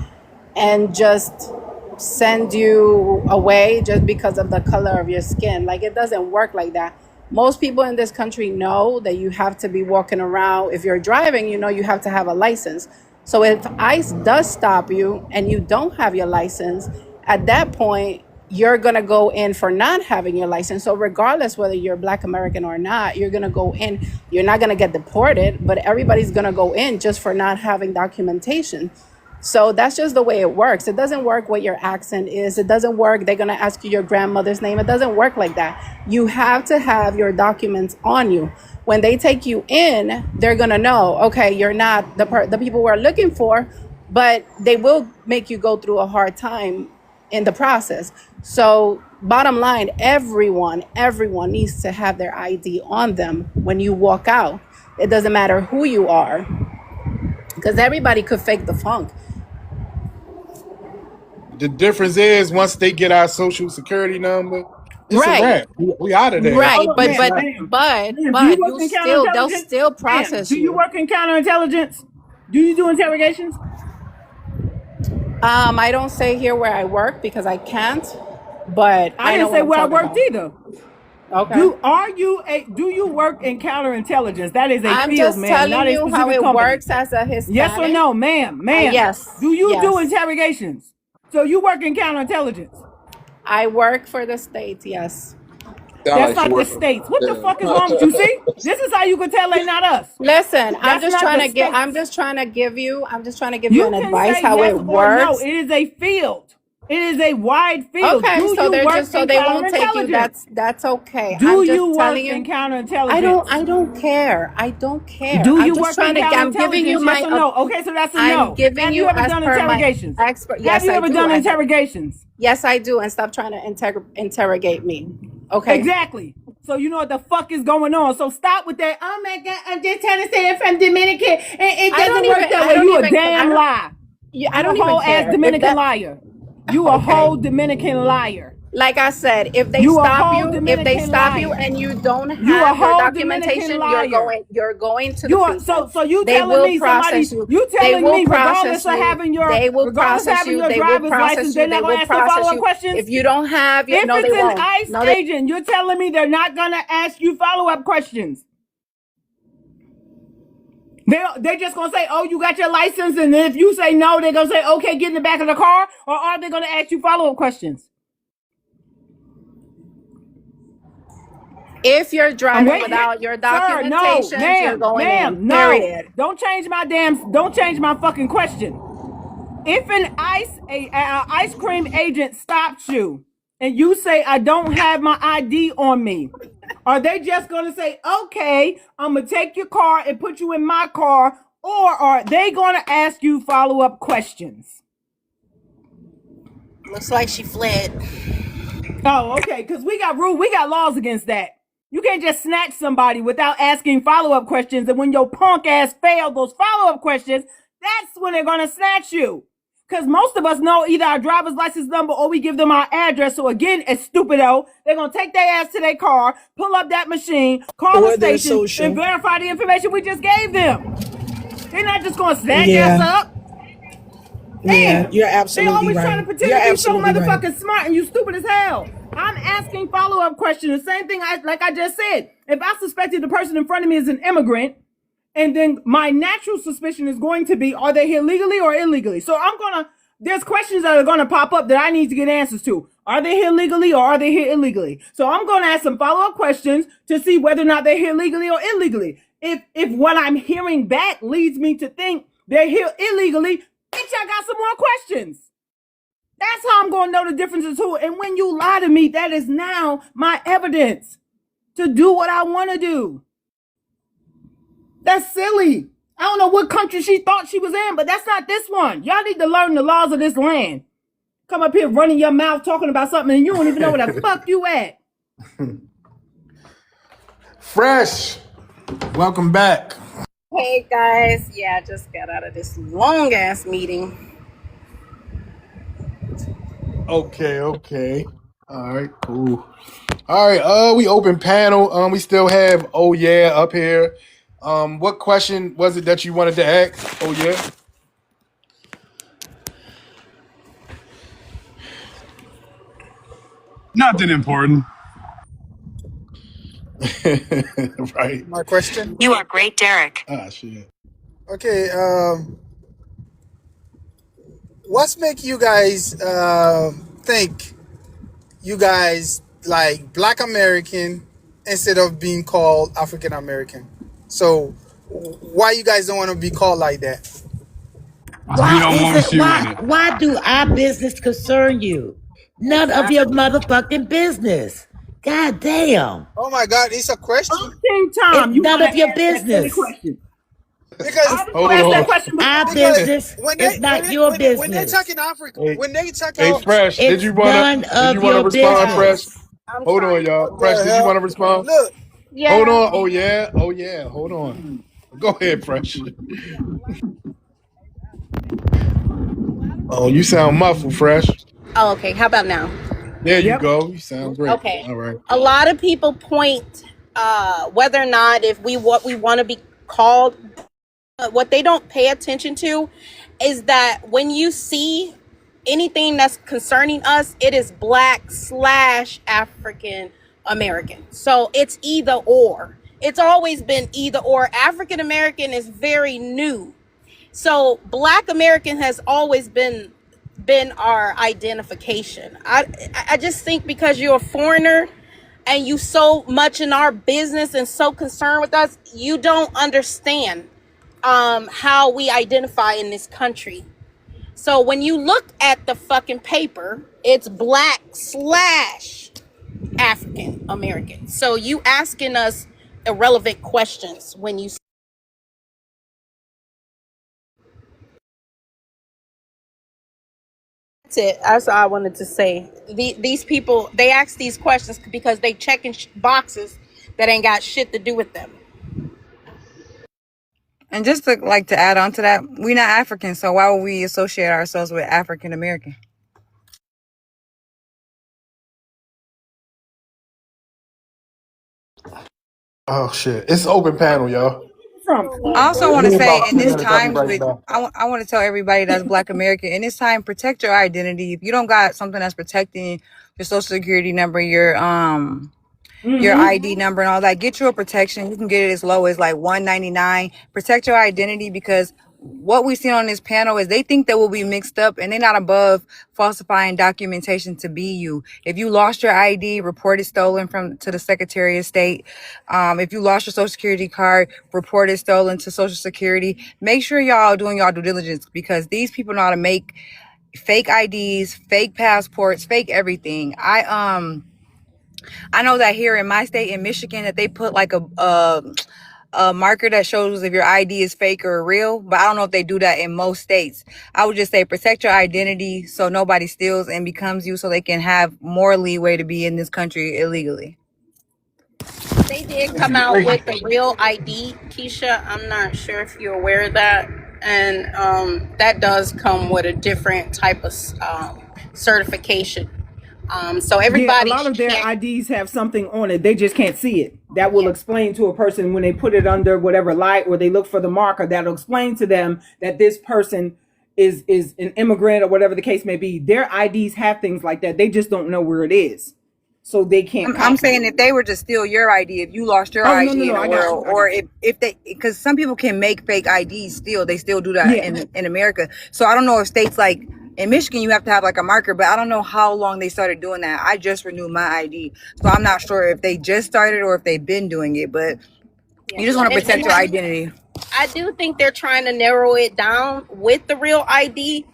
and just send you away just because of the color of your skin. Like, it doesn't work like that. Most people in this country know that you have to be walking around. If you're driving, you know you have to have a license. So if ICE does stop you and you don't have your license, at that point, you're going to go in for not having your license. So regardless whether you're Black American or not, you're going to go in. You're not going to get deported, but everybody's going to go in just for not having documentation. So that's just the way it works. It doesn't work what your accent is. It doesn't work. They're going to ask you your grandmother's name. It doesn't work like that. You have to have your documents on you. When they take you in, they're going to know, okay, you're not the people we're looking for, but they will make you go through a hard time in the process. So bottom line, everyone needs to have their ID on them when you walk out. It doesn't matter who you are, because everybody could fake the funk. The difference is once they get our social security number, it's a Right. wrap. We out of there. Hold Right. up, But ma'am, but ma'am. but Ma'am, do you but work you in still they'll counterintelligence? still Ma'am, process do you you. work in counterintelligence? Do you do interrogations? I don't say here where I work because I can't, but I I know didn't what say I'm where I talking worked about. either. Okay. Do you work in counterintelligence? That is a I'm field, just ma'am, not telling a you how specific it company. works as a Yes or Hispanic. no, ma'am? Ma'am, Yes. do you do Yes. interrogations? So you work in counterintelligence. I work for the state, yes. Sound That's like she not the working. states. What the Yeah. fuck is wrong with you? See? This is how you can tell they not us. Listen, That's not the I'm states. just trying to give you You an can advice say how yes it or no. works. It is a field. It is a wide field. Okay, Do so you they're work just so in they won't take you. counterintelligence? That's okay. Do I'm you just work telling in you. counterintelligence? I don't care. I don't care. Do I'm you just work in trying to I'm giving you counterintelligence? Yes my or no? Okay, so that's a I'm no. giving Have you you ever as done per my interrogations? expert. Have Yes, you I ever do. done interrogations? Yes, I do. And stop trying to interrogate me. Okay. Exactly. So you know what the fuck is going on. So stop with that. Oh my God, I'm just trying to say it from Dominican. It doesn't work that way. You a damn lie. I You a don't even whole ass care. If Dominican that liar. You a okay. whole Dominican liar. Like I said, You a whole Dominican stop you liar. and you don't You a have your whole Dominican documentation, liar. you're going to the You are precinct. so you They telling will me process somebody you. you They telling will me process regardless of you. having your They will regardless of process having you. your They will driver's license, process they're you. not They gonna will ask no process follow-up you. questions? If you don't have your If no, they it's an won't. ICE No, they agent, you're telling me they're not gonna ask you follow-up questions. They're just gonna say, oh, you got your license, and if you say no, they're gonna say, okay, get in the back of the car, or are they gonna ask you follow-up questions? if you're I'm driving waiting. without your Sir, no, documentations, you're ma'am, going in. ma'am, no. Period. Don't change my fucking question. If an ice cream agent stops you and you say, I don't have my ID on me, are they just going to say, okay, I'm going to take your car and put you in my car, or are they going to ask you follow-up questions? Looks like she fled. Oh, okay, because we got laws against that. You can't just snatch somebody without asking follow-up questions, and when your punk ass failed those follow-up questions, that's when they're going to snatch you. Because most of us know either our driver's license number or we give them our address. So again, it's stupido. They're going to take their ass to their car, pull up that machine, call the Or their station, social. and verify the information we just gave them. They're not just going to snatch us Yeah. up. Yeah, Damn. you're They absolutely always trying to right. pretend You're to be so absolutely right. motherfucking smart, and you stupid as hell. I'm asking follow-up questions. The same thing like I just said. If I suspected the person in front of me is an immigrant, and then my natural suspicion is going to be, are they here legally or illegally? So there's questions that are gonna pop up that I need to get answers to. Are they here legally or are they here illegally? So I'm gonna ask some follow-up questions to see whether or not they're here legally or illegally. If what I'm hearing back leads me to think they're here illegally, Bitch, I got some more questions. That's how I'm going to know the difference of two. And when you lie to me, that is now my evidence to do what I want to do. That's silly. I don't know what country she thought she was in, but that's not this one. Y'all need to learn the laws of this land. Come up here running your mouth talking about something and you don't even know where the fuck you at. Fresh, welcome back. Hey guys, yeah, I just got out of this long ass meeting. Okay. All right, cool. All right, we open panel. We still have oh yeah up here. What question was it that you wanted to ask? Oh yeah. Nothing important. Right. My question. You are great, Derek. Ah shit. Okay. What's make you guys think you guys like Black American instead of being called African American? So why you guys don't want to be called like that? We don't want you in it. Why do our business concern you? None of your motherfucking business. God damn. Oh my God, it's a question. King Tom, It's you none want of to your ask that silly business. question? Because I was going to ask that question Our before. business when is not your when they business. talk in Africa, Hey, when they talk hey, about Fresh, It's none did you of wanna your respond, Fresh? business. I'm Hold on, trying. y'all. what Fresh, the did you want hell, to respond? look, Hold Yeah. on. Oh yeah. Hold on. Go ahead, Fresh. Oh, you sound muffled, Fresh. Oh, okay. How about now? There you Yep. go. You sound great. Okay. All right. A lot of people point whether or not if we what we want to be called. What they don't pay attention to is that when you see anything that's concerning us, it is Black/African American. So it's either or. It's always been either or. African American is very new. So Black American has always been our identification. I just think because you're a foreigner and you so much in our business and so concerned with us, you don't understand how we identify in this country. So when you look at the fucking paper, it's Black/African American. So you asking us irrelevant questions when you. That's it. That's all I wanted to say. These people, they ask these questions because they checking boxes that ain't got shit to do with them. And just to add on to that, we're not African, so why would we associate ourselves with African American? Oh shit. It's open panel, y'all. From I also Give want to me say about in 2 this minutes. I'll be times right with back. I want to tell everybody that's Black American in this time, protect your identity. If you don't got something that's protecting your social security number, your ID number and all that, get you a protection. You can get it as low as like $199. Protect your identity, because what we've seen on this panel is they think that we'll be mixed up, and they're not above falsifying documentation to be you. If you lost your ID, report it stolen to the Secretary of State. If you lost your social security card, report it stolen to Social Security. Make sure y'all doing y'all due diligence, because these people know how to make fake IDs, fake passports, fake everything. I know that here in my state, in Michigan, that they put like a marker that shows if your ID is fake or real, but I don't know if they do that in most states. I would just say protect your identity so nobody steals and becomes you, so they can have more leeway to be in this country illegally. They did come out with the real ID, Keisha. I'm not sure if you're aware of that. And that does come with a different type of certification. So Yeah, a everybody lot of their can't. IDs have something on it. They just can't see it. That will explain to a person when they put it under whatever light, or they look for the marker, that'll explain to them that this person is an immigrant or whatever the case may be. Their IDs have things like that. They just don't know where it is. So they can't I'm copy saying it. if they were to steal your ID, if you lost your Oh, no, ID in the I got you. world, or if they, because some people can make fake IDs still, they still do that Yeah. in America. So I don't know if states like in Michigan, you have to have like a marker, but I don't know how long they started doing that. I just renewed my ID. So I'm not sure if they just started or if they've been doing it, but you just want to protect your identity. I do think they're trying to narrow it down with the real ID.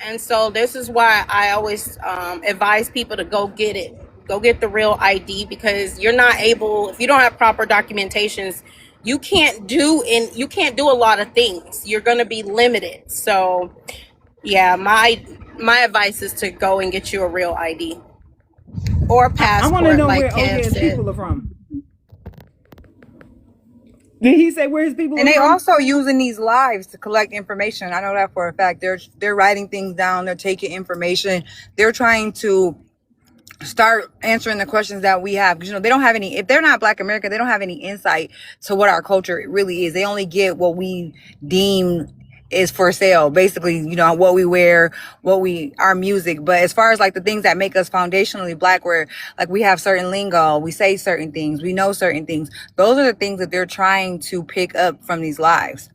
And so this is why I always advise people to go get it. Go get the real ID, because you're not able, if you don't have proper documentations, you can't do a lot of things. You're going to be limited. So yeah, my advice is to go and get you a real ID or a I want to passport, know like where Kev OJ's said. people are from. Did he say where his people And are they from? also using these lives to collect information. I know that for a fact. They're writing things down. They're taking information. They're trying to start answering the questions that we have. Because, they don't have any, if they're not Black American, they don't have any insight to what our culture really is. They only get what we deem is for sale, basically, what we wear, our music. But as far as like the things that make us foundationally Black, where like we have certain lingo, we say certain things, we know certain things, those are the things that they're trying to pick up from these lives.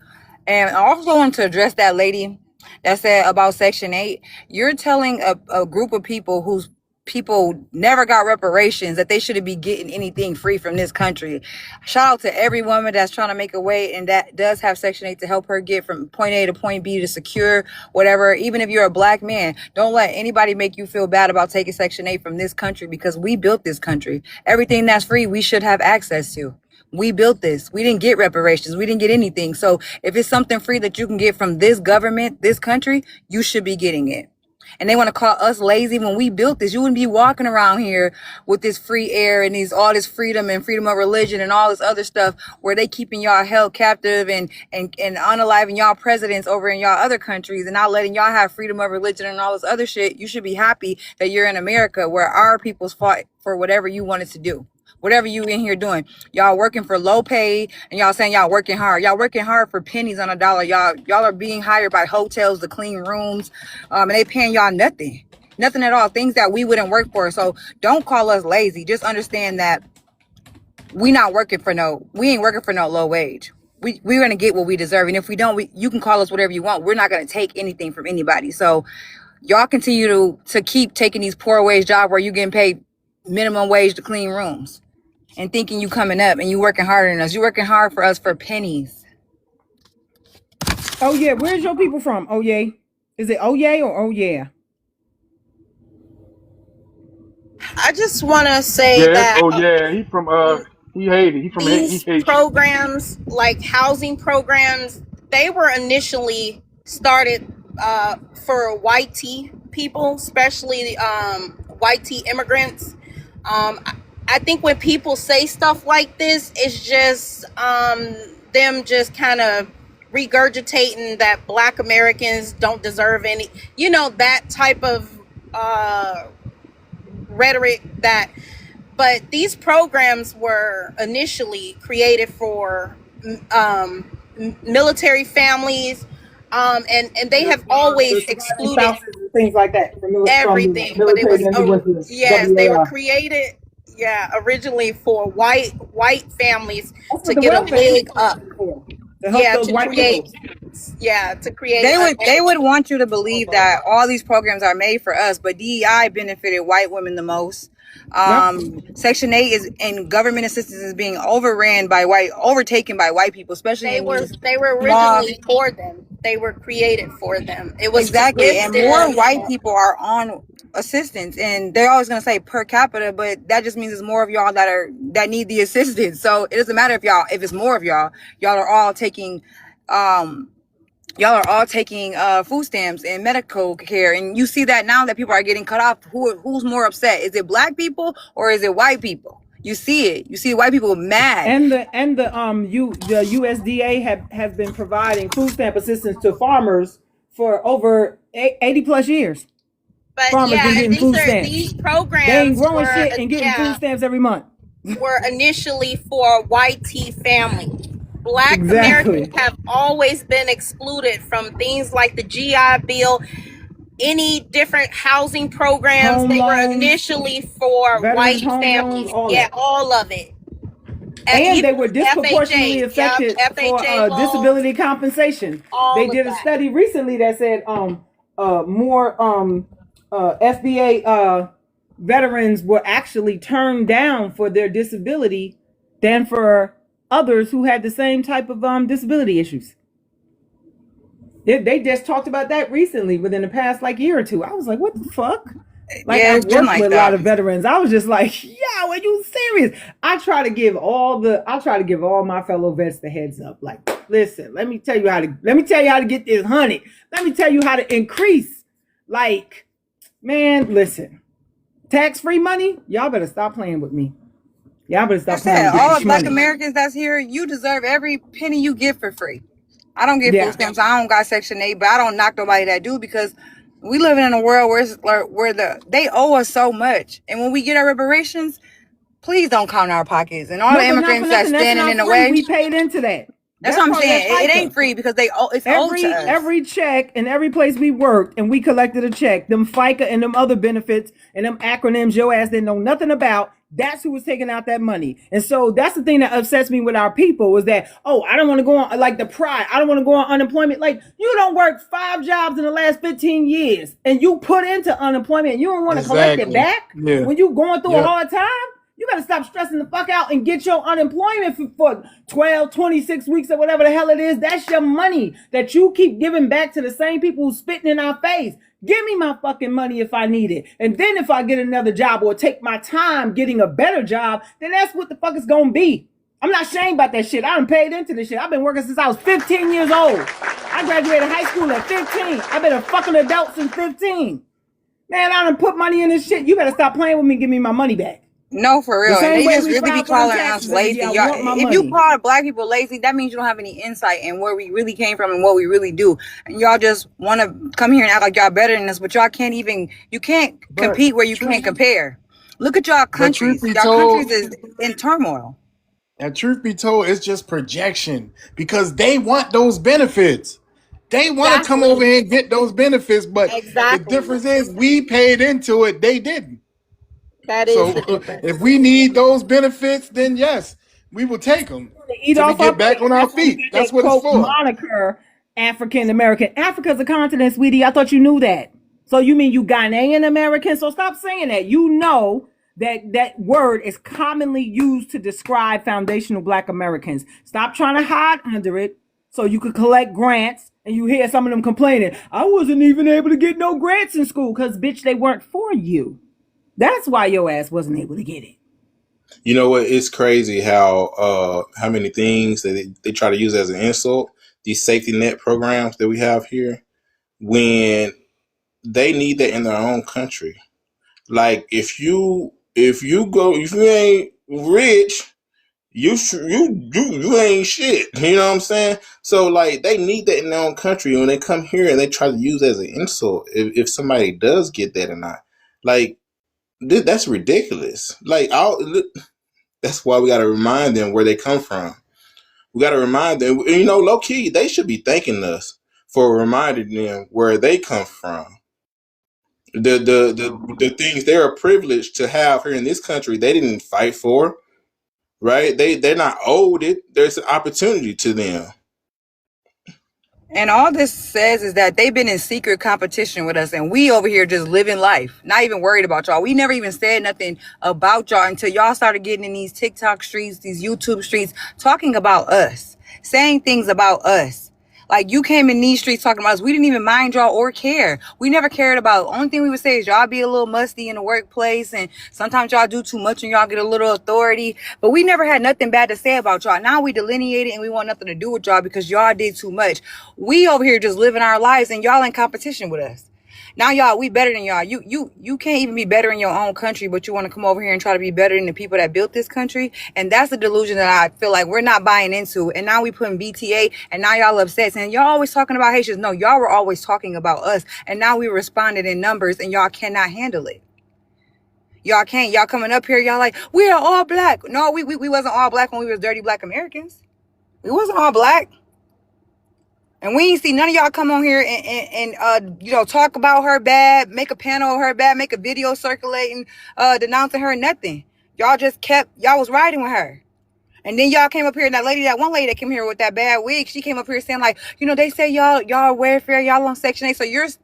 And I also want to address that lady that said about Section 8. You're telling a group of people whose people never got reparations that they shouldn't be getting anything free from this country. Shout out to every woman that's trying to make a way and that does have Section 8 to help her get from point A to point B to secure whatever. Even if you're a Black man, don't let anybody make you feel bad about taking Section 8 from this country, because we built this country. Everything that's free, we should have access to. We built this. We didn't get reparations. We didn't get anything. So if it's something free that you can get from this government, this country, you should be getting it. And they want to call us lazy when we built this. You wouldn't be walking around here with this free air and all this freedom and freedom of religion and all this other stuff where they keeping y'all held captive and unaliving y'all presidents over in y'all other countries and not letting y'all have freedom of religion and all this other shit. You should be happy that you're in America, where our people's fought for whatever you wanted to do. Whatever you in here doing, y'all working for low pay and y'all saying y'all working hard. Y'all working hard for pennies on a dollar. Y'all are being hired by hotels to clean rooms, and they paying y'all nothing at all. Things that we wouldn't work for. So don't call us lazy. Just understand that we ain't working for no low wage. We're gonna get what we deserve, and if we don't, you can call us whatever you want. We're not gonna take anything from anybody. So y'all continue to keep taking these poor wage jobs where you getting paid minimum wage to clean rooms and thinking you coming up and you working harder than us. You working hard for us for pennies. Oh yeah, where's your people from? Oh yeah, is it oh yeah or oh yeah? I just want to say Yes. that Oh yeah. He from he Haiti. He's these Haitian. programs, like housing programs, they were initially started for white tea people, especially white tea immigrants. I think when people say stuff like this, it's just them just kind of regurgitating that Black Americans don't deserve any, that type of rhetoric. But these programs were initially created for military families, and they have always excluded Spouses and things like that from the everything. But it military was and who went to yes, they were WAR. created, originally for white families That's to what the get a welfare leg up. is for, to help those To white create, people. to create They would want you to believe that all these programs are made for us, but DEI benefited white women the most. Yep. Section 8 is, and government assistance is being overtaken by white people, especially they in were these they were small. originally for them. They were created for them. It was to Exactly. give And more them. white people are on assistance, and they're always going to say per capita, but that just means there's more of y'all that need the assistance. So it doesn't matter if it's more of y'all are all taking food stamps and medical care, and you see that now that people are getting cut off. Who's more upset? Is it Black people or is it white people? You see it. You see white people mad. And the USDA has been providing food stamp assistance to farmers for over 80 plus years. But Farmers been getting food stamps. these They ain't programs growing were shit and getting food stamps every month. were initially for white tea families. Black Exactly. Americans have always been excluded from things like the GI Bill, any different housing programs. Home They were loans, initially for veterans white home families. loans, all that. All of it. And they Even were disproportionately FHA, affected for FHA loans, disability compensation. They all of did a that. study recently that said more FBA veterans were actually turned down for their disability than for others who had the same type of disability issues. They just talked about that recently within the past like year or two. I was like, what the fuck? Like, Yeah, I've it's been worked like with a lot that. of veterans. I was just like, yeah, are you serious? I try to give all my fellow vets the heads up. Like, listen, let me tell you how to get this honey. Let me tell you how to increase. Like, man, listen, tax-free money, y'all better stop playing with me. Y'all better I stop playing said, with all this the Black money. Americans that's here, you deserve every penny you get for free. I don't get food Yeah. stamps. I don't got Section 8, but I don't knock nobody that do, because we living in a world where they owe us so much. And when we get our reparations, please don't count our pockets. And all No, the but not for immigrants that's nothing. That's standing in not the free. way, We paid into that. that's That's what I'm part of that saying. It FICA. ain't free because it's owed to us. Every check and every place we worked and we collected a check, them FICA and them other benefits and them acronyms your ass didn't know nothing about, that's who was taking out that money. And so that's the thing that upsets me with our people is that, oh, I don't want to go on, like, the pride. I don't want to go on unemployment. Like, you don't work 5 jobs in the last 15 years and you put into unemployment and you don't want to collect it Exactly. back Yeah. when you going through a Yep. hard time? You better stop stressing the fuck out and get your unemployment for 12, 26 weeks or whatever the hell it is. That's your money that you keep giving back to the same people who's spitting in our face. Give me my fucking money if I need it. And then if I get another job or take my time getting a better job, then that's what the fuck it's gonna be. I'm not ashamed about that shit. I done paid into this shit. I've been working since I was 15 years old. I graduated high school at 15. I've been a fucking adult since 15. Man, I done put money in this shit. You better stop playing with me and give me my money back. No, for The real. And same they way just we really be file for them calling us taxes every lazy. year. I Y'all, want my if you money. call Black people lazy, that means you don't have any insight in where we really came from and what we really do. And y'all just want to come here and act like y'all better than us, but y'all can't even, you can't But compete where you truth, can't compare. Look at y'all but truth countries. be Y'all told, countries is in turmoil. and truth be told, it's just projection because they want those benefits. They want to come over Exactly. here and get those benefits, but the Exactly. difference is we paid into it, they didn't. That is So the if difference. we need those benefits, then yes, we will take them Eat till we off our get back plate. on our That's why we feet. get That's that what it's quote for. moniker African American. Africa's a continent, sweetie. I thought you knew that. So you mean you Ghanaian American? So stop saying that. You know that that word is commonly used to describe foundational Black Americans. Stop trying to hide under it so you could collect grants. And you hear some of them complaining, I wasn't even able to get no grants in school because, bitch, they weren't for you. That's why your ass wasn't able to get it. You know what? It's crazy how many things that they try to use as an insult. These safety net programs that we have here, when they need that in their own country. Like if you ain't rich, you ain't shit. You know what I'm saying? So like they need that in their own country. When they come here and they try to use it as an insult, if somebody does get that or not, like that's ridiculous. Like that's why we got to remind them where they come from. We got to remind them, low key, they should be thanking us for reminding them where they come from. The things they're privileged to have here in this country, they didn't fight for, right? They're not owed it. There's an opportunity to them. And all this says is that they've been in secret competition with us, and we over here just living life, not even worried about y'all. We never even said nothing about y'all until y'all started getting in these TikTok streets, these YouTube streets, talking about us, saying things about us. Like, you came in these streets talking about us. We didn't even mind y'all or care. We never cared about. Only thing we would say is y'all be a little musty in the workplace, and sometimes y'all do too much and y'all get a little authority. But we never had nothing bad to say about y'all. Now we delineated and we want nothing to do with y'all because y'all did too much. We over here just living our lives and y'all in competition with us. Now y'all, we better than y'all. You can't even be better in your own country, but you want to come over here and try to be better than the people that built this country. And that's the delusion that I feel like we're not buying into. And now we putting BTA, and now y'all upset saying y'all always talking about Haitians. No, y'all were always talking about us. And now we responded in numbers, and y'all cannot handle it. Y'all can't. Y'all coming up here, y'all like, we are all black. No, we wasn't all black when we was dirty Black Americans. We wasn't all black. And we ain't see none of y'all come on here and talk about her bad, make a panel of her bad, make a video circulating, denouncing her, nothing. Y'all just y'all was riding with her. And then y'all came up here, and that one lady that came here with that bad wig, she came up here saying like, they say y'all welfare, y'all on Section 8,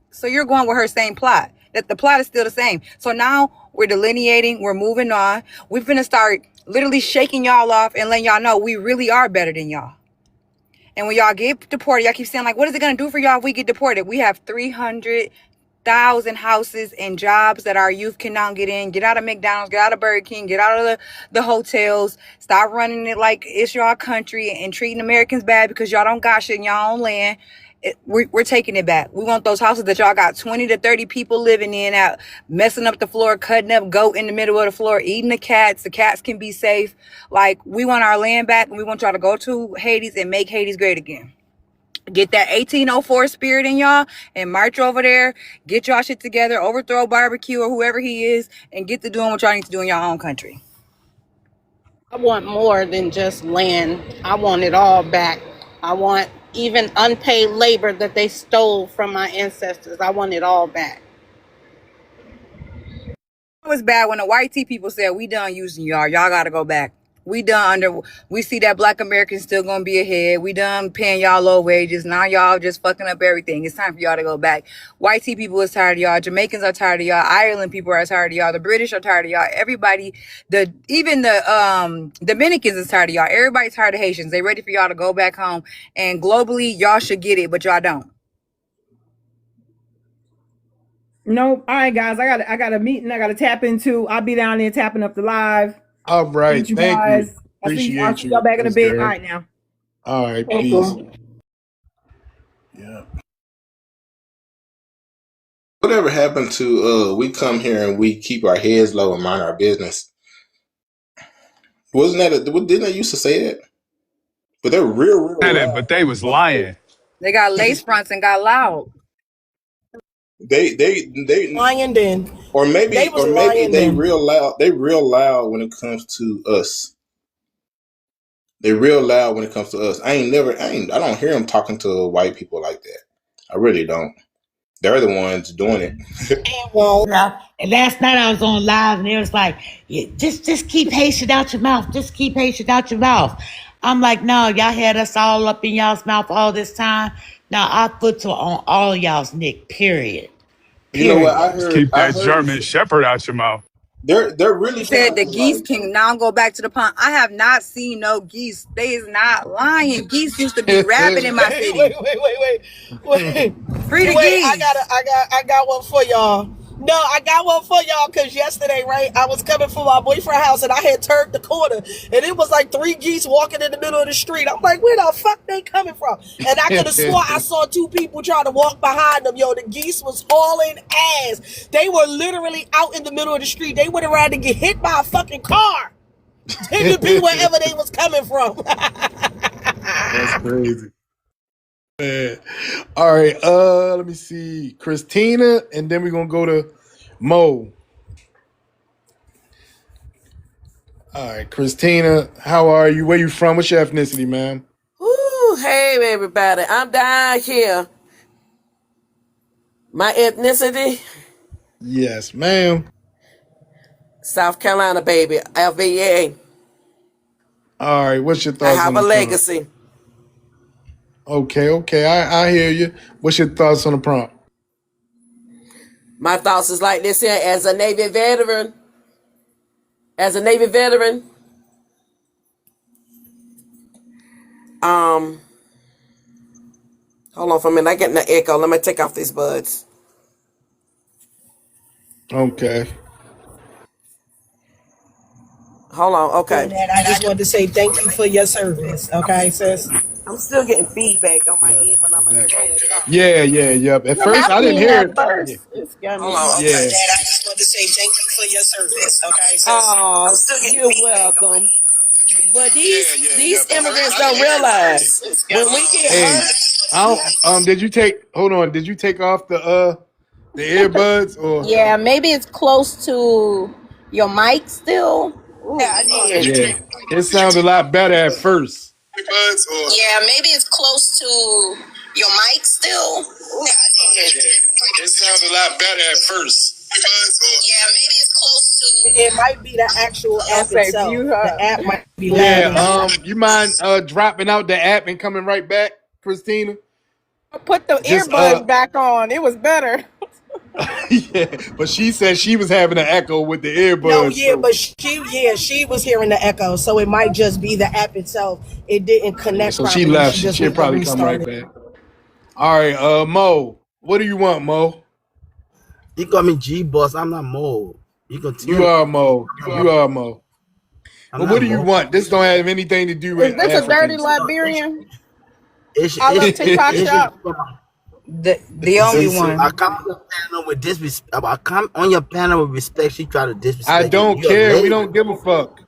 so you're going with her same plot. That the plot is still the same. So now we're delineating, we're moving on. We're finna start literally shaking y'all off and letting y'all know we really are better than y'all. And when y'all get deported, y'all keep saying, like, what is it going to do for y'all if we get deported? We have 300,000 houses and jobs that our youth can now get in. Get out of McDonald's, get out of Burger King, get out of the hotels. Stop running it like it's y'all country and treating Americans bad because y'all don't got shit in y'all own land. We're taking it back. We want those houses that y'all got 20 to 30 people living in, out messing up the floor, cutting up goat in the middle of the floor, eating the cats. The cats can be safe. Like, we want our land back, and we want y'all to go to Haiti and make Haiti great again. Get that 1804 spirit in y'all and march over there. Get y'all shit together, overthrow barbecue or whoever he is, and get to doing what y'all need to do in your own country. I want more than just land. I want it all back. I want even unpaid labor that they stole from my ancestors. I want it all back. It was bad when the white tea people said, we done using y'all. Y'all got to go back. We see that black Americans still going to be ahead. We done paying y'all low wages. Now y'all just fucking up everything. It's time for y'all to go back. White tea people is tired of y'all. Jamaicans are tired of y'all. Ireland people are tired of y'all. The British are tired of y'all. Everybody, even the Dominicans is tired of y'all. Everybody's tired of Haitians. They ready for y'all to go back home. And globally, y'all should get it, but y'all don't. Nope. All right, guys. I got a meeting. I got to tap into. I'll be down there tapping up the live. All right. Thank you Thank you. guys. I'll see Appreciate y'all you, back in a Miss bit. All Durham. right, now. All right. Thank Peace. you. Yeah. Whatever happened to we come here and we keep our heads low and mind our business? Wasn't that didn't they used to say that? But they're real Said it, loud. but they was lying. They got lace fronts and got loud. They Lying then. or They maybe was lying they then. real loud. They real loud when it comes to us. They real loud when it comes to us. I don't hear them talking to white people like that. I really don't. They're the ones doing it. Well, yeah. And last night I was on live and it was like, yeah, just keep Haitian out your mouth. Just keep Haitian out your mouth. I'm like, no, y'all had us all up in y'all's mouth all this time. Now our foot's on all y'all's neck. Period. You know what? Period. Keep I that heard German shepherd out your mouth. they're He really said trying the to geese like. can now go back to the pond. I have not seen no geese. They is not lying. Geese used to be rapping in my Wait, city. wait, wait, wait, wait, wait, Free the wait. geese. I got one for y'all. No, I got one for y'all because yesterday, right, I was coming from my boyfriend's house and I had turned the corner and it was like three geese walking in the middle of the street. I'm like, where the fuck they coming from? And I could have swore I saw two people trying to walk behind them. Yo, the geese was hauling ass. They were literally out in the middle of the street. They would have rather get hit by a fucking car than to be wherever they was coming from. That's crazy. Man. All right. Let me see. Christina, and then we're gonna go to Mo. All right, Christina, how are you? Where you from? What's your ethnicity, ma'am? Ooh, hey everybody. I'm down here. My ethnicity, Yes, ma'am. South Carolina, baby. FVA. All right, what's your I thoughts on have the a prompt? legacy. Okay, I hear you. What's your thoughts on the prompt? My thoughts is like this here. As a Navy veteran, um, hold on for a minute. I get in the echo. Let me take off these buds. Okay. Hold on. Doing Okay. that, I just wanted to say thank you for your service. Okay, sis? I'm still getting feedback on my Yeah. end, but I'm going to Exactly. go ahead and talk. Yep. At What first, I happened didn't in hear that it. Yeah. verse? It's got me. Hold on. Okay. Yeah. Dad, I just wanted to say thank you for your service. Okay, sis? Oh, you're welcome. But these immigrants don't realize when we get Hey, hurt. I don't, did you take? Hold on. Did you take off the earbuds or? Yeah, maybe it's close to your mic still. Yeah, Ooh, I Lord. did. Yeah. It sounded a lot better at first. Yeah, maybe it's close to your mic still. Ooh, yeah, I did. It sounded a lot better at first. Yeah, maybe it's close to. It might be the actual Don't app say itself. mute The her. app might be lagging or Yeah. something. You mind dropping out the app and coming right back, Christina? Put the Just earbuds back on. It was better. Yeah, but she said she was having an echo with the No, earbuds. yeah, So but she was hearing the echo, so it might just be the app itself. It didn't yeah, connect so she properly. left. She just She'll went to probably come restart right it. back. All right, Mo, what do you want, Mo? You call me G boss. I'm not Mo. You You continue. are Mo. You are Mo. I'm But what not do you Mo. want? This don't have anything to do Is with this a dirty Africans. No, Liberian? I love TikTok it's shop. The only see, I one. come on your panel with disrespect. I come on your panel with respect. She try to I disrespect you. don't You're a care. We lady. don't give a fuck.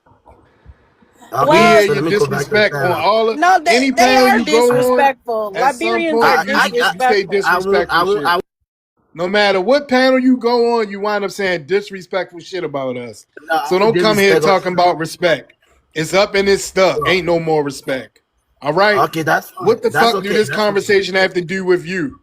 We Okay, hear Well, so your let me go back to the disrespect on panel. all of no, any they panel are you go on. disrespectful. At some Liberians are point, you say disrespectful. disrespectful shit. I No matter what panel you go on, you wind up saying disrespectful shit about us. no, I So would don't come here disrespect. talking about respect. It's up and it's stuck. Ain't no more respect. All right? Okay, that's fine. What the That's fuck do okay. this That's okay. conversation have to do with you?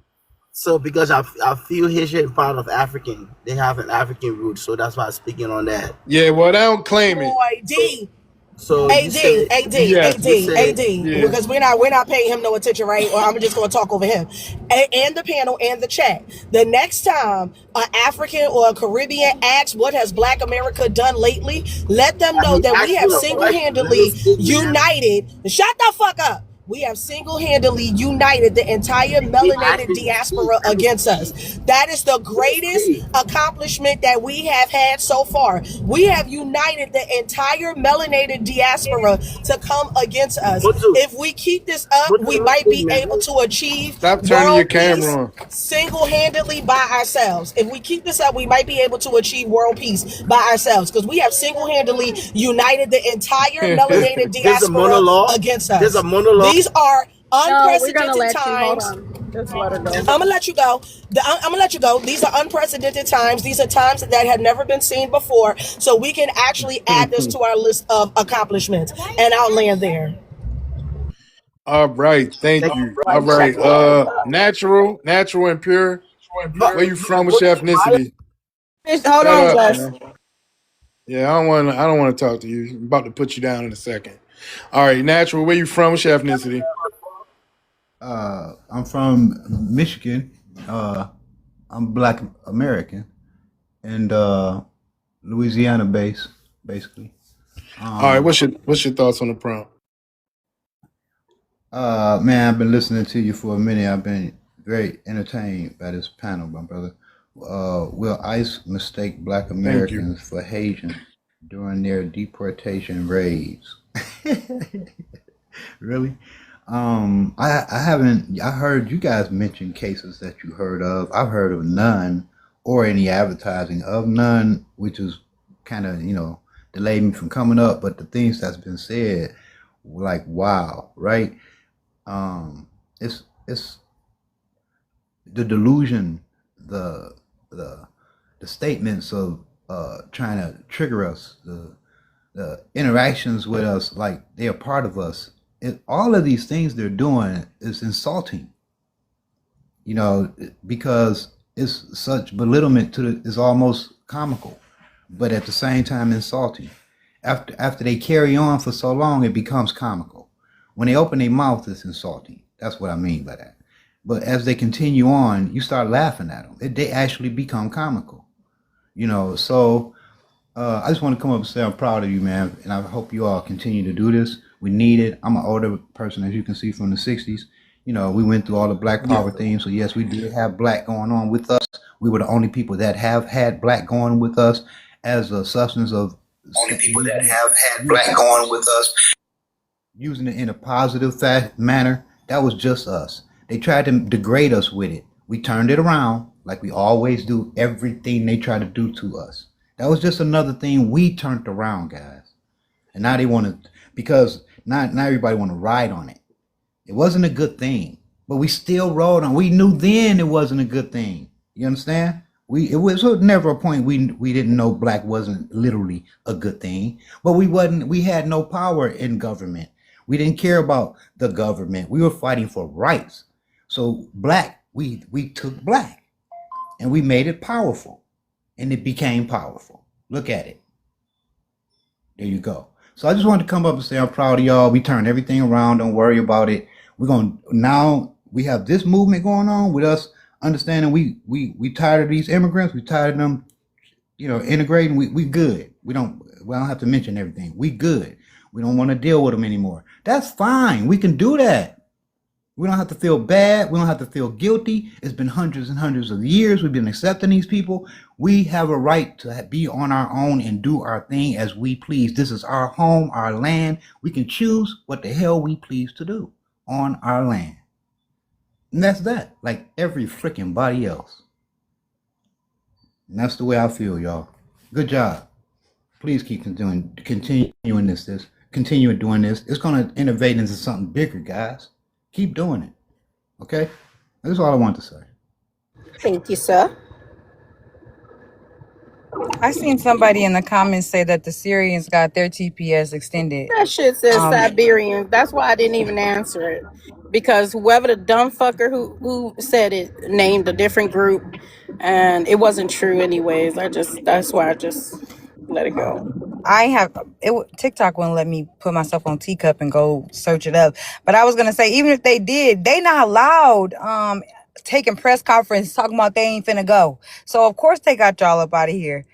So because I feel Haitian part of African, they have an African root. So that's why I'm speaking on that. Yeah, well, they don't claim it. Boy, D. So you AD, say AD, Yes. AD, you say AD, Yeah. because we're not paying him no attention, right? Or I'm just gonna talk over him, and the panel and the chat. The next time an African or a Caribbean asks what has Black America done lately, let them know he that we asked have me a question. Let me single-handedly speak, man. united. Shut the fuck up. We have single-handedly united the entire You keep melanated asking me to speak. diaspora Let me against speak. us. That is the Let me greatest speak. accomplishment that we have had so far. We have united the entire melanated diaspora to come against us. Motu, If we keep this up, Motu, we let me might speak, be man. able to achieve Stop turning your world peace camera on. single-handedly by ourselves. If we keep this up, we might be able to achieve world peace by ourselves because we have single-handedly united the entire melanated There's a diaspora monologue. against There's a us. monologue. These are No, we're gonna unprecedented let you. Hold times. on. Just let her I'm go. gonna let you go. I'm gonna let you go. These are unprecedented times. These are times that have never been seen before. So we can actually add this to our list of accomplishments. And I'll land there. All right, thank Thank you. you All very much. right, natural and pure. But, Where you from? What's your Motu, ethnicity? Hold Shut on, up, Gus. man. Yeah, I don't want to talk to you. I'm about to put you down in a second. All right, natural. Where you from? What's your ethnicity? I'm from Michigan. I'm Black American and Louisiana based, basically. All right, what's your thoughts on the prompt? Man, I've been listening to you for a minute. I've been very entertained by this panel, my brother. Will ICE mistake Black Thank you. Americans for Haitians during their deportation raids? Really? I haven't. I heard you guys mention cases that you heard of. I've heard of none, or any advertising of none, which is kind of delayed me from coming up. But the things that's been said, like wow, right? It's the delusion, the the the statements of trying to trigger us, the interactions with us like they're a part of us. All of these things they're doing is insulting, because it's such belittlement to it's almost comical, but at the same time insulting. After they carry on for so long, it becomes comical. When they open their mouth, it's insulting. That's what I mean by that. But as they continue on, you start laughing at them. They actually become comical, So I just want to come up and say I'm proud of you, man, and I hope you all continue to do this. We need it. I'm an older person, as you can see, from the '60s. We went through all the Black Yeah. Power themes, so yes, we did have Black going on with us. We were the only people that have had Black going with us as a substance of Only people that have had Black going with us. using it in a positive manner. That was just us. They tried to degrade us with it. We turned it around like we always do. Everything they try to do to us. That was just another thing we turned around, guys. And now they want to, because now everybody want to ride on it. It wasn't a good thing, but we still rode on. We knew then it wasn't a good thing. You understand? It was never a point we didn't know Black wasn't literally a good thing, but we had no power in government. We didn't care about the government. We were fighting for rights. So Black, we took Black and we made it powerful, and it became powerful. Look at it. There you go. So I just wanted to come up and say I'm proud of y'all. We turned everything around. Don't worry about it. Now we have this movement going on with us understanding we tired of these immigrants. We tired of them, integrating. We good. We don't have to mention everything. We good. We don't want to deal with them anymore. That's fine. We can do that. We don't have to feel bad. We don't have to feel guilty. It's been hundreds and hundreds of years. We've been accepting these people. We have a right to be on our own and do our thing as we please. This is our home, our land. We can choose what the hell we please to do on our land. And that's that. Like every freaking body else. And that's the way I feel, y'all. Good job. Please keep continuing this. Continue doing this. It's gonna innovate into something bigger, guys. Keep doing it. Okay? That's all I want to say. Thank you, sir. I seen somebody in the comments say that the Syrians got their TPS extended. That shit says Um, Siberians. That's why I didn't even answer it. Because whoever the dumb fucker who said it named a different group, and it wasn't true anyways. That's why I just let it go. I have TikTok wouldn't let me put myself on Teacup and go search it up. But I was gonna say, even if they did, they not allowed taking press conference talking about they ain't finna go. So of course they got y'all up out of here.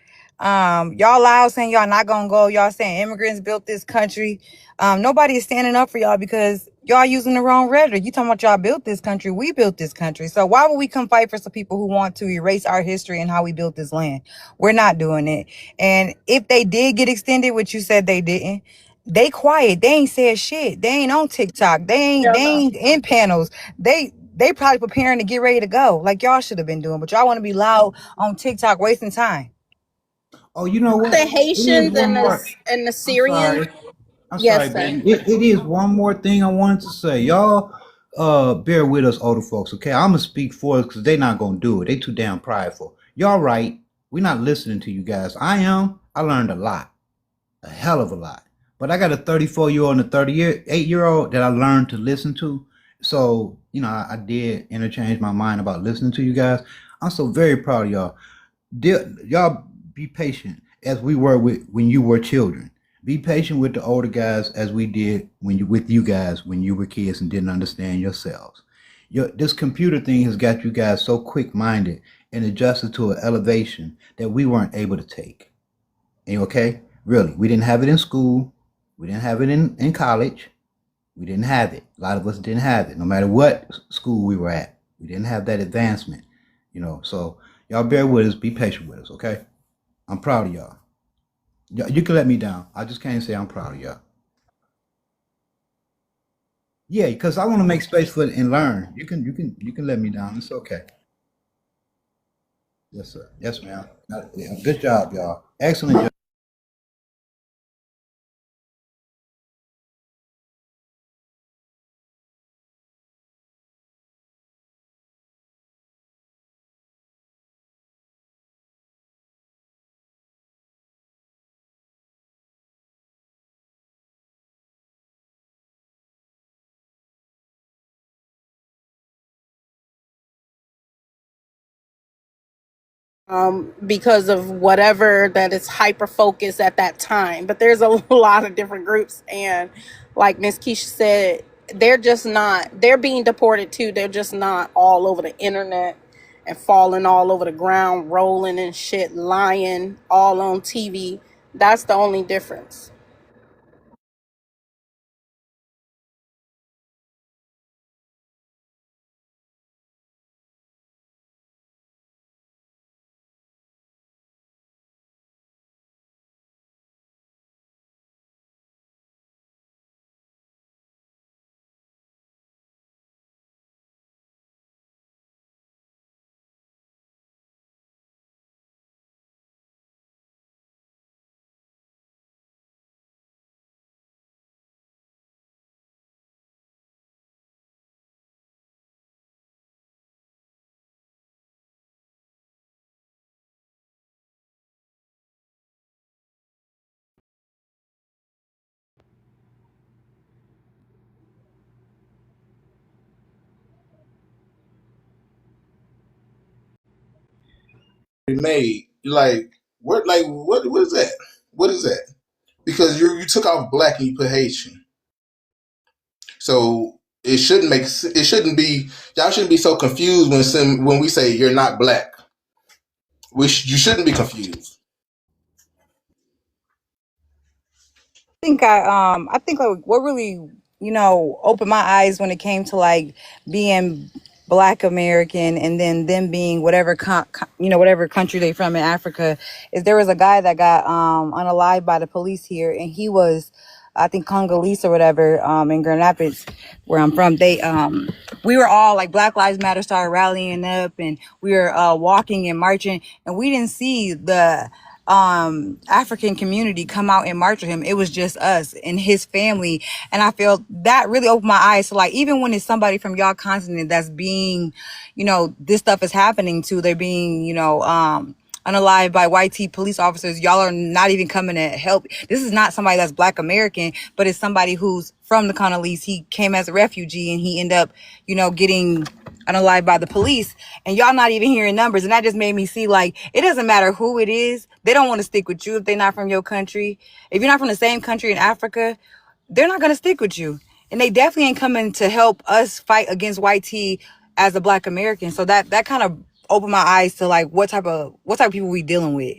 Y'all loud saying y'all not gonna go. Y'all saying immigrants built this country. Nobody is standing up for y'all because y'all using the wrong rhetoric. You talking about y'all built this country. We built this country. So why would we come fight for some people who want to erase our history and how we built this land? We're not doing it. And if they did get extended, which you said they didn't, they quiet. They ain't said shit. They ain't on TikTok. They ain't in panels. They probably preparing to get ready to go, like y'all should have been doing. But y'all want to be loud on TikTok, wasting time. Oh, you know The what? It is Haitians one more. and the I'm Syrians. sorry. I'm sorry, Yes, sir. baby. It is one more thing I wanted to say. Y'all bear with us older folks, okay? I'm gonna speak for us because they not gonna do it. They too damn prideful. Y'all right. We're not listening to you guys. I am. I learned a lot. A hell of a lot. But I got a 34-year-old and a 38-year-old that I learned to listen to. So, I did interchange my mind about listening to you guys. I'm so very proud of y'all. Y'all be patient as we were when you were children. Be patient with the older guys as we did with you guys when you were kids and didn't understand yourselves. This computer thing has got you guys so quick-minded and adjusted to an elevation that we weren't able to take. Okay? Really, we didn't have it in school. We didn't have it in college. We didn't have it. A lot of us didn't have it, no matter what school we were at. We didn't have that advancement, So y'all bear with us. Be patient with us, okay? I'm proud of y'all. You can let me down. I just can't say I'm proud of y'all. Yeah, because I want to make space for it and learn. You can let me down. It's okay. Yes, sir. Yes, ma'am. Yeah, good job, y'all. Excellent job. Because of whatever that is hyper focused at that time. But there's a lot of different groups, and like Miss Keisha said, they're being deported too. They're just not all over the internet and falling all over the ground, rolling and shit, lying all on TV. That's the only difference. Made like what? Like what? What is that? What is that? Because you took off black and you put Haitian. So it shouldn't be y'all shouldn't be so confused when we say you're not black. You shouldn't be confused. I think like what really, opened my eyes when it came to like being Black American and then them being whatever whatever country they from in Africa is there was a guy that got unalived by the police here, and he was, I think, Congolese or whatever, in Grand Rapids where I'm from. We were all like Black Lives Matter started rallying up, and we were walking and marching, and we didn't see the African community come out and march with him. It was just us and his family. And I feel that really opened my eyes. So like, even when it's somebody from y'all continent that's being, this stuff is happening to, they're being, unalived by white tee police officers, y'all are not even coming to help. This is not somebody that's Black American, but it's somebody who's from the Congolese. He came as a refugee and he ended up, getting unalived by the police, and y'all not even hearing numbers. And that just made me see, like, it doesn't matter who it is. They don't want to stick with you if they're not from your country. If you're not from the same country in Africa, they're not going to stick with you. And they definitely ain't coming to help us fight against white tea as a Black American. So that kind of opened my eyes to like what type of people we dealing with.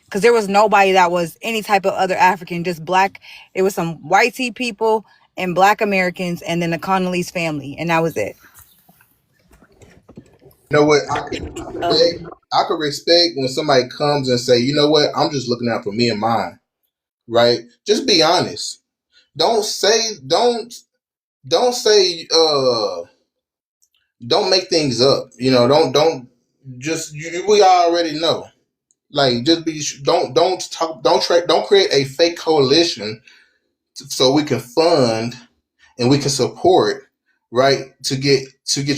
Because there was nobody that was any type of other African, just Black. It was some white tea people and Black Americans, and then the Congolese family, and that was it. You know what? I could respect when somebody comes and say, you know what, I'm just looking out for me and mine. Right? Just be honest. Don't say don't say don't make things up. Don't just we already know. Like just be don't talk don't create a fake coalition so we can fund and we can support, right, to get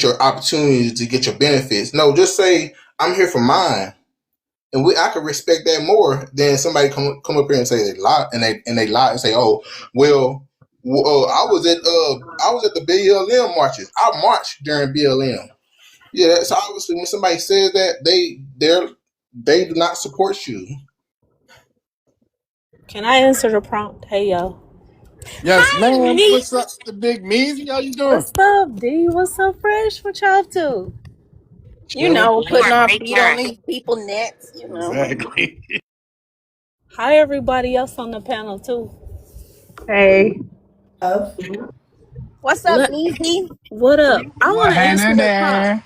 your opportunities, to get your benefits. No, just say I'm here for mine. And I could respect that more than somebody come up here and say they lie and they lie and say, oh, well, I was at the BLM marches. I marched during BLM. Yeah, that's obviously when somebody says that they do not support you. Can I answer the prompt? Hey, yo. Yes, Hi, ma'am. me. What's up, the big measy? How you doing? What's up, D? What's up, Fresh? What y'all up to? Chilling. Putting our feet on these people necks. Exactly. Hi, everybody else on the panel, too. Hey. What's up, Let, Meezy? what up? I want What to answer happened the prompt. there?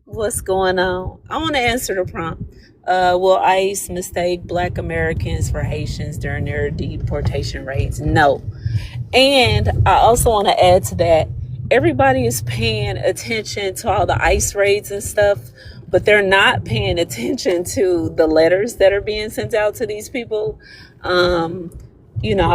What's going on? I want to answer the prompt. Will ICE mistake Black Americans for Haitians during their deportation raids? No. And I also want to add to that, everybody is paying attention to all the ICE raids and stuff, but they're not paying attention to the letters that are being sent out to these people. I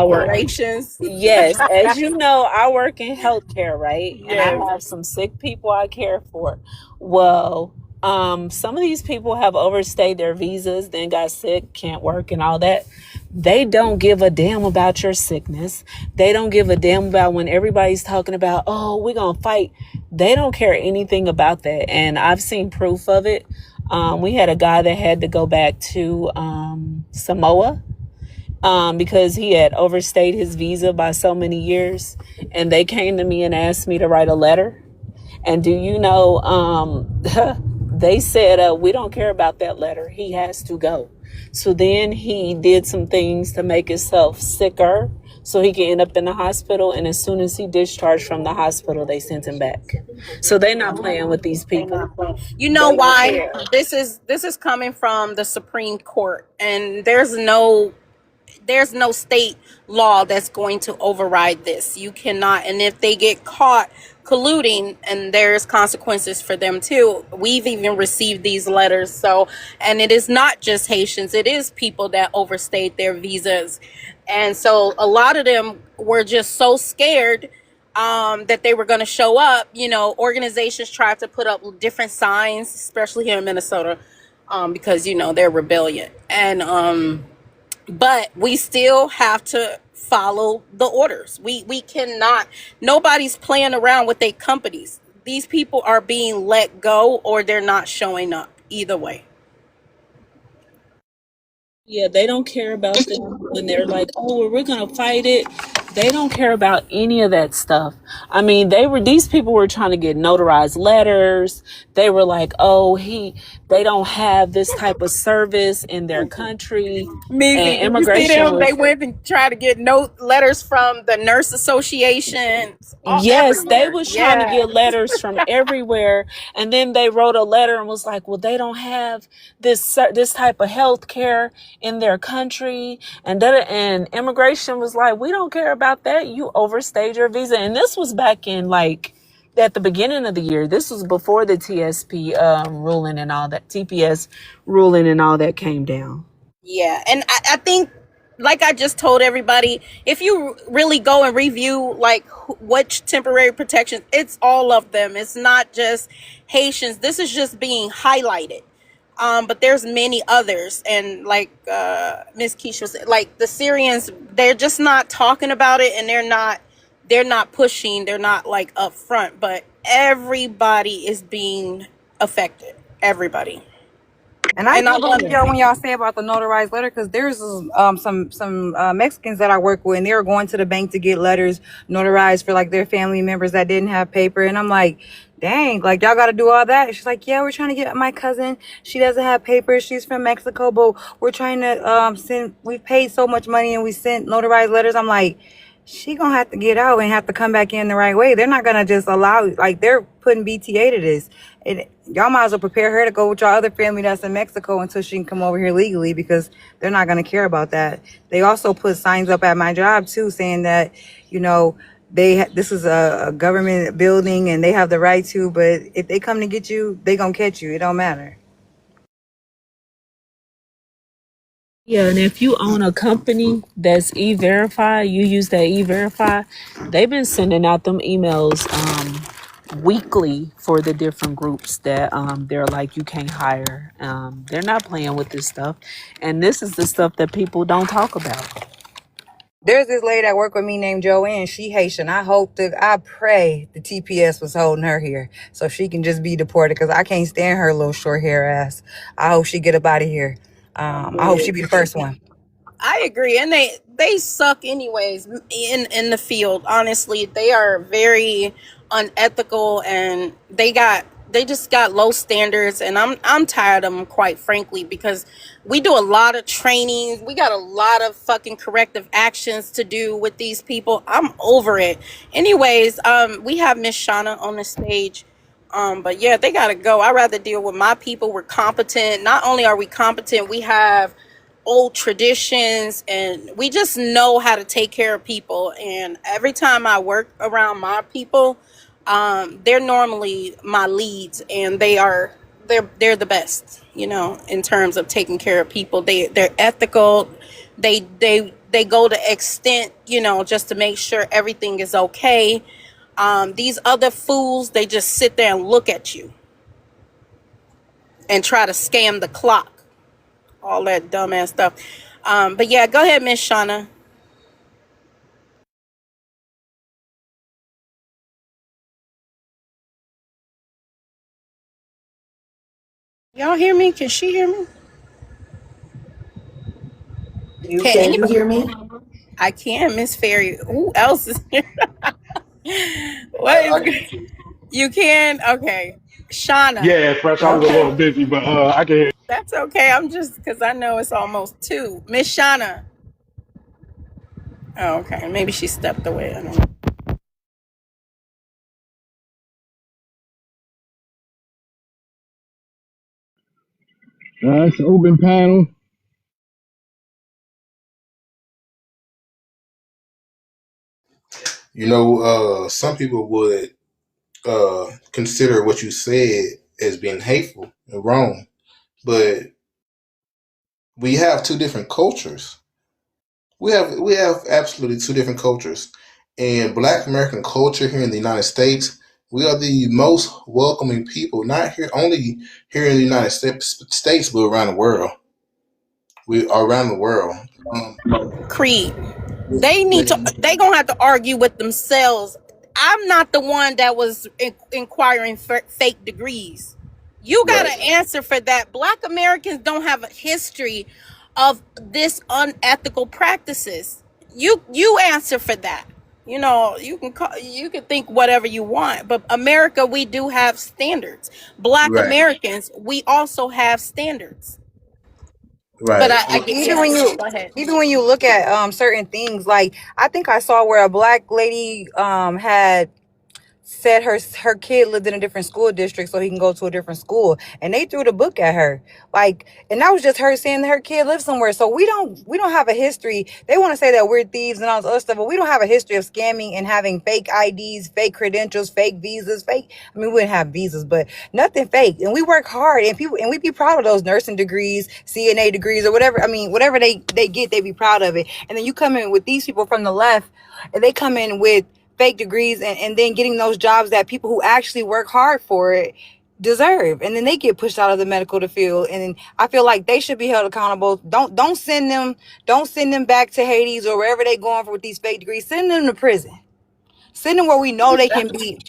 work. Reparations. Yes, as you know, I work in healthcare, right? And I Yes. have some sick people I care for. Well, some of these people have overstayed their visas, then got sick, can't work, and all that. They don't give a damn about your sickness. They don't give a damn about when everybody's talking about, oh, we're going to fight. They don't care anything about that. And I've seen proof of it. We had a guy that had to go back to Samoa because he had overstayed his visa by so many years. And they came to me and asked me to write a letter. And do you know, they said, we don't care about that letter. He has to go. So then he did some things to make himself sicker so he could end up in the hospital. And as soon as he discharged from the hospital, they sent him back. So they're not playing with these people. You know why? This is coming from the Supreme Court, and there's no state law that's going to override this. You cannot, and if they get caught colluding, and there's consequences for them too. We've even received these letters. So, and it is not just Haitians, it is people that overstayed their visas. And so a lot of them were just so scared that they were going to show up. Organizations tried to put up different signs, especially here in Minnesota, because they're rebellion. And but we still have to follow the orders. We cannot, nobody's playing around with their companies. These people are being let go, or they're not showing up. Either way. Yeah, they don't care about them when they're like, oh, well, we're going to fight it. They don't care about any of that stuff. I mean, these people were trying to get notarized letters. They were like, oh, they don't have this type of service in their country. Measy, And did you see immigration them? They was, went and tried to get note letters from the nurse associations, all yes, they everywhere. was trying to Yeah. get letters from everywhere. And then they wrote a letter and was like, well, they don't have this type of health care in their country. And immigration was like, we don't care about that. You overstayed your visa. And this was back in like at the beginning of the year. This was before the TSP ruling and all that, TPS ruling and all that came down. Yeah, and I think, like I just told everybody, if you really go and review like which temporary protections, it's all of them. It's not just Haitians. This is just being highlighted. But there's many others, and like Miss Keisha said, like the Syrians, they're just not talking about it, and they're not pushing, they're not like upfront. But everybody is being affected. Everybody. And I And do not believe one. y'all when y'all say about the notarized letter, because there's some Mexicans that I work with, and they were going to the bank to get letters notarized for like their family members that didn't have paper, and I'm like, dang, like y'all got to do all that. She's like, yeah, we're trying to get my cousin. She doesn't have papers. She's from Mexico, but we're trying to send. We've paid so much money and we sent notarized letters. I'm like, she gonna have to get out and have to come back in the right way. They're not gonna just allow, like they're putting BTA to this. And y'all might as well prepare her to go with your other family that's in Mexico until she can come over here legally, because they're not gonna care about that. They also put signs up at my job too saying that, you know, this is a government building and they have the right to, but if they come to get you, they gonna catch you. It don't matter. Yeah, and if you own a company that's E-Verify, you use that E-Verify, they've been sending out them emails weekly for the different groups that they're like, you can't hire. They're not playing with this stuff. And this is the stuff that people don't talk about. There's this lady that work with me named Joanne. She Haitian. I pray the TPS was holding her here so she can just be deported, because I can't stand her little short hair ass. I hope she get up out of here. I hope she be the first one. I agree, and they suck anyways in the field. Honestly, they are very unethical, and they just got low standards, and I'm tired of them, quite frankly, because we do a lot of trainings, we got a lot of fucking corrective actions to do with these people. I'm over it. Anyways, we have Miss Shauna on the stage. But yeah, they gotta go. I'd rather deal with my people. We're competent. Not only are we competent, we have old traditions, and we just know how to take care of people. And every time I work around my people, they're normally my leads, and they're the best, you know, in terms of taking care of people. They're ethical. They go to extent, you know, just to make sure everything is okay. These other fools, they just sit there and look at you and try to scam the clock, all that dumbass stuff. But yeah, go ahead, Miss Shauna. Y'all hear me? Can she hear me? Can Can you anybody? hear me? I can, Miss Fairy. Who else is here? What I is? You can? Okay, Shauna. Yeah, fresh. I was a little Okay, busy, but I can hear. that's okay. I'm just because I know it's almost 2. Miss Shauna. Oh, okay. Maybe she stepped away. I don't know. It's an open panel. You know, some people would consider what you said as being hateful and wrong, but we have two different cultures. We have absolutely two different cultures. And Black American culture here in the United States, we are the most welcoming people, not here only here in the United States, but around the world. We are around the world. Um, Creed. They gonna have to argue with themselves. I'm not the one that was inquiring for fake degrees. You got right. to answer for that. Black Americans don't have a history of this unethical practices. you answer for that. You know, you can think whatever you want, but America, we do have standards. Black Right. Americans, we also have standards. But Right. I Well, get, even yeah. when you Go ahead. even when you look at certain things, like I think I saw where a black lady had said her kid lived in a different school district so he can go to a different school, and they threw the book at her. Like, and that was just her saying that her kid lives somewhere. So we don't have a history. They want to say that we're thieves and all this other stuff, but we don't have a history of scamming and having fake IDs, fake credentials, fake visas, fake, I mean, we wouldn't have visas, but nothing fake. And we work hard, and people, and we be proud of those nursing degrees, CNA degrees, or whatever. I mean, whatever they get, they be proud of it. And then you come in with these people from the left, and they come in with fake degrees, and then getting those jobs that people who actually work hard for it deserve, and then they get pushed out of the medical field. And I feel like they should be held accountable. Don't send them back to Hades or wherever they going for with these fake degrees. Send them to prison. Send them where we know they can be.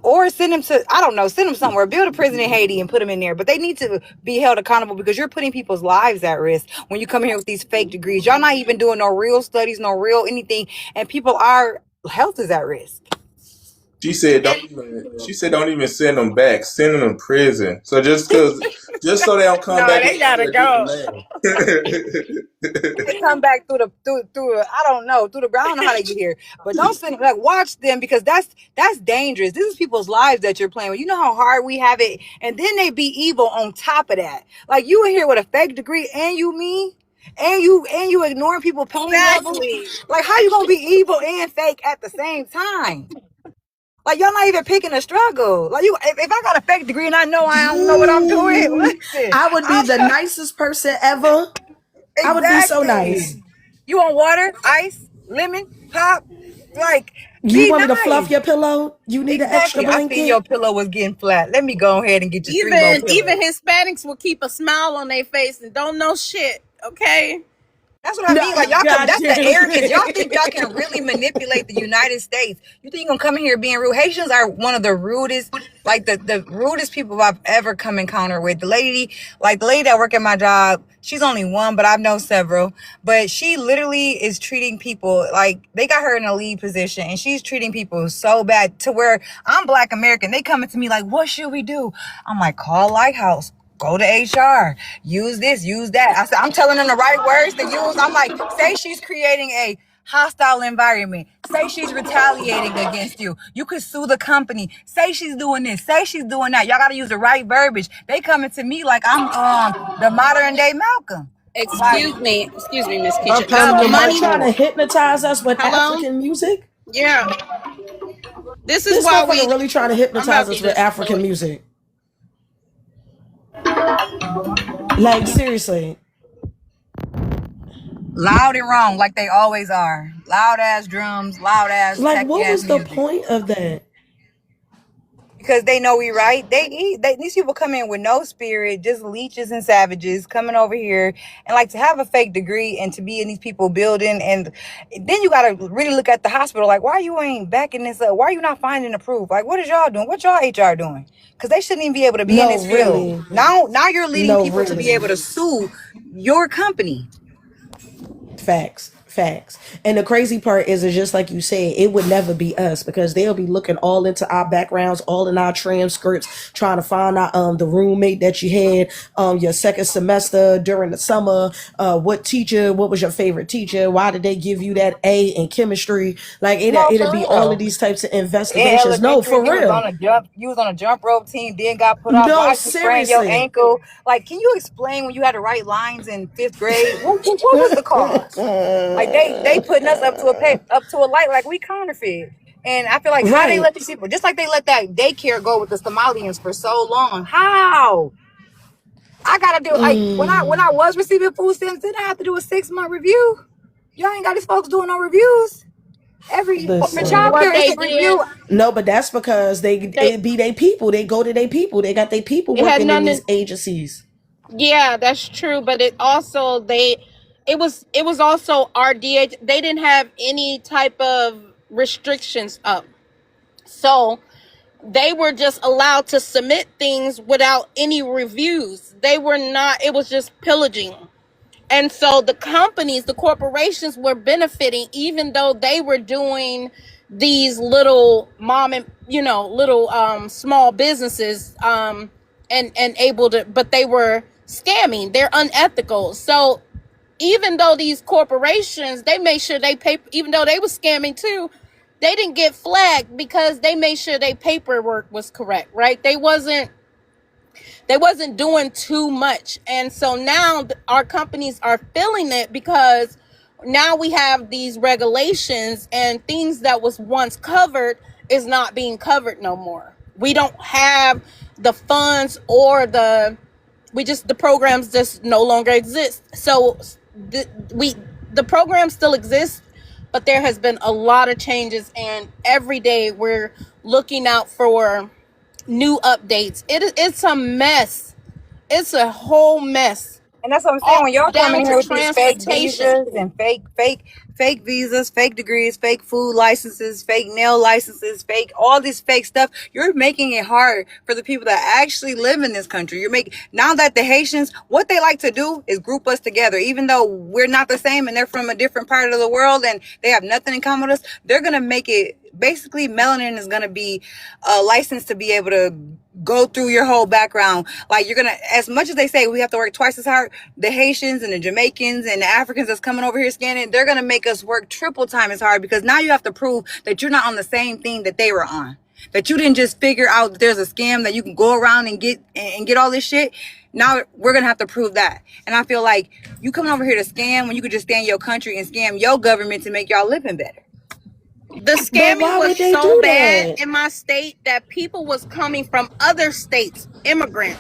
Or send them to, I don't know, send them somewhere. Build a prison in Haiti and put them in there. But they need to be held accountable, because you're putting people's lives at risk when you come here with these fake degrees. Y'all not even doing no real studies, no real anything, and people are health is at risk. she said don't even send them back. Send them to prison. So just so they don't come No, back they under gotta a different go. name. They come back through I don't know, through the, I don't know how they get here, but don't send, like, watch them, because that's dangerous. This is people's lives that you're playing with. You know how hard we have it, and then they be evil on top of that. Like, you in here with a fake degree, and you mean, and you ignoring people pain levels. Exactly. Like, how you gonna be evil and fake at the same time? Like, y'all not even picking a struggle. Like, if I got a fake degree and I know I don't know what I'm doing, listen, I would be I'm the nicest person ever. I would be so nice. exactly. You want water, ice, lemon, pop? Like, You be want me to fluff nice. your pillow? You need an extra Exactly. I seen your blanket? pillow was getting flat. Let me go ahead and get you 3 more Even pillows. Hispanics will keep a smile on their face and don't know shit. Okay. That's what I No, mean. Like, y'all come, got that's the you. arrogance. Y'all think y'all can really manipulate the United States. You think you're gonna come in here being rude? Haitians are one of the rudest, like the rudest people I've ever come encounter with. The lady that work at my job, she's only one, but I've known several. But she literally is treating people like, they got her in a lead position, and she's treating people so bad, to where I'm Black American. They coming to me like, what should we do? I'm like, call Lighthouse. Go to HR, use this, use that. I said, I'm telling them the right words to use. I'm like, say she's creating a hostile environment. Say she's retaliating against you. You could sue the company. Say she's doing this. Say she's doing that. Y'all got to use the right verbiage. They coming to me like I'm the modern day Malcolm. Like, Excuse me, Miss Keisha. So am I Money. trying to hypnotize us with Hello. African music? Yeah. This is This why motherfucker we. really trying to I'm hypnotize about to us with just blow African it. music. Like, seriously. loud and wrong, like they always are. Loud ass drums, loud ass Like, techy what ass was the music. point of that? Because they know we right. These people come in with no spirit, just leeches and savages coming over here, and like, to have a fake degree and to be in these people building. And then you got to really look at the hospital, like, why you ain't backing this up? Why are you not finding the proof? Like, what is y'all doing? What y'all HR doing? Because they shouldn't even be able to be in No, this field. really. Now you're leading No, people to be really. able to sue your company. Facts. Facts. And the crazy part is just like you said, it would never be us, because they'll be looking all into our backgrounds, all in our transcripts, trying to find out the roommate that you had your second semester during the summer, what was your favorite teacher, why did they give you that A in chemistry? Like, No, it'll for be all of real. these types of In investigations. No, elementary, for real. you was on a jump rope team, then got put off. No, Why you sprain your seriously. ankle? Like, can you explain when you had to write lines in 5th grade? What was the cause? Like, they putting us up to a light, like we counterfeit. And I feel like, how they Right. let these people, just like they let that daycare go with the Somalians for so long. How? I gotta do, like, when I was receiving food stamps, didn't I have to do a 6-month review? Y'all ain't got these folks doing no reviews. For Listen. What childcare, it's they a review. did, No, but that's because they it be they people. They go to their people. They got their people it had working in nothing. these agencies. Yeah, that's true. But it also it was also RDH. They didn't have any type of restrictions up, so they were just allowed to submit things without any reviews. They were not. It was just pillaging. And so the companies, the corporations were benefiting, even though they were doing these little mom and, little small businesses, and able to, but they were scamming. They're unethical. So even though these corporations, they made sure they pay, even though they were scamming too, they didn't get flagged because they made sure their paperwork was correct, right? They wasn't doing too much. And so now our companies are feeling it, because now we have these regulations, and things that was once covered is not being covered no more. We don't have the funds, or the programs just no longer exist. So the program still exists, but there has been a lot of changes, and every day we're looking out for new updates. It's a mess. It's a whole mess. And that's what I'm saying. All When y'all coming down in to here with these fake transportation. visas and fake visas, fake degrees, fake food licenses, fake nail licenses, fake all this fake stuff, you're making it hard for the people that actually live in this country. Now that the Haitians, what they like to do is group us together, even though we're not the same and they're from a different part of the world and they have nothing in common with us. They're gonna make it, basically melanin is gonna be a license to be able to go through your whole background. Like, you're gonna, as much as they say we have to work twice as hard, the Haitians and the Jamaicans and the Africans that's coming over here scanning, they're gonna make us work triple time as hard, because now you have to prove that you're not on the same thing that they were on, that you didn't just figure out that there's a scam that you can go around and get all this shit. Now we're gonna have to prove that. And I feel like you coming over here to scam when you could just stay in your country and scam your government to make y'all living better. The But why scamming was would they so do bad that? in my state that people was coming from other states, immigrant,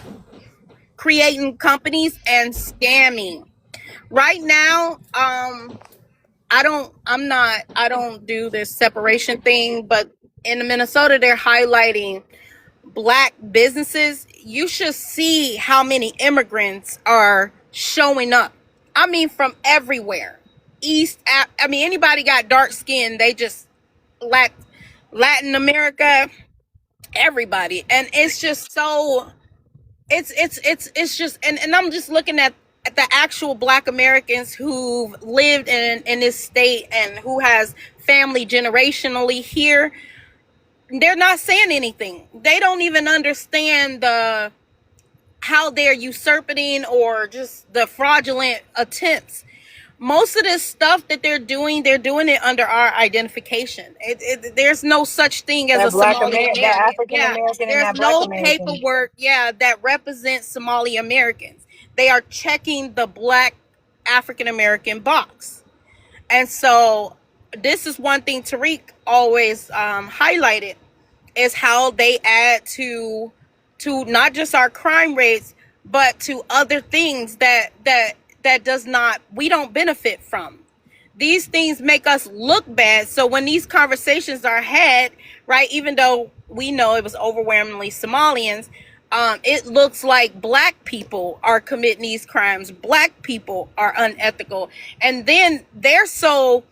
creating companies and scamming. Right now, I don't do this separation thing, but in Minnesota they're highlighting black businesses. You should see how many immigrants are showing up. I mean, from everywhere. Anybody got dark skin, they just Latin America, everybody. And it's just so it's just, and I'm just looking at the actual black Americans who've lived in this state and who has family generationally here. They're not saying anything. They don't even understand how they're usurping or just the fraudulent attempts. Most of this stuff that they're doing it under our identification. There's no such thing as a Somali That American. African Yeah, American and there's that Black no American. paperwork. Yeah, that represents Somali Americans. They are checking the black African American box, and so this is one thing Tariq always highlighted, is how they add to not just our crime rates, but to other things that does not, we don't benefit from. These things make us look bad. So when these conversations are had, right, even though we know it was overwhelmingly Somalians, it looks like black people are committing these crimes. Black people are unethical. And then they're so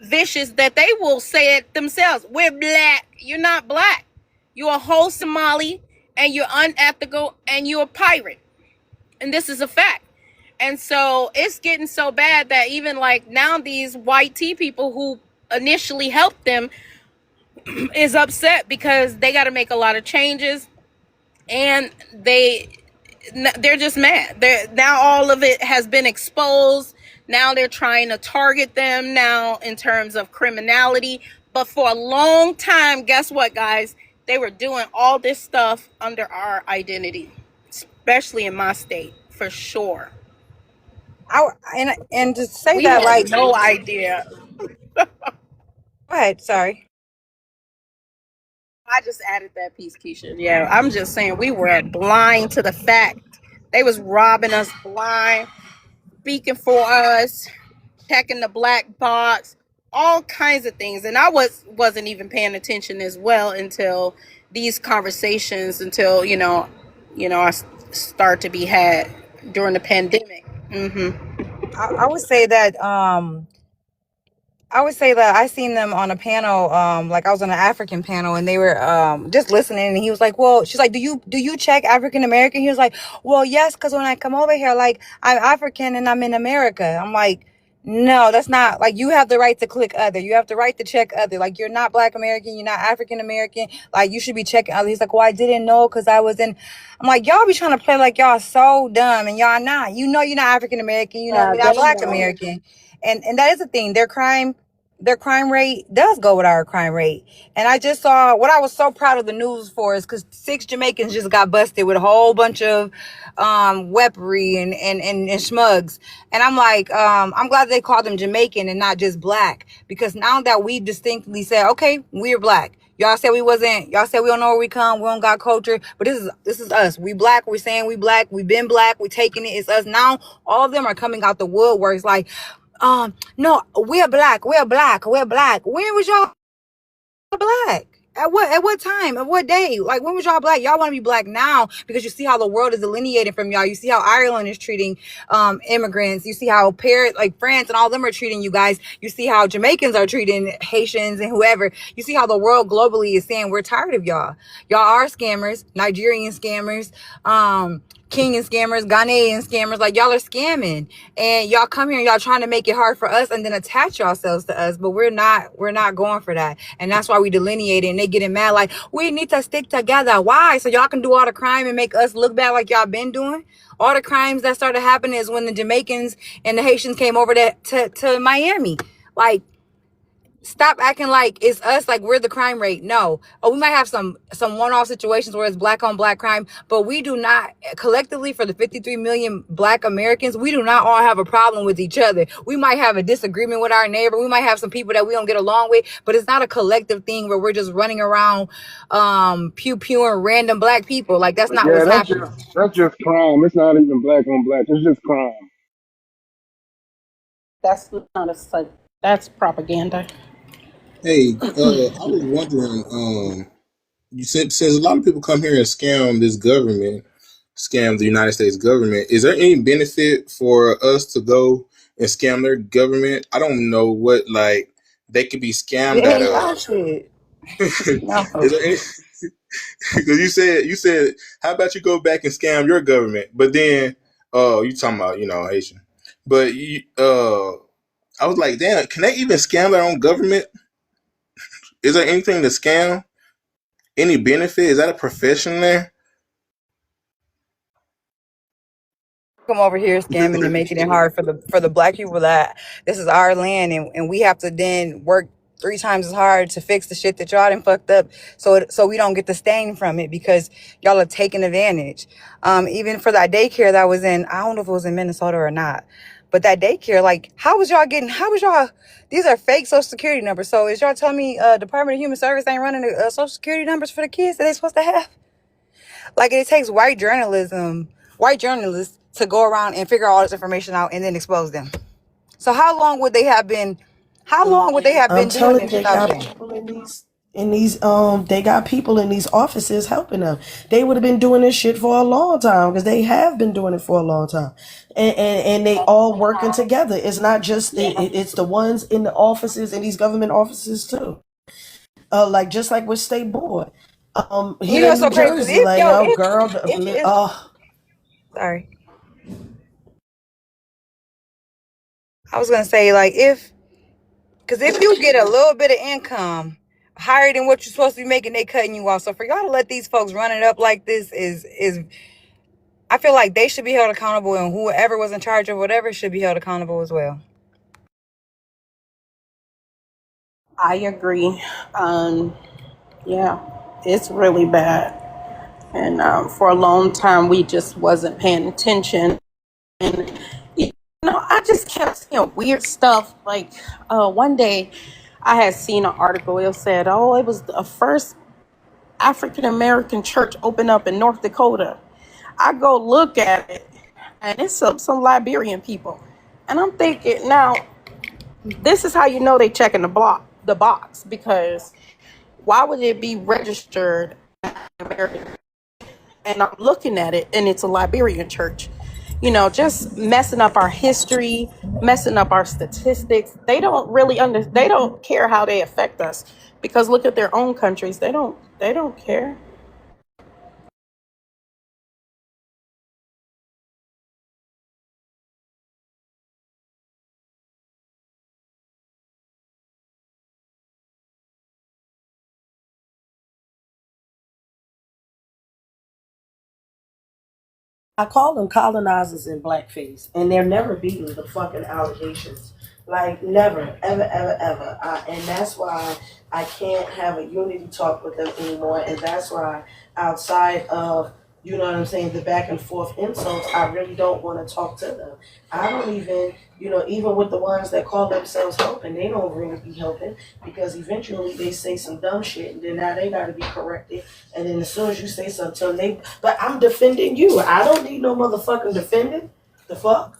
vicious that they will say it themselves. We're black. You're not black. You're a whole Somali, and you're unethical, and you're a pirate. And this is a fact. And so it's getting so bad that even like now these white tea people who initially helped them is upset because they got to make a lot of changes, and they're just mad. Now all of it has been exposed. Now they're trying to target them now in terms of criminality. But for a long time, guess what, guys? They were doing all this stuff under our identity, especially in my state, for sure. And to say We that, had like, no idea. go ahead, sorry. I just added that piece, Keisha. Yeah, I'm just saying we were blind to the fact. They was robbing us blind, speaking for us, checking the black box, all kinds of things. And I wasn't even paying attention as well until these conversations, until I start to be had during the pandemic. I would say that I would say that I seen them on a panel, like I was on an African panel, and they were just listening. And he was like, "Well," she's like, "Do you check African American?" He was like, "Well, yes, because when I come over here, like I'm African and I'm in America." I'm like, "No, that's not like you have the right to click other. You have the right to check other. Like you're not Black American, you're not African American. Like you should be checking other." He's like, "Well, I didn't know because I was in." I'm like, "Y'all be trying to play like y'all so dumb, and y'all not. You know, you're not African American. You know, Yeah, you're not they Black know. American." And that is the thing. Their crime rate does go with our crime rate. And I just saw what I was so proud of the news for is because 6 Jamaicans just got busted with a whole bunch of weaponry and smugs. And I'm like, I'm glad they called them Jamaican and not just Black, because now that we distinctly said, okay, we're Black. Y'all said we wasn't. Y'all said we don't know where we come. We don't got culture. But this is us. We Black. We're saying we Black. We've been Black. We taking it. It's us now. All of them are coming out the woodworks like, no, we're Black. We're Black. We're Black. When was y'all Black? At what time? At what day? Like when was y'all Black? Y'all want to be Black now because you see how the world is delineated from y'all. You see how Ireland is treating immigrants. You see how Paris, like France and all them are treating you guys. You see how Jamaicans are treating Haitians and whoever. You see how the world globally is saying we're tired of y'all. Y'all are scammers, Nigerian scammers, Kenyan scammers, Ghanaian scammers. Like y'all are scamming, and y'all come here and y'all trying to make it hard for us and then attach yourselves to us. But we're not going for that. And that's why we delineate it, and they getting mad like we need to stick together. Why? So y'all can do all the crime and make us look bad like y'all been doing. All the crimes that started happening is when the Jamaicans and the Haitians came over to Miami. Like, stop acting like it's us, like we're the crime rate. No. Oh, we might have some one-off situations where it's Black on Black crime, but we do not collectively, for the 53 million Black Americans, we do not all have a problem with each other. We might have a disagreement with our neighbor. We might have some people that we don't get along with, but it's not a collective thing where we're just running around pew-pewing random Black people. Like that's not Yeah, what's that's happening. just crime. It's not even black on black. It's just crime. That's not a that's propaganda. Hey, I was wondering, you said since a lot of people come here and scam this government, scam the United States government, is there any benefit for us to go and scam their government? I don't know what like they could be scammed It out ain't of. y'all shit. No. Is there any? Because you said, how about you go back and scam your government? But then, you talking about Haitian, but I was like, damn, can they even scam their own government? Is there anything to scam? Any benefit? Is that a profession there? Come over here scamming and making it hard for the Black people that this is our land, and we have to then work 3 times as hard to fix the shit that y'all done fucked up, so we don't get the stain from it because y'all are taking advantage. Even for that daycare that was in, I don't know if it was in Minnesota or not, but that daycare, like, how was y'all, these are fake social security numbers. So is y'all telling me Department of Human Service ain't running the social security numbers for the kids that they supposed to have? Like, it takes white journalists to go around and figure all this information out and then expose them. So how long would they have been I'm doing telling you, this they without got shame? people in these they got people in these offices helping them. They would have been doing this shit for a long time because they have been doing it for a long time, and they all working together. It's not just it's the ones in the offices in these government offices too. Like just like with state board, You here know in what's New so crazy? 'Cause Jersey, like oh girl, if sorry. I was gonna say, like, because if you get a little bit of income higher than what you're supposed to be making, they cutting you off. So for y'all to let these folks run it up like this is I feel like they should be held accountable, and whoever was in charge of whatever should be held accountable as well. I agree. Yeah, it's really bad. And for a long time, we just wasn't paying attention. And, I just kept seeing weird stuff. Like one day, I had seen an article. It said, oh, it was the first African American church opened up in North Dakota. I go look at it, and it's some Liberian people. And I'm thinking, now, this is how you know they checking the box, because why would it be registered American? And I'm looking at it, and it's a Liberian church. just messing up our history, messing up our statistics. They don't care how they affect us, because look at their own countries. They don't care. I call them colonizers in blackface, and they're never beating the fucking allegations. Like, never, ever, ever, ever. And that's why I can't have a unity talk with them anymore. And that's why, outside of, the back and forth insults, I really don't want to talk to them. I don't even, even with the ones that call themselves helping, they don't really be helping, because eventually they say some dumb shit, and then now they got to be corrected. And then as soon as you say something to them, but I'm defending you. I don't need no motherfucking defending. The fuck?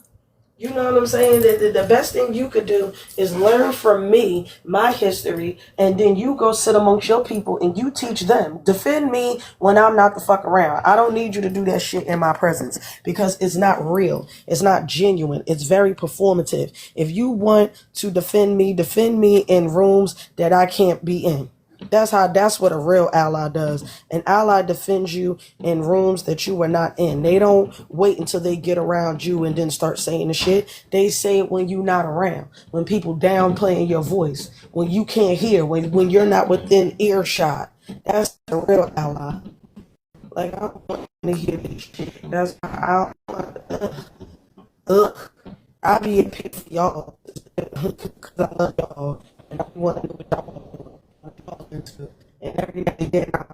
You know what I'm saying? The best thing you could do is learn from me, my history, and then you go sit amongst your people and you teach them. Defend me when I'm not the fuck around. I don't need you to do that shit in my presence, because it's not real. It's not genuine. It's very performative. If you want to defend me in rooms that I can't be in. That's what a real ally does. An ally defends you in rooms that you are not in. They don't wait until they get around you and then start saying the shit. They say it when you're not around, when people downplaying your voice, when you can't hear, when you're not within earshot. That's a real ally. Like, I don't want to hear this shit. That's I don't ugh. I be a pit for y'all because I love y'all and I want to know what y'all talking to. And every now and then I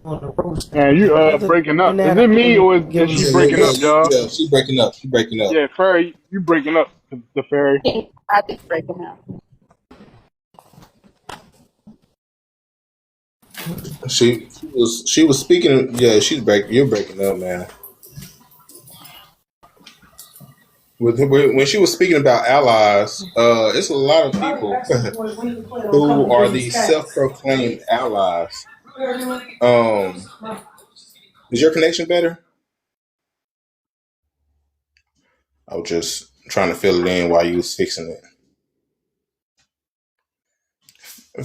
on the roast. Man, you Other breaking than up. Is that, I it me don't or give is a she Yeah, shit. yeah, breaking yeah, up, y'all? yeah. She breaking up. She breaking up. Yeah, Ferry, you breaking up. The Ferry. I did break them out. She was speaking. Yeah, she's breaking. You're breaking up, man. When she was speaking about allies, it's a lot of I've been people asking the boy when he plan on who coming to are get his these cats. self-proclaimed allies. Um, is your connection better? I was just trying to fill it in while you was fixing it.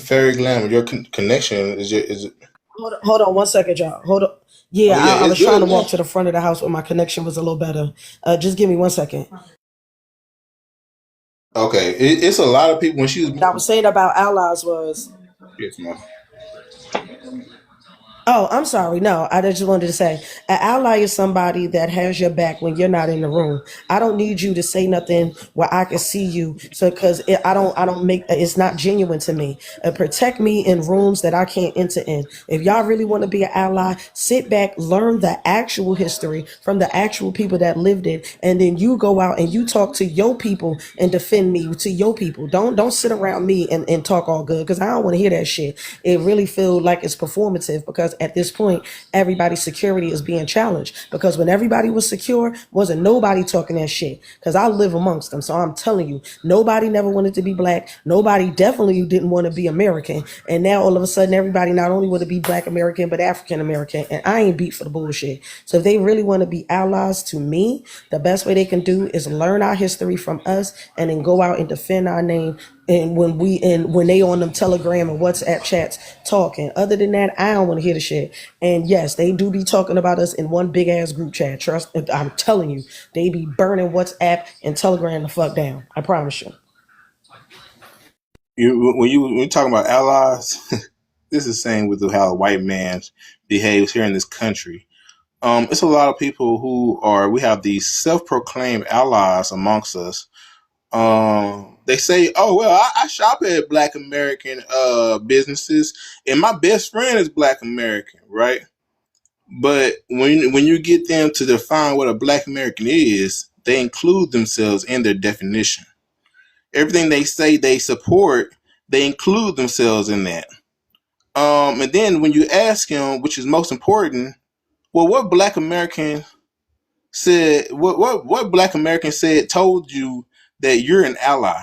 Fairy Glamour, your connection is it? Hold on 1 second, y'all. Hold on. Oh Yeah, yeah, I it's was trying good to walk now. to the front of the house where my connection was a little better. Just give me 1 second. Okay, it's a lot of people when she What I was. was saying about allies was, Yes, ma'am. oh, I'm sorry. No, I just wanted to say an ally is somebody that has your back when you're not in the room. I don't need you to say nothing where I can see you. So, because I don't make it's not genuine to me. Protect me in rooms that I can't enter in. If y'all really want to be an ally, sit back, learn the actual history from the actual people that lived it, and then you go out and you talk to your people and defend me to your people. Don't sit around me and talk all good, because I don't want to hear that shit. It really feel like it's performative, because at this point everybody's security is being challenged, because when everybody was secure, wasn't nobody talking that shit, because I live amongst them. So I'm telling you, nobody never wanted to be black. Nobody definitely didn't want to be American. And now all of a sudden everybody not only want to be black American but African American. And I ain't beat for the bullshit. So if they really want to be allies to me, the best way they can do is learn our history from us and then go out and defend our name. And when they on them Telegram and WhatsApp chats talking. Other than that, I don't want to hear the shit. And yes, they do be talking about us in one big ass group chat. Trust, I'm telling you, they be burning WhatsApp and Telegram the fuck down. I promise you. When you talking about allies, this is the same with how a white man behaves here in this country. It's a lot of people we have these self-proclaimed allies amongst us. They say, "Oh well, I shop at Black American businesses, and my best friend is Black American, right?" But when you get them to define what a Black American is, they include themselves in their definition. Everything they say they support, they include themselves in that. And then when you ask him, which is most important, well, what Black American said, what Black American said told you that you're an ally?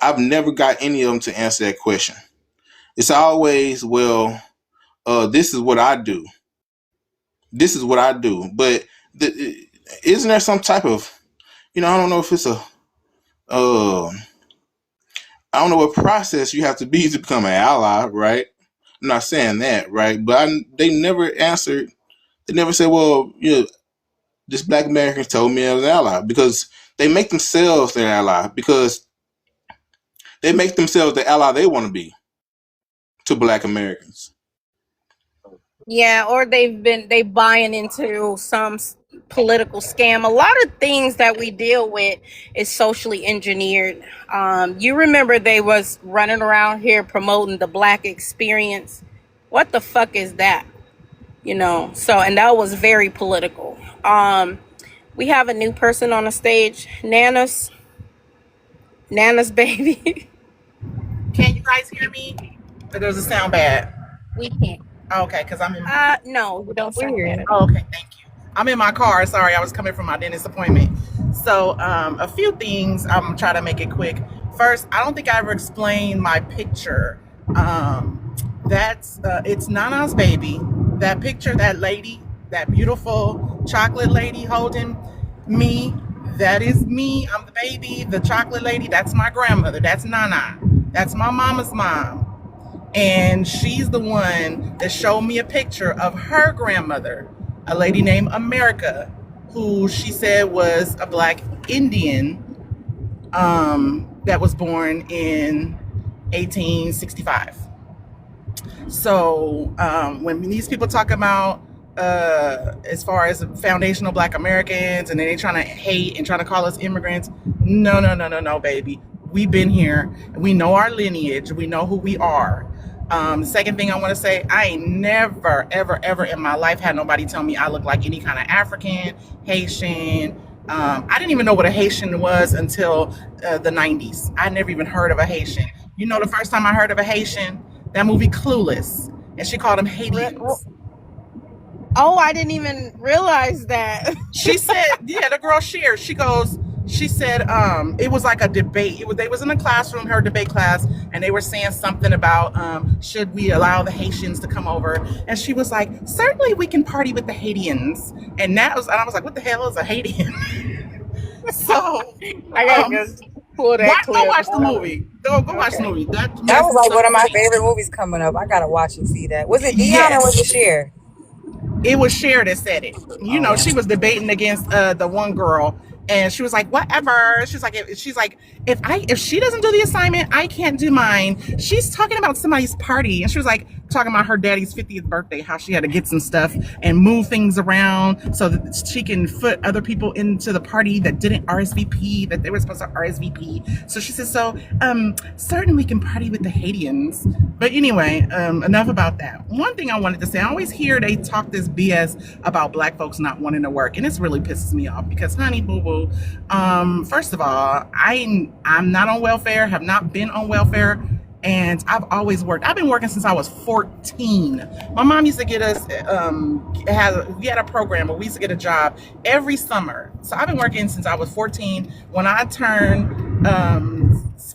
I've never got any of them to answer that question. It's always, well, this is what I do. This is what I do. But isn't there some type of, I don't know if it's uh, I don't know what process you have to be to become an ally, right? I'm not saying that, right? But they never answered. They never said, well, this Black Americans told me I was an ally, because they make themselves their ally, because they make themselves the ally they want to be to Black Americans. Yeah, or they buying into some political scam. A lot of things that we deal with is socially engineered. You remember they was running around here promoting the Black experience. What the fuck is that? So, and that was very political. We have a new person on the stage, Nana's baby. Can you guys hear me? Or does it sound bad? We can't. Okay, because I'm in. No, we don't sound bad. Oh, okay, thank you. I'm in my car. Sorry, I was coming from my dentist appointment. So, a few things. I'm trying to make it quick. First, I don't think I ever explained my picture. It's Nana's baby. That picture, that lady, that beautiful chocolate lady holding me, that is me. I'm the baby. The chocolate lady, that's my grandmother. That's Nana. That's my mama's mom. And she's the one that showed me a picture of her grandmother, a lady named America, who she said was a Black Indian that was born in 1865. So when these people talk about as far as foundational Black Americans, and then they trying to hate and trying to call us immigrants, no, baby. We've been here. We know our lineage. We know who we are. Second thing I want to say, I ain't never, ever in my life had nobody tell me I look like any kind of African, Haitian. I didn't even know what a Haitian was until the 90s. I never even heard of a Haitian. The first time I heard of a Haitian, that movie Clueless, and she called them haitians. Oh, I didn't even realize that. She said, yeah, the girl shared. She said, it was like a debate. They was in a classroom, her debate class, and they were saying something about should we allow the Haitians to come over? And she was like, certainly we can party with the Haitians. And I was like, what the hell is a Haitian? So I gotta just pull that clip. Go watch the movie. Go watch the movie. That was like one of my favorite movies coming up. I gotta watch and see that. Was it Dion or was it Cher? It was Cher that said it. She was debating against the one girl, and she was like, whatever. She's like, if she doesn't do the assignment, I can't do mine. She's talking about somebody's party, and she was like talking about her daddy's 50th birthday, how she had to get some stuff and move things around so that she can fit other people into the party that didn't RSVP, that they were supposed to RSVP. So she says, certainly we can party with the Haitians. But anyway, enough about that. One thing I wanted to say, I always hear they talk this BS about Black folks not wanting to work, and this really pisses me off because, honey, boo-boo, first of all, I'm not on welfare, have not been on welfare, and I've always worked. I've been working since I was 14. My mom used to get us, we had a program where we used to get a job every summer. So I've been working since I was 14. When I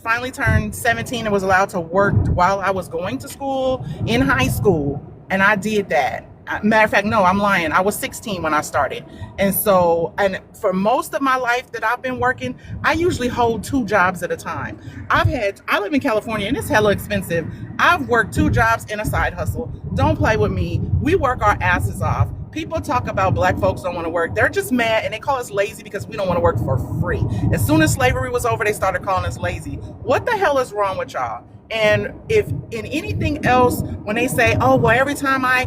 finally turned 17 and was allowed to work while I was going to school in high school, and I did that. Matter of fact, no, I'm lying. I was 16 when I started. And for most of my life that I've been working, I usually hold 2 jobs at a time. I live in California and it's hella expensive. I've worked 2 jobs and a side hustle. Don't play with me. We work our asses off. People talk about Black folks don't want to work. They're just mad and they call us lazy because we don't want to work for free. As soon as slavery was over, they started calling us lazy. What the hell is wrong with y'all? And if in anything else, when they say, oh, well, every time I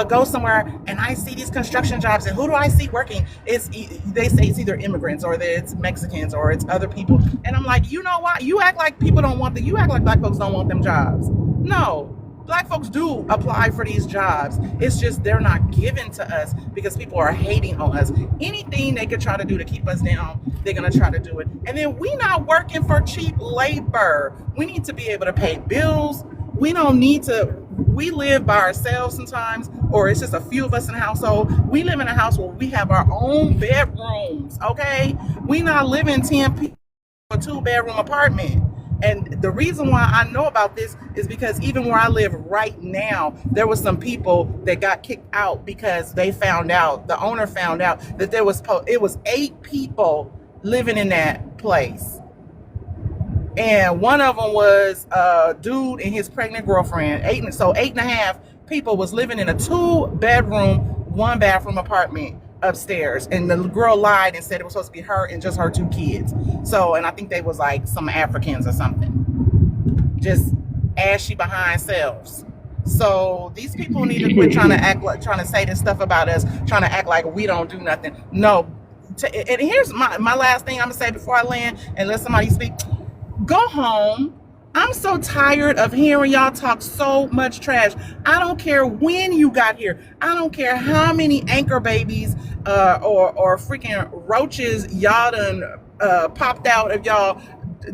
go somewhere and I see these construction jobs, and who do I see working? They say it's either immigrants or it's Mexicans or it's other people. And I'm like, you know what? You act like you act like Black folks don't want them jobs. No. Black folks do apply for these jobs. It's just they're not given to us because people are hating on us. Anything they could try to do to keep us down, they're going to try to do it. And then we not working for cheap labor. We need to be able to pay bills. We don't need to, we live by ourselves sometimes, or it's just a few of us in a household. We live in a house where we have our own bedrooms, okay? We not living 10 people in a 2-bedroom apartment. And the reason why I know about this is because even where I live right now, there was some people that got kicked out because they found out, the owner found out that it was 8 people living in that place. And one of them was a dude and his pregnant girlfriend. 8.5 people was living in a 2-bedroom, 1-bathroom apartment upstairs. And the girl lied and said it was supposed to be her and just her 2 kids. So, and I think they was like some Africans or something. Just ashy behind selves. So these people need to quit trying to say this stuff about us, trying to act like we don't do nothing. No. And here's my last thing I'm gonna say before I land and let somebody speak. Go home. I'm so tired of hearing y'all talk so much trash. I don't care when you got here. I don't care how many anchor babies or freaking roaches y'all done popped out of y'all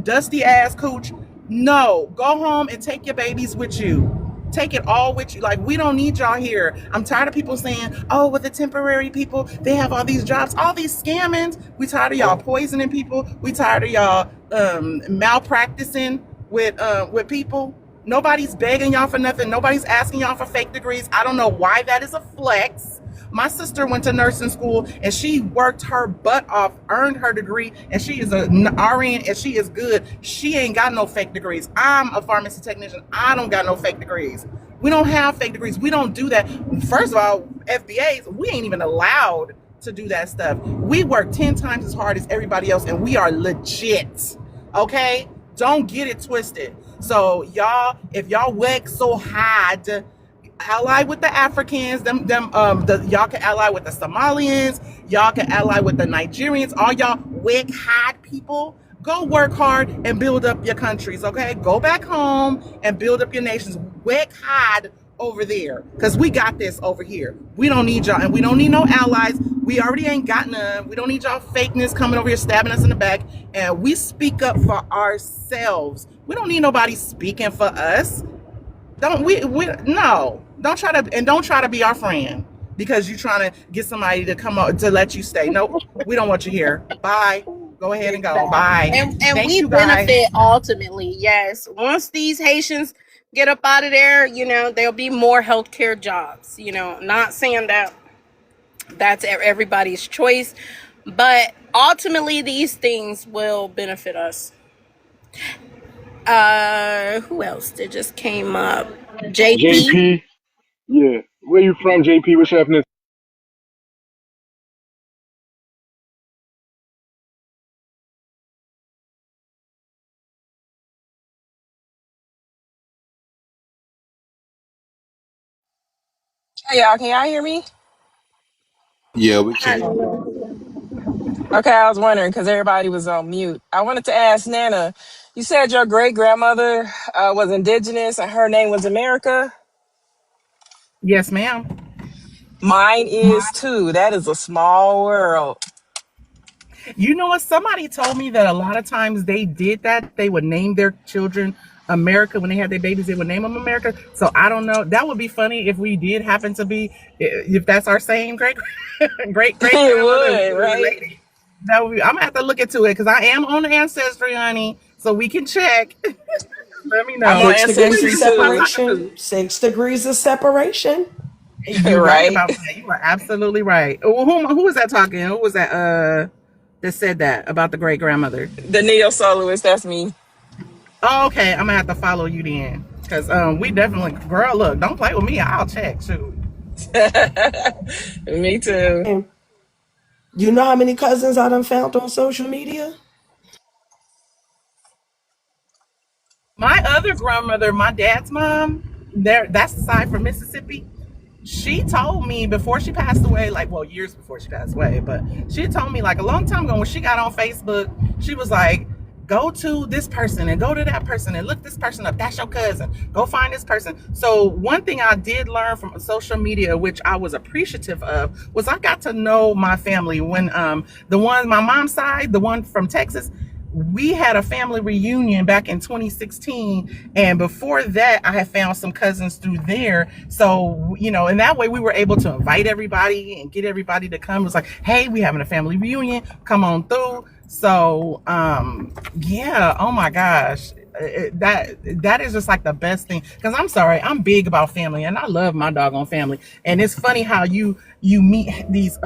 dusty ass cooch. No, go home and take your babies with you. Take it all with you. Like, we don't need y'all here. I'm tired of people saying, oh, with the temporary people, they have all these jobs, all these scammings. We tired of y'all poisoning people. We tired of y'all malpracticing with people. Nobody's begging y'all for nothing. Nobody's asking y'all for fake degrees. I don't know why that is a flex. My sister went to nursing school and she worked her butt off, earned her degree, and she is an RN and she is good. She ain't got no fake degrees. I'm a pharmacy technician. I don't got no fake degrees. We don't have fake degrees. We don't do that. First of all, FBAs, we ain't even allowed to do that stuff. We work 10 times as hard as everybody else and we are legit. Okay? Don't get it twisted. So y'all, if y'all work so hard, ally with the Africans, y'all can ally with the Somalians, y'all can ally with the Nigerians, all y'all work hard people. Go work hard and build up your countries, okay? Go back home and build up your nations. Work hard over there, because we got this over here. We don't need y'all, and we don't need no allies. We already ain't got none. We don't need y'all fakeness coming over here stabbing us in the back, and we speak up for ourselves. We don't need nobody speaking for us. No, don't try to be our friend because you're trying to get somebody to come up to let you stay. Nope, we don't want you here. Bye. Go ahead and go. Bye. And Thank we you guys. benefit ultimately, yes. Once these Haitians get up out of there, there'll be more healthcare jobs. Not saying that that's everybody's choice, but ultimately these things will benefit us. Who else that just came up? JP. JP, yeah. Where you from, JP? What's happening? Hey y'all, can y'all hear me? Yeah, we can. Okay, I was wondering because everybody was on mute. I wanted to ask Nana, you said your great grandmother was indigenous and her name was America? Yes, ma'am. Mine is too. That is a small world. You know what? Somebody told me that a lot of times they did that. They would name their children America when they had their babies. They would name them America. So I don't know. That would be funny if we did happen to be, if that's our same great great It grandmother. We would, were right? related. That would be, I'm gonna have to look into it because I am on Ancestry, honey. So we can check. Let me I'm know. on 6 degrees of Ancestry too. separation. 6 degrees of separation. You're right Right? about that. You are absolutely right. Who was that talking? Who was that that said that about the great grandmother? The neo soloist, that's me. Oh, okay. I'm gonna have to follow you then. Cause we definitely, girl, look, don't play with me. I'll check too. Me too. And you know how many cousins I done found on social media? My other grandmother, my dad's mom, that's the side from Mississippi. She told me before she passed away, like, well, years before she passed away, but she told me like a long time ago when she got on Facebook, she was like, go to this person and go to that person and look this person up. That's your cousin. Go find this person. So one thing I did learn from social media, which I was appreciative of, was I got to know my family. When my mom's side, the one from Texas, we had a family reunion back in 2016, and before that I had found some cousins through there. So and that way we were able to invite everybody and get everybody to come. It was like, hey, we having a family reunion, come on through. So, yeah, oh my gosh. That is just like the best thing, because I'm sorry, I'm big about family and I love my doggone family. And it's funny how you meet these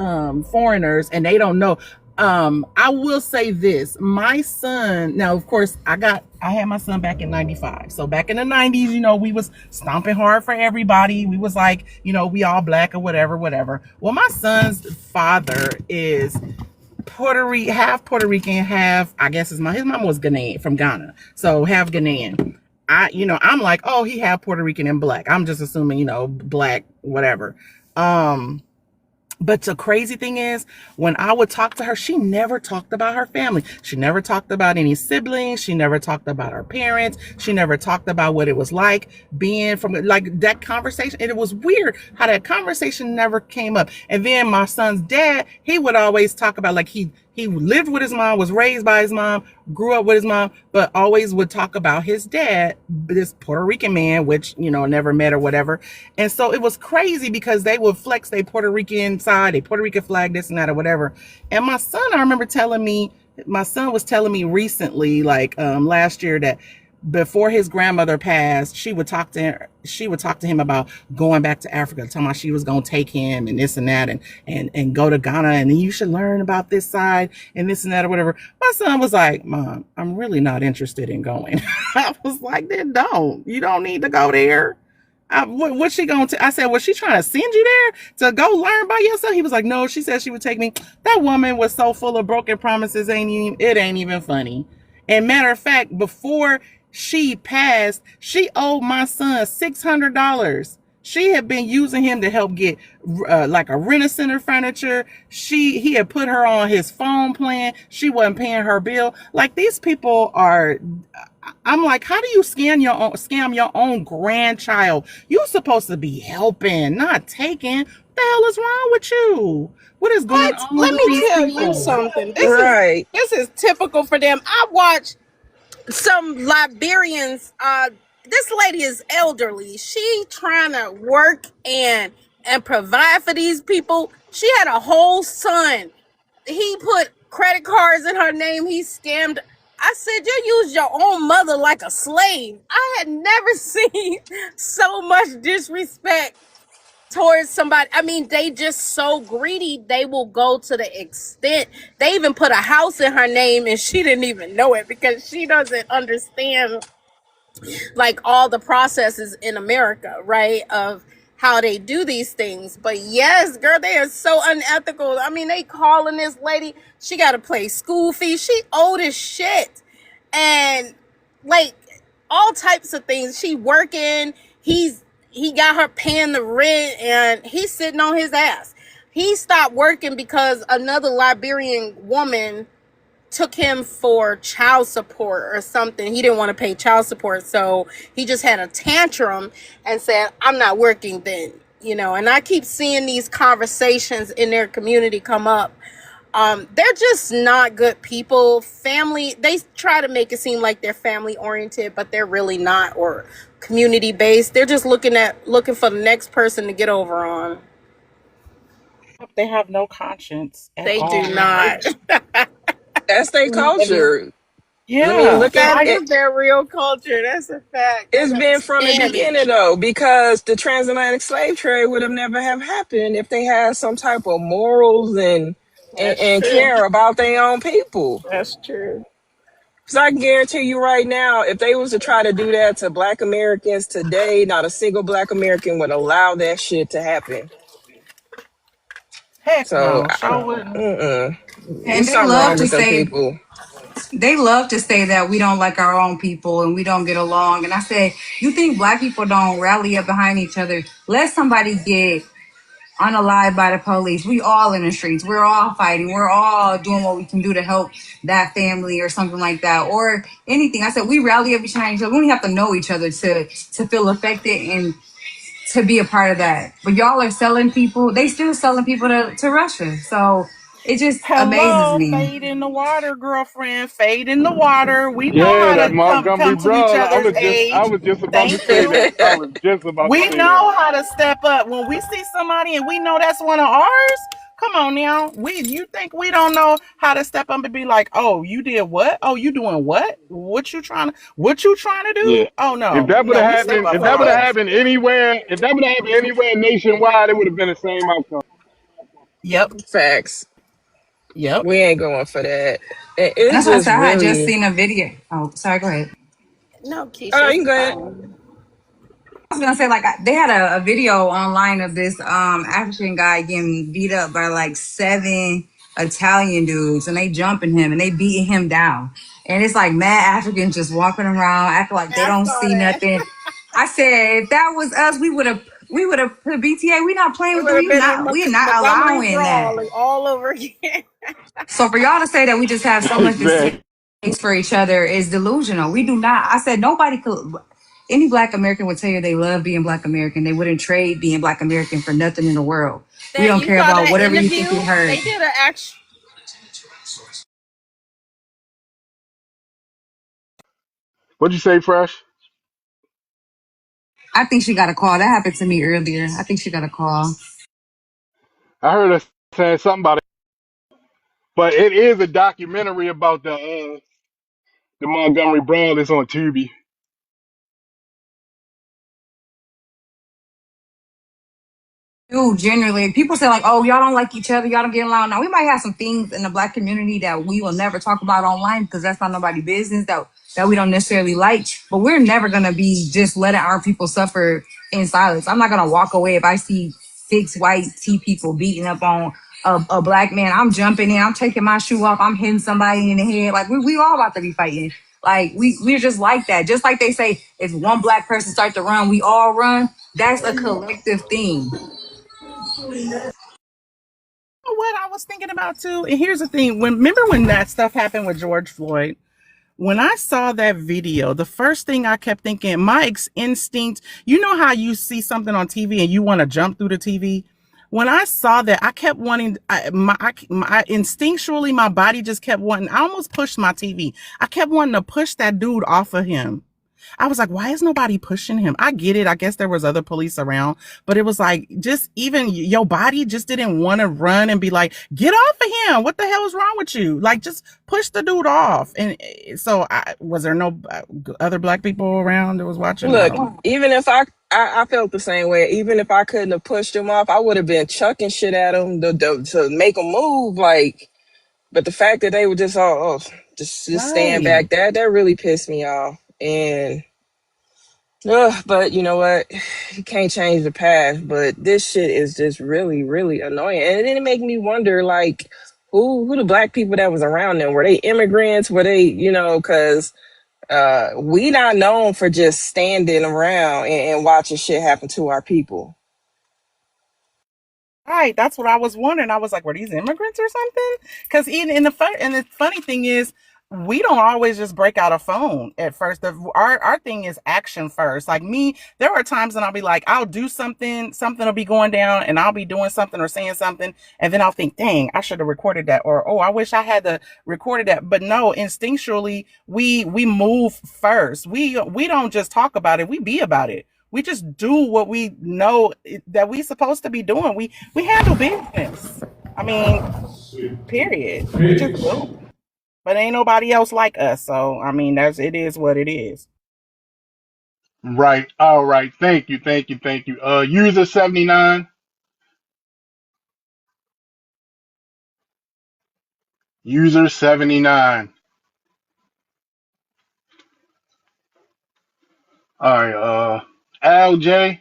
foreigners and they don't know. I will say this, my son, now of course I had my son back in 95. So back in the 90s, we was stomping hard for everybody. We was like, we all black or whatever. Well, my son's father is half Puerto Rican, half, I guess his mom was Ghanaian, from Ghana, so half Ghanaian. I'm like, oh, he half Puerto Rican and black. I'm just assuming, black, whatever. But the crazy thing is, when I would talk to her, she never talked about her family. She never talked about any siblings. She never talked about her parents. She never talked about what it was like being from, like, that conversation. And it was weird how that conversation never came up. And then my son's dad, he would always talk about, like, he lived with his mom, was raised by his mom, grew up with his mom, but always would talk about his dad, this Puerto Rican man, which, never met or whatever. And so it was crazy because they would flex their Puerto Rican side, a Puerto Rican flag, this and that or whatever. And my son, I remember my son was telling me recently, like last year, that before his grandmother passed, she would talk to him about going back to Africa, talking about she was going to take him and this and that, and go to Ghana, and you should learn about this side and this and that or whatever. My son was like, Mom, I'm really not interested in going. I was like, then you don't need to go there. What's she going to? I said, was she trying to send you there to go learn by yourself? He was like, no, she said she would take me. That woman was so full of broken promises, it ain't even funny. And matter of fact, before she passed, she owed my son $600. She had been using him to help get like a rent-a-center furniture. He had put her on his phone plan. She wasn't paying her bill. Like, these people are, I'm like, how do you scam your own grandchild? You're supposed to be helping, not taking. What the hell is wrong with you? What is going on Let with me these tell people? you something. Right. This is typical for them. I watch some Liberians. This lady is elderly. She trying to work and provide for these people. She had a whole son. He put credit cards in her name. He scammed. I said, you use your own mother like a slave. I had never seen so much disrespect towards somebody. I mean, they just so greedy. They will go to the extent, they even put a house in her name and she didn't even know it, because she doesn't understand like all the processes in America, right, of how they do these things. But yes, girl, they are so unethical. I mean, they calling this lady, she got to pay school fees. She old as shit. And like all types of things. She working, he got her paying the rent, and he's sitting on his ass. He stopped working because another Liberian woman took him for child support or something. He didn't want to pay child support, so he just had a tantrum and said, I'm not working then. And I keep seeing these conversations in their community come up. They're just not good people. Family, they try to make it seem like they're family oriented, but they're really not, or community based. They're just looking for the next person to get over on. They have no conscience at They all. do not. That's their culture. I mean, Yeah. look at That it. is their real culture. That's a fact. I It's gotta been from the stand it. beginning though, because the transatlantic slave trade would have never have happened if they had some type of morals That's and true. care about their own people. That's true. Because I can guarantee you right now, if they was to try to do that to Black Americans today, not a single Black American would allow that shit to happen. Heck So, no, sure wouldn't. And it's something wrong with them people. they love to say that we don't like our own people and we don't get along. And I say, you think Black people don't rally up behind each other? Let somebody get unalived by the police. We all in the streets. We're all fighting. We're all doing what we can do to help that family or something like that, or anything. I said we rally up behind each other. We don't have to know each other to feel affected and to be a part of that. But y'all are selling people. They still selling people to Russia. So it just amazes Hello, me. fade in the water, girlfriend. Fade in the water. We know Yeah, how that to Montgomery come to each Brown. I other's was age. just about to Thank say you. that. I was just about to We say that. know how to step up when we see somebody and we know that's one of ours. Come come on now. You think we don't know how to step up and be like, oh, you did what? Oh, you doing what? What you trying to Yeah. do? Oh If no. that would No, have we step happened, up if for that would have ourselves. happened anywhere, if that would have happened anywhere nationwide, it would have been the same outcome. Yep. Facts. Yep. We ain't going for that. And It's that's why I just said I had just really. seen a video. Oh, sorry, go ahead. No, Keisha, Oh, it's you can go ahead. fine. I was gonna say like they had a video online of this African guy getting beat up by like 7 Italian dudes, and they jumping him and they beating him down, and it's like mad Africans just walking around acting like they I don't saw see that. nothing. I said if that was us, we would have put BTA. We not playing It with would them. have been a We're not Montgomery allowing that. brawl all over again. So for y'all to say that we just have so much Exactly. distaste for each other is delusional. We do not. I said nobody could. Any Black American would tell you they love being Black American. They wouldn't trade being Black American for nothing in the world. We That don't you care saw about that whatever you think interview? you heard. They did an action. What'd you say, Fresh? I think she got a call. That happened to me earlier. I think she got a call. I heard her saying something about it, but it is a documentary about the Montgomery Brawl that's on Tubi. Dude, generally, people say like, "Oh, y'all don't like each other. Y'all don't get along." Now, we might have some things in the Black community that we will never talk about online because that's not nobody's business that we don't necessarily like. But we're never gonna be just letting our people suffer in silence. I'm not gonna walk away if I see 6 white people beating up on a Black man. I'm jumping in. I'm taking my shoe off. I'm hitting somebody in the head. Like we all about to be fighting. Like we're just like that. Just like they say, if one Black person start to run, we all run. That's a collective thing. What I was thinking about too, and here's the thing: remember when that stuff happened with George Floyd? When I saw that video, the first thing I kept thinking, my instinct, you know how you see something on TV and you want to jump through the TV? When I saw that, I kept wanting, instinctually, my body just kept wanting, I almost pushed my TV. I kept wanting to push that dude off of him. I was like, why is nobody pushing him? I get it. I guess there was other police around, but it was like, just even your body just didn't want to run and be like, get off of him. What the hell is wrong with you? Like, just push the dude off. And so was there no other Black people around that was watching? I Look, don't know. even if I felt the same way. Even if I couldn't have pushed him off, I would have been chucking shit at him to make him move. Like, but the fact that they were just all just staying Right. back, that really pissed me off. And but you know what? You can't change the past. But this shit is just really, really annoying. And then it make me wonder, like, who the Black people that was around them? Were they immigrants? Were they, because we not known for just standing around and watching shit happen to our people. Right, that's what I was wondering. I was like, were these immigrants or something? Because even the funny thing is, we don't always just break out a phone at first. Our thing is action first. Like me, there are times when I'll be like, I'll do something will be going down, and I'll be doing something or saying something, and then I'll think, dang, I should have recorded that, or oh, I wish I had to recorded that. But no, instinctually, we move first. We don't just talk about it; we be about it. We just do what we know that we supposed to be doing. We handle business. I mean, period. We just do. But ain't nobody else like us. So I mean, it is what it is. Right. All right. Thank you. Thank you. Thank you. User 79. User 79. All right. LJ.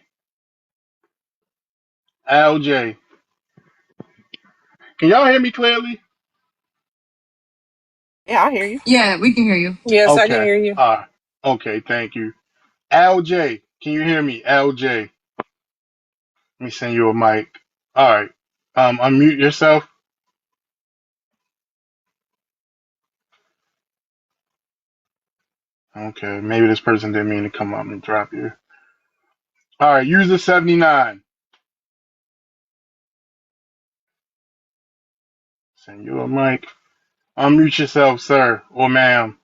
LJ. Can y'all hear me clearly? Yeah, I hear you. Yeah, we can hear you. Yes, I can Okay. hear you. Okay. Thank you. LJ. Can you hear me? LJ. Let me send you a mic. All right. Unmute yourself. Okay. Maybe this person didn't mean to come up and drop you. All right. User 79. Send you a mic. Unmute yourself, sir or ma'am.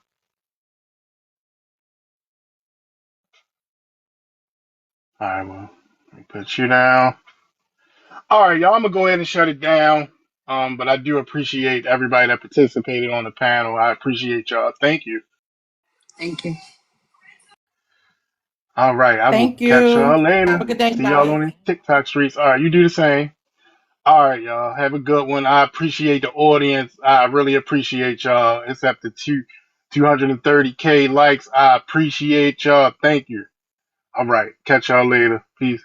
All right. Well, let me put you down. All right, y'all. I'm gonna go ahead and shut it down. But I do appreciate everybody that participated on the panel. I appreciate y'all. Thank you. Thank you. All right, I will Thank catch you. y'all Have later. a good day. See y'all Bye. on the TikTok streets. All right, you do the same. All right, y'all. Have a good one. I appreciate the audience. I really appreciate y'all. It's up to 230K likes. I appreciate y'all. Thank you. All right. Catch y'all later. Peace.